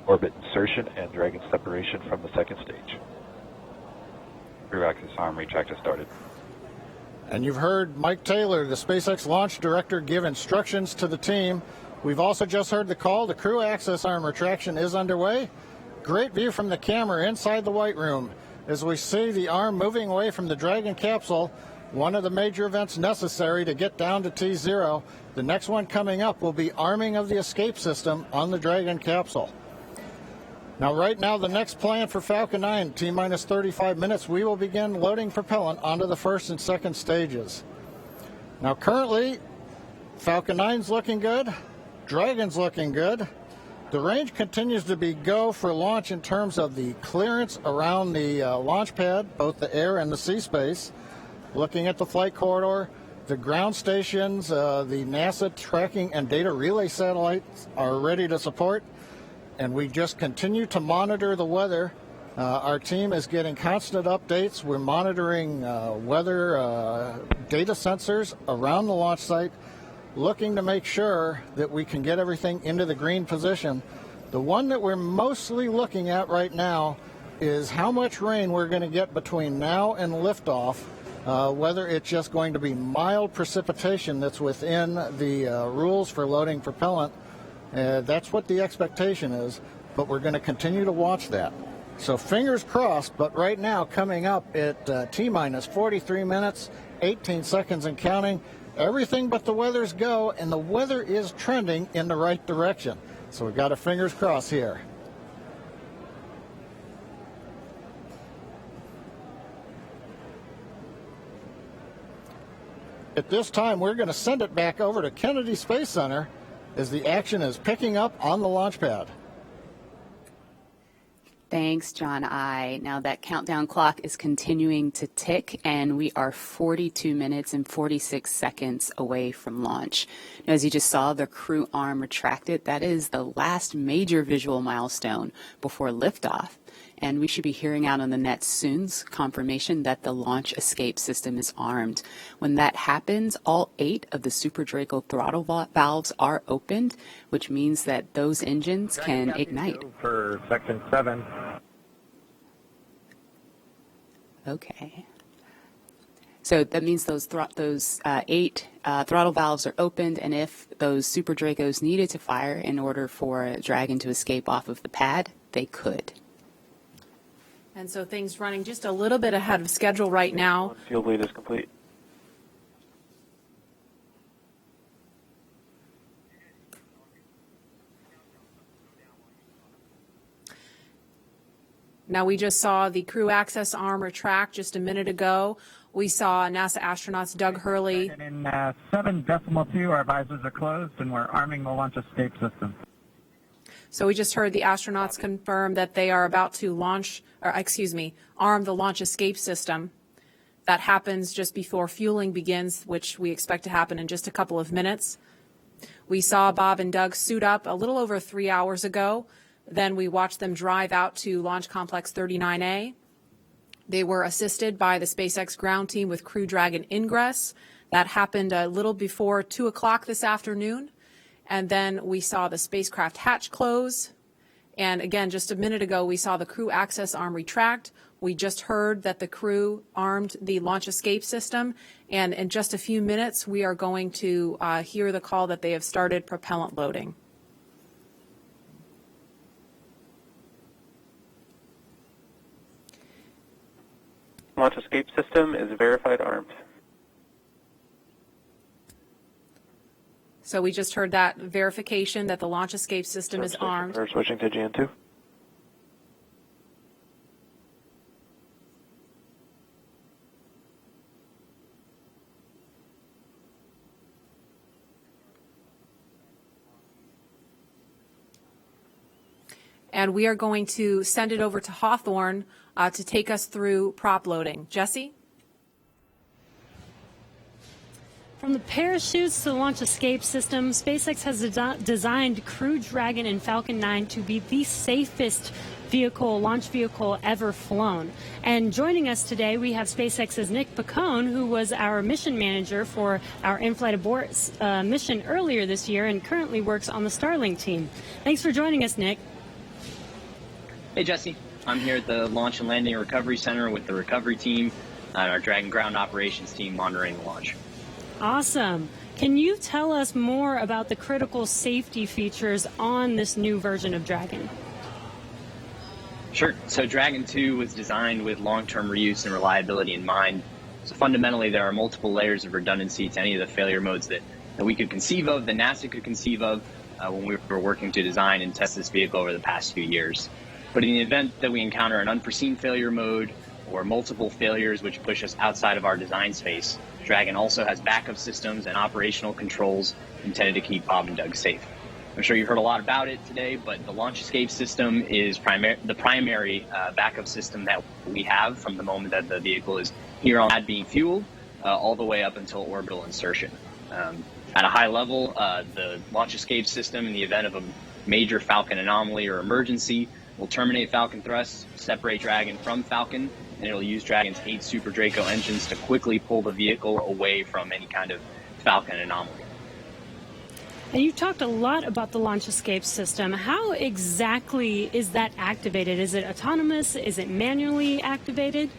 Speaker 14: orbit insertion and Dragon separation from the second stage. Crew access arm retract has started.
Speaker 17: And you've heard Mike Taylor, the SpaceX launch director, give instructions to the team. We've also just heard the call. The crew access arm retraction is underway. Great view from the camera inside the White Room as we see the arm moving away from the Dragon capsule, one of the major events necessary to get down to T0. The next one coming up will be arming of the escape system on the Dragon capsule. Now, right now, the next plan for Falcon 9, T-minus 35 minutes, we will begin loading propellant onto the first and second stages. Now, currently, Falcon 9's looking good. Dragon's looking good. The range continues to be go for launch in terms of the clearance around the launch pad, both the air and the sea space. Looking at the flight corridor, the ground stations, the NASA tracking and data relay satellites are ready to support. And we just continue to monitor the weather. Our team is getting constant updates. We're monitoring weather data sensors around the launch site, looking to make sure that we can get everything into the green position. The one that we're mostly looking at right now is how much rain we're going to get between now and liftoff, whether it's just going to be mild precipitation that's within the rules for loading propellant. That's what the expectation is, but we're going to continue to watch that. So fingers crossed, but right now coming up at T-minus 43 minutes, 18 seconds and counting, everything but the weather's go, and the weather is trending in the right direction. So we've got our fingers crossed here. At this time, we're going to send it back over to Kennedy Space Center as the action is picking up on the launch pad.
Speaker 3: Thanks, John I. Now that countdown clock is continuing to tick, and we are 42 minutes and 46 seconds away from launch. Now, as you just saw, the crew arm retracted. That is the last major visual milestone before liftoff. And we should be hearing out on the net soon confirmation that the launch escape system is armed. When that happens, all 8 of the Super Draco throttle valves are opened, which means that those engines can ignite.
Speaker 13: For section 7.
Speaker 3: Okay. So that means those 8 throttle valves are opened, and if those Super Dracos needed to fire in order for Dragon to escape off of the pad, they could.
Speaker 2: And so things running just a little bit ahead of schedule right now.
Speaker 14: Fuel bleed is complete.
Speaker 2: Now, we just saw the crew access arm retract just a minute ago. We saw NASA astronauts Doug Hurley.
Speaker 13: In 7.2, our visors are closed, and we're arming the launch escape system.
Speaker 2: So we just heard the astronauts confirm that they are about to arm the launch escape system. That happens just before fueling begins, which we expect to happen in just a couple of minutes. We saw Bob and Doug suit up a little over 3 hours ago. Then we watched them drive out to Launch Complex 39A. They were assisted by the SpaceX ground team with Crew Dragon ingress. That happened a little before 2 o'clock this afternoon. And then we saw the spacecraft hatch close. And again, just a minute ago, we saw the crew access arm retract. We just heard that the crew armed the launch escape system. And in just a few minutes, we are going to hear the call that they have started propellant loading.
Speaker 5: Launch escape system is verified armed.
Speaker 2: So we just heard that verification that the launch escape system is armed.
Speaker 5: We're switching to GN2.
Speaker 2: And we are going to send it over to Hawthorne to take us through prop loading. Jesse?
Speaker 11: From the parachutes to the launch escape system, SpaceX has designed Crew Dragon and Falcon 9 to be the safest launch vehicle ever flown. And joining us today, we have SpaceX's Nick Picone, who was our mission manager for our in-flight abort mission earlier this year and currently works on the Starlink team. Thanks for joining us, Nick.
Speaker 6: Hey, Jesse. I'm here at the Launch and Landing Recovery Center with the recovery team and our Dragon ground operations team monitoring the launch.
Speaker 11: Awesome. Can you tell us more about the critical safety features on this new version of Dragon?
Speaker 6: Sure. So Dragon 2 was designed with long-term reuse and reliability in mind. So fundamentally, there are multiple layers of redundancy to any of the failure modes that we could conceive of, that NASA could conceive of when we were working to design and test this vehicle over the past few years. But in the event that we encounter an unforeseen failure mode or multiple failures which push us outside of our design space, Dragon also has backup systems and operational controls intended to keep Bob and Doug safe. I'm sure you've heard a lot about it today, but the launch escape system is the primary backup system that we have from the moment that the vehicle is here on pad being fueled all the way up until orbital insertion. At a high level, the launch escape system, in the event of a major Falcon anomaly or emergency, will terminate Falcon thrust, separate Dragon from Falcon, and it'll use Dragon's 8 Super Draco engines to quickly pull the vehicle away from any kind of Falcon anomaly.
Speaker 11: And you talked a lot about the launch escape system. How exactly is that activated? Is it autonomous? Is it manually activated?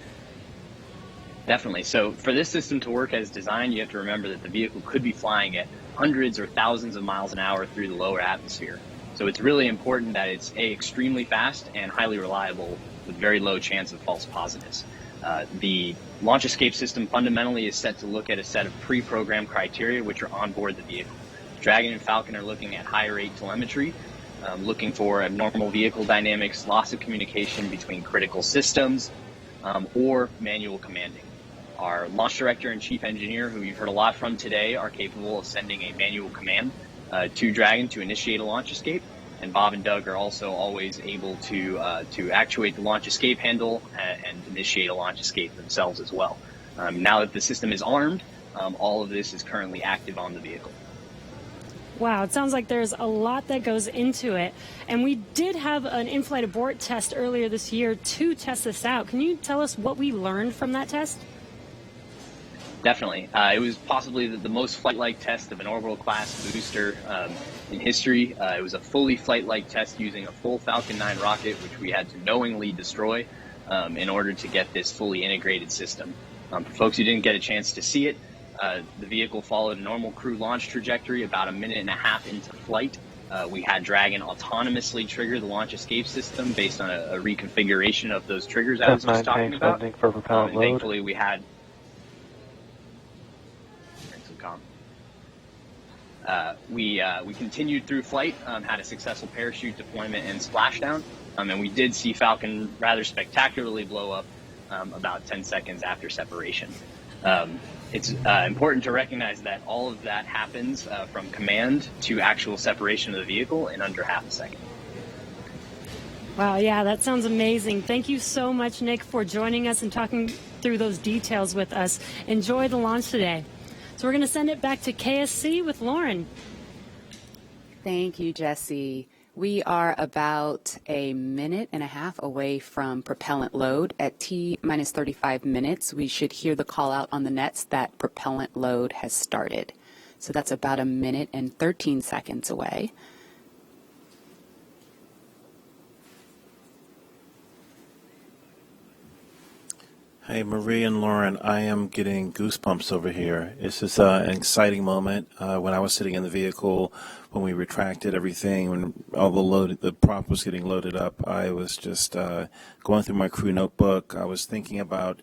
Speaker 6: Definitely. So for this system to work as designed, you have to remember that the vehicle could be flying at hundreds or thousands of miles an hour through the lower atmosphere. So it's really important that it's extremely fast and highly reliable with very low chance of false positives. The launch escape system fundamentally is set to look at a set of pre-programmed criteria which are on board the vehicle. Dragon and Falcon are looking at high rate telemetry, looking for abnormal vehicle dynamics, loss of communication between critical systems, or manual commanding. Our launch director and chief engineer, who you've heard a lot from today, are capable of sending a manual command to Dragon to initiate a launch escape. And Bob and Doug are also always able to actuate the launch escape handle and initiate a launch escape themselves as well. Now that the system is armed, all of this is currently active on the vehicle.
Speaker 11: Wow, it sounds like there's a lot that goes into it. And we did have an in-flight abort test earlier this year to test this out. Can you tell us what we learned from that test?
Speaker 6: Definitely. It was possibly the most flight-like test of an orbital-class booster in history. It was a fully flight-like test using a full Falcon 9 rocket, which we had to knowingly destroy in order to get this fully integrated system. For folks who didn't get a chance to see it, the vehicle followed a normal crew launch trajectory. About a minute and a half into flight, we had Dragon autonomously trigger the launch escape system based on a reconfiguration of those triggers I was just talking about.
Speaker 5: For propellant load.
Speaker 6: Thankfully, we had we continued through flight, had a successful parachute deployment and splashdown, and we did see Falcon rather spectacularly blow up about 10 seconds after separation. It's important to recognize that all of that happens from command to actual separation of the vehicle in under half a second.
Speaker 11: Wow, yeah, that sounds amazing. Thank you so much, Nick, for joining us and talking through those details with us. Enjoy the launch today. So we're going to send it back to KSC with Lauren.
Speaker 3: Thank you, Jesse. We are about a minute and a half away from propellant load. At T-minus 35 minutes, we should hear the call out on the nets that propellant load has started. So that's about a minute and 13 seconds away.
Speaker 4: Hey, Marie and Lauren, I am getting goosebumps over here. This is an exciting moment. When I was sitting in the vehicle, when we retracted everything, when all the prop was getting loaded up, I was just going through my crew notebook. I was thinking about,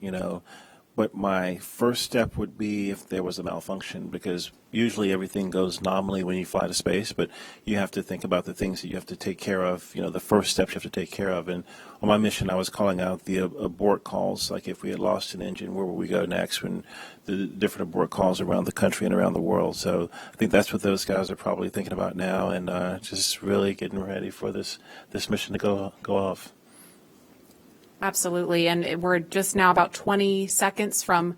Speaker 4: what my first step would be if there was a malfunction, because usually everything goes nominally when you fly to space, but you have to think about the things that you have to take care of, the first steps you have to take care of. And on my mission, I was calling out the abort calls, like if we had lost an engine, where would we go next, when the different abort calls around the country and around the world. So I think that's what those guys are probably thinking about now, and just really getting ready for this mission to go off.
Speaker 2: Absolutely, and we're just now about 20 seconds from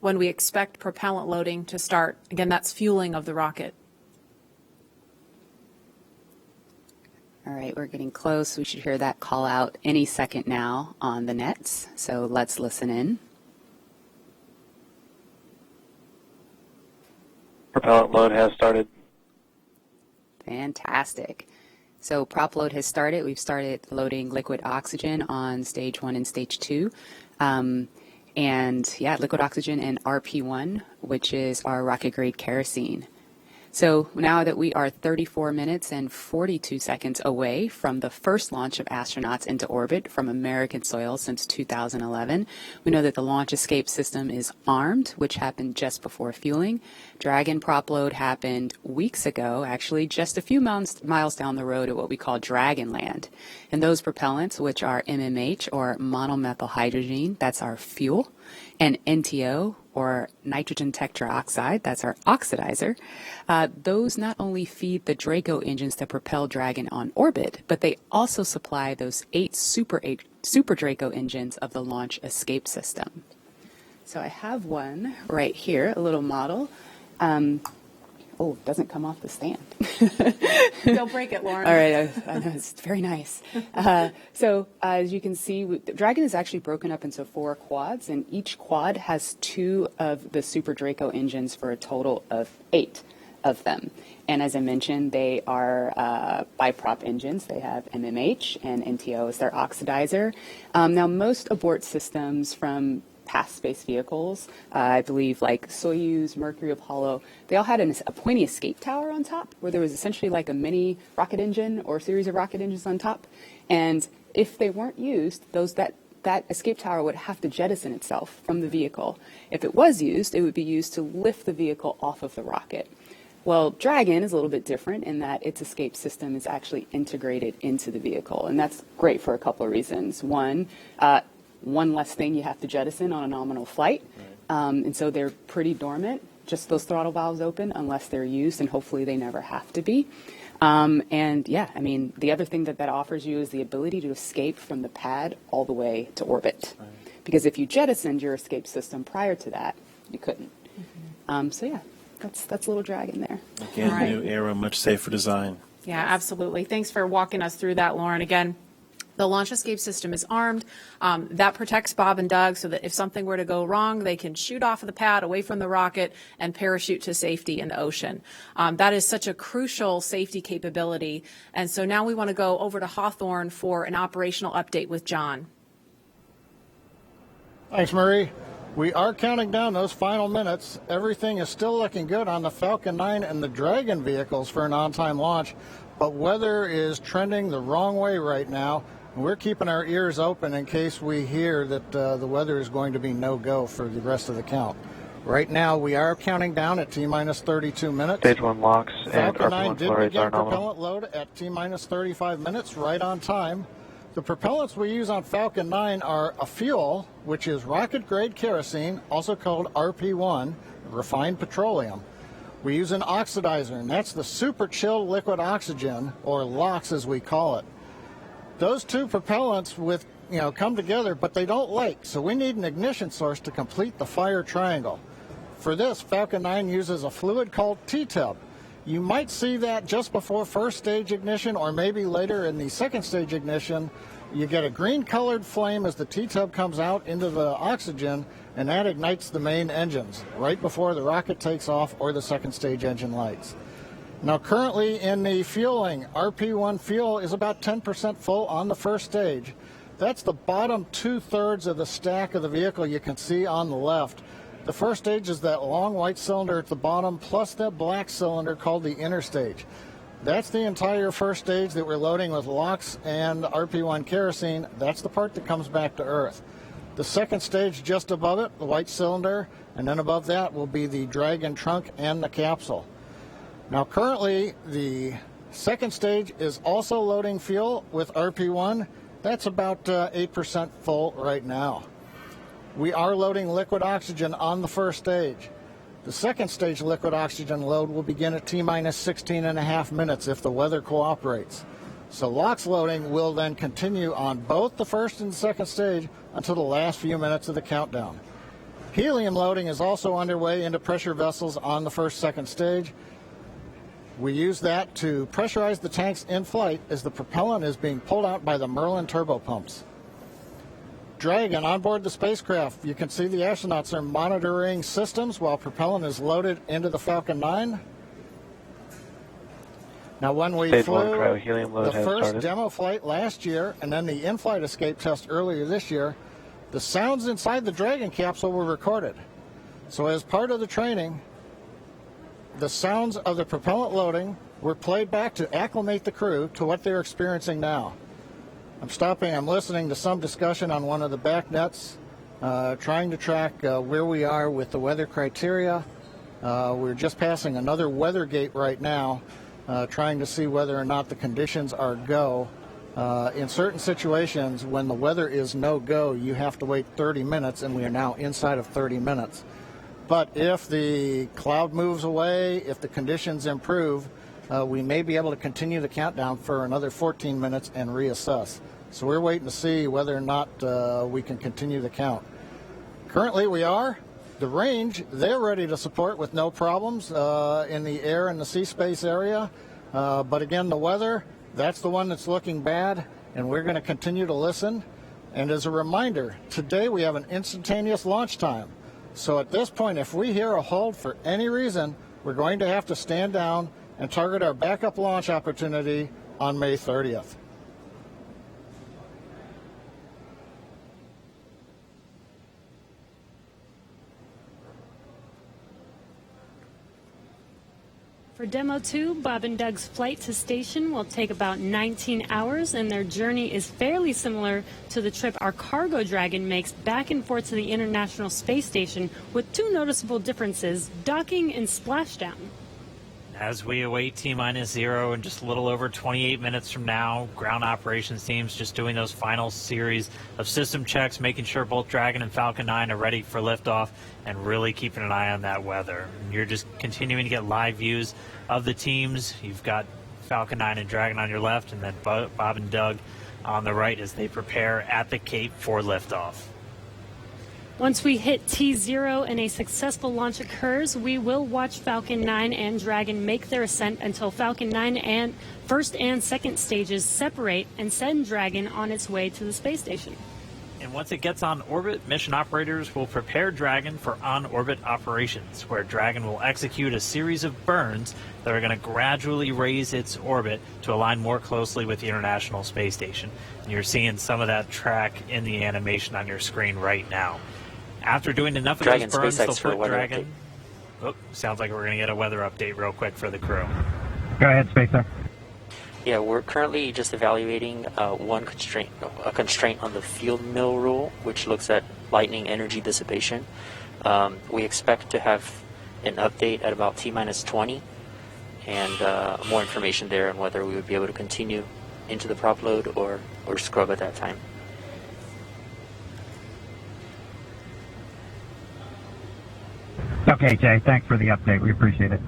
Speaker 2: when we expect propellant loading to start. Again, that's fueling of the rocket.
Speaker 3: All right, we're getting close. We should hear that call out any second now on the nets. So let's listen in.
Speaker 5: Propellant load has started.
Speaker 3: Fantastic. So prop load has started. We've started loading liquid oxygen on stage 1 and stage 2. Liquid oxygen and RP1, which is our rocket grade kerosene. So now that we are 34 minutes and 42 seconds away from the first launch of astronauts into orbit from American soil since 2011, we know that the launch escape system is armed, which happened just before fueling. Dragon prop load happened weeks ago, actually just a few miles down the road at what we call Dragonland. And those propellants, which are MMH, or monomethyl-hydrazine, that's our fuel, and NTO, or nitrogen tetroxide, that's our oxidizer, those not only feed the Draco engines that propel Dragon on orbit, but they also supply those 8 Super Draco engines of the launch escape system. So I have one right here, a little model. It doesn't come off the stand.
Speaker 2: Don't break it, Lauren.
Speaker 3: All right, I know, it's very nice. So as you can see, Dragon is actually broken up into 4 quads, and each quad has 2 of the Super Draco engines for a total of 8 of them. And as I mentioned, they are biprop engines. They have MMH and NTO as their oxidizer. Now, most abort systems from past space vehicles, I believe like Soyuz, Mercury, Apollo, they all had a pointy escape tower on top where there was essentially like a mini rocket engine or a series of rocket engines on top. And if they weren't used, that escape tower would have to jettison itself from the vehicle. If it was used, it would be used to lift the vehicle off of the rocket. Well, Dragon is a little bit different in that its escape system is actually integrated into the vehicle, and that's great for a couple of reasons. One less thing you have to jettison on a nominal flight, and so they're pretty dormant, just those throttle valves open unless they're used, and hopefully they never have to be. The other thing that offers you is the ability to escape from the pad all the way to orbit. Right. Because if you jettisoned your escape system prior to that, you couldn't. That's a little Dragon there.
Speaker 4: Again, right. New era, much safer design.
Speaker 2: Yeah, absolutely. Thanks for walking us through that, Lauren. Again, the launch escape system is armed. That protects Bob and Doug so that if something were to go wrong, they can shoot off of the pad away from the rocket and parachute to safety in the ocean. That is such a crucial safety capability. And so now we want to go over to Hawthorne for an operational update with John.
Speaker 17: Thanks, Marie. We are counting down those final minutes. Everything is still looking good on the Falcon 9 and the Dragon vehicles for an on-time launch, but weather is trending the wrong way right now. We're keeping our ears open in case we hear that the weather is going to be no-go for the rest of the count. Right now, we are counting down at T-minus 32 minutes.
Speaker 5: Stage 1 locks and
Speaker 17: Falcon 9
Speaker 5: RP1
Speaker 17: did
Speaker 5: flurries
Speaker 17: begin
Speaker 5: are nominal.
Speaker 17: propellant load at T-minus 35 minutes, right on time. The propellants we use on Falcon 9 are a fuel, which is rocket-grade kerosene, also called RP1, refined petroleum. We use an oxidizer, and that's the super chilled liquid oxygen, or LOX as we call it. Those two propellants come together, but they don't like, so we need an ignition source to complete the fire triangle. For this, Falcon 9 uses a fluid called T-tub. You might see that just before first stage ignition, or maybe later in the second stage ignition. You get a green colored flame as the T-tub comes out into the oxygen, and that ignites the main engines right before the rocket takes off or the second stage engine lights. Now currently in the fueling, RP1 fuel is about 10% full on the first stage. That's the bottom 2/3 of the stack of the vehicle you can see on the left. The first stage is that long white cylinder at the bottom plus that black cylinder called the inner stage. That's the entire first stage that we're loading with LOX and RP1 kerosene. That's the part that comes back to Earth. The second stage just above it, the white cylinder, and then above that will be the Dragon trunk and the capsule. Now currently the second stage is also loading fuel with RP1. That's about 8% full right now. We are loading liquid oxygen on the first stage. The second stage liquid oxygen load will begin at T-minus 16.5 minutes if the weather cooperates. So LOX loading will then continue on both the first and second stage until the last few minutes of the countdown. Helium loading is also underway into pressure vessels on the second stage. We use that to pressurize the tanks in flight as the propellant is being pulled out by the Merlin turbopumps. Dragon on board the spacecraft. You can see the astronauts are monitoring systems while propellant is loaded into the Falcon 9. Now when we flew the first demo flight last year and then the in-flight escape test earlier this year, the sounds inside the Dragon capsule were recorded. So as part of the training, the sounds of the propellant loading were played back to acclimate the crew to what they're experiencing now. I'm listening to some discussion on one of the back nets, trying to track where we are with the weather criteria. We're just passing another weather gate right now, trying to see whether or not the conditions are go. In certain situations, when the weather is no-go, you have to wait 30 minutes, and we are now inside of 30 minutes. But if the cloud moves away, if the conditions improve, we may be able to continue the countdown for another 14 minutes and reassess. So we're waiting to see whether or not we can continue the count. Currently we are. The range, they're ready to support with no problems in the air and the sea space area. But again, the weather, that's the one that's looking bad, and we're going to continue to listen. And as a reminder, today we have an instantaneous launch time. So at this point, if we hear a hold for any reason, we're going to have to stand down and target our backup launch opportunity on May 30th.
Speaker 11: For Demo 2, Bob and Doug's flight to station will take about 19 hours, and their journey is fairly similar to the trip our Cargo Dragon makes back and forth to the International Space Station, with two noticeable differences: docking and splashdown.
Speaker 12: As we await T-minus 0 in just a little over 28 minutes from now, ground operations teams just doing those final series of system checks, making sure both Dragon and Falcon 9 are ready for liftoff, and really keeping an eye on that weather. And you're just continuing to get live views of the teams. You've got Falcon 9 and Dragon on your left, and then Bob and Doug on the right as they prepare at the Cape for liftoff.
Speaker 11: Once we hit T0 and a successful launch occurs, we will watch Falcon 9 and Dragon make their ascent until Falcon 9 and first and second stages separate and send Dragon on its way to the space station.
Speaker 12: And once it gets on orbit, mission operators will prepare Dragon for on-orbit operations, where Dragon will execute a series of burns that are going to gradually raise its orbit to align more closely with the International Space Station. And you're seeing some of that track in the animation on your screen right now. After doing enough of those burns, they'll put Dragon... Oh, sounds like we're going to get a weather update real quick for the crew.
Speaker 13: Go ahead, Spacer.
Speaker 16: Yeah, we're currently just evaluating a constraint on the field mill rule, which looks at lightning energy dissipation. We expect to have an update at about T-minus 20, and more information there on whether we would be able to continue into the prop load or scrub at that time.
Speaker 13: Okay, Jay, thanks for the update. We appreciate it.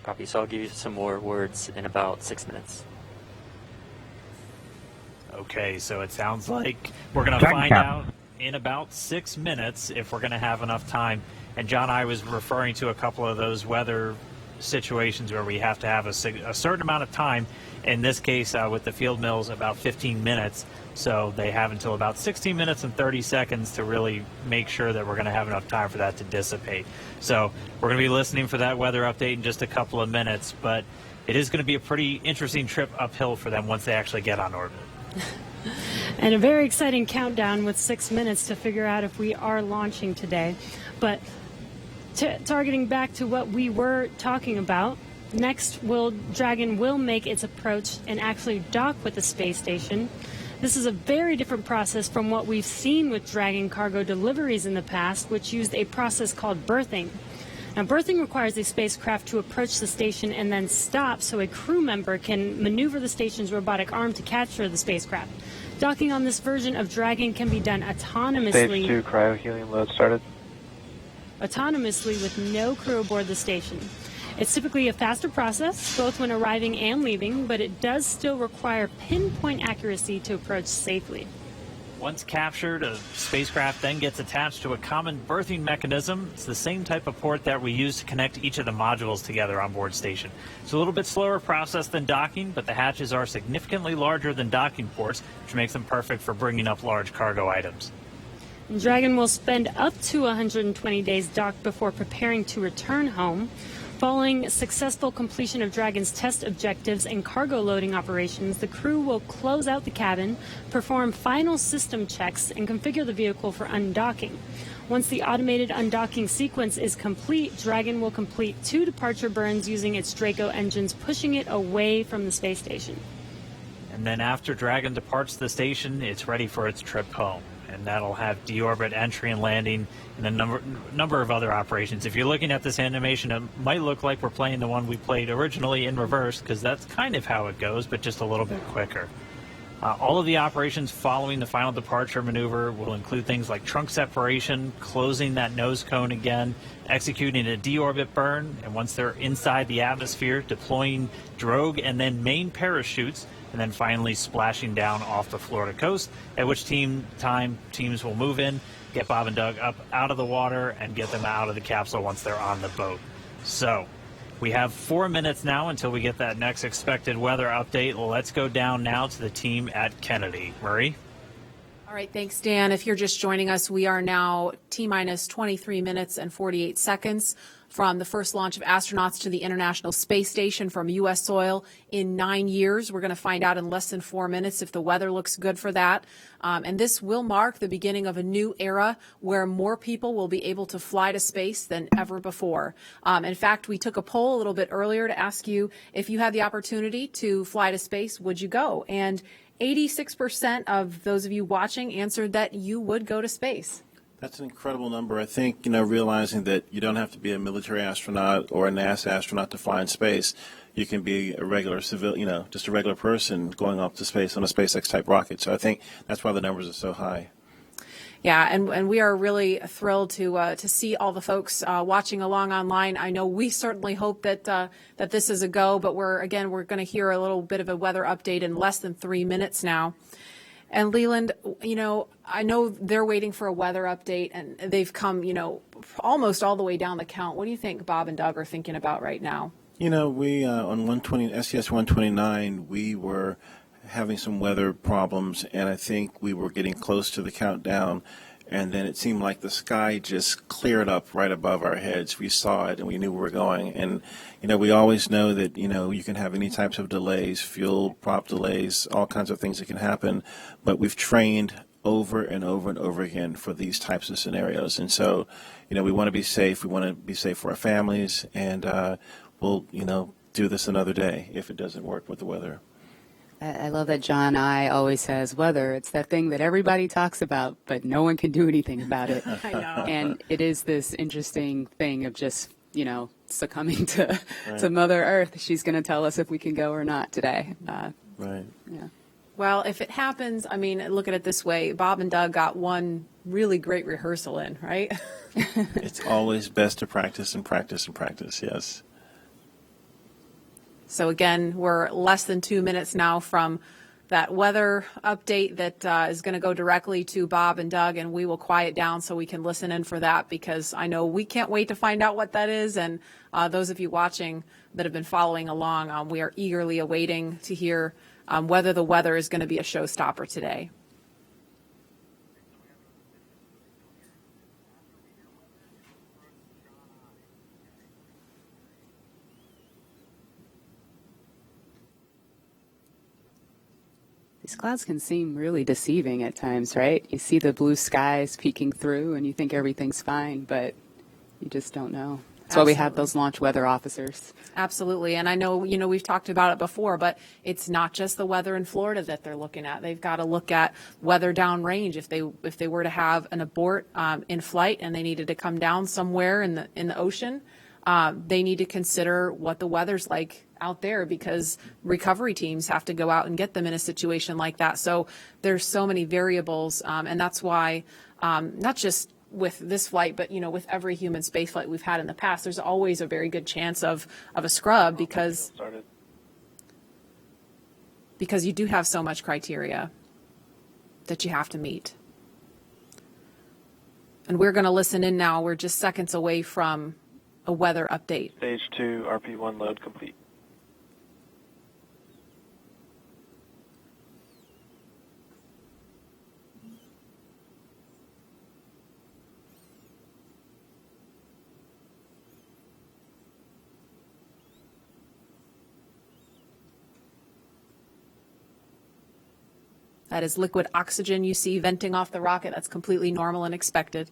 Speaker 16: Copy. So I'll give you some more words in about 6 minutes.
Speaker 12: Okay, so it sounds like we're going to find out in about 6 minutes if we're going to have enough time. And John, I was referring to a couple of those weather situations where we have to have a certain amount of time. In this case, with the field mills, about 15 minutes. So they have until about 16 minutes and 30 seconds to really make sure that we're going to have enough time for that to dissipate. So we're going to be listening for that weather update in just a couple of minutes, but it is going to be a pretty interesting trip uphill for them once they actually get on orbit.
Speaker 11: And a very exciting countdown with 6 minutes to figure out if we are launching today. But targeting back to what we were talking about, next Dragon will make its approach and actually dock with the space station. This is a very different process from what we've seen with Dragon cargo deliveries in the past, which used a process called berthing. Now, berthing requires a spacecraft to approach the station and then stop so a crew member can maneuver the station's robotic arm to capture the spacecraft. Docking on this version of Dragon can be done autonomously.
Speaker 14: Stage 2 cryo-helium load started.
Speaker 11: Autonomously with no crew aboard the station. It's typically a faster process, both when arriving and leaving, but it does still require pinpoint accuracy to approach safely.
Speaker 12: Once captured, a spacecraft then gets attached to a common berthing mechanism. It's the same type of port that we use to connect each of the modules together on board station. It's a little bit slower process than docking, but the hatches are significantly larger than docking ports, which makes them perfect for bringing up large cargo items.
Speaker 11: Dragon will spend up to 120 days docked before preparing to return home. Following successful completion of Dragon's test objectives and cargo loading operations, the crew will close out the cabin, perform final system checks, and configure the vehicle for undocking. Once the automated undocking sequence is complete, Dragon will complete 2 departure burns using its Draco engines, pushing it away from the space station.
Speaker 12: And then after Dragon departs the station, it's ready for its trip home. And that'll have deorbit entry and landing and a number of other operations. If you're looking at this animation, it might look like we're playing the one we played originally in reverse, because that's kind of how it goes, but just a little bit quicker. All of the operations following the final departure maneuver will include things like trunk separation, closing that nose cone again, executing a deorbit burn, and once they're inside the atmosphere, deploying drogue and then main parachutes, and then finally splashing down off the Florida coast, at which teams will move in, get Bob and Doug up out of the water, and get them out of the capsule once they're on the boat. So we have 4 minutes now until we get that next expected weather update. Let's go down now to the team at Kennedy. Marie?
Speaker 2: All right, thanks, Dan. If you're just joining us, we are now T-minus 23 minutes and 48 seconds from the first launch of astronauts to the International Space Station from U.S. soil in 9 years. We're going to find out in less than 4 minutes if the weather looks good for that. And this will mark the beginning of a new era where more people will be able to fly to space than ever before. In fact, we took a poll a little bit earlier to ask you if you had the opportunity to fly to space, would you go? And 86% of those of you watching answered that you would go to space.
Speaker 4: That's an incredible number. I think, realizing that you don't have to be a military astronaut or a NASA astronaut to fly in space. You can be a regular just a regular person going up to space on a SpaceX type rocket. So I think that's why the numbers are so high.
Speaker 2: Yeah, and we are really thrilled to see all the folks watching along online. I know we certainly hope that that this is a go, but we're going to hear a little bit of a weather update in less than 3 minutes now. And Leland, I know they're waiting for a weather update, and they've come, almost all the way down the count. What do you think Bob and Doug are thinking about right now?
Speaker 4: We on STS-129, we were having some weather problems, and I think we were getting close to the countdown, and then it seemed like the sky just cleared up right above our heads. We saw it, and we knew where we were going. And, we always know that, you can have any types of delays, fuel, prop delays, all kinds of things that can happen, but we've trained over and over and over again for these types of scenarios. And so, we want to be safe. We want to be safe for our families, and we'll, do this another day if it doesn't work with the weather.
Speaker 3: I love that John I always says weather. It's that thing that everybody talks about, but no one can do anything about it.
Speaker 2: I know.
Speaker 3: And it is this interesting thing of just, succumbing to Mother Earth. She's going to tell us if we can go or not today.
Speaker 4: Right.
Speaker 3: Yeah.
Speaker 2: Well, if it happens, look at it this way. Bob and Doug got one really great rehearsal in, right?
Speaker 4: It's always best to practice and practice and practice, yes.
Speaker 2: So again, we're less than 2 minutes now from that weather update that is going to go directly to Bob and Doug, and we will quiet down so we can listen in for that, because I know we can't wait to find out what that is. And those of you watching that have been following along, we are eagerly awaiting to hear whether the weather is going to be a showstopper today.
Speaker 3: These clouds can seem really deceiving at times, right? You see the blue skies peeking through and you think everything's fine, but you just don't know. That's why we have those launch weather officers.
Speaker 2: Absolutely. And I know, we've talked about it before, but it's not just the weather in Florida that they're looking at. They've got to look at weather downrange. If they were to have an abort in flight and they needed to come down somewhere in the ocean, they need to consider what the weather's like out there, because recovery teams have to go out and get them in a situation like that. So there's so many variables, and that's why not just with this flight, but with every human space flight we've had in the past, there's always a very good chance of a scrub, because you do have so much criteria that you have to meet. And we're going to listen in now. We're just seconds away from a weather update.
Speaker 5: Stage 2, RP1 load complete.
Speaker 2: That is liquid oxygen you see venting off the rocket. That's completely normal and expected.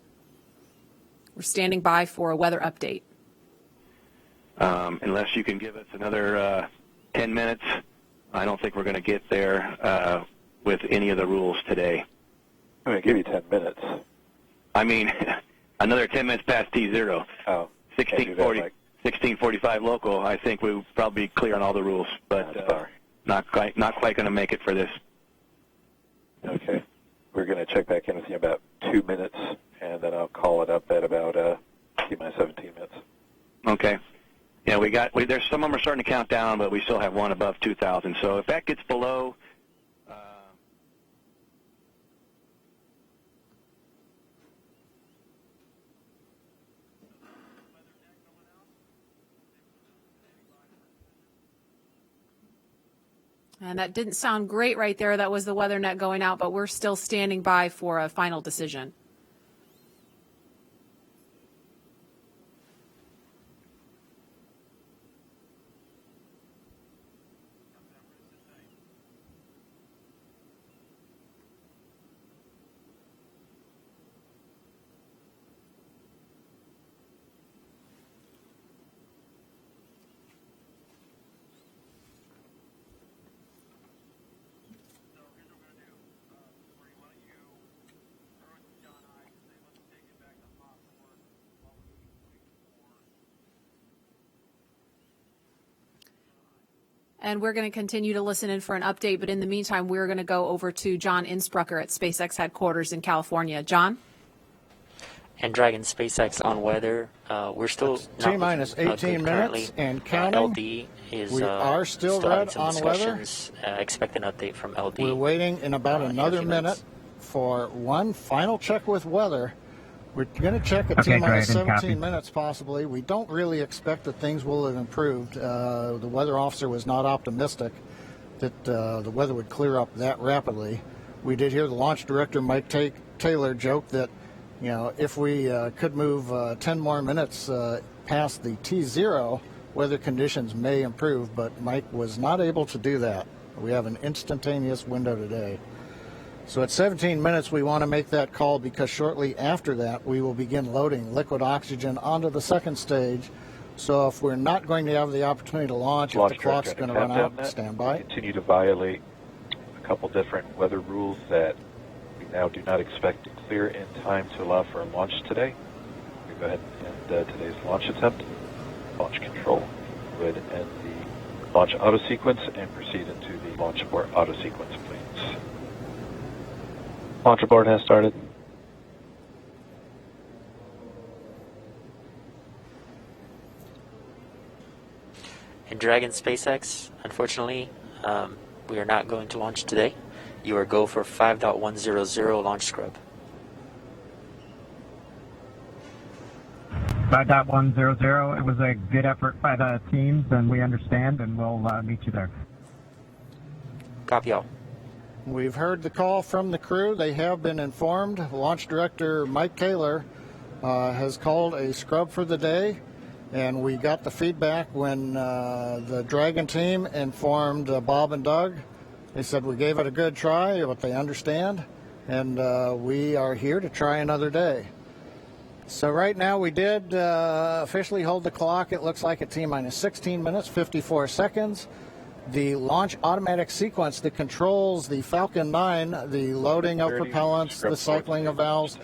Speaker 2: We're standing by for a weather update.
Speaker 7: Unless you can give us another 10 minutes, I don't think we're going to get there with any of the rules today.
Speaker 14: I'm going to give you 10 minutes.
Speaker 7: I mean, another 10 minutes past T0.
Speaker 14: Oh,
Speaker 7: 1645 local, I think we'll probably be clear on all the rules, but not quite going to make it for this.
Speaker 14: Okay. We're going to check back in with you in about 2 minutes, and then I'll call it up at about T-minus 17 minutes.
Speaker 7: Okay. Yeah, there's some of them are starting to count down, but we still have one above 2,000. So if that gets below,
Speaker 2: And that didn't sound great right there. That was the weather net going out, but we're still standing by for a final decision. And we're going to continue to listen in for an update. But in the meantime, we're going to go over to John Innsbrucker at SpaceX headquarters in California. John?
Speaker 16: And Dragon SpaceX on weather. We're still
Speaker 17: T-minus 18 minutes and counting.
Speaker 16: LD is
Speaker 17: we are still red on weather.
Speaker 16: Expect an update from LD.
Speaker 17: We're waiting in about another minute for one final check with weather. We're going to check at T-minus 17 minutes possibly. We don't really expect that things will have improved. The weather officer was not optimistic that the weather would clear up that rapidly. We did hear the launch director, Mike Taylor, joke that, if we could move 10 more minutes past the T0, weather conditions may improve, but Mike was not able to do that. We have an instantaneous window today. So at 17 minutes, we want to make that call, because shortly after that, we will begin loading liquid oxygen onto the second stage. So if we're not going to have the opportunity to launch, if the clock's going to run out, stand by.
Speaker 14: Continue to violate a couple different weather rules that we now do not expect to clear in time to allow for a launch today. We go ahead and end today's launch attempt. Launch control would end the launch auto sequence and proceed into the launch abort auto sequence, please.
Speaker 5: Launch abort has started.
Speaker 16: And Dragon SpaceX, unfortunately, We are not going to launch today. You are go for 5.100 launch scrub.
Speaker 13: 5.100. It was a good effort by the teams, and we understand, and we'll meet you there.
Speaker 16: Copy all.
Speaker 17: We've heard the call from the crew. They have been informed. Launch Director Mike Kaler has called a scrub for the day, and we got the feedback when the Dragon team informed Bob and Doug. They said we gave it a good try, but they understand, and we are here to try another day. So right now we did officially hold the clock. It looks like at T-minus 16 minutes, 54 seconds. The launch automatic sequence that controls the Falcon 9, the loading of propellants, the cycling of valves,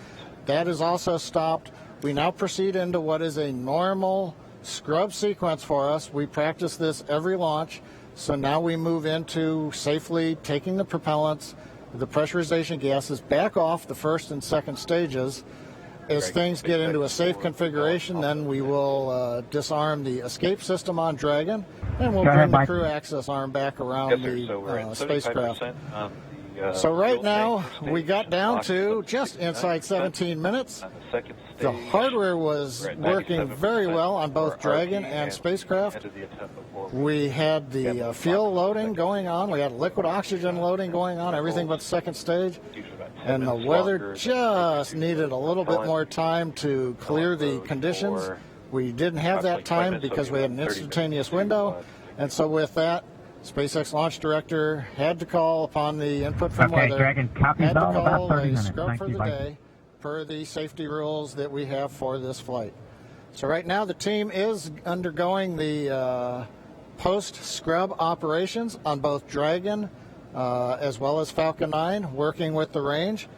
Speaker 17: that is also stopped. We now proceed into what is a normal scrub sequence for us. We practice this every launch. So now we move into safely taking the propellants, the pressurization gases back off the first and second stages. As things get into a safe configuration, then we will disarm the escape system on Dragon, and we'll bring the crew access arm back around the spacecraft. So right now, we got down to just inside 17 minutes. The hardware was working very well on both Dragon and spacecraft. We had the fuel loading going on. We had liquid oxygen loading going on, everything but the second stage. And the weather just needed a little bit more time to clear the conditions. We didn't have that time because we had an instantaneous window. And so with that, SpaceX launch director had to call upon the input from weather,
Speaker 13: Dragon, copies
Speaker 17: had to
Speaker 13: all about
Speaker 17: call
Speaker 13: 30
Speaker 17: a
Speaker 13: minutes.
Speaker 17: scrub
Speaker 13: Thank
Speaker 17: for
Speaker 13: you,
Speaker 17: the
Speaker 13: Mike.
Speaker 17: day per the safety rules that we have for this flight. So right now the team is undergoing the post-scrub operations on both Dragon as well as Falcon 9, working with the range.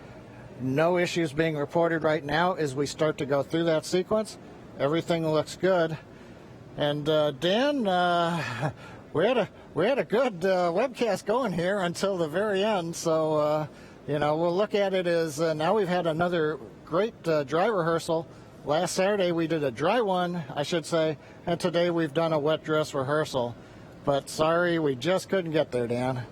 Speaker 17: No issues being reported right now as we start to go through that sequence. Everything looks good. And Dan, we had a good webcast going here until the very end. So we'll look at it as now we've had another great dry rehearsal. Last Saturday we did a dry one, I should say, and today we've done a wet dress rehearsal. But sorry, we just couldn't get there, Dan.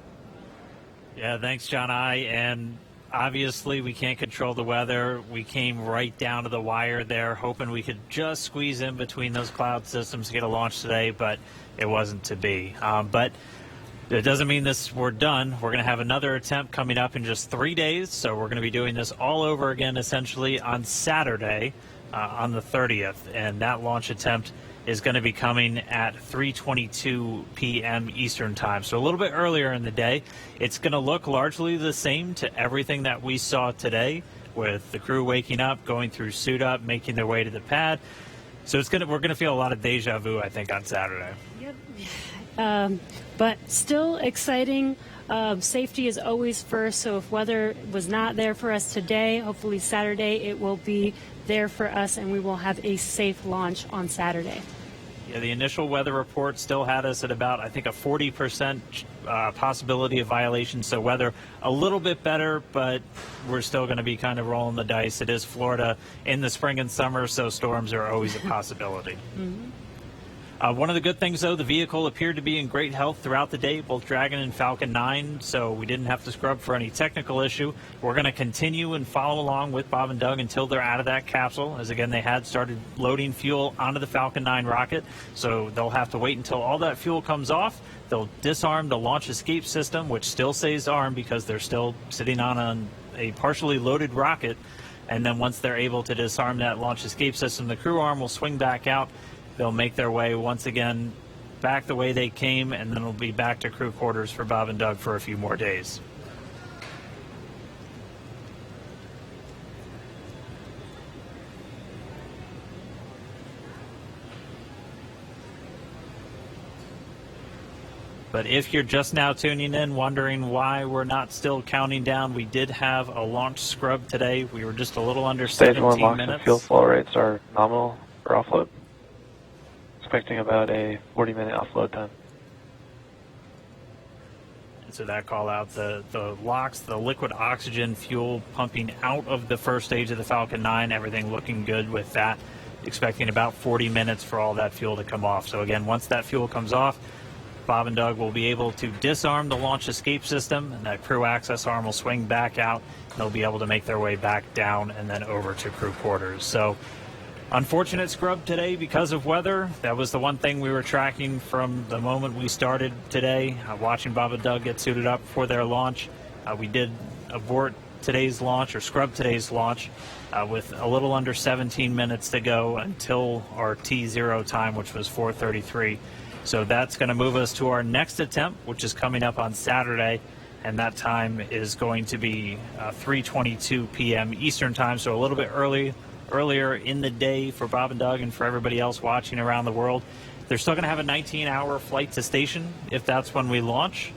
Speaker 12: Yeah, thanks, John I. And obviously, we can't control the weather. We came right down to the wire there, hoping we could just squeeze in between those cloud systems to get a launch today, but it wasn't to be. But it doesn't mean we're done. We're going to have another attempt coming up in just 3 days, so we're going to be doing this all over again, essentially, on Saturday, on the 30th. And that launch attempt is going to be coming at 3:22 p.m. Eastern Time, so a little bit earlier in the day. It's going to look largely the same to everything that we saw today, with the crew waking up, going through suit up, making their way to the pad. So we're going to feel a lot of deja vu, I think, on Saturday.
Speaker 11: Yep. But still exciting. Safety is always first, so if weather was not there for us today, hopefully Saturday it will be there for us, and we will have a safe launch on Saturday.
Speaker 12: Yeah, the initial weather report still had us at about, I think, a 40% possibility of violation. So weather a little bit better, but we're still going to be kind of rolling the dice. It is Florida in the spring and summer, so storms are always a possibility.
Speaker 11: Mm-hmm.
Speaker 12: One of the good things, though, the vehicle appeared to be in great health throughout the day, both Dragon and Falcon 9, so we didn't have to scrub for any technical issue. We're going to continue and follow along with Bob and Doug until they're out of that capsule, as, again, they had started loading fuel onto the Falcon 9 rocket, so they'll have to wait until all that fuel comes off. They'll disarm the launch escape system, which still stays armed because they're still sitting on a partially loaded rocket, and then once they're able to disarm that launch escape system, the crew arm will swing back out. They'll make their way once again back the way they came, and then it'll be back to crew quarters for Bob and Doug for a few more days. But if you're just now tuning in, wondering why we're not still counting down, we did have a launch scrub today. We were just a little under
Speaker 14: Stage
Speaker 12: 17
Speaker 14: 1 launch
Speaker 12: minutes.
Speaker 14: and fuel flow rates are nominal for offload. Expecting about a 40-minute offload time.
Speaker 12: And so that call out the LOX, the liquid oxygen fuel pumping out of the first stage of the Falcon 9, everything looking good with that. Expecting about 40 minutes for all that fuel to come off. So again, once that fuel comes off, Bob and Doug will be able to disarm the launch escape system, and that crew access arm will swing back out. They'll be able to make their way back down and then over to crew quarters. So unfortunate scrub today because of weather. That was the one thing we were tracking from the moment we started today, watching Bob and Doug get suited up for their launch. We did abort today's launch, or scrub today's launch, with a little under 17 minutes to go until our T0 time, which was 4:33. So that's going to move us to our next attempt, which is coming up on Saturday, and that time is going to be 3:22 p.m. Eastern time, so a little bit earlier in the day for Bob and Doug and for everybody else watching around the world. They're still going to have a 19-hour flight to station if that's when we launch,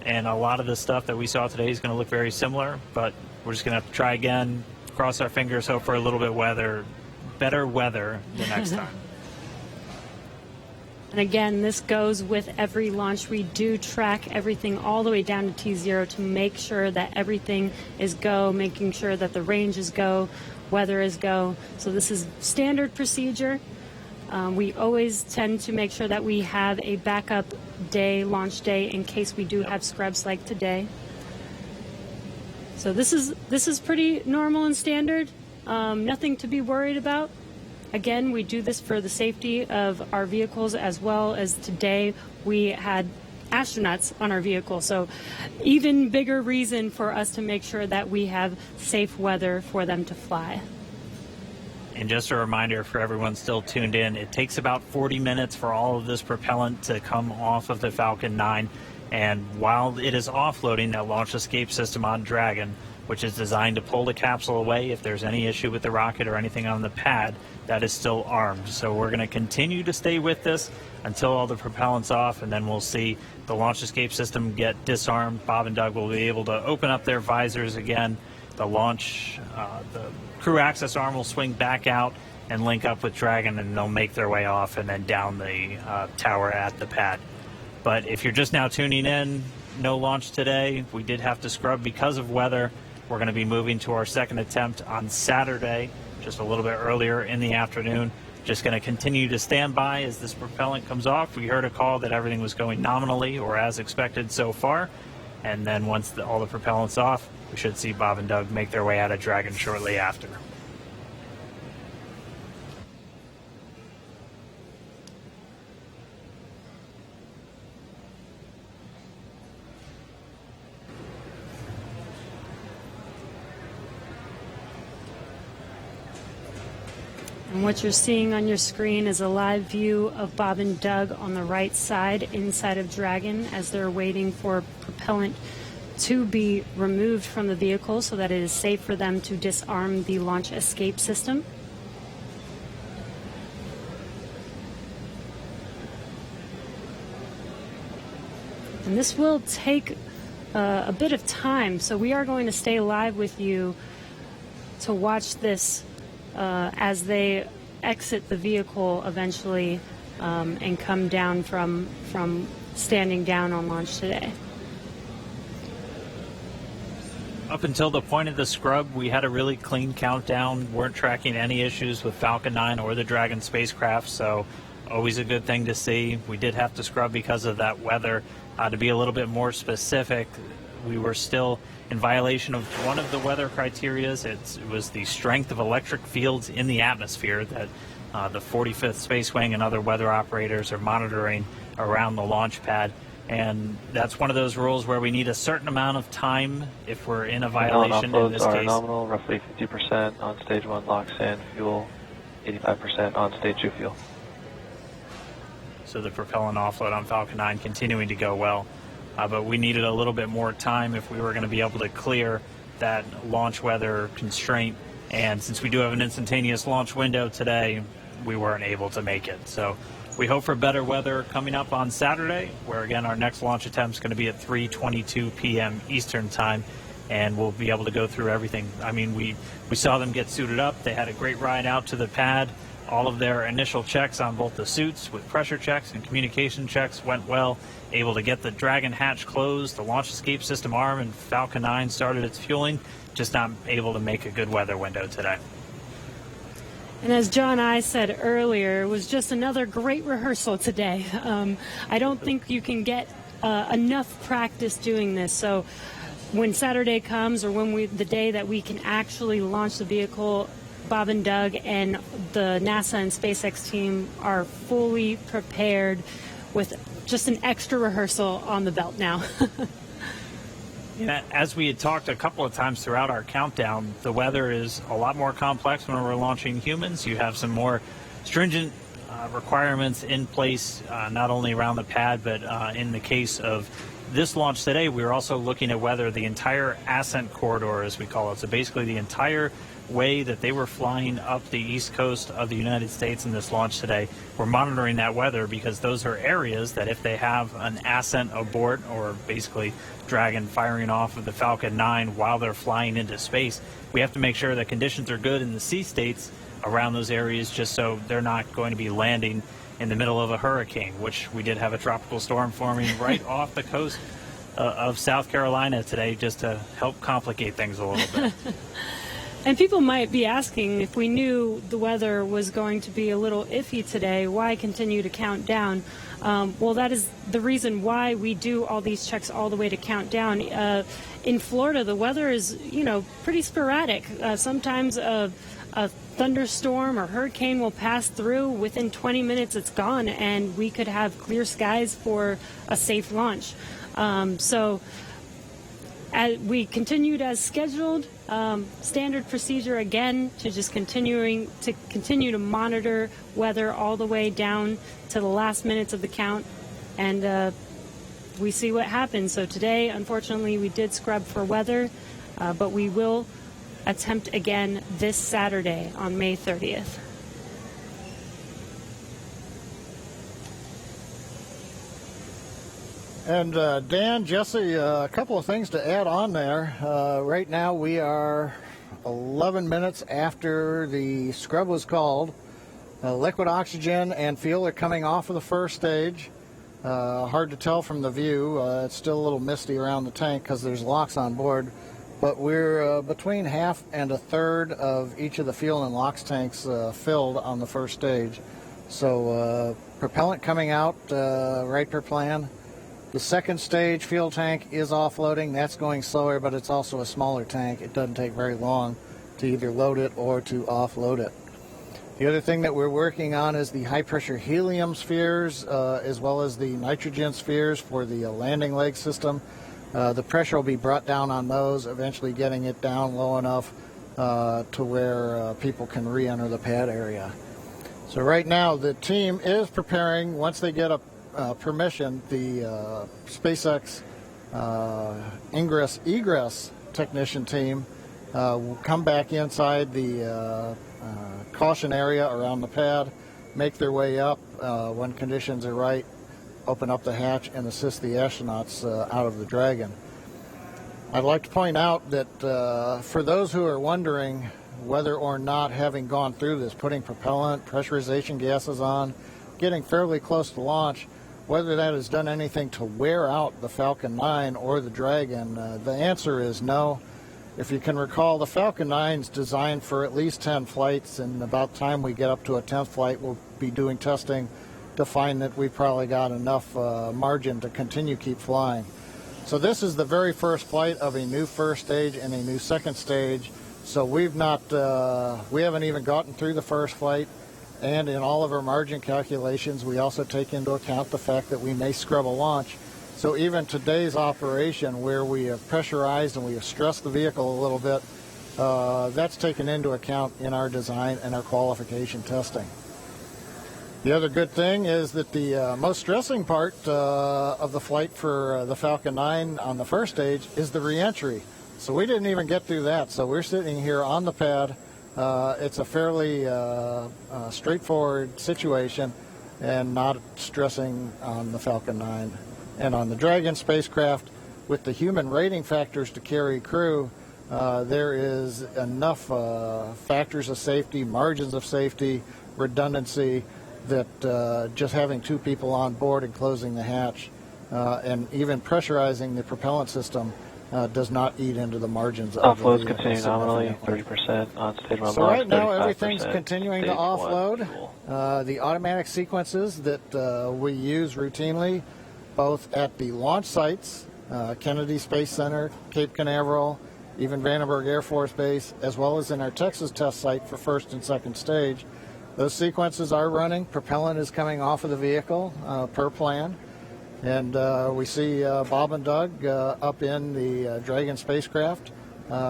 Speaker 12: and a lot of the stuff that we saw today is going to look very similar, but we're just going to have to try again, cross our fingers, hope for a little bit better weather the next time.
Speaker 11: And again, this goes with every launch. We do track everything all the way down to T0 to make sure that everything is go, making sure that the range is go, weather is go. So this is standard procedure. We always tend to make sure that we have a backup day, launch day, in case we do have scrubs like today. So this is pretty normal and standard. Nothing to be worried about. Again, we do this for the safety of our vehicles, as well as today we had astronauts on our vehicle. So even bigger reason for us to make sure that we have safe weather for them to fly.
Speaker 12: And just a reminder for everyone still tuned in, it takes about 40 minutes for all of this propellant to come off of the Falcon 9. And while it is offloading that launch escape system on Dragon, which is designed to pull the capsule away if there's any issue with the rocket or anything on the pad, that is still armed. So we're going to continue to stay with this until all the propellant's off, and then we'll see the launch escape system get disarmed. Bob and Doug will be able to open up their visors again. The crew access arm will swing back out and link up with Dragon, and they'll make their way off and then down the tower at the pad. But if you're just now tuning in, no launch today. We did have to scrub because of weather. We're going to be moving to our second attempt on Saturday, just a little bit earlier in the afternoon. Just going to continue to stand by as this propellant comes off. We heard a call that everything was going nominally or as expected so far. And then once all the propellant's off, we should see Bob and Doug make their way out of Dragon shortly after.
Speaker 11: And what you're seeing on your screen is a live view of Bob and Doug on the right side inside of Dragon as they're waiting for propellant to be removed from the vehicle so that it is safe for them to disarm the launch escape system. And this will take a bit of time, so we are going to stay live with you to watch this as they exit the vehicle eventually and come down from standing down on launch today.
Speaker 12: Up until the point of the scrub, we had a really clean countdown, weren't tracking any issues with Falcon 9 or the Dragon spacecraft, so always a good thing to see. We did have to scrub because of that weather. To be a little bit more specific, we were still in violation of one of the weather criterias. It was the strength of electric fields in the atmosphere that the 45th Space Wing and other weather operators are monitoring around the launch pad. And that's one of those rules where we need a certain amount of time if we're in a violation. In this
Speaker 5: are
Speaker 12: case,
Speaker 5: nominal, roughly 50% on stage 1 LOX and fuel, 85% on stage 2 fuel.
Speaker 12: So the propellant offload on Falcon 9 continuing to go well. But we needed a little bit more time if we were going to be able to clear that launch weather constraint. And since we do have an instantaneous launch window today, we weren't able to make it. So we hope for better weather coming up on Saturday, where again our next launch attempt is going to be at 3:22 p.m. Eastern time, and we'll be able to go through everything. I mean, we saw them get suited up. They had a great ride out to the pad. All of their initial checks on both the suits with pressure checks and communication checks went well. Able to get the Dragon hatch closed, the launch escape system arm, and Falcon 9 started its fueling. Just not able to make a good weather window today.
Speaker 11: And as John I said earlier, it was just another great rehearsal today. I don't think you can get enough practice doing this. So when Saturday comes, or the day that we can actually launch the vehicle, Bob and Doug and the NASA and SpaceX team are fully prepared with just an extra rehearsal on the belt now.
Speaker 12: As we had talked a couple of times throughout our countdown, the weather is a lot more complex when we're launching humans. You have some more stringent requirements in place, not only around the pad, but in the case of this launch today, we're also looking at whether the entire ascent corridor, as we call it, so basically the entire way that they were flying up the east coast of the United States in this launch today, we're monitoring that weather, because those are areas that if they have an ascent abort, or basically Dragon firing off of the Falcon 9 while they're flying into space, we have to make sure that conditions are good in the sea states around those areas, just so they're not going to be landing in the middle of a hurricane, which we did have a tropical storm forming right off the coast of South Carolina today, just to help complicate things a little bit.
Speaker 11: And people might be asking, if we knew the weather was going to be a little iffy today, why continue to count down? Well, that is the reason why we do all these checks all the way to countdown. In Florida, the weather is, pretty sporadic. Sometimes a thunderstorm or hurricane will pass through. Within 20 minutes, it's gone, and we could have clear skies for a safe launch. So we continued as scheduled. Standard procedure again, to just continue to monitor weather all the way down to the last minutes of the count, and we see what happens. So today, unfortunately, we did scrub for weather, but we will attempt again this Saturday on May 30th.
Speaker 17: And Dan, Jesse, a couple of things to add on there. Right now we are 11 minutes after the scrub was called. Liquid oxygen and fuel are coming off of the first stage. Hard to tell from the view. It's still a little misty around the tank because there's LOX on board. But we're between half and a third of each of the fuel and LOX tanks filled on the first stage. So propellant coming out right per plan. The second stage fuel tank is offloading. That's going slower, but it's also a smaller tank. It doesn't take very long to either load it or to offload it. The other thing that we're working on is the high-pressure helium spheres, as well as the nitrogen spheres for the landing leg system. The pressure will be brought down on those, eventually getting it down low enough to where people can re-enter the pad area. So right now, the team is preparing, once they get permission, the SpaceX ingress-egress technician team will come back inside the caution area around the pad, make their way up when conditions are right, open up the hatch and assist the astronauts out of the Dragon. I'd like to point out that for those who are wondering whether or not, having gone through this, putting propellant, pressurization gases on, getting fairly close to launch, whether that has done anything to wear out the Falcon 9 or the Dragon, the answer is no. If you can recall, the Falcon 9 is designed for at least 10 flights, and about the time we get up to a 10th flight, we'll be doing testing to find that we probably got enough margin to keep flying. So this is the very first flight of a new first stage and a new second stage. So we haven't even gotten through the first flight. And in all of our margin calculations, we also take into account the fact that we may scrub a launch. So even today's operation, where we have pressurized and we have stressed the vehicle a little bit, that's taken into account in our design and our qualification testing. The other good thing is that the most stressing part of the flight for the Falcon 9 on the first stage is the re-entry. So we didn't even get through that. So we're sitting here on the pad. It's a fairly straightforward situation and not stressing on the Falcon 9. And on the Dragon spacecraft, with the human rating factors to carry crew, there is enough factors of safety, margins of safety, redundancy, that just having two people on board and closing the hatch and even pressurizing the propellant system does not eat into the margins of the
Speaker 5: Offloads
Speaker 17: vehicle
Speaker 5: continue nominally,
Speaker 17: significantly.
Speaker 5: 30% on stage 1
Speaker 17: So
Speaker 5: launch,
Speaker 17: right now everything's
Speaker 5: 35%
Speaker 17: continuing to
Speaker 5: stage 1
Speaker 17: offload.
Speaker 5: fuel.
Speaker 17: The automatic sequences that we use routinely, both at the launch sites, Kennedy Space Center, Cape Canaveral, even Vandenberg Air Force Base, as well as in our Texas test site for first and second stage. Those sequences are running. Propellant is coming off of the vehicle per plan. And we see Bob and Doug up in the Dragon spacecraft,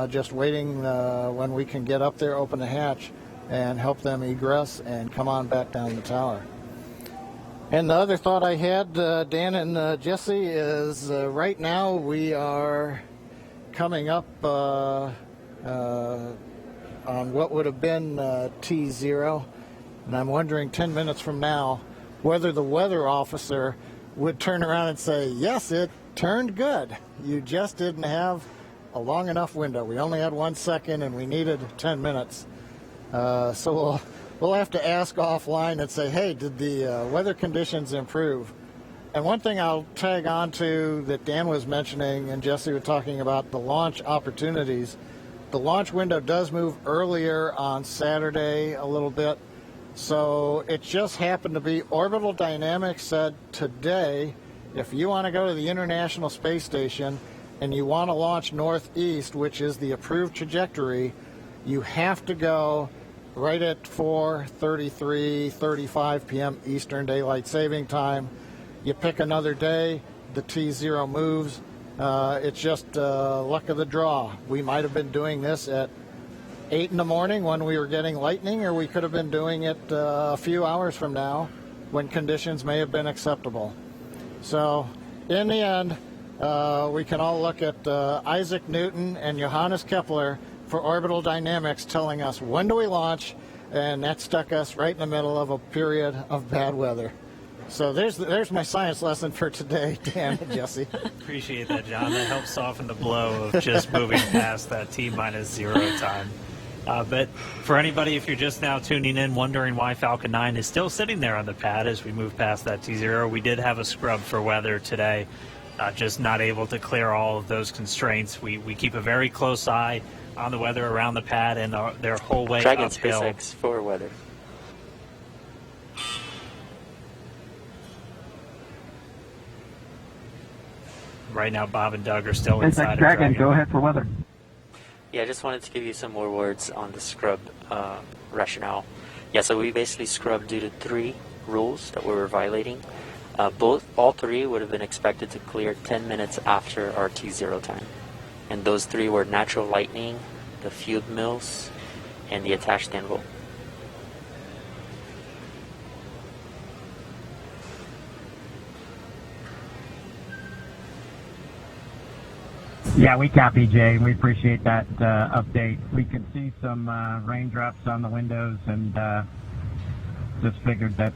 Speaker 17: just waiting when we can get up there, open the hatch, and help them egress and come on back down the tower. And the other thought I had, Dan and Jesse, is right now we are coming up on what would have been T0, and I'm wondering 10 minutes from now whether the weather officer would turn around and say, yes, it turned good. You just didn't have a long enough window. We only had 1 second and we needed 10 minutes. So we'll have to ask offline and say, hey, did the weather conditions improve? And one thing I'll tag on to that Dan was mentioning and Jesse was talking about, the launch opportunities. The launch window does move earlier on Saturday a little bit. So it just happened to be Orbital Dynamics said today, if you want to go to the International Space Station and you want to launch northeast, which is the approved trajectory, you have to go right at 4:35 p.m. Eastern Daylight Saving Time. You pick another day, the T0 moves. It's just luck of the draw. We might have been doing this at 8 in the morning when we were getting lightning, or we could have been doing it a few hours from now when conditions may have been acceptable. So in the end, we can all look at Isaac Newton and Johannes Kepler for Orbital Dynamics telling us when do we launch, and that stuck us right in the middle of a period of bad weather. So there's my science lesson for today, Dan and Jesse.
Speaker 12: Appreciate that, John. That helps soften the blow of just moving past that T-0 time. But for anybody, if you're just now tuning in, wondering why Falcon 9 is still sitting there on the pad as we move past that T0, we did have a scrub for weather today, just not able to clear all of those constraints. We keep a very close eye on the weather around the pad and their whole way
Speaker 16: Dragon
Speaker 12: uphill.
Speaker 16: SpaceX for weather.
Speaker 12: Right now, Bob and Doug are still inside of
Speaker 13: Dragon,
Speaker 12: Dragon.
Speaker 13: go ahead for weather.
Speaker 16: Yeah, I just wanted to give you some more words on the scrub rationale. Yeah, so we basically scrubbed due to 3 rules that we were violating. All 3 would have been expected to clear 10 minutes after our T0 time. And those 3 were natural lightning, the field mills, and the attached anvil.
Speaker 13: Yeah, we copy, Jay. We appreciate that update. We could see some raindrops on the windows and just figured that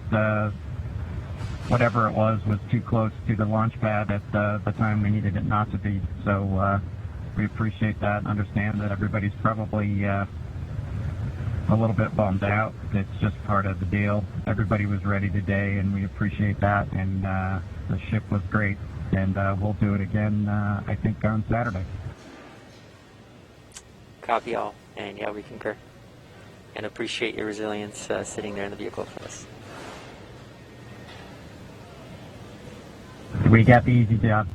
Speaker 13: whatever it was too close to the launch pad at the time we needed it not to be. So we appreciate that and understand that everybody's probably a little bit bummed out. It's just part of the deal. Everybody was ready today, and we appreciate that, and the ship was great. And we'll do it again, I think, on Saturday.
Speaker 16: Copy all. And yeah, we concur. And appreciate your resilience sitting there in the vehicle for us.
Speaker 13: We got the easy job.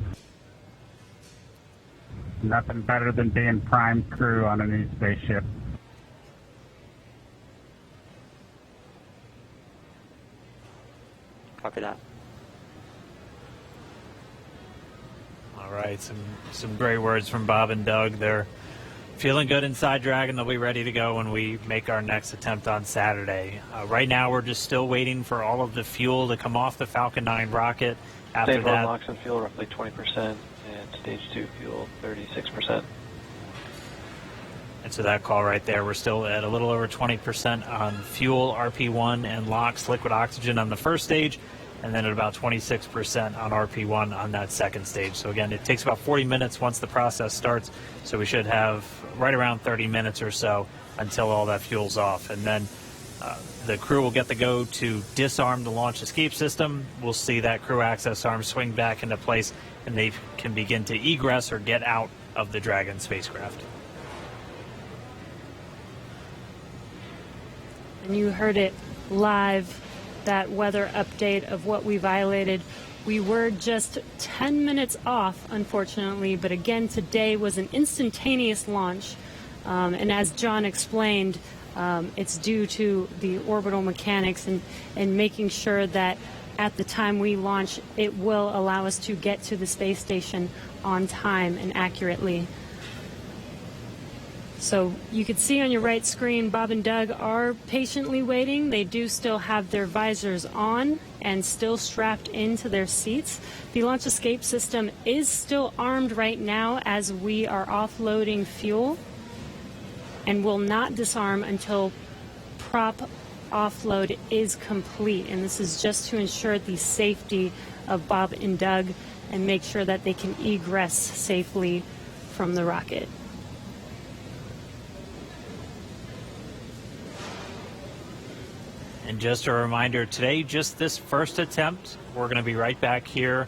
Speaker 13: Nothing better than being prime crew on a new spaceship.
Speaker 16: Copy that.
Speaker 12: All right, some great words from Bob and Doug. They're feeling good inside Dragon. They'll be ready to go when we make our next attempt on Saturday. Right now, we're just still waiting for all of the fuel to come off the Falcon 9 rocket. After
Speaker 5: Stage 1
Speaker 12: that,
Speaker 5: LOX and fuel roughly 20%, and Stage 2 fuel 36%.
Speaker 12: and so that call right there, we're still at a little over 20% on fuel, RP1, and LOX, liquid oxygen on the first stage, and then at about 26% on RP1 on that second stage. So again, it takes about 40 minutes once the process starts, so we should have right around 30 minutes or so until all that fuel's off. And then the crew will get the go to disarm the launch escape system. We'll see that crew access arm swing back into place, and they can begin to egress or get out of the Dragon spacecraft.
Speaker 11: And you heard it live, that weather update of what we violated. We were just 10 minutes off, unfortunately, but again, today was an instantaneous launch. And as John explained, it's due to the orbital mechanics and making sure that at the time we launch, it will allow us to get to the space station on time and accurately. So you can see on your right screen, Bob and Doug are patiently waiting. They do still have their visors on and still strapped into their seats. The launch escape system is still armed right now as we are offloading fuel and will not disarm until prop offload is complete. And this is just to ensure the safety of Bob and Doug and make sure that they can egress safely from the rocket.
Speaker 12: And just a reminder, today, just this first attempt, we're going to be right back here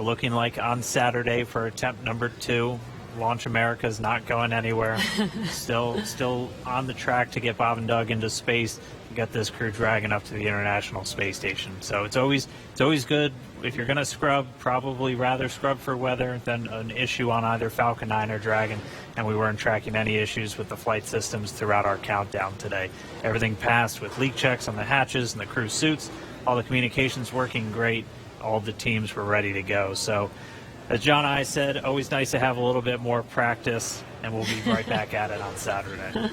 Speaker 12: looking like on Saturday for attempt number 2. Launch America is not going anywhere. still on the track to get Bob and Doug into space and get this Crew Dragon up to the International Space Station. So it's always good. If you're going to scrub, probably rather scrub for weather than an issue on either Falcon 9 or Dragon. And we weren't tracking any issues with the flight systems throughout our countdown today. Everything passed with leak checks on the hatches and the crew suits. All the communications working great. All the teams were ready to go. So as John and I said, always nice to have a little bit more practice, and we'll be right back at it on Saturday.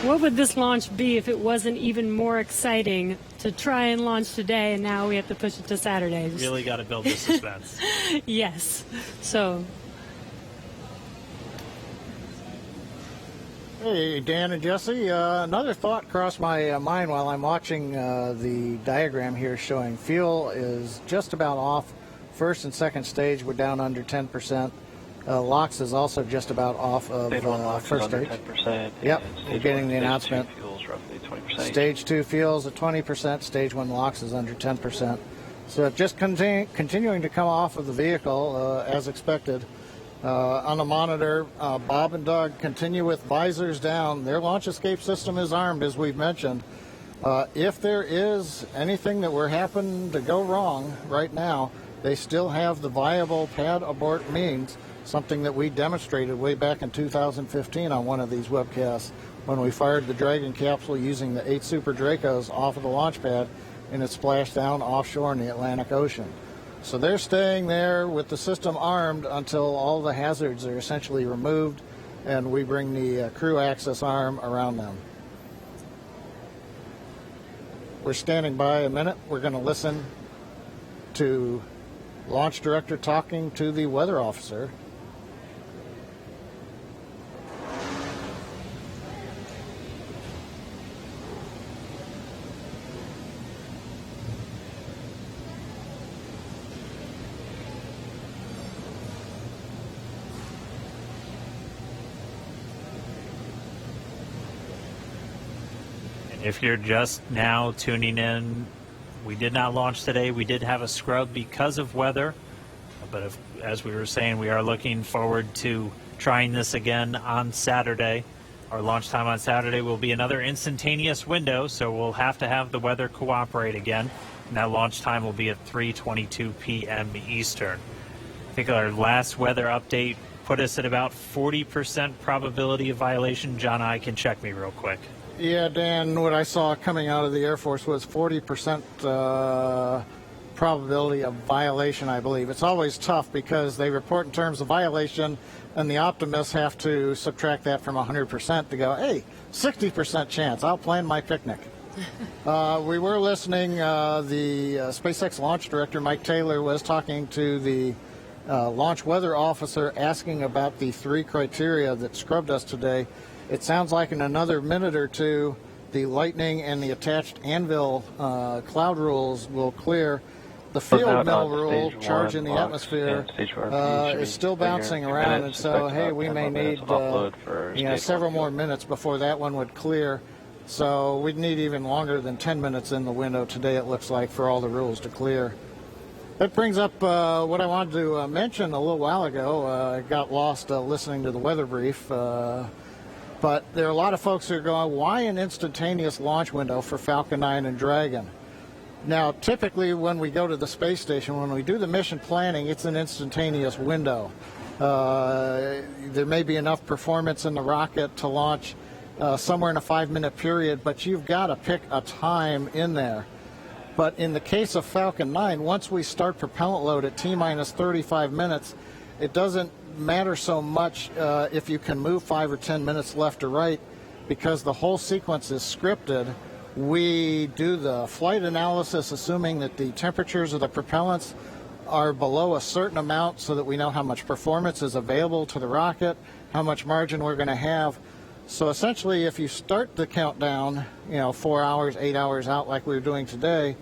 Speaker 11: What would this launch be if it wasn't even more exciting to try and launch today, and now we have to push it to Saturday?
Speaker 12: Really got to build the suspense.
Speaker 11: Yes. So.
Speaker 17: Hey, Dan and Jesse. Another thought crossed my mind while I'm watching the diagram here showing fuel is just about off. First and second stage were down under 10%. LOX is also just about off of first stage.
Speaker 5: 10%.
Speaker 17: Yep, we're getting the announcement.
Speaker 5: Fuels roughly 20%.
Speaker 17: Stage 2 fuels at 20%. Stage 1 LOX is under 10%. So just continuing to come off of the vehicle as expected. On the monitor, Bob and Doug continue with visors down. Their launch escape system is armed, as we've mentioned. If there is anything that were happen to go wrong right now, they still have the viable pad abort means, something that we demonstrated way back in 2015 on one of these webcasts when we fired the Dragon capsule using the 8 Super Dracos off of the launch pad and it splashed down offshore in the Atlantic Ocean. So they're staying there with the system armed until all the hazards are essentially removed and we bring the crew access arm around them. We're standing by a minute. We're going to listen to Launch Director talking to the weather officer.
Speaker 12: If you're just now tuning in, we did not launch today. We did have a scrub because of weather, but as we were saying, we are looking forward to trying this again on Saturday. Our launch time on Saturday will be another instantaneous window, so we'll have to have the weather cooperate again, and that launch time will be at 3:22 p.m. Eastern. I think our last weather update put us at about 40% probability of violation. John, I can check me real quick.
Speaker 17: Yeah, Dan, what I saw coming out of the Air Force was 40% probability of violation, I believe. It's always tough because they report in terms of violation, and the optimists have to subtract that from 100% to go, hey, 60% chance, I'll plan my picnic. We were listening, the SpaceX launch director, Mike Taylor, was talking to the launch weather officer asking about the 3 criteria that scrubbed us today. It sounds like in another minute or two, the Lightning and the attached Anvil cloud rules will clear. The field mill rule, charge in the atmosphere, is still bouncing around, and so, hey, we may need several more minutes before that one would clear. So we'd need even longer than 10 minutes in the window today, it looks like, for all the rules to clear. That brings up what I wanted to mention a little while ago. I got lost listening to the weather brief. But there are a lot of folks who are going, why an instantaneous launch window for Falcon 9 and Dragon? Now, typically when we go to the space station, when we do the mission planning, it's an instantaneous window. There may be enough performance in the rocket to launch somewhere in a 5-minute period, but you've got to pick a time in there. But in the case of Falcon 9, once we start propellant load at T-minus 35 minutes, it doesn't matter so much if you can move 5 or 10 minutes left or right, because the whole sequence is scripted. We do the flight analysis assuming that the temperatures of the propellants are below a certain amount so that we know how much performance is available to the rocket, how much margin we're going to have. So essentially, if you start the countdown, 4 hours, 8 hours out like we were doing today,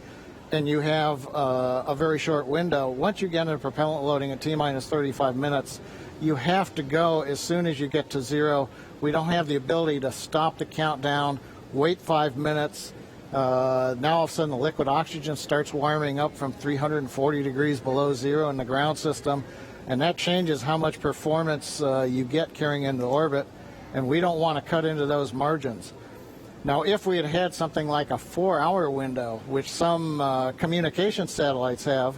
Speaker 17: and you have a very short window, once you get into propellant loading at T-minus 35 minutes, you have to go as soon as you get to zero. We don't have the ability to stop the countdown, wait 5 minutes. Now all of a sudden the liquid oxygen starts warming up from 340 degrees below zero in the ground system, and that changes how much performance you get carrying into orbit, and we don't want to cut into those margins. Now, if we had had something like a 4-hour window, which some communication satellites have,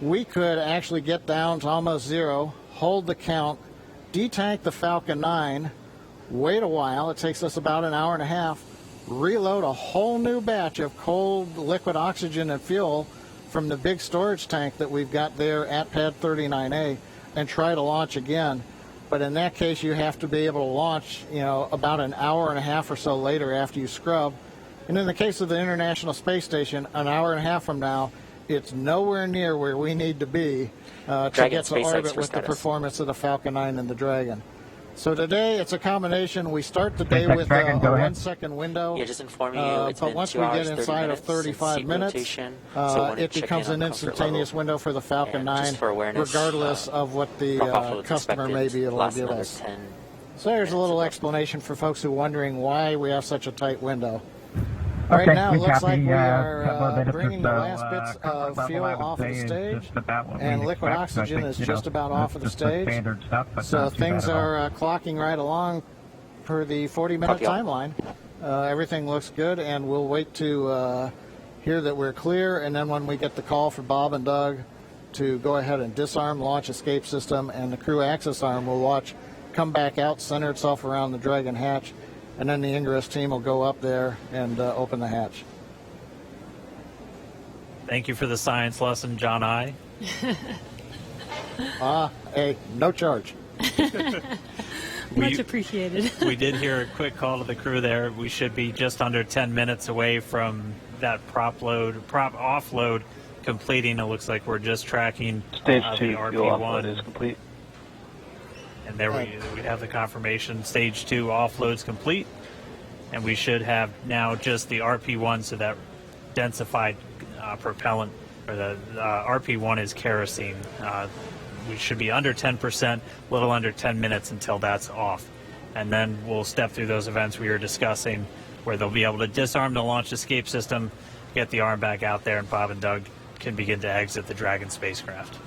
Speaker 17: we could actually get down to almost zero, hold the count, detank the Falcon 9, wait a while, it takes us about an hour and a half, reload a whole new batch of cold liquid oxygen and fuel from the big storage tank that we've got there at Pad 39A, and try to launch again. But in that case, you have to be able to launch, about an hour and a half or so later after you scrub. And in the case of the International Space Station, an hour and a half from now, it's nowhere near where we need to be to get to orbit with the performance of the Falcon 9 and the Dragon. So today, it's a combination. We start the day with a 1-second window.
Speaker 16: Yeah, just informing you, it's
Speaker 17: but
Speaker 16: been
Speaker 17: once
Speaker 16: 2
Speaker 17: we
Speaker 16: hours,
Speaker 17: get
Speaker 16: 30
Speaker 17: inside of
Speaker 16: minutes
Speaker 17: 35 minutes, it becomes an instantaneous window for the Falcon 9, regardless of what the customer may be able to give us. So there's a little explanation for folks who are wondering why we have such a tight window. Right now, it looks like we are bringing the last bits of fuel off of the stage, and liquid oxygen is just about off of the stage. So things are clocking right along per the 40-minute timeline. Everything looks good, and we'll wait to hear that we're clear, and then when we get the call for Bob and Doug to go ahead and disarm launch escape system, and the crew access arm will come back out, center itself around the Dragon hatch, and then the ingress team will go up there and open the hatch.
Speaker 12: Thank you for the science lesson, John I.
Speaker 17: Hey, no charge.
Speaker 11: Much appreciated.
Speaker 12: We did hear a quick call to the crew there. We should be just under 10 minutes away from that prop offload completing. It looks like we're just tracking
Speaker 5: Stage 2
Speaker 12: the
Speaker 5: fuel
Speaker 12: RP1
Speaker 5: offload is complete.
Speaker 12: And there we have the confirmation. Stage 2 offload's complete. And we should have now just the RP1, so that densified propellant, or the RP1 is kerosene. We should be under 10%, a little under 10 minutes until that's off. And then we'll step through those events we were discussing, where they'll be able to disarm the launch escape system, get the arm back out there, and Bob and Doug can begin to exit the Dragon spacecraft.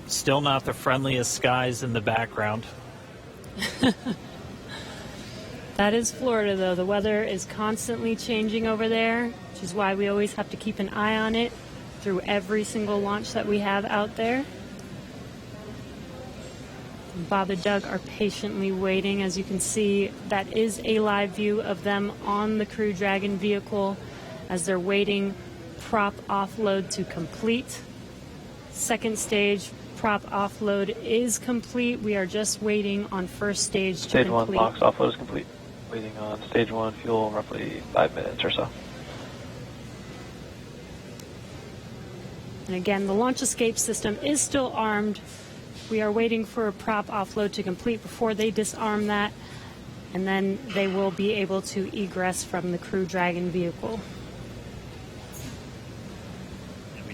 Speaker 12: Still not the friendliest skies in the background.
Speaker 11: That is Florida, though. The weather is constantly changing over there, which is why we always have to keep an eye on it through every single launch that we have out there. Bob and Doug are patiently waiting. As you can see, that is a live view of them on the Crew Dragon vehicle as they're waiting prop offload to complete. Second stage prop offload is complete. We are just waiting on first stage to complete.
Speaker 5: Stage 1 box offload is complete. Waiting on stage 1 fuel, roughly 5 minutes or so.
Speaker 11: And again, the launch escape system is still armed. We are waiting for a prop offload to complete before they disarm that, and then they will be able to egress from the Crew Dragon vehicle.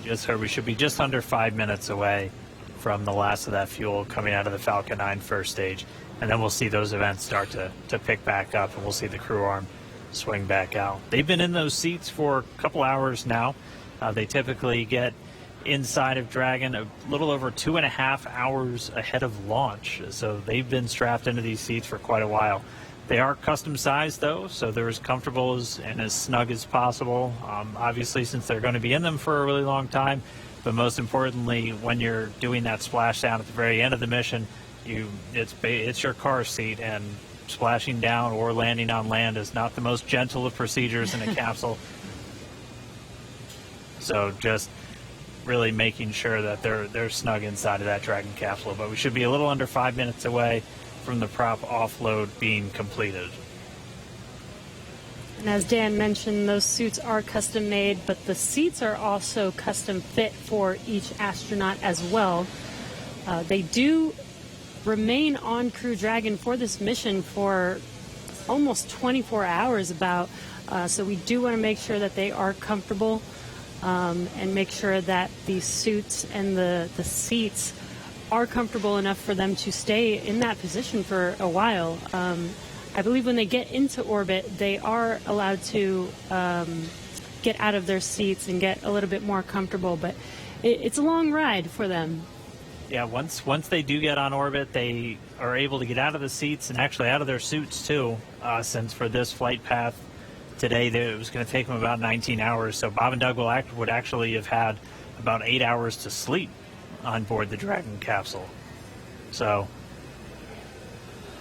Speaker 12: just heard we should be just under 5 minutes away from the last of that fuel coming out of the Falcon 9 first stage. And then we'll see those events start to pick back up, and we'll see the crew arm swing back out. They've been in those seats for a couple hours now. They typically get inside of Dragon a little over 2.5 hours ahead of launch. So they've been strapped into these seats for quite a while. They are custom sized though, so they're as comfortable and as snug as possible. Obviously, since they're going to be in them for a really long time, but most importantly, when you're doing that splashdown at the very end of the mission, it's your car seat, and splashing down or landing on land is not the most gentle of procedures in a capsule. So just really making sure that they're snug inside of that Dragon capsule. But we should be a little under 5 minutes away from the prop offload being completed.
Speaker 11: And as Dan mentioned, those suits are custom made, but the seats are also custom fit for each astronaut as well. They do remain on Crew Dragon for this mission for almost 24 hours so we do want to make sure that they are comfortable and make sure that the suits and the seats are comfortable enough for them to stay in that position for a while. I believe when they get into orbit, they are allowed to get out of their seats and get a little bit more comfortable, but it's a long ride for them.
Speaker 12: Yeah, once they do get on orbit, they are able to get out of the seats and actually out of their suits too, since for this flight path today, it was going to take them about 19 hours. So Bob and Doug would actually have had about 8 hours to sleep on board the Dragon capsule. So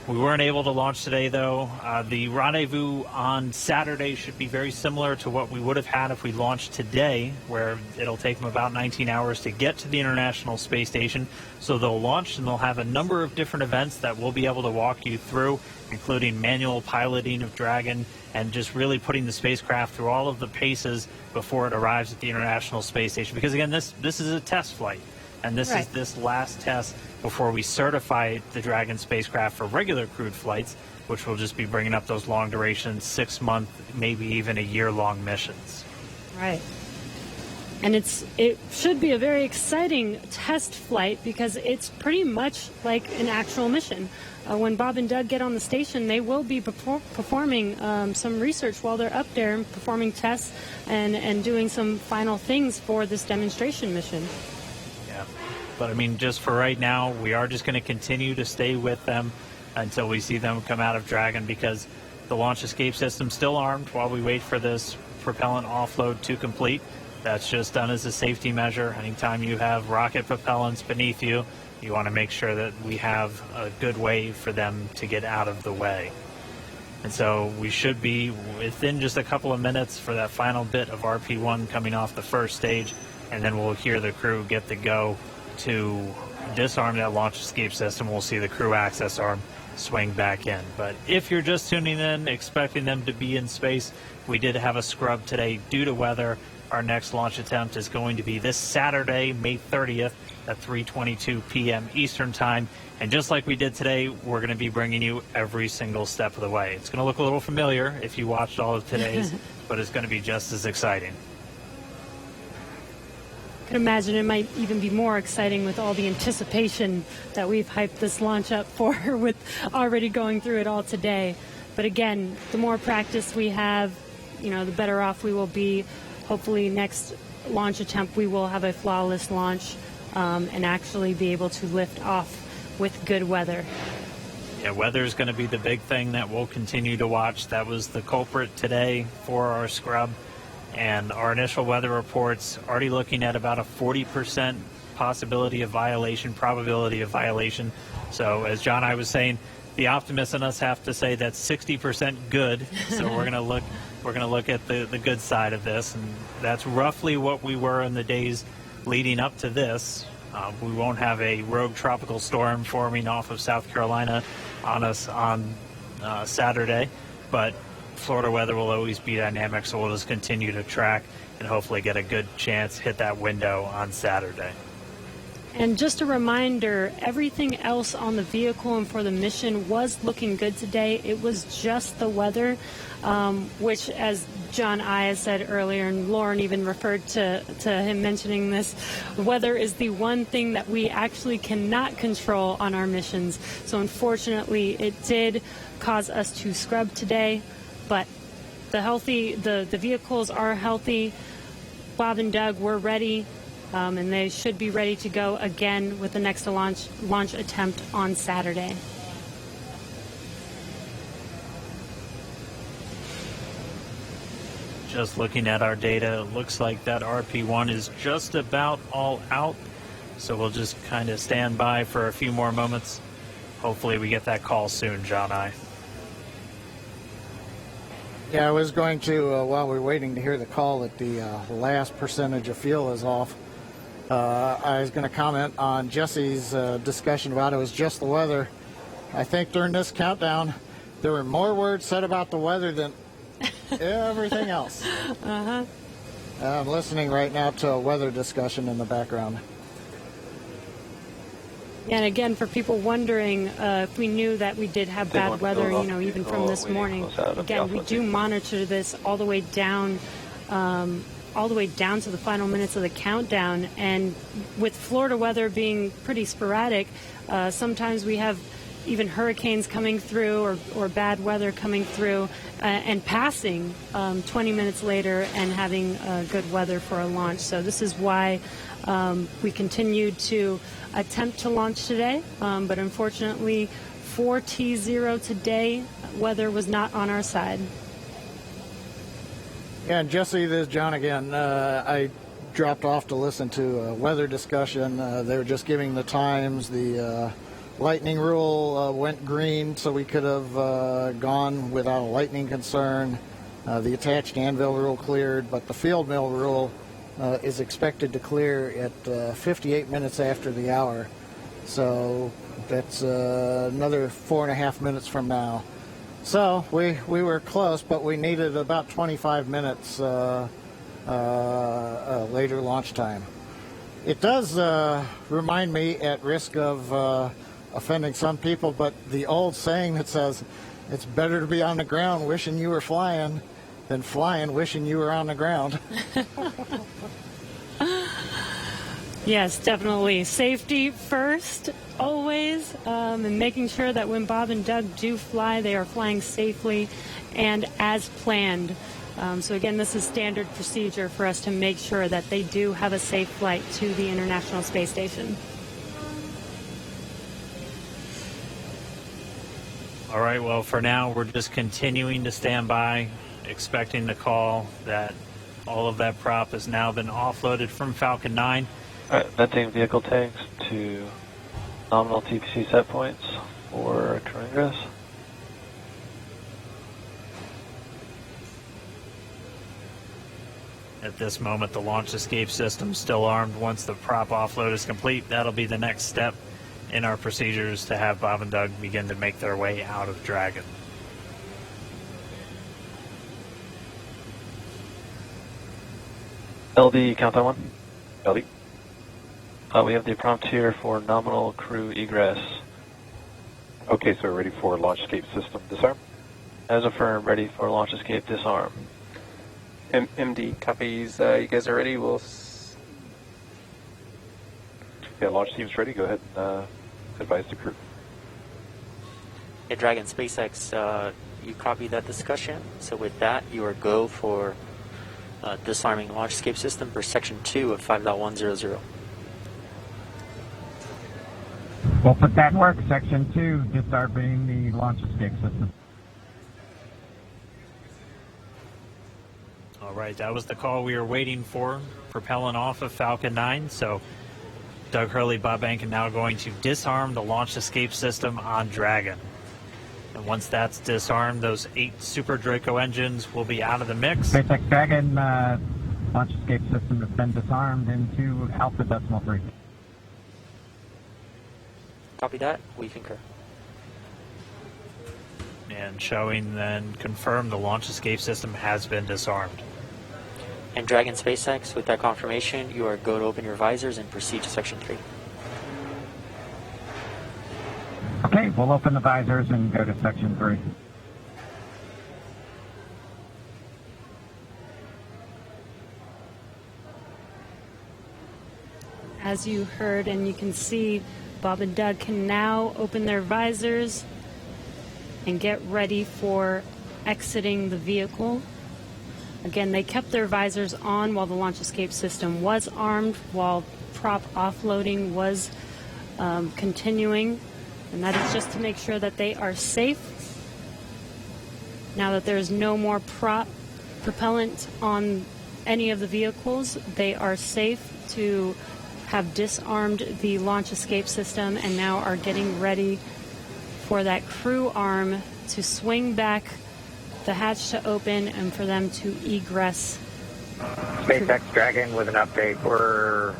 Speaker 12: we weren't able to launch today, though. The rendezvous on Saturday should be very similar to what we would have had if we launched today, where it'll take them about 19 hours to get to the International Space Station. So they'll launch, and they'll have a number of different events that we'll be able to walk you through, including manual piloting of Dragon and just really putting the spacecraft through all of the paces before it arrives at the International Space Station. Because, again, this is a test flight. And this is this last test before we certify the Dragon spacecraft for regular crewed flights, which will just be bringing up those long duration, 6-month, maybe even a year-long missions.
Speaker 11: Right. And it should be a very exciting test flight because it's pretty much like an actual mission. When Bob and Doug get on the station, they will be performing some research while they're up there and performing tests and doing some final things for this demonstration mission.
Speaker 12: But, I mean, just for right now, we are just going to continue to stay with them until we see them come out of Dragon, because the launch escape system's still armed while we wait for this propellant offload to complete. That's just done as a safety measure. Anytime you have rocket propellants beneath you, you want to make sure that we have a good way for them to get out of the way. And so we should be within just a couple of minutes for that final bit of RP1 coming off the first stage, and then we'll hear the crew get the go to disarm that launch escape system. We'll see the crew access arm swing back in. But if you're just tuning in, expecting them to be in space, we did have a scrub today due to weather. Our next launch attempt is going to be this Saturday, May 30th at 3:22 p.m. Eastern Time. And just like we did today, we're going to be bringing you every single step of the way. It's going to look a little familiar if you watched all of today's, but it's going to be just as exciting.
Speaker 11: I can imagine it might even be more exciting with all the anticipation that we've hyped this launch up for, with already going through it all today. But again, the more practice we have, the better off we will be. Hopefully next launch attempt we will have a flawless launch and actually be able to lift off with good weather.
Speaker 12: Yeah, weather is going to be the big thing that we'll continue to watch. That was the culprit today for our scrub. And our initial weather reports already looking at about a 40% probability of violation. So as John and I was saying, the optimists in us have to say that's 60% good. So we're going to look at the good side of this, and that's roughly what we were in the days leading up to this. We won't have a rogue tropical storm forming off of South Carolina on us on Saturday, but Florida weather will always be dynamic, so we'll just continue to track and hopefully get a good chance hit that window on Saturday.
Speaker 11: And just a reminder, everything else on the vehicle and for the mission was looking good today. It was just the weather, which, as John Aya said earlier, and Lauren even referred to him mentioning this, weather is the one thing that we actually cannot control on our missions. So unfortunately, it did cause us to scrub today, but the vehicles are healthy. Bob and Doug were ready. And they should be ready to go again with the next launch attempt on Saturday.
Speaker 12: Just looking at our data, it looks like that RP1 is just about all out. So we'll just kind of stand by for a few more moments. Hopefully we get that call soon, John I.
Speaker 17: Yeah, I was going to, while we're waiting to hear the call, that the last percentage of fuel is off. I was going to comment on Jesse's discussion about it was just the weather. I think during this countdown, there were more words said about the weather than everything else.
Speaker 11: Uh-huh.
Speaker 17: I'm listening right now to a weather discussion in the background.
Speaker 11: And again, for people wondering if we knew that we did have bad weather, even from this morning, again, we do monitor this all the way down to the final minutes of the countdown. And with Florida weather being pretty sporadic, sometimes we have even hurricanes coming through or bad weather coming through and passing 20 minutes later and having good weather for a launch. So this is why we continued to attempt to launch today, but unfortunately for T0 today, weather was not on our side.
Speaker 17: Yeah, and Jesse, this is John again. I dropped off to listen to a weather discussion. They were just giving the times. The lightning rule went green, so we could have gone without a lightning concern. The attached anvil rule cleared, but the field mill rule is expected to clear at 58 minutes after the hour. So that's another 4.5 minutes from now. So we were close, but we needed about 25 minutes later launch time. It does remind me, at risk of offending some people, but the old saying that says it's better to be on the ground wishing you were flying than flying wishing you were on the ground.
Speaker 11: Yes, definitely. Safety first, always, and making sure that when Bob and Doug do fly, they are flying safely and as planned. So again, this is standard procedure for us to make sure that they do have a safe flight to the International Space Station.
Speaker 12: All right, well, for now, we're just continuing to stand by, expecting the call that all of that prop has now been offloaded from Falcon 9.
Speaker 5: All right, venting vehicle tanks to nominal TPC set points for crew ingress.
Speaker 12: At this moment, the launch escape system is still armed. Once the prop offload is complete, that'll be the next step in our procedures to have Bob and Doug begin to make their way out of Dragon.
Speaker 5: LD, countdown 1.
Speaker 14: LD.
Speaker 5: We have the prompt here for nominal crew egress.
Speaker 14: Okay, so we're ready for launch escape system disarm.
Speaker 5: As affirmed, ready for launch escape disarm.
Speaker 8: MD copies. You guys are ready? We'll.
Speaker 14: Yeah, launch team's ready. Go ahead and advise the crew.
Speaker 16: Yeah, Dragon SpaceX, you copied that discussion. So with that, you are go for disarming launch escape system for section 2 of 5.100.
Speaker 13: We'll put that in work. Section 2, disarming the launch escape system.
Speaker 12: All right, that was the call we were waiting for, propelling off of Falcon 9. So Doug Hurley, Bob Behnken now going to disarm the launch escape system on Dragon. And once that's disarmed, those 8 Super Draco engines will be out of the mix.
Speaker 13: SpaceX Dragon launch escape system has been disarmed into Alpha Decimal 3.
Speaker 16: Copy that. We concur.
Speaker 12: And showing then confirmed the launch escape system has been disarmed.
Speaker 16: And Dragon SpaceX, with that confirmation, you are go to open your visors and proceed to section 3.
Speaker 13: we'll open the visors and go to section 3.
Speaker 11: As you heard and you can see, Bob and Doug can now open their visors and get ready for exiting the vehicle. Again, they kept their visors on while the launch escape system was armed, while prop offloading was continuing, and that is just to make sure that they are safe. Now that there is no more propellant on any of the vehicles, they are safe to have disarmed the launch escape system and now are getting ready for that crew arm to swing back, the hatch to open, and for them to egress.
Speaker 9: SpaceX Dragon with an update. We're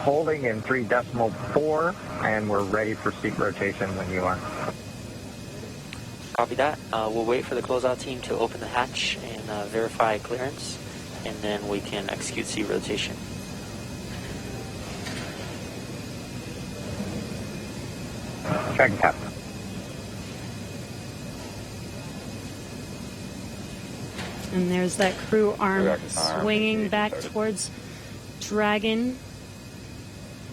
Speaker 9: holding in 3.4 and we're ready for seat rotation when you are.
Speaker 16: Copy that. We'll wait for the closeout team to open the hatch and verify clearance, and then we can execute seat rotation.
Speaker 9: Dragon cap.
Speaker 11: And there's that crew arm swinging back towards Dragon.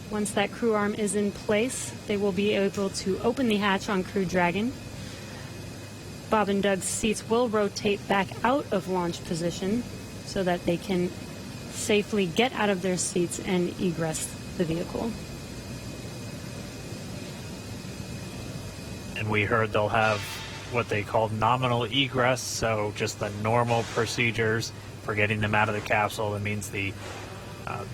Speaker 11: Once that crew arm is in place, they will be able to open the hatch on Crew Dragon. Bob and Doug's seats will rotate back out of launch position so that they can safely get out of their seats and egress the vehicle.
Speaker 12: And we heard they'll have what they call nominal egress, so just the normal procedures for getting them out of the capsule. That means the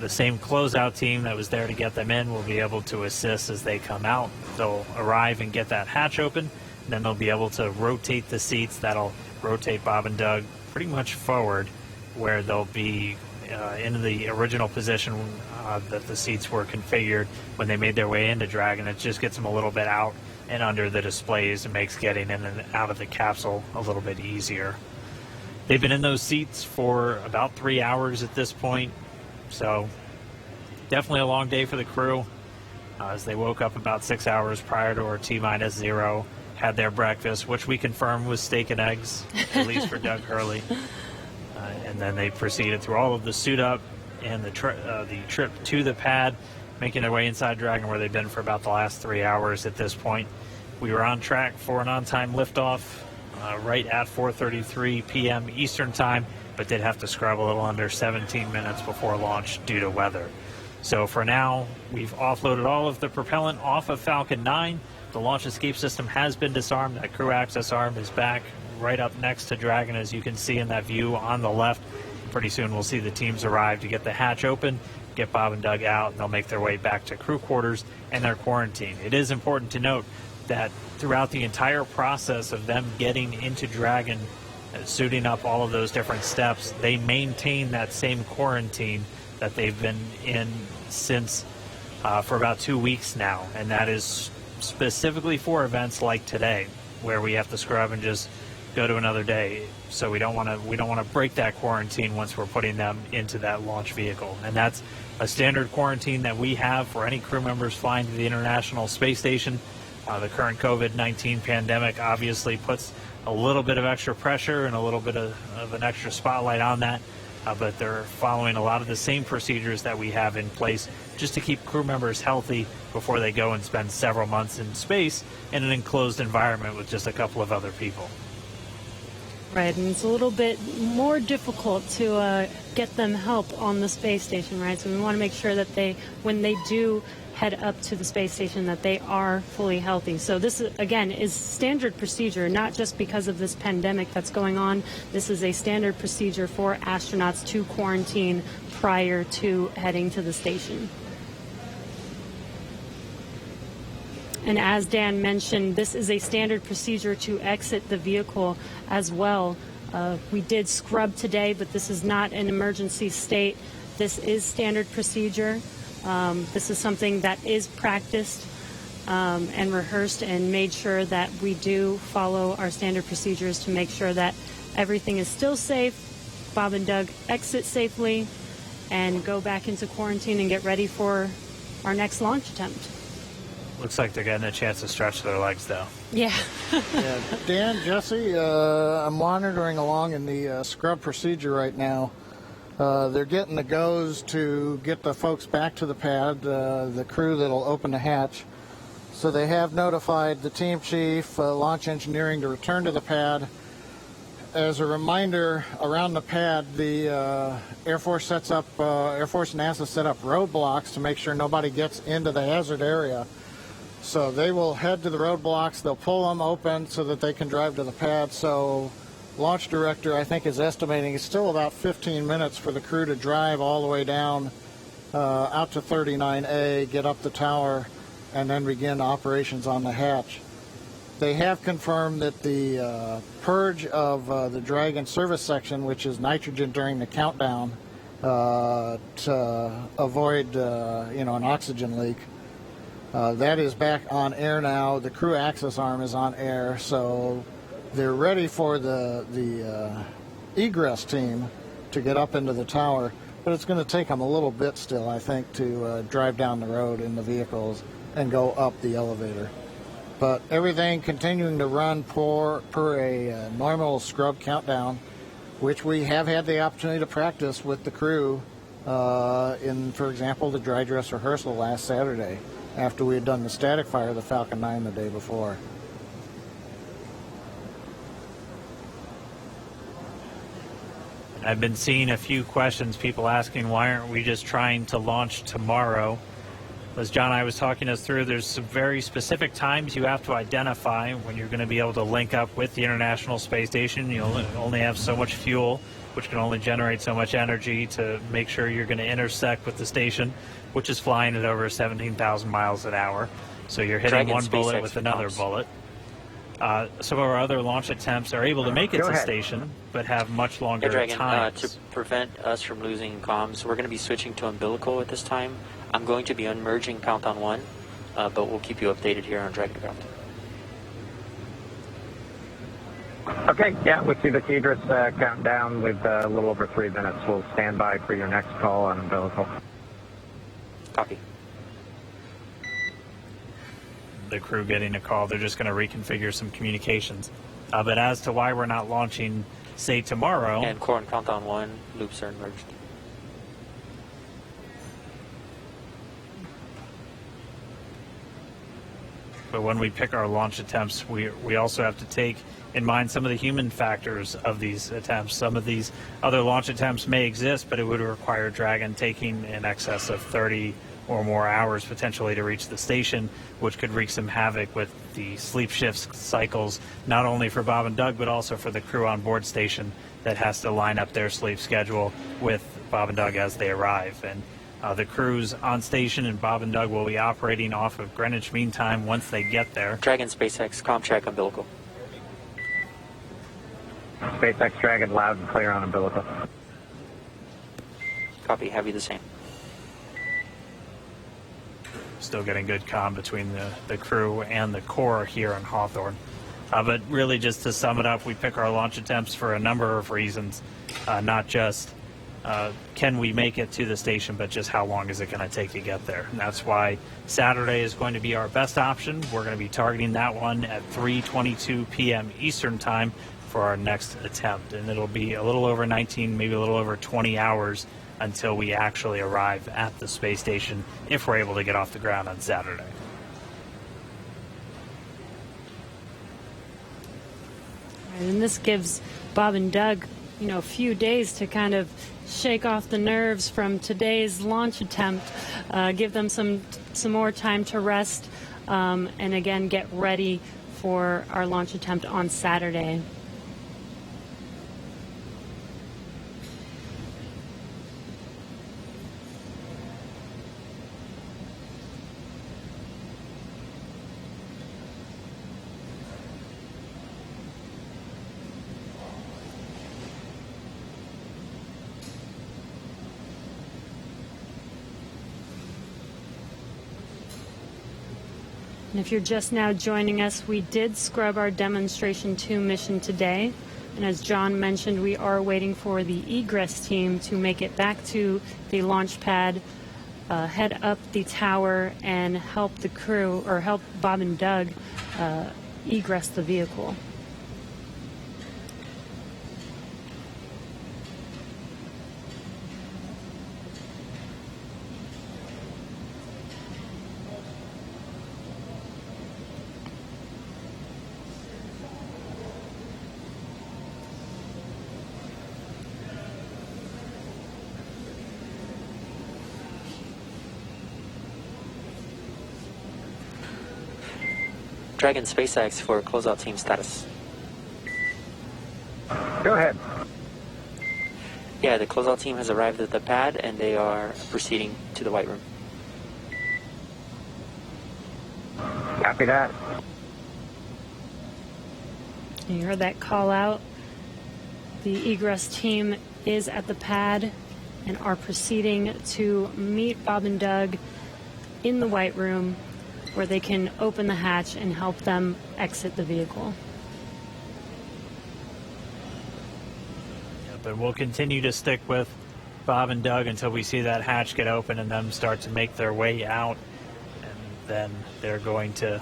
Speaker 12: same closeout team that was there to get them in will be able to assist as they come out. They'll arrive and get that hatch open, and then they'll be able to rotate the seats. That'll rotate Bob and Doug pretty much forward, where they'll be in the original position that the seats were configured when they made their way into Dragon. It just gets them a little bit out and under the displays and makes getting in and out of the capsule a little bit easier. They've been in those seats for about 3 hours at this point, so definitely a long day for the crew. As they woke up about 6 hours prior to our T-0, had their breakfast, which we confirmed was steak and eggs, at least for Doug Hurley. And then they proceeded through all of the suit up and the trip to the pad, making their way inside Dragon, where they've been for about the last 3 hours at this point. We were on track for an on-time liftoff right at 4:33 p.m. Eastern Time, but did have to scrub a little under 17 minutes before launch due to weather. So for now, we've offloaded all of the propellant off of Falcon 9. The launch escape system has been disarmed. That crew access arm is back right up next to Dragon, as you can see in that view on the left. Pretty soon we'll see the teams arrive to get the hatch open, get Bob and Doug out, and they'll make their way back to crew quarters and their quarantine. It is important to note that throughout the entire process of them getting into Dragon, suiting up all of those different steps, they maintain that same quarantine that they've been in since for about 2 weeks now, and that is specifically for events like today, where we have to scrub and just go to another day. So we don't want to break that quarantine once we're putting them into that launch vehicle. And that's a standard quarantine that we have for any crew members flying to the International Space Station. The current COVID-19 pandemic obviously puts a little bit of extra pressure and a little bit of an extra spotlight on that, but they're following a lot of the same procedures that we have in place just to keep crew members healthy before they go and spend several months in space in an enclosed environment with just a couple of other people.
Speaker 11: Right, and it's a little bit more difficult to get them help on the space station, right? So we want to make sure that when they do head up to the space station, that they are fully healthy. So this, again, is standard procedure, not just because of this pandemic that's going on. This is a standard procedure for astronauts to quarantine prior to heading to the station. And as Dan mentioned, this is a standard procedure to exit the vehicle as well. We did scrub today, but this is not an emergency state. This is standard procedure. This is something that is practiced and rehearsed and made sure that we do follow our standard procedures to make sure that everything is still safe. Bob and Doug exit safely and go back into quarantine and get ready for our next launch attempt.
Speaker 12: Looks like they're getting a chance to stretch their legs, though.
Speaker 11: Yeah.
Speaker 17: Yeah, Dan, Jesse, I'm monitoring along in the scrub procedure right now. They're getting the goes to get the folks back to the pad, the crew that'll open the hatch. So they have notified the team chief, launch engineering, to return to the pad. As a reminder, around the pad, the Air Force and NASA set up roadblocks to make sure nobody gets into the hazard area. So they will head to the roadblocks, they'll pull them open so that they can drive to the pad. So launch director, I think, is estimating it's still about 15 minutes for the crew to drive all the way down out to 39A, get up the tower, and then begin operations on the hatch. They have confirmed that the purge of the Dragon service section, which is nitrogen during the countdown to avoid an oxygen leak, that is back on air now. The crew access arm is on air, so they're ready for the egress team to get up into the tower. But it's going to take them a little bit still, I think, to drive down the road in the vehicles and go up the elevator. But everything continuing to run per a normal scrub countdown, which we have had the opportunity to practice with the crew in, for example, the dry dress rehearsal last Saturday, after we had done the static fire of the Falcon 9 the day before.
Speaker 12: I've been seeing a few questions, people asking why aren't we just trying to launch tomorrow? As John and I was talking us through, there's some very specific times you have to identify when you're going to be able to link up with the International Space Station. You only have so much fuel, which can only generate so much energy to make sure you're going to intersect with the station, which is flying at over 17,000 miles an hour. So you're hitting
Speaker 16: Dragon
Speaker 12: one bullet
Speaker 16: SpaceX
Speaker 12: with another
Speaker 16: comms.
Speaker 12: bullet. Some of our other launch attempts are able to make it
Speaker 9: Go
Speaker 12: to
Speaker 9: ahead.
Speaker 12: station, but have much longer
Speaker 16: Hey, Dragon,
Speaker 12: times.
Speaker 16: to prevent us from losing comms, we're going to be switching to umbilical at this time. I'm going to be unmerging Countdown 1, but we'll keep you updated here on Dragon Ground.
Speaker 9: Okay, yeah, we see the Tidris countdown with a little over 3 minutes. We'll stand by for your next call on umbilical.
Speaker 16: Copy.
Speaker 12: The crew getting a call, they're just going to reconfigure some communications. But as to why we're not launching, say, tomorrow...
Speaker 16: And core and Countdown 1 loops are merged.
Speaker 12: But when we pick our launch attempts, we also have to take in mind some of the human factors of these attempts. Some of these other launch attempts may exist, but it would require Dragon taking in excess of 30 or more hours potentially to reach the station, which could wreak some havoc with the sleep shifts cycles, not only for Bob and Doug, but also for the crew on board station that has to line up their sleep schedule with Bob and Doug as they arrive. And the crews on station and Bob and Doug will be operating off of Greenwich Mean Time once they get there.
Speaker 16: Dragon SpaceX, comm check umbilical.
Speaker 9: SpaceX Dragon loud and clear on umbilical.
Speaker 16: Copy, heavy the same.
Speaker 12: Still getting good comm between the crew and the core here on Hawthorne. But really, just to sum it up, we pick our launch attempts for a number of reasons, not just can we make it to the station, but just how long is it going to take to get there. And that's why Saturday is going to be our best option. We're going to be targeting that one at 3:22 p.m. Eastern Time for our next attempt. And it'll be a little over 19, maybe a little over 20 hours until we actually arrive at the space station, if we're able to get off the ground on Saturday.
Speaker 11: And this gives Bob and Doug, a few days to kind of shake off the nerves from today's launch attempt, give them some more time to rest, and again get ready for our launch attempt on Saturday. And if you're just now joining us, we did scrub our Demonstration 2 mission today. And as John mentioned, we are waiting for the egress team to make it back to the launch pad head up the tower and help the crew, or help Bob and Doug egress the vehicle.
Speaker 16: Dragon SpaceX for closeout team status.
Speaker 9: Go ahead.
Speaker 16: Yeah, the closeout team has arrived at the pad and they are proceeding to the White Room.
Speaker 9: Copy that.
Speaker 11: You heard that call out. The egress team is at the pad and are proceeding to meet Bob and Doug in the White Room, where they can open the hatch and help them exit the vehicle.
Speaker 12: But we'll continue to stick with Bob and Doug until we see that hatch get open and them start to make their way out. And then they're going to,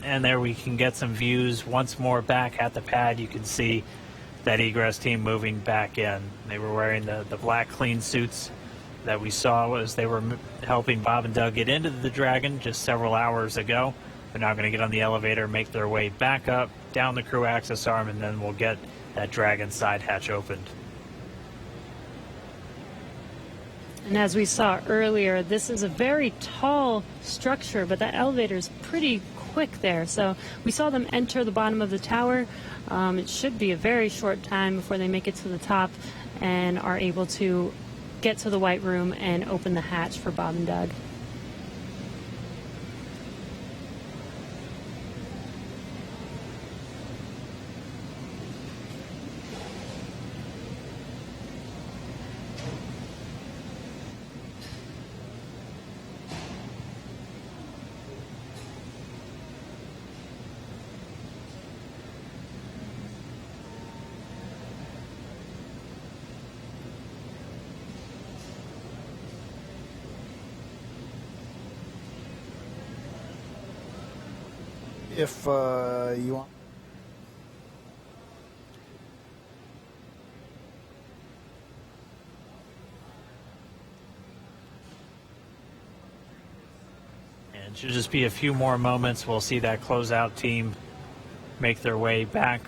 Speaker 12: and there we can get some views once more back at the pad. You can see that egress team moving back in. They were wearing the black clean suits that we saw as they were helping Bob and Doug get into the Dragon just several hours ago. They're now going to get on the elevator, make their way back up, down the crew access arm, and then we'll get that Dragon side hatch opened.
Speaker 11: And as we saw earlier, this is a very tall structure, but that elevator is pretty quick there. So we saw them enter the bottom of the tower. It should be a very short time before they make it to the top and are able to get to the White Room and open the hatch for Bob and Doug.
Speaker 17: If you want.
Speaker 12: And it should just be a few more moments. We'll see that closeout team make their way back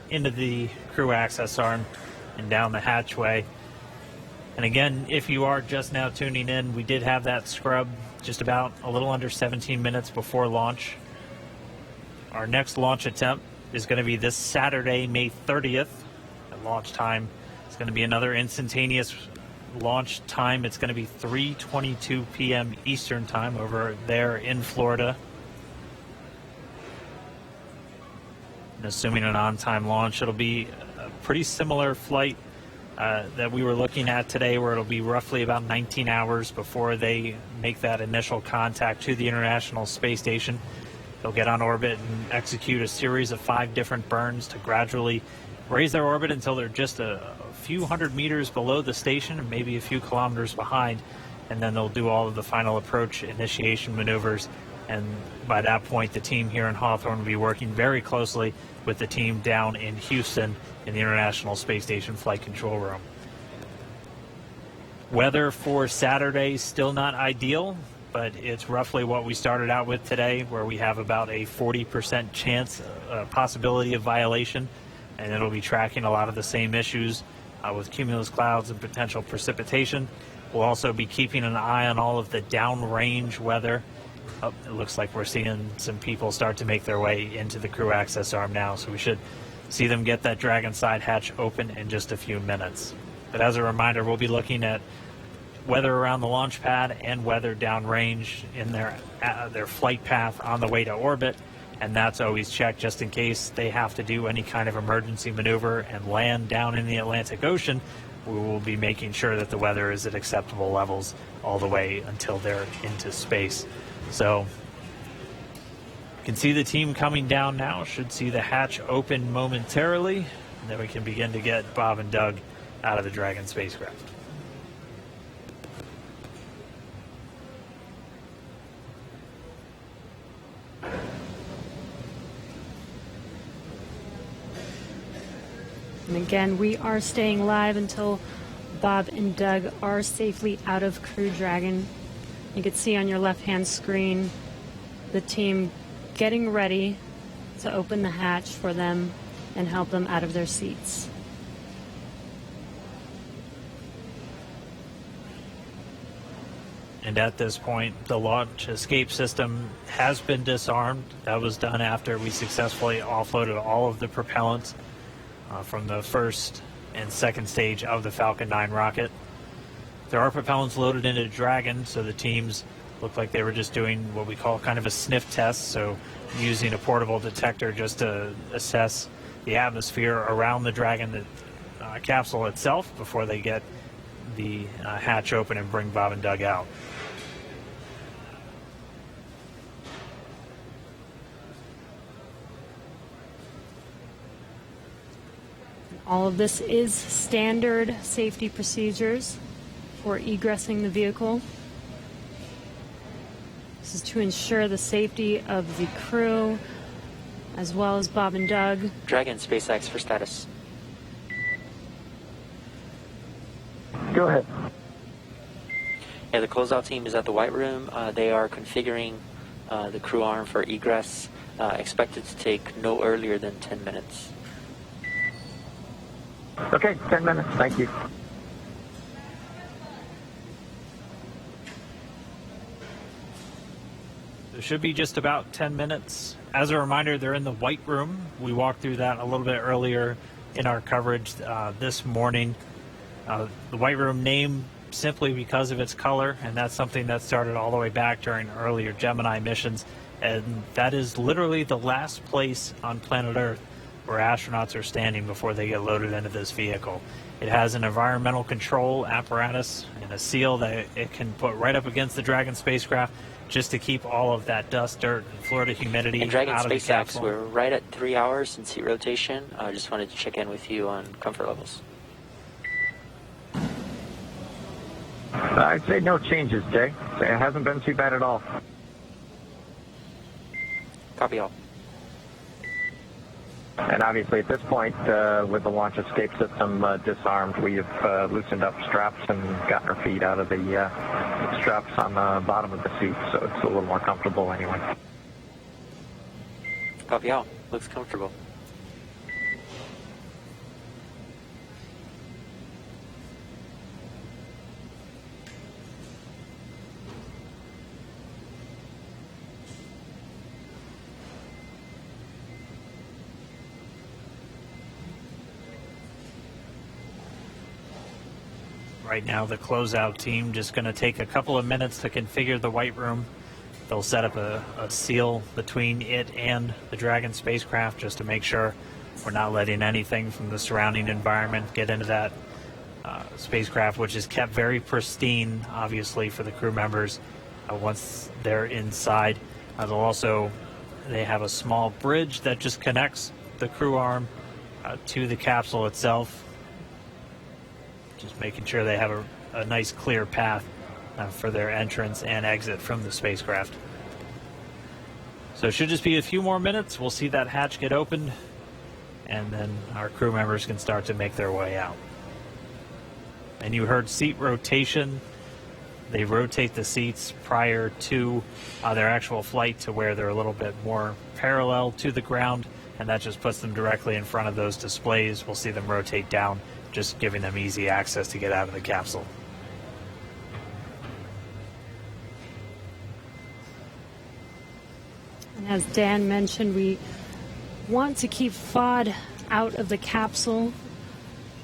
Speaker 12: into the crew access arm and down the hatchway. And again, if you are just now tuning in, we did have that scrub just about a little under 17 minutes before launch. Our next launch attempt is going to be this Saturday, May 30th. At launch time, it's going to be another instantaneous launch time. It's going to be 3:22 p.m. Eastern time over there in Florida. And assuming an on-time launch, it'll be a pretty similar flight that we were looking at today, where it'll be roughly about 19 hours before they make that initial contact to the International Space Station. They'll get on orbit and execute a series of 5 different burns to gradually raise their orbit until they're just a few hundred meters below the station and maybe a few kilometers behind. And then they'll do all of the final approach initiation maneuvers. And by that point, the team here in Hawthorne will be working very closely with the team down in Houston in the International Space Station Flight Control Room. Weather for Saturday still not ideal, but it's roughly what we started out with today, where we have about a 40% chance, possibility of violation, and it'll be tracking a lot of the same issues with cumulus clouds and potential precipitation. We'll also be keeping an eye on all of the downrange weather. It looks like we're seeing some people start to make their way into the crew access arm now, so we should see them get that Dragon side hatch open in just a few minutes. But as a reminder, we'll be looking at weather around the launch pad and weather downrange in their flight path on the way to orbit, and that's always checked just in case they have to do any kind of emergency maneuver and land down in the Atlantic Ocean. We will be making sure that the weather is at acceptable levels all the way until they're into space. So you can see the team coming down now. Should see the hatch open momentarily, and then we can begin to get Bob and Doug out of the Dragon spacecraft.
Speaker 11: And again, we are staying live until Bob and Doug are safely out of Crew Dragon. You can see on your left-hand screen the team getting ready to open the hatch for them and help them out of their seats.
Speaker 12: And at this point, the launch escape system has been disarmed. That was done after we successfully offloaded all of the propellants from the first and second stage of the Falcon 9 rocket. There are propellants loaded into Dragon, so the teams looked like they were just doing what we call kind of a sniff test, so using a portable detector just to assess the atmosphere around the Dragon capsule itself before they get the hatch open and bring Bob and Doug out.
Speaker 11: All of this is standard safety procedures for egressing the vehicle. This is to ensure the safety of the crew as well as Bob and Doug.
Speaker 16: Dragon, SpaceX for status.
Speaker 9: Go ahead.
Speaker 16: Yeah, the closeout team is at the White Room. They are configuring the crew arm for egress, expected to take no earlier than 10 minutes.
Speaker 9: Okay, 10 minutes. Thank you.
Speaker 12: It should be just about 10 minutes. As a reminder, they're in the White Room. We walked through that a little bit earlier in our coverage this morning. The White Room name simply because of its color, and that's something that started all the way back during earlier Gemini missions. And that is literally the last place on planet Earth where astronauts are standing before they get loaded into this vehicle. It has an environmental control apparatus and a seal that it can put right up against the Dragon spacecraft just to keep all of that dust, dirt, and Florida humidity
Speaker 16: And Dragon
Speaker 12: out of the
Speaker 16: SpaceX,
Speaker 12: capsule.
Speaker 16: we're right at 3 hours in seat rotation. I just wanted to check in with you on comfort levels.
Speaker 9: I'd say no changes, Jay. It hasn't been too bad at all.
Speaker 16: Copy all.
Speaker 9: And obviously at this point, with the launch escape system disarmed, we have loosened up straps and gotten our feet out of the straps on the bottom of the seat, so it's a little more comfortable anyway.
Speaker 16: Copy all. Looks comfortable.
Speaker 12: Right now, the closeout team just going to take a couple of minutes to configure the White Room. They'll set up a seal between it and the Dragon spacecraft just to make sure we're not letting anything from the surrounding environment get into that spacecraft, which is kept very pristine, obviously, for the crew members once they're inside. They have a small bridge that just connects the crew arm to the capsule itself. Just making sure they have a nice clear path for their entrance and exit from the spacecraft. So it should just be a few more minutes. We'll see that hatch get opened, and then our crew members can start to make their way out. And you heard seat rotation. They rotate the seats prior to their actual flight to where they're a little bit more parallel to the ground, and that just puts them directly in front of those displays. We'll see them rotate down, just giving them easy access to get out of the capsule.
Speaker 11: And as Dan mentioned, we want to keep FOD out of the capsule.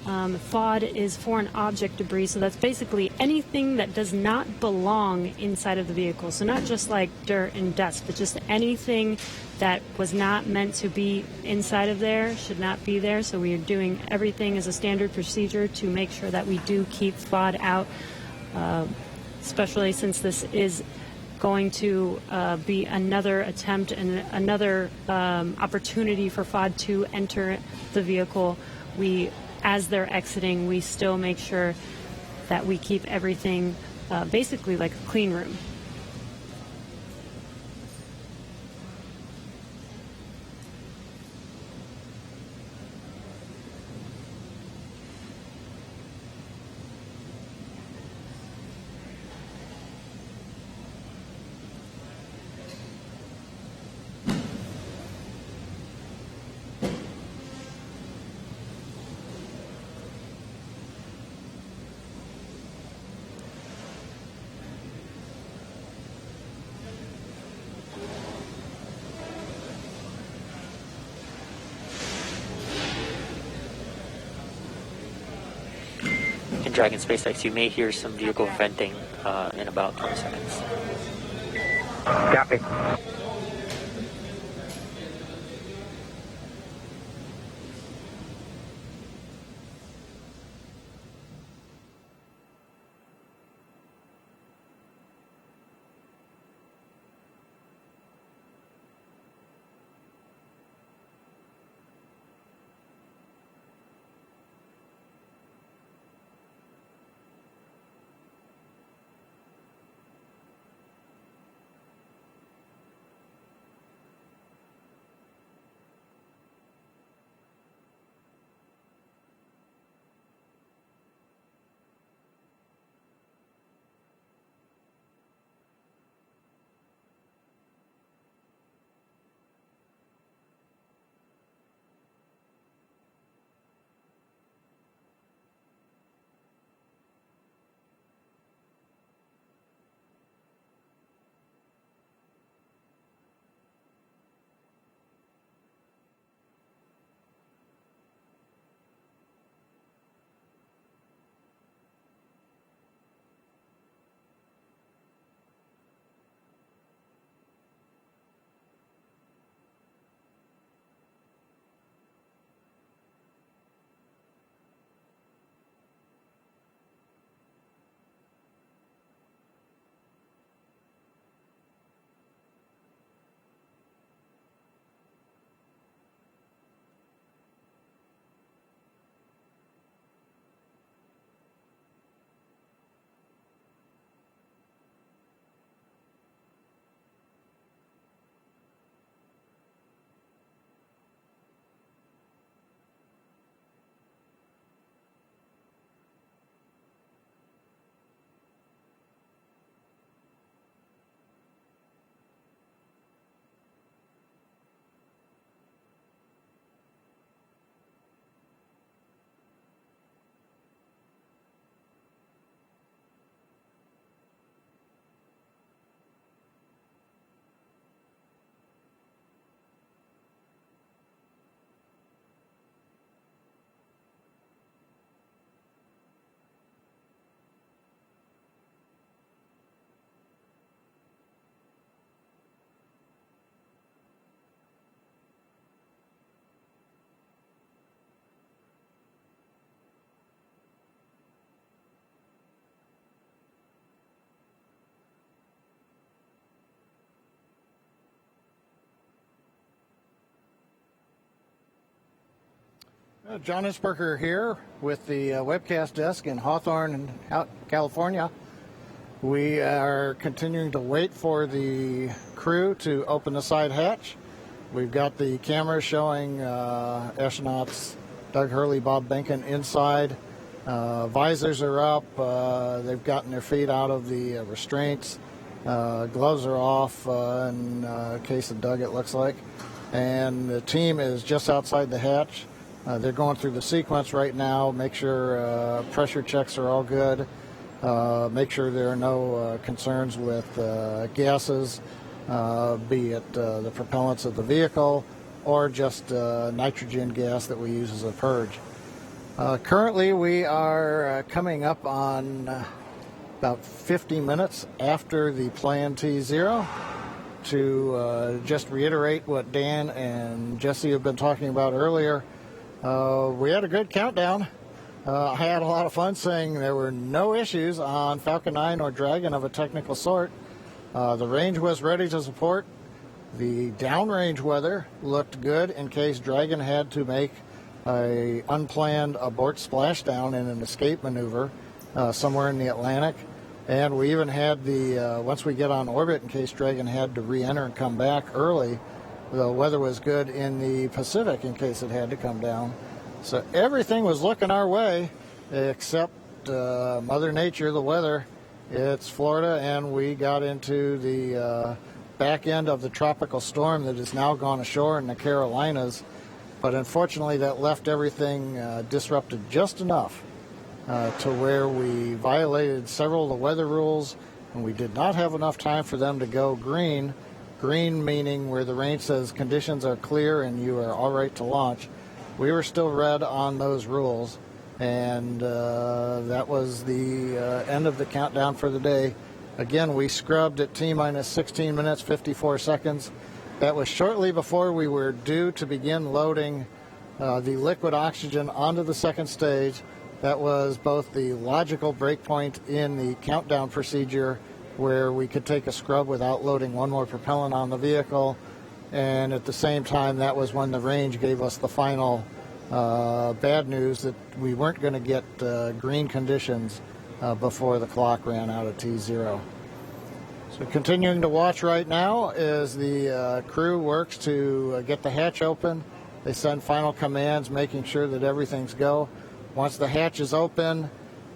Speaker 11: FOD is foreign object debris, so that's basically anything that does not belong inside of the vehicle. So not just like dirt and dust, but just anything that was not meant to be inside of there should not be there. So we are doing everything as a standard procedure to make sure that we do keep FOD out, especially since this is going to be another attempt and another opportunity for FOD to enter the vehicle. As they're exiting, we still make sure that we keep everything basically like a clean room.
Speaker 16: Dragon SpaceX, you may hear some vehicle venting in about 20 seconds.
Speaker 13: Copy.
Speaker 17: John Isberger here with the webcast desk in Hawthorne, California. We are continuing to wait for the crew to open the side hatch. We've got the camera showing astronauts Doug Hurley, Bob Behnken inside. Visors are up. They've gotten their feet out of the restraints. Gloves are off in case of Doug, it looks like. And the team is just outside the hatch. They're going through the sequence right now, make sure pressure checks are all good, make sure there are no concerns with gases, be it the propellants of the vehicle or just nitrogen gas that we use as a purge. Currently, we are coming up on about 50 minutes after the plan T0. To just reiterate what Dan and Jesse have been talking about earlier, we had a good countdown. I had a lot of fun saying there were no issues on Falcon 9 or Dragon of a technical sort. The range was ready to support. The downrange weather looked good in case Dragon had to make a unplanned abort splashdown in an escape maneuver somewhere in the Atlantic. And we even had the, once we get on orbit, in case Dragon had to re-enter and come back early, the weather was good in the Pacific in case it had to come down. So everything was looking our way except Mother Nature, the weather. It's Florida, and we got into the back end of the tropical storm that has now gone ashore in the Carolinas. But unfortunately, that left everything disrupted just enough to where we violated several of the weather rules, and we did not have enough time for them to go green. Green meaning where the range says conditions are clear and you are all right to launch. We were still red on those rules. And that was the end of the countdown for the day. Again, we scrubbed at T-minus 16 minutes, 54 seconds. That was shortly before we were due to begin loading the liquid oxygen onto the second stage. That was both the logical breakpoint in the countdown procedure where we could take a scrub without loading one more propellant on the vehicle. And at the same time, that was when the range gave us the final bad news that we weren't going to get green conditions before the clock ran out at T0. So continuing to watch right now as the crew works to get the hatch open. They send final commands, making sure that everything's go. Once the hatch is open,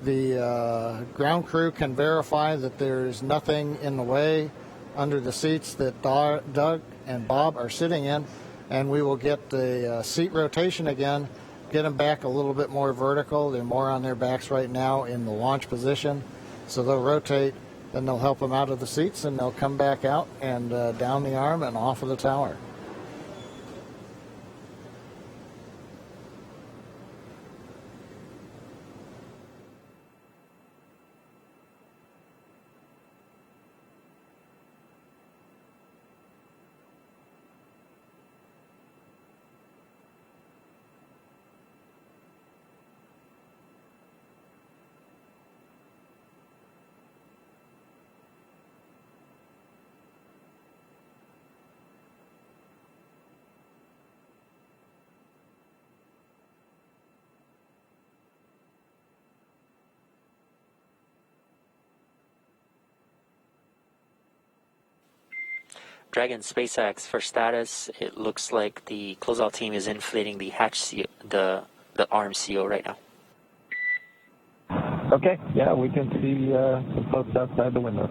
Speaker 17: the ground crew can verify that there's nothing in the way under the seats that Doug and Bob are sitting in, and we will get the seat rotation again, get them back a little bit more vertical. They're more on their backs right now in the launch position, so they'll rotate, then they'll help them out of the seats, and they'll come back out and down the arm and off of the tower.
Speaker 16: Dragon SpaceX, for status, it looks like the closeout team is inflating the hatch seal, the arm seal right now.
Speaker 13: Okay, yeah, we can see some folks outside the window.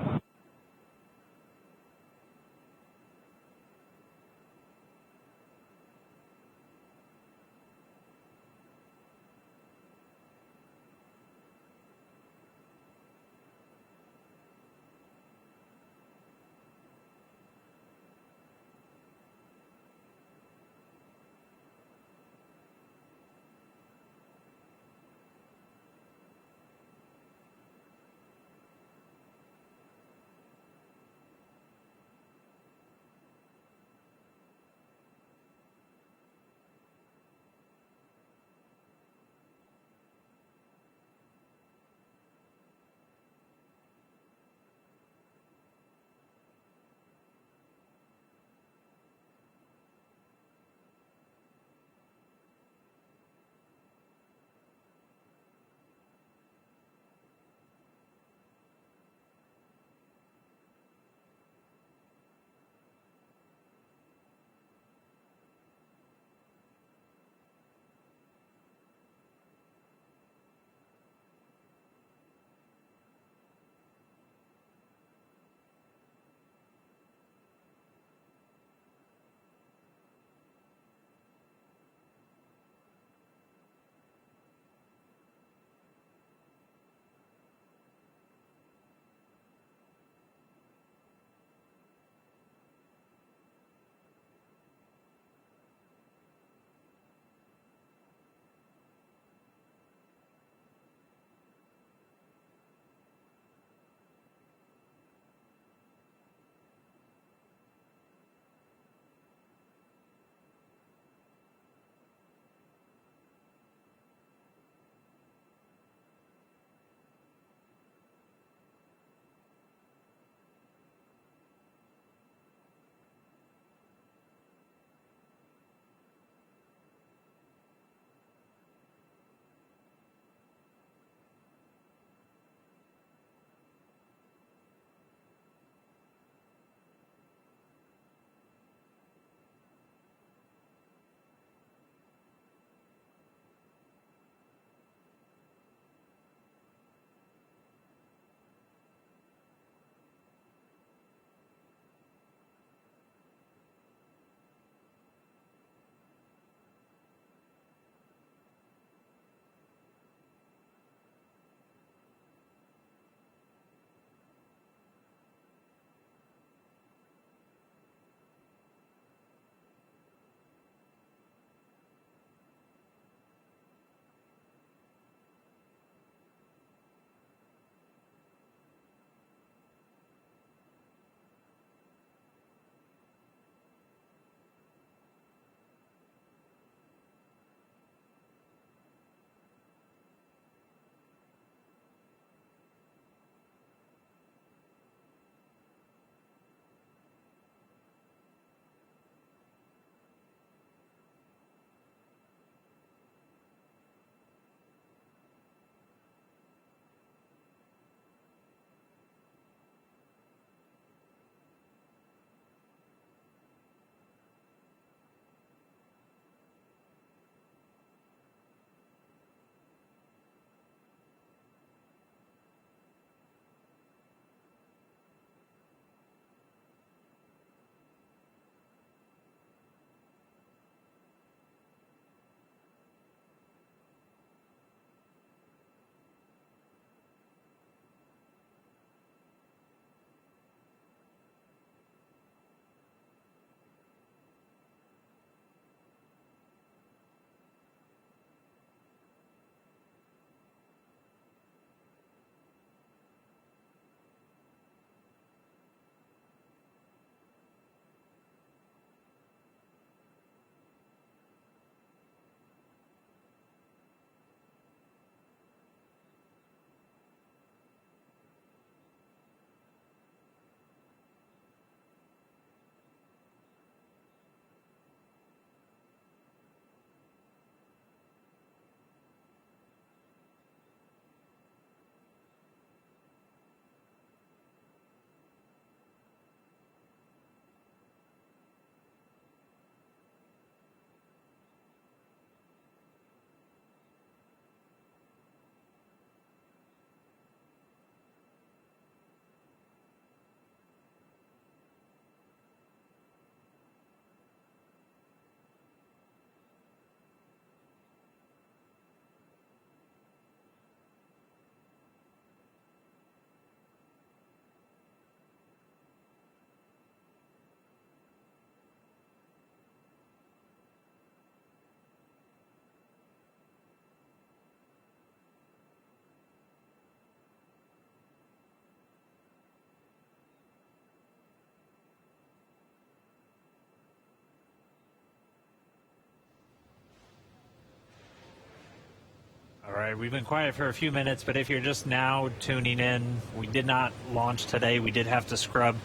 Speaker 12: All right, we've been quiet for a few minutes, but if you're just now tuning in, we did not launch today. We did have to scrub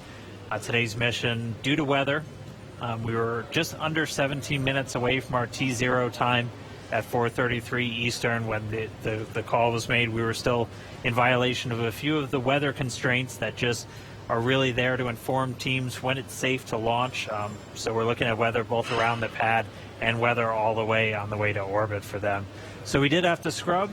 Speaker 12: today's mission due to weather. We were just under 17 minutes away from our T0 time at 4:33 Eastern when the call was made. We were still in violation of a few of the weather constraints that just are really there to inform teams when it's safe to launch. So we're looking at weather both around the pad and weather all the way on the way to orbit for them. So we did have to scrub.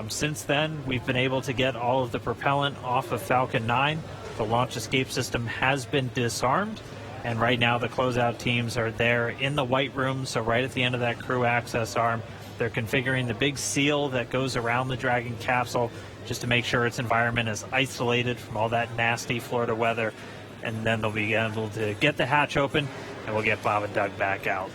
Speaker 12: Since then, we've been able to get all of the propellant off of Falcon 9. The launch escape system has been disarmed, and right now the closeout teams are there in the white room, so right at the end of that crew access arm. They're configuring the big seal that goes around the Dragon capsule just to make sure its environment is isolated from all that nasty Florida weather, and then they'll be able to get the hatch open, and we'll get Bob and Doug back out.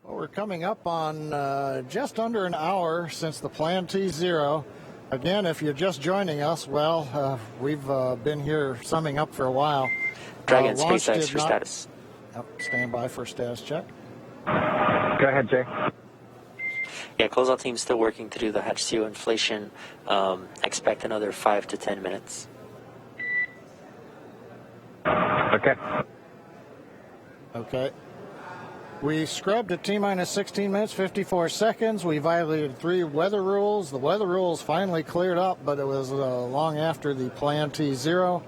Speaker 17: Well, we're coming up on just under an hour since the planned T0. Again, if you're just joining us, well, we've been here summing up for a while.
Speaker 16: Dragon SpaceX for status.
Speaker 17: Stand by for status check.
Speaker 9: Go ahead, Jay.
Speaker 16: Yeah, closeout team's still working to do the hatch seal inflation. Expect another 5 to 10 minutes.
Speaker 9: Okay.
Speaker 17: Okay. We scrubbed at T-minus 16 minutes, 54 seconds. We violated 3 weather rules. The weather rules finally cleared up, but it was long after the planned T0.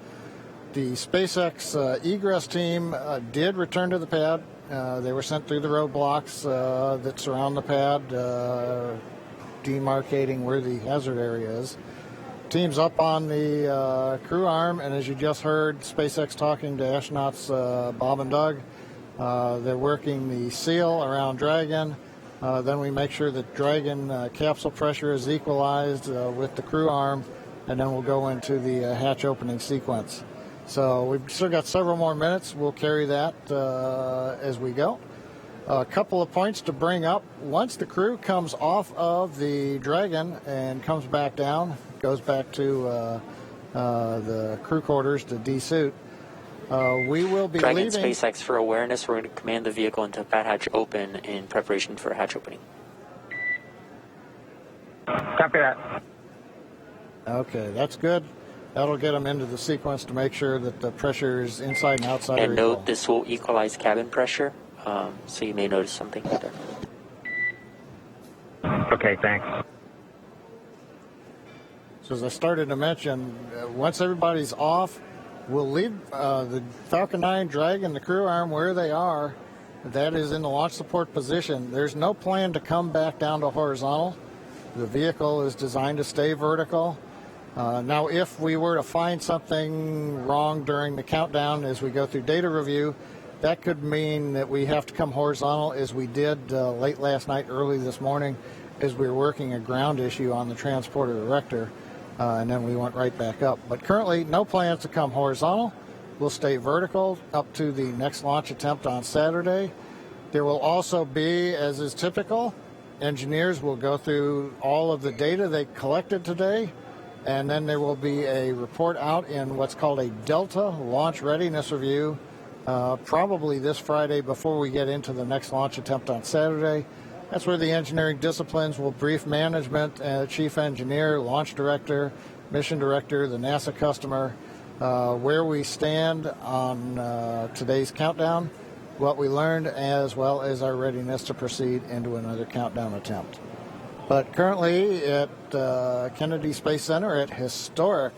Speaker 17: The SpaceX egress team did return to the pad. They were sent through the roadblocks that surround the pad, demarcating where the hazard area is. Team's up on the crew arm, and as you just heard, SpaceX talking to astronauts Bob and Doug. They're working the seal around Dragon. Then we make sure that Dragon capsule pressure is equalized with the crew arm, and then we'll go into the hatch opening sequence. So we've still got several more minutes. We'll carry that as we go. A couple of points to bring up. Once the crew comes off of the Dragon and comes back down, goes back to the crew quarters to de-suit, we will be
Speaker 16: Dragon
Speaker 17: leaving.
Speaker 16: SpaceX for awareness. We're going to command the vehicle into pad hatch open in preparation for hatch opening.
Speaker 9: Copy that.
Speaker 17: Okay, that's good. That'll get them into the sequence to make sure that the pressure is inside and outside.
Speaker 16: And note, this will equalize cabin pressure, so you may notice something there.
Speaker 9: Okay, thanks.
Speaker 17: So as I started to mention, once everybody's off, we'll leave the Falcon 9 Dragon, the crew arm, where they are. That is in the launch support position. There's no plan to come back down to horizontal. The vehicle is designed to stay vertical. Now, if we were to find something wrong during the countdown as we go through data review, that could mean that we have to come horizontal, as we did late last night, early this morning, as we were working a ground issue on the transporter erector, and then we went right back up. But currently, no plans to come horizontal. We'll stay vertical up to the next launch attempt on Saturday. There will also be, as is typical, engineers will go through all of the data they collected today, and then there will be a report out in what's called a Delta Launch Readiness Review, probably this Friday before we get into the next launch attempt on Saturday. That's where the engineering disciplines will brief management, chief engineer, launch director, mission director, the NASA customer, where we stand on today's countdown, what we learned as well as our readiness to proceed into another countdown attempt. But currently at Kennedy Space Center at historic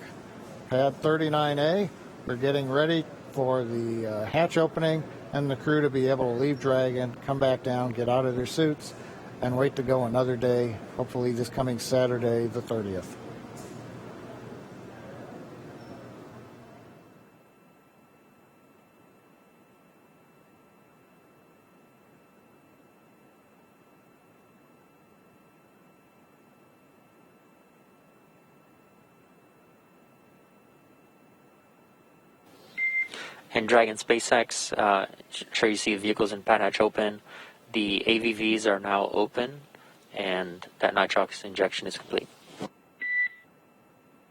Speaker 17: Pad 39A, we're getting ready for the hatch opening and the crew to be able to leave Dragon, come back down, get out of their suits, and wait to go another day, hopefully this coming Saturday, the 30th.
Speaker 16: In Dragon SpaceX, sure you see the vehicles in pad hatch open. The AVVs are now open, and that nitrox injection is complete.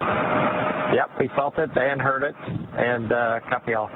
Speaker 13: Yep, we felt it and heard it, and copy all.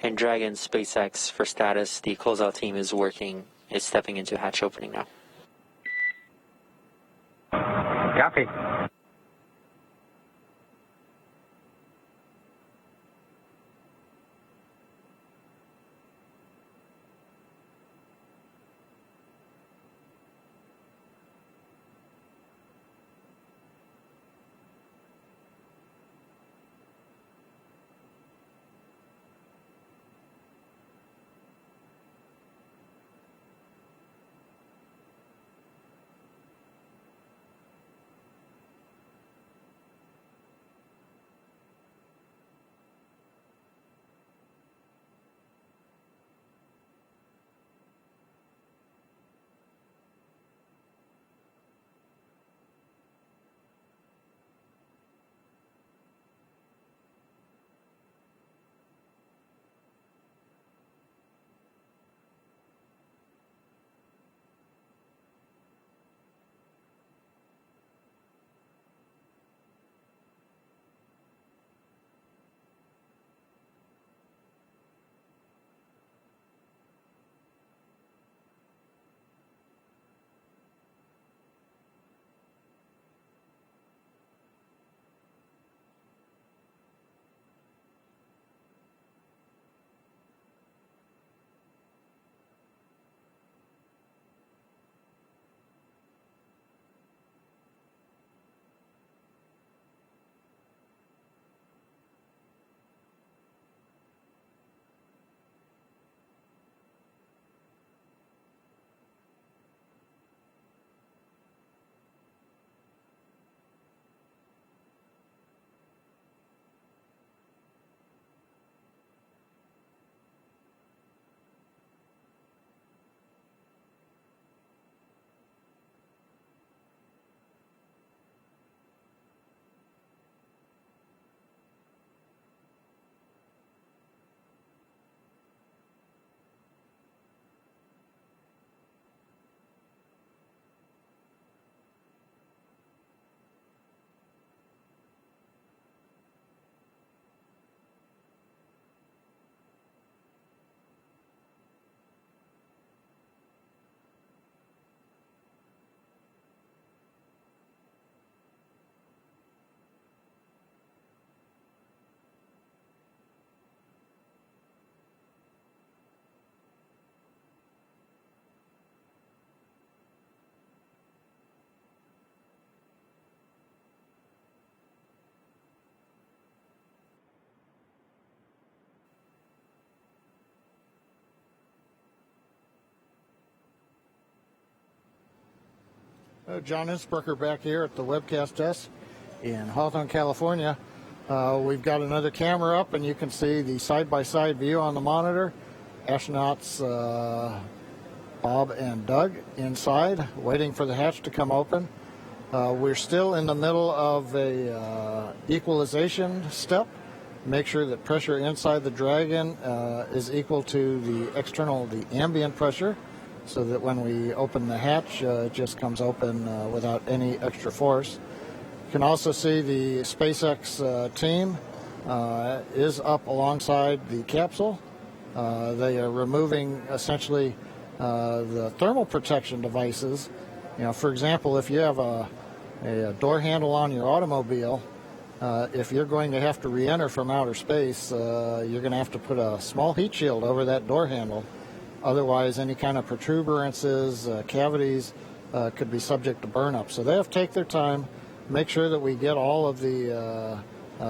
Speaker 16: And Dragon SpaceX, for status, the closeout team is stepping into hatch opening now.
Speaker 13: Copy.
Speaker 17: John Innsbrucker back here at the webcast desk in Hawthorne, California. We've got another camera up, and you can see the side-by-side view on the monitor. Astronauts Bob and Doug inside, waiting for the hatch to come open. We're still in the middle of a equalization step. Make sure that pressure inside the Dragon is equal to the ambient pressure, so that when we open the hatch, it just comes open without any extra force. You can also see the SpaceX team is up alongside the capsule. They are removing essentially the thermal protection devices. You know, for example, if you have a door handle on your automobile, if you're going to have to re-enter from outer space, you're going to have to put a small heat shield over that door handle. Otherwise, any kind of protuberances, cavities could be subject to burn-up. So they have to take their time, make sure that we get all of the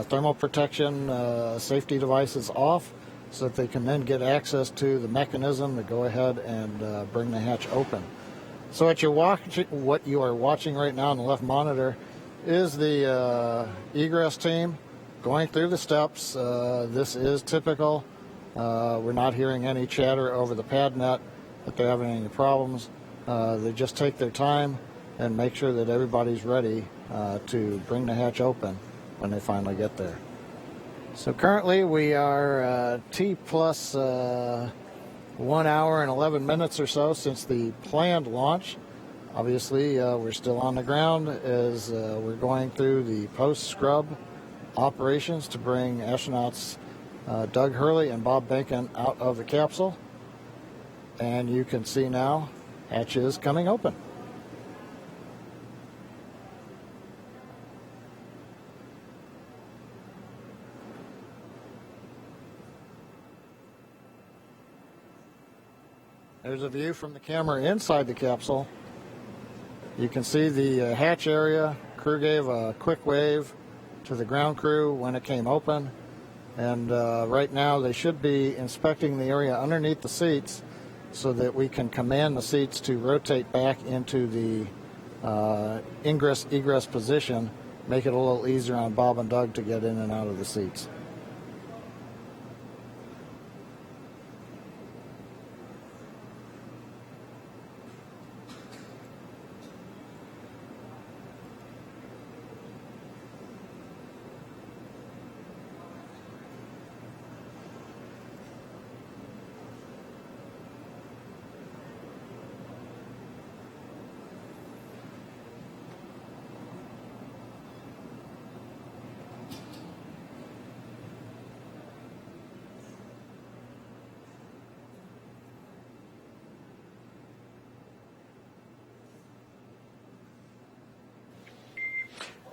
Speaker 17: thermal protection safety devices off so that they can then get access to the mechanism to go ahead and bring the hatch open. So what you are watching right now on the left monitor is the egress team going through the steps. This is typical. We're not hearing any chatter over the pad net that they're having any problems. They just take their time and make sure that everybody's ready to bring the hatch open when they finally get there. So currently we are T plus 1 hour and 11 minutes or so since the planned launch. Obviously, we're still on the ground as we're going through the post-scrub operations to bring astronauts Doug Hurley and Bob Bacon out of the capsule. And you can see now hatch is coming open. There's a view from the camera inside the capsule. You can see the hatch area. Crew gave a quick wave to the ground crew when it came open. And right now they should be inspecting the area underneath the seats so that we can command the seats to rotate back into the ingress-egress position, make it a little easier on Bob and Doug to get in and out of the seats.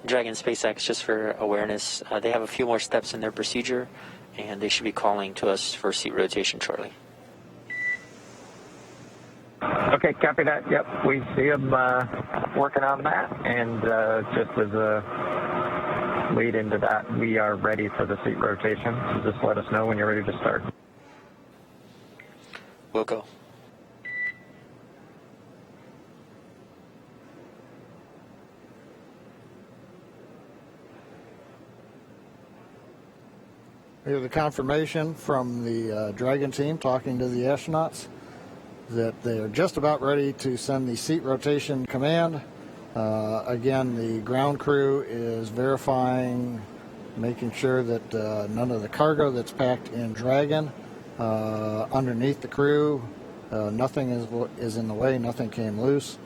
Speaker 16: Dragon SpaceX, just for awareness, they have a few more steps in their procedure, and they should be calling to us for seat rotation shortly.
Speaker 13: Okay, copy that. Yep, we see them working on that, and just as a lead into that, we are ready for the seat rotation, so just let us know when you're ready to start.
Speaker 16: We'll go.
Speaker 17: Here's a confirmation from the Dragon team talking to the astronauts that they're just about ready to send the seat rotation command. Again, the ground crew is verifying, making sure that none of the cargo that's packed in Dragon underneath the crew, nothing is in the way, nothing came loose.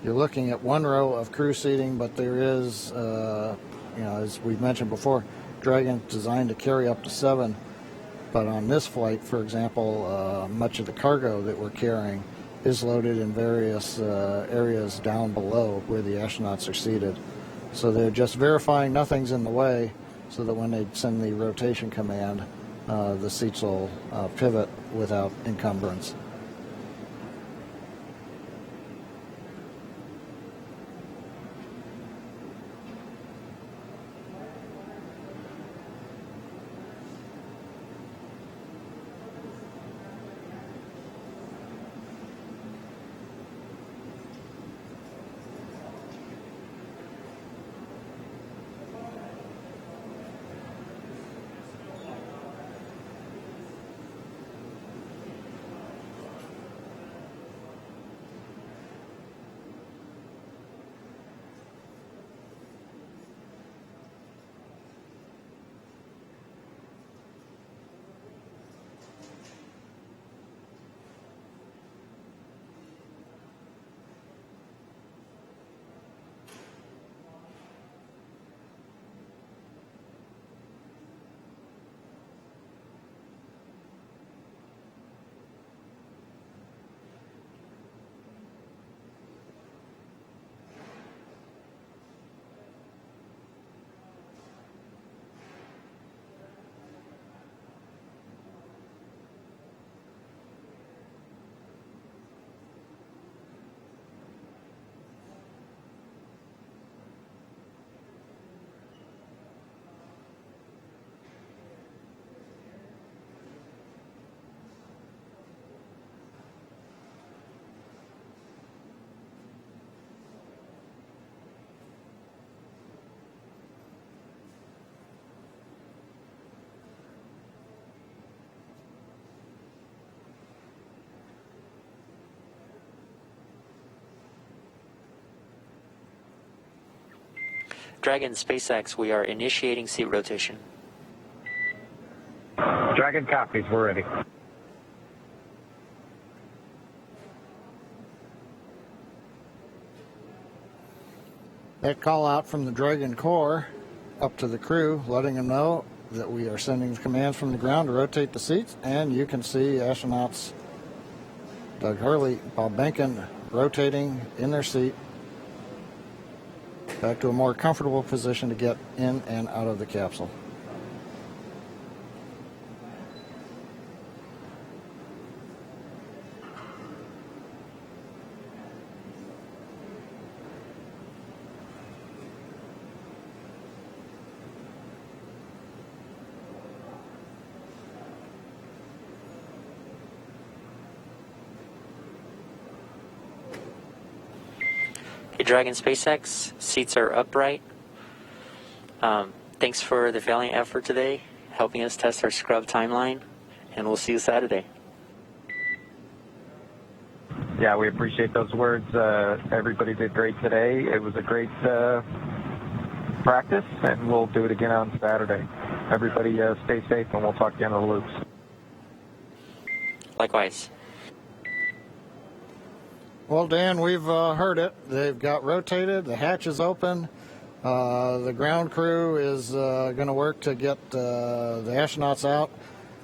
Speaker 17: You're looking at one row of crew seating, but there is, as we've mentioned before, Dragon designed to carry up to 7, but on this flight, for example, much of the cargo that we're carrying is loaded in various areas down below where the astronauts are seated. So they're just verifying nothing's in the way so that when they send the rotation command, the seats will pivot without encumbrance.
Speaker 16: Dragon SpaceX, we are initiating seat rotation.
Speaker 13: Dragon copies, we're ready.
Speaker 17: That call out from the Dragon Core up to the crew, letting them know that we are sending commands from the ground to rotate the seats, and you can see astronauts Doug Hurley, Bob Behnken rotating in their seat back to a more comfortable position to get in and out of the capsule.
Speaker 16: Dragon SpaceX, seats are upright. Thanks for the valiant effort today, helping us test our scrub timeline, and we'll see you Saturday.
Speaker 13: Yeah, we appreciate those words. Everybody did great today. It was a great practice, and we'll do it again on Saturday. Everybody stay safe, and we'll talk to you on the loops.
Speaker 16: Likewise.
Speaker 17: Well, Dan, we've heard it. They've got rotated. The hatch is open. The ground crew is going to work to get the astronauts out.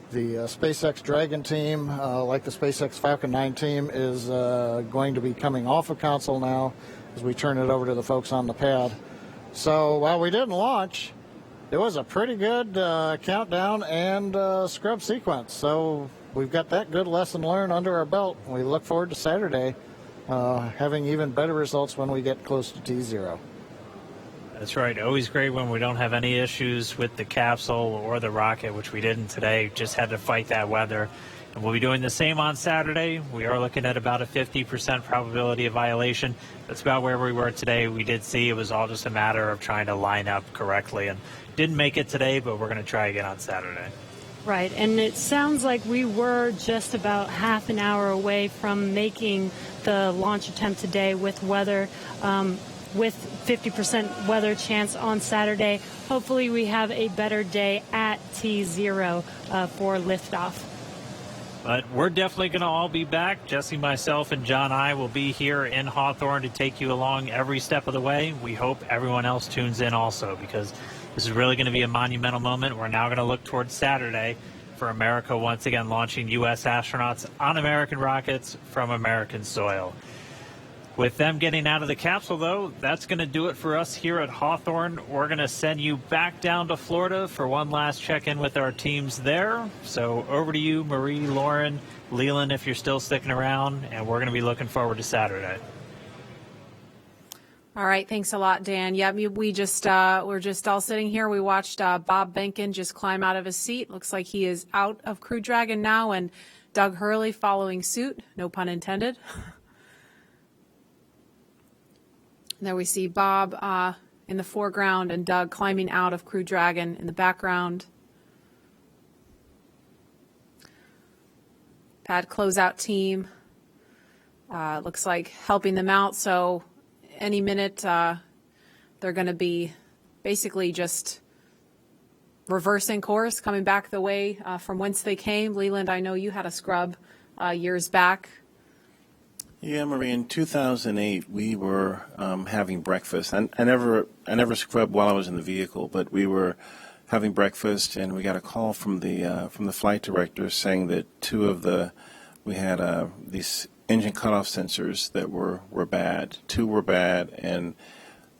Speaker 17: The SpaceX Dragon team, like the SpaceX Falcon 9 team, is going to be coming off of console now as we turn it over to the folks on the pad. So while we didn't launch, it was a pretty good countdown and scrub sequence. So we've got that good lesson learned under our belt. We look forward to Saturday having even better results when we get close to T0.
Speaker 12: That's right. Always great when we don't have any issues with the capsule or the rocket, which we didn't today. Just had to fight that weather. And we'll be doing the same on Saturday. We are looking at about a 50% probability of violation. That's about where we were today. We did see it was all just a matter of trying to line up correctly. And didn't make it today, but we're going to try again on Saturday.
Speaker 11: Right, and it sounds like we were just about half an hour away from making the launch attempt today with weather, with 50% weather chance on Saturday. Hopefully we have a better day at T0 for liftoff.
Speaker 12: But we're definitely going to all be back. Jesse, myself, and John I will be here in Hawthorne to take you along every step of the way. We hope everyone else tunes in also, because this is really going to be a monumental moment. We're now going to look towards Saturday for America once again launching U.S. astronauts on American rockets from American soil. With them getting out of the capsule, though, that's going to do it for us here at Hawthorne. We're going to send you back down to Florida for one last check-in with our teams there. So over to you, Marie, Lauren, Leland, if you're still sticking around, and we're going to be looking forward to Saturday.
Speaker 2: All right, thanks a lot, Dan. Yeah, we're just all sitting here. We watched Bob Behnken just climb out of his seat. Looks like he is out of Crew Dragon now, and Doug Hurley following suit. No pun intended. There we see Bob in the foreground and Doug climbing out of Crew Dragon in the background. Pad closeout team looks like helping them out. So any minute they're going to be basically just reversing course, coming back the way from whence they came. Leland, I know you had a scrub years back.
Speaker 4: Yeah, Marie, in 2008, we were having breakfast. I never scrubbed while I was in the vehicle, but we were having breakfast, and we got a call from the flight director saying that we had these engine cutoff sensors that were bad. 2 were bad, and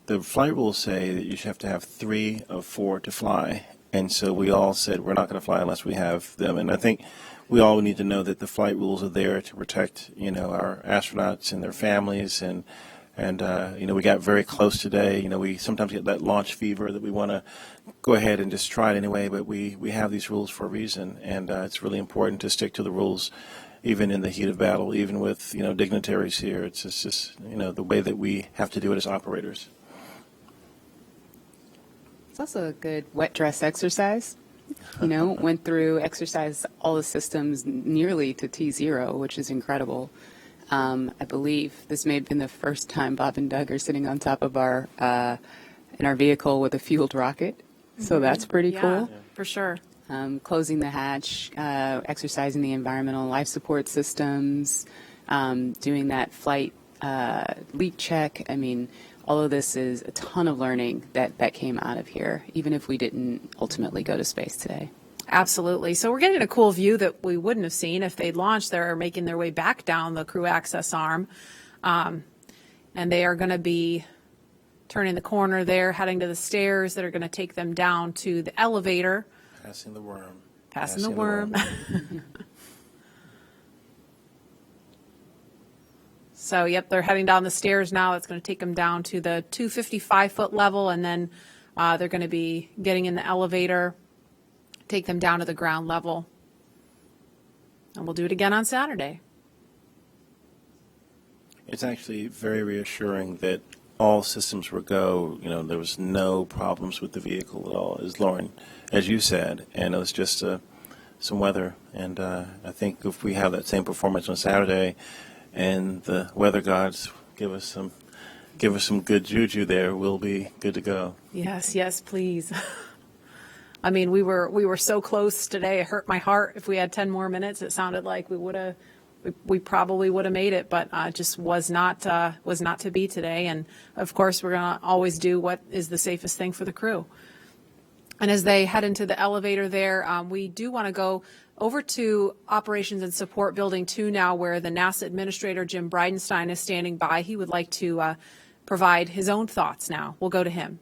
Speaker 4: the flight rules say that you should have to have 3 of 4 to fly. And so we all said we're not going to fly unless we have them. And I think we all need to know that the flight rules are there to protect, our astronauts and their families. And we got very close today. We sometimes get that launch fever that we want to go ahead and just try it anyway. But we have these rules for a reason, and it's really important to stick to the rules, even in the heat of battle, even with dignitaries here. It's just the way that we have to do it as operators.
Speaker 3: It's also a good wet dress exercise. Went through, exercised all the systems nearly to T0, which is incredible. I believe this may have been the first time Bob and Doug are sitting on top of in our vehicle with a fueled rocket. So that's pretty cool.
Speaker 2: For sure.
Speaker 3: Closing the hatch, exercising the environmental life support systems, doing that flight leak check. I mean, all of this is a ton of learning that came out of here, even if we didn't ultimately go to space today.
Speaker 2: Absolutely. So we're getting a cool view that we wouldn't have seen if they'd launched. They're making their way back down the crew access arm. And they are going to be turning the corner there, heading to the stairs that are going to take them down to the elevator.
Speaker 4: Passing the worm.
Speaker 2: Passing the worm. So, yep, they're heading down the stairs now. It's going to take them down to the 255-foot level, and then they're going to be getting in the elevator, take them down to the ground level. And we'll do it again on Saturday.
Speaker 4: It's actually very reassuring that all systems were go. You know, there was no problems with the vehicle at all, as Lauren, as you said, and it was just some weather. And I think if we have that same performance on Saturday, and the weather gods give us some good juju there, we'll be good to go.
Speaker 2: Yes, please. I mean, we were so close today. It hurt my heart. If we had 10 more minutes, it sounded like we probably would have made it, but just was not to be today. And of course, we're going to always do what is the safest thing for the crew. And as they head into the elevator there, we do want to go over to Operations and Support Building 2 now, where the NASA Administrator Jim Bridenstine is standing by. He would like to provide his own thoughts now. We'll go to him.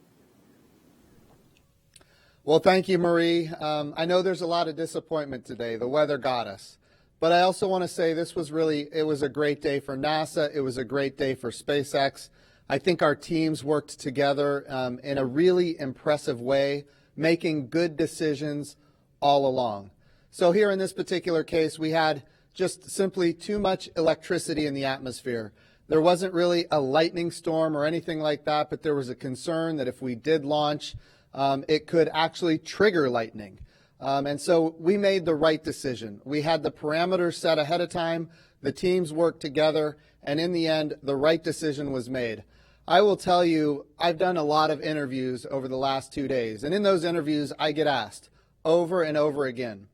Speaker 10: Well, thank you, Marie. I know there's a lot of disappointment today. The weather got us. But I also want to say it was a great day for NASA. It was a great day for SpaceX. I think our teams worked together in a really impressive way, making good decisions all along. So here in this particular case, we had just simply too much electricity in the atmosphere. There wasn't really a lightning storm or anything like that, but there was a concern that if we did launch, it could actually trigger lightning. And so we made the right decision. We had the parameters set ahead of time. The teams worked together. And in the end, the right decision was made. I will tell you, I've done a lot of interviews over the last 2 days. And in those interviews, I get asked over and over again,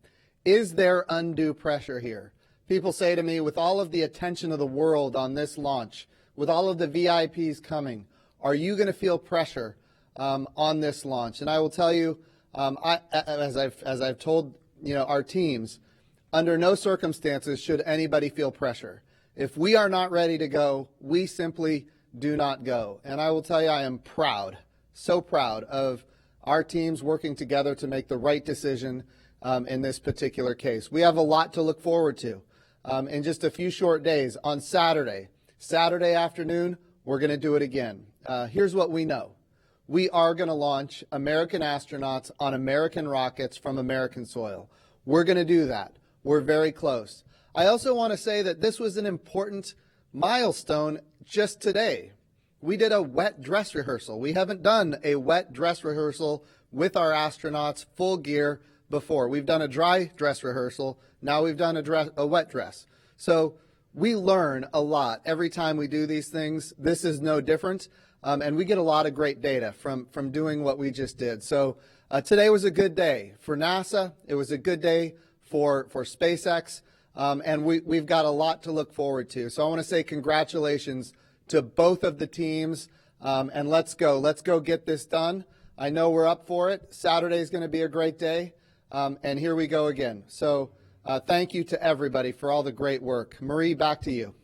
Speaker 10: is there undue pressure here? People say to me, with all of the attention of the world on this launch, with all of the VIPs coming, are you going to feel pressure on this launch? And I will tell you, as I've told our teams, under no circumstances should anybody feel pressure. If we are not ready to go, we simply do not go. And I will tell you, I am proud, so proud of our teams working together to make the right decision in this particular case. We have a lot to look forward to. In just a few short days, on Saturday afternoon, we're going to do it again. Here's what we know. We are going to launch American astronauts on American rockets from American soil. We're going to do that. We're very close. I also want to say that this was an important milestone just today. We did a wet dress rehearsal. We haven't done a wet dress rehearsal with our astronauts full gear before. We've done a dry dress rehearsal. Now we've done a wet dress. So we learn a lot every time we do these things. This is no different. And we get a lot of great data from doing what we just did. So today was a good day for NASA. It was a good day for SpaceX. And we've got a lot to look forward to. So I want to say congratulations to both of the teams. And let's go. Let's go get this done. I know we're up for it. Saturday is going to be a great day. And here we go again. So thank you to everybody for all the great work. Marie, back to you.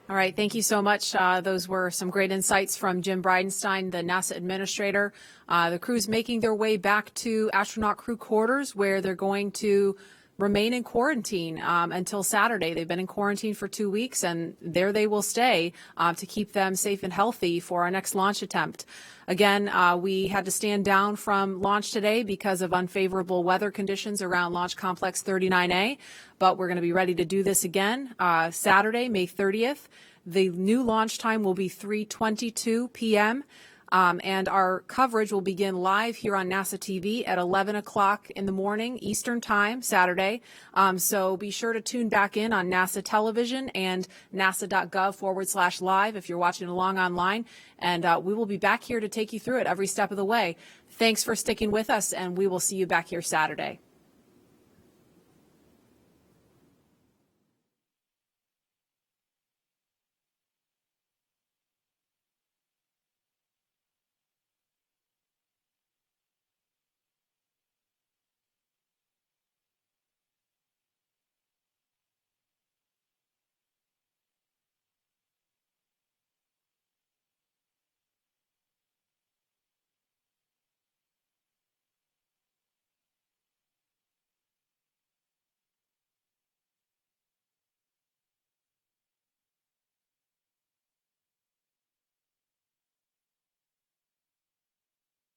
Speaker 2: All right. Thank you so much. Those were some great insights from Jim Bridenstine, the NASA administrator. The crew's making their way back to astronaut crew quarters, where they're going to remain in quarantine until Saturday. They've been in quarantine for 2 weeks, and there they will stay to keep them safe and healthy for our next launch attempt. Again, we had to stand down from launch today because of unfavorable weather conditions around Launch Complex 39A, but we're going to be ready to do this again Saturday, May 30th. The new launch time will be 3:22 p.m. And our coverage will begin live here on NASA TV at 11 o'clock in the morning Eastern Time, Saturday. So be sure to tune back in on NASA television and nasa.gov/live if you're watching along online. And we will be back here to take you through it every step of the way. Thanks for sticking with us, and we will see you back here Saturday.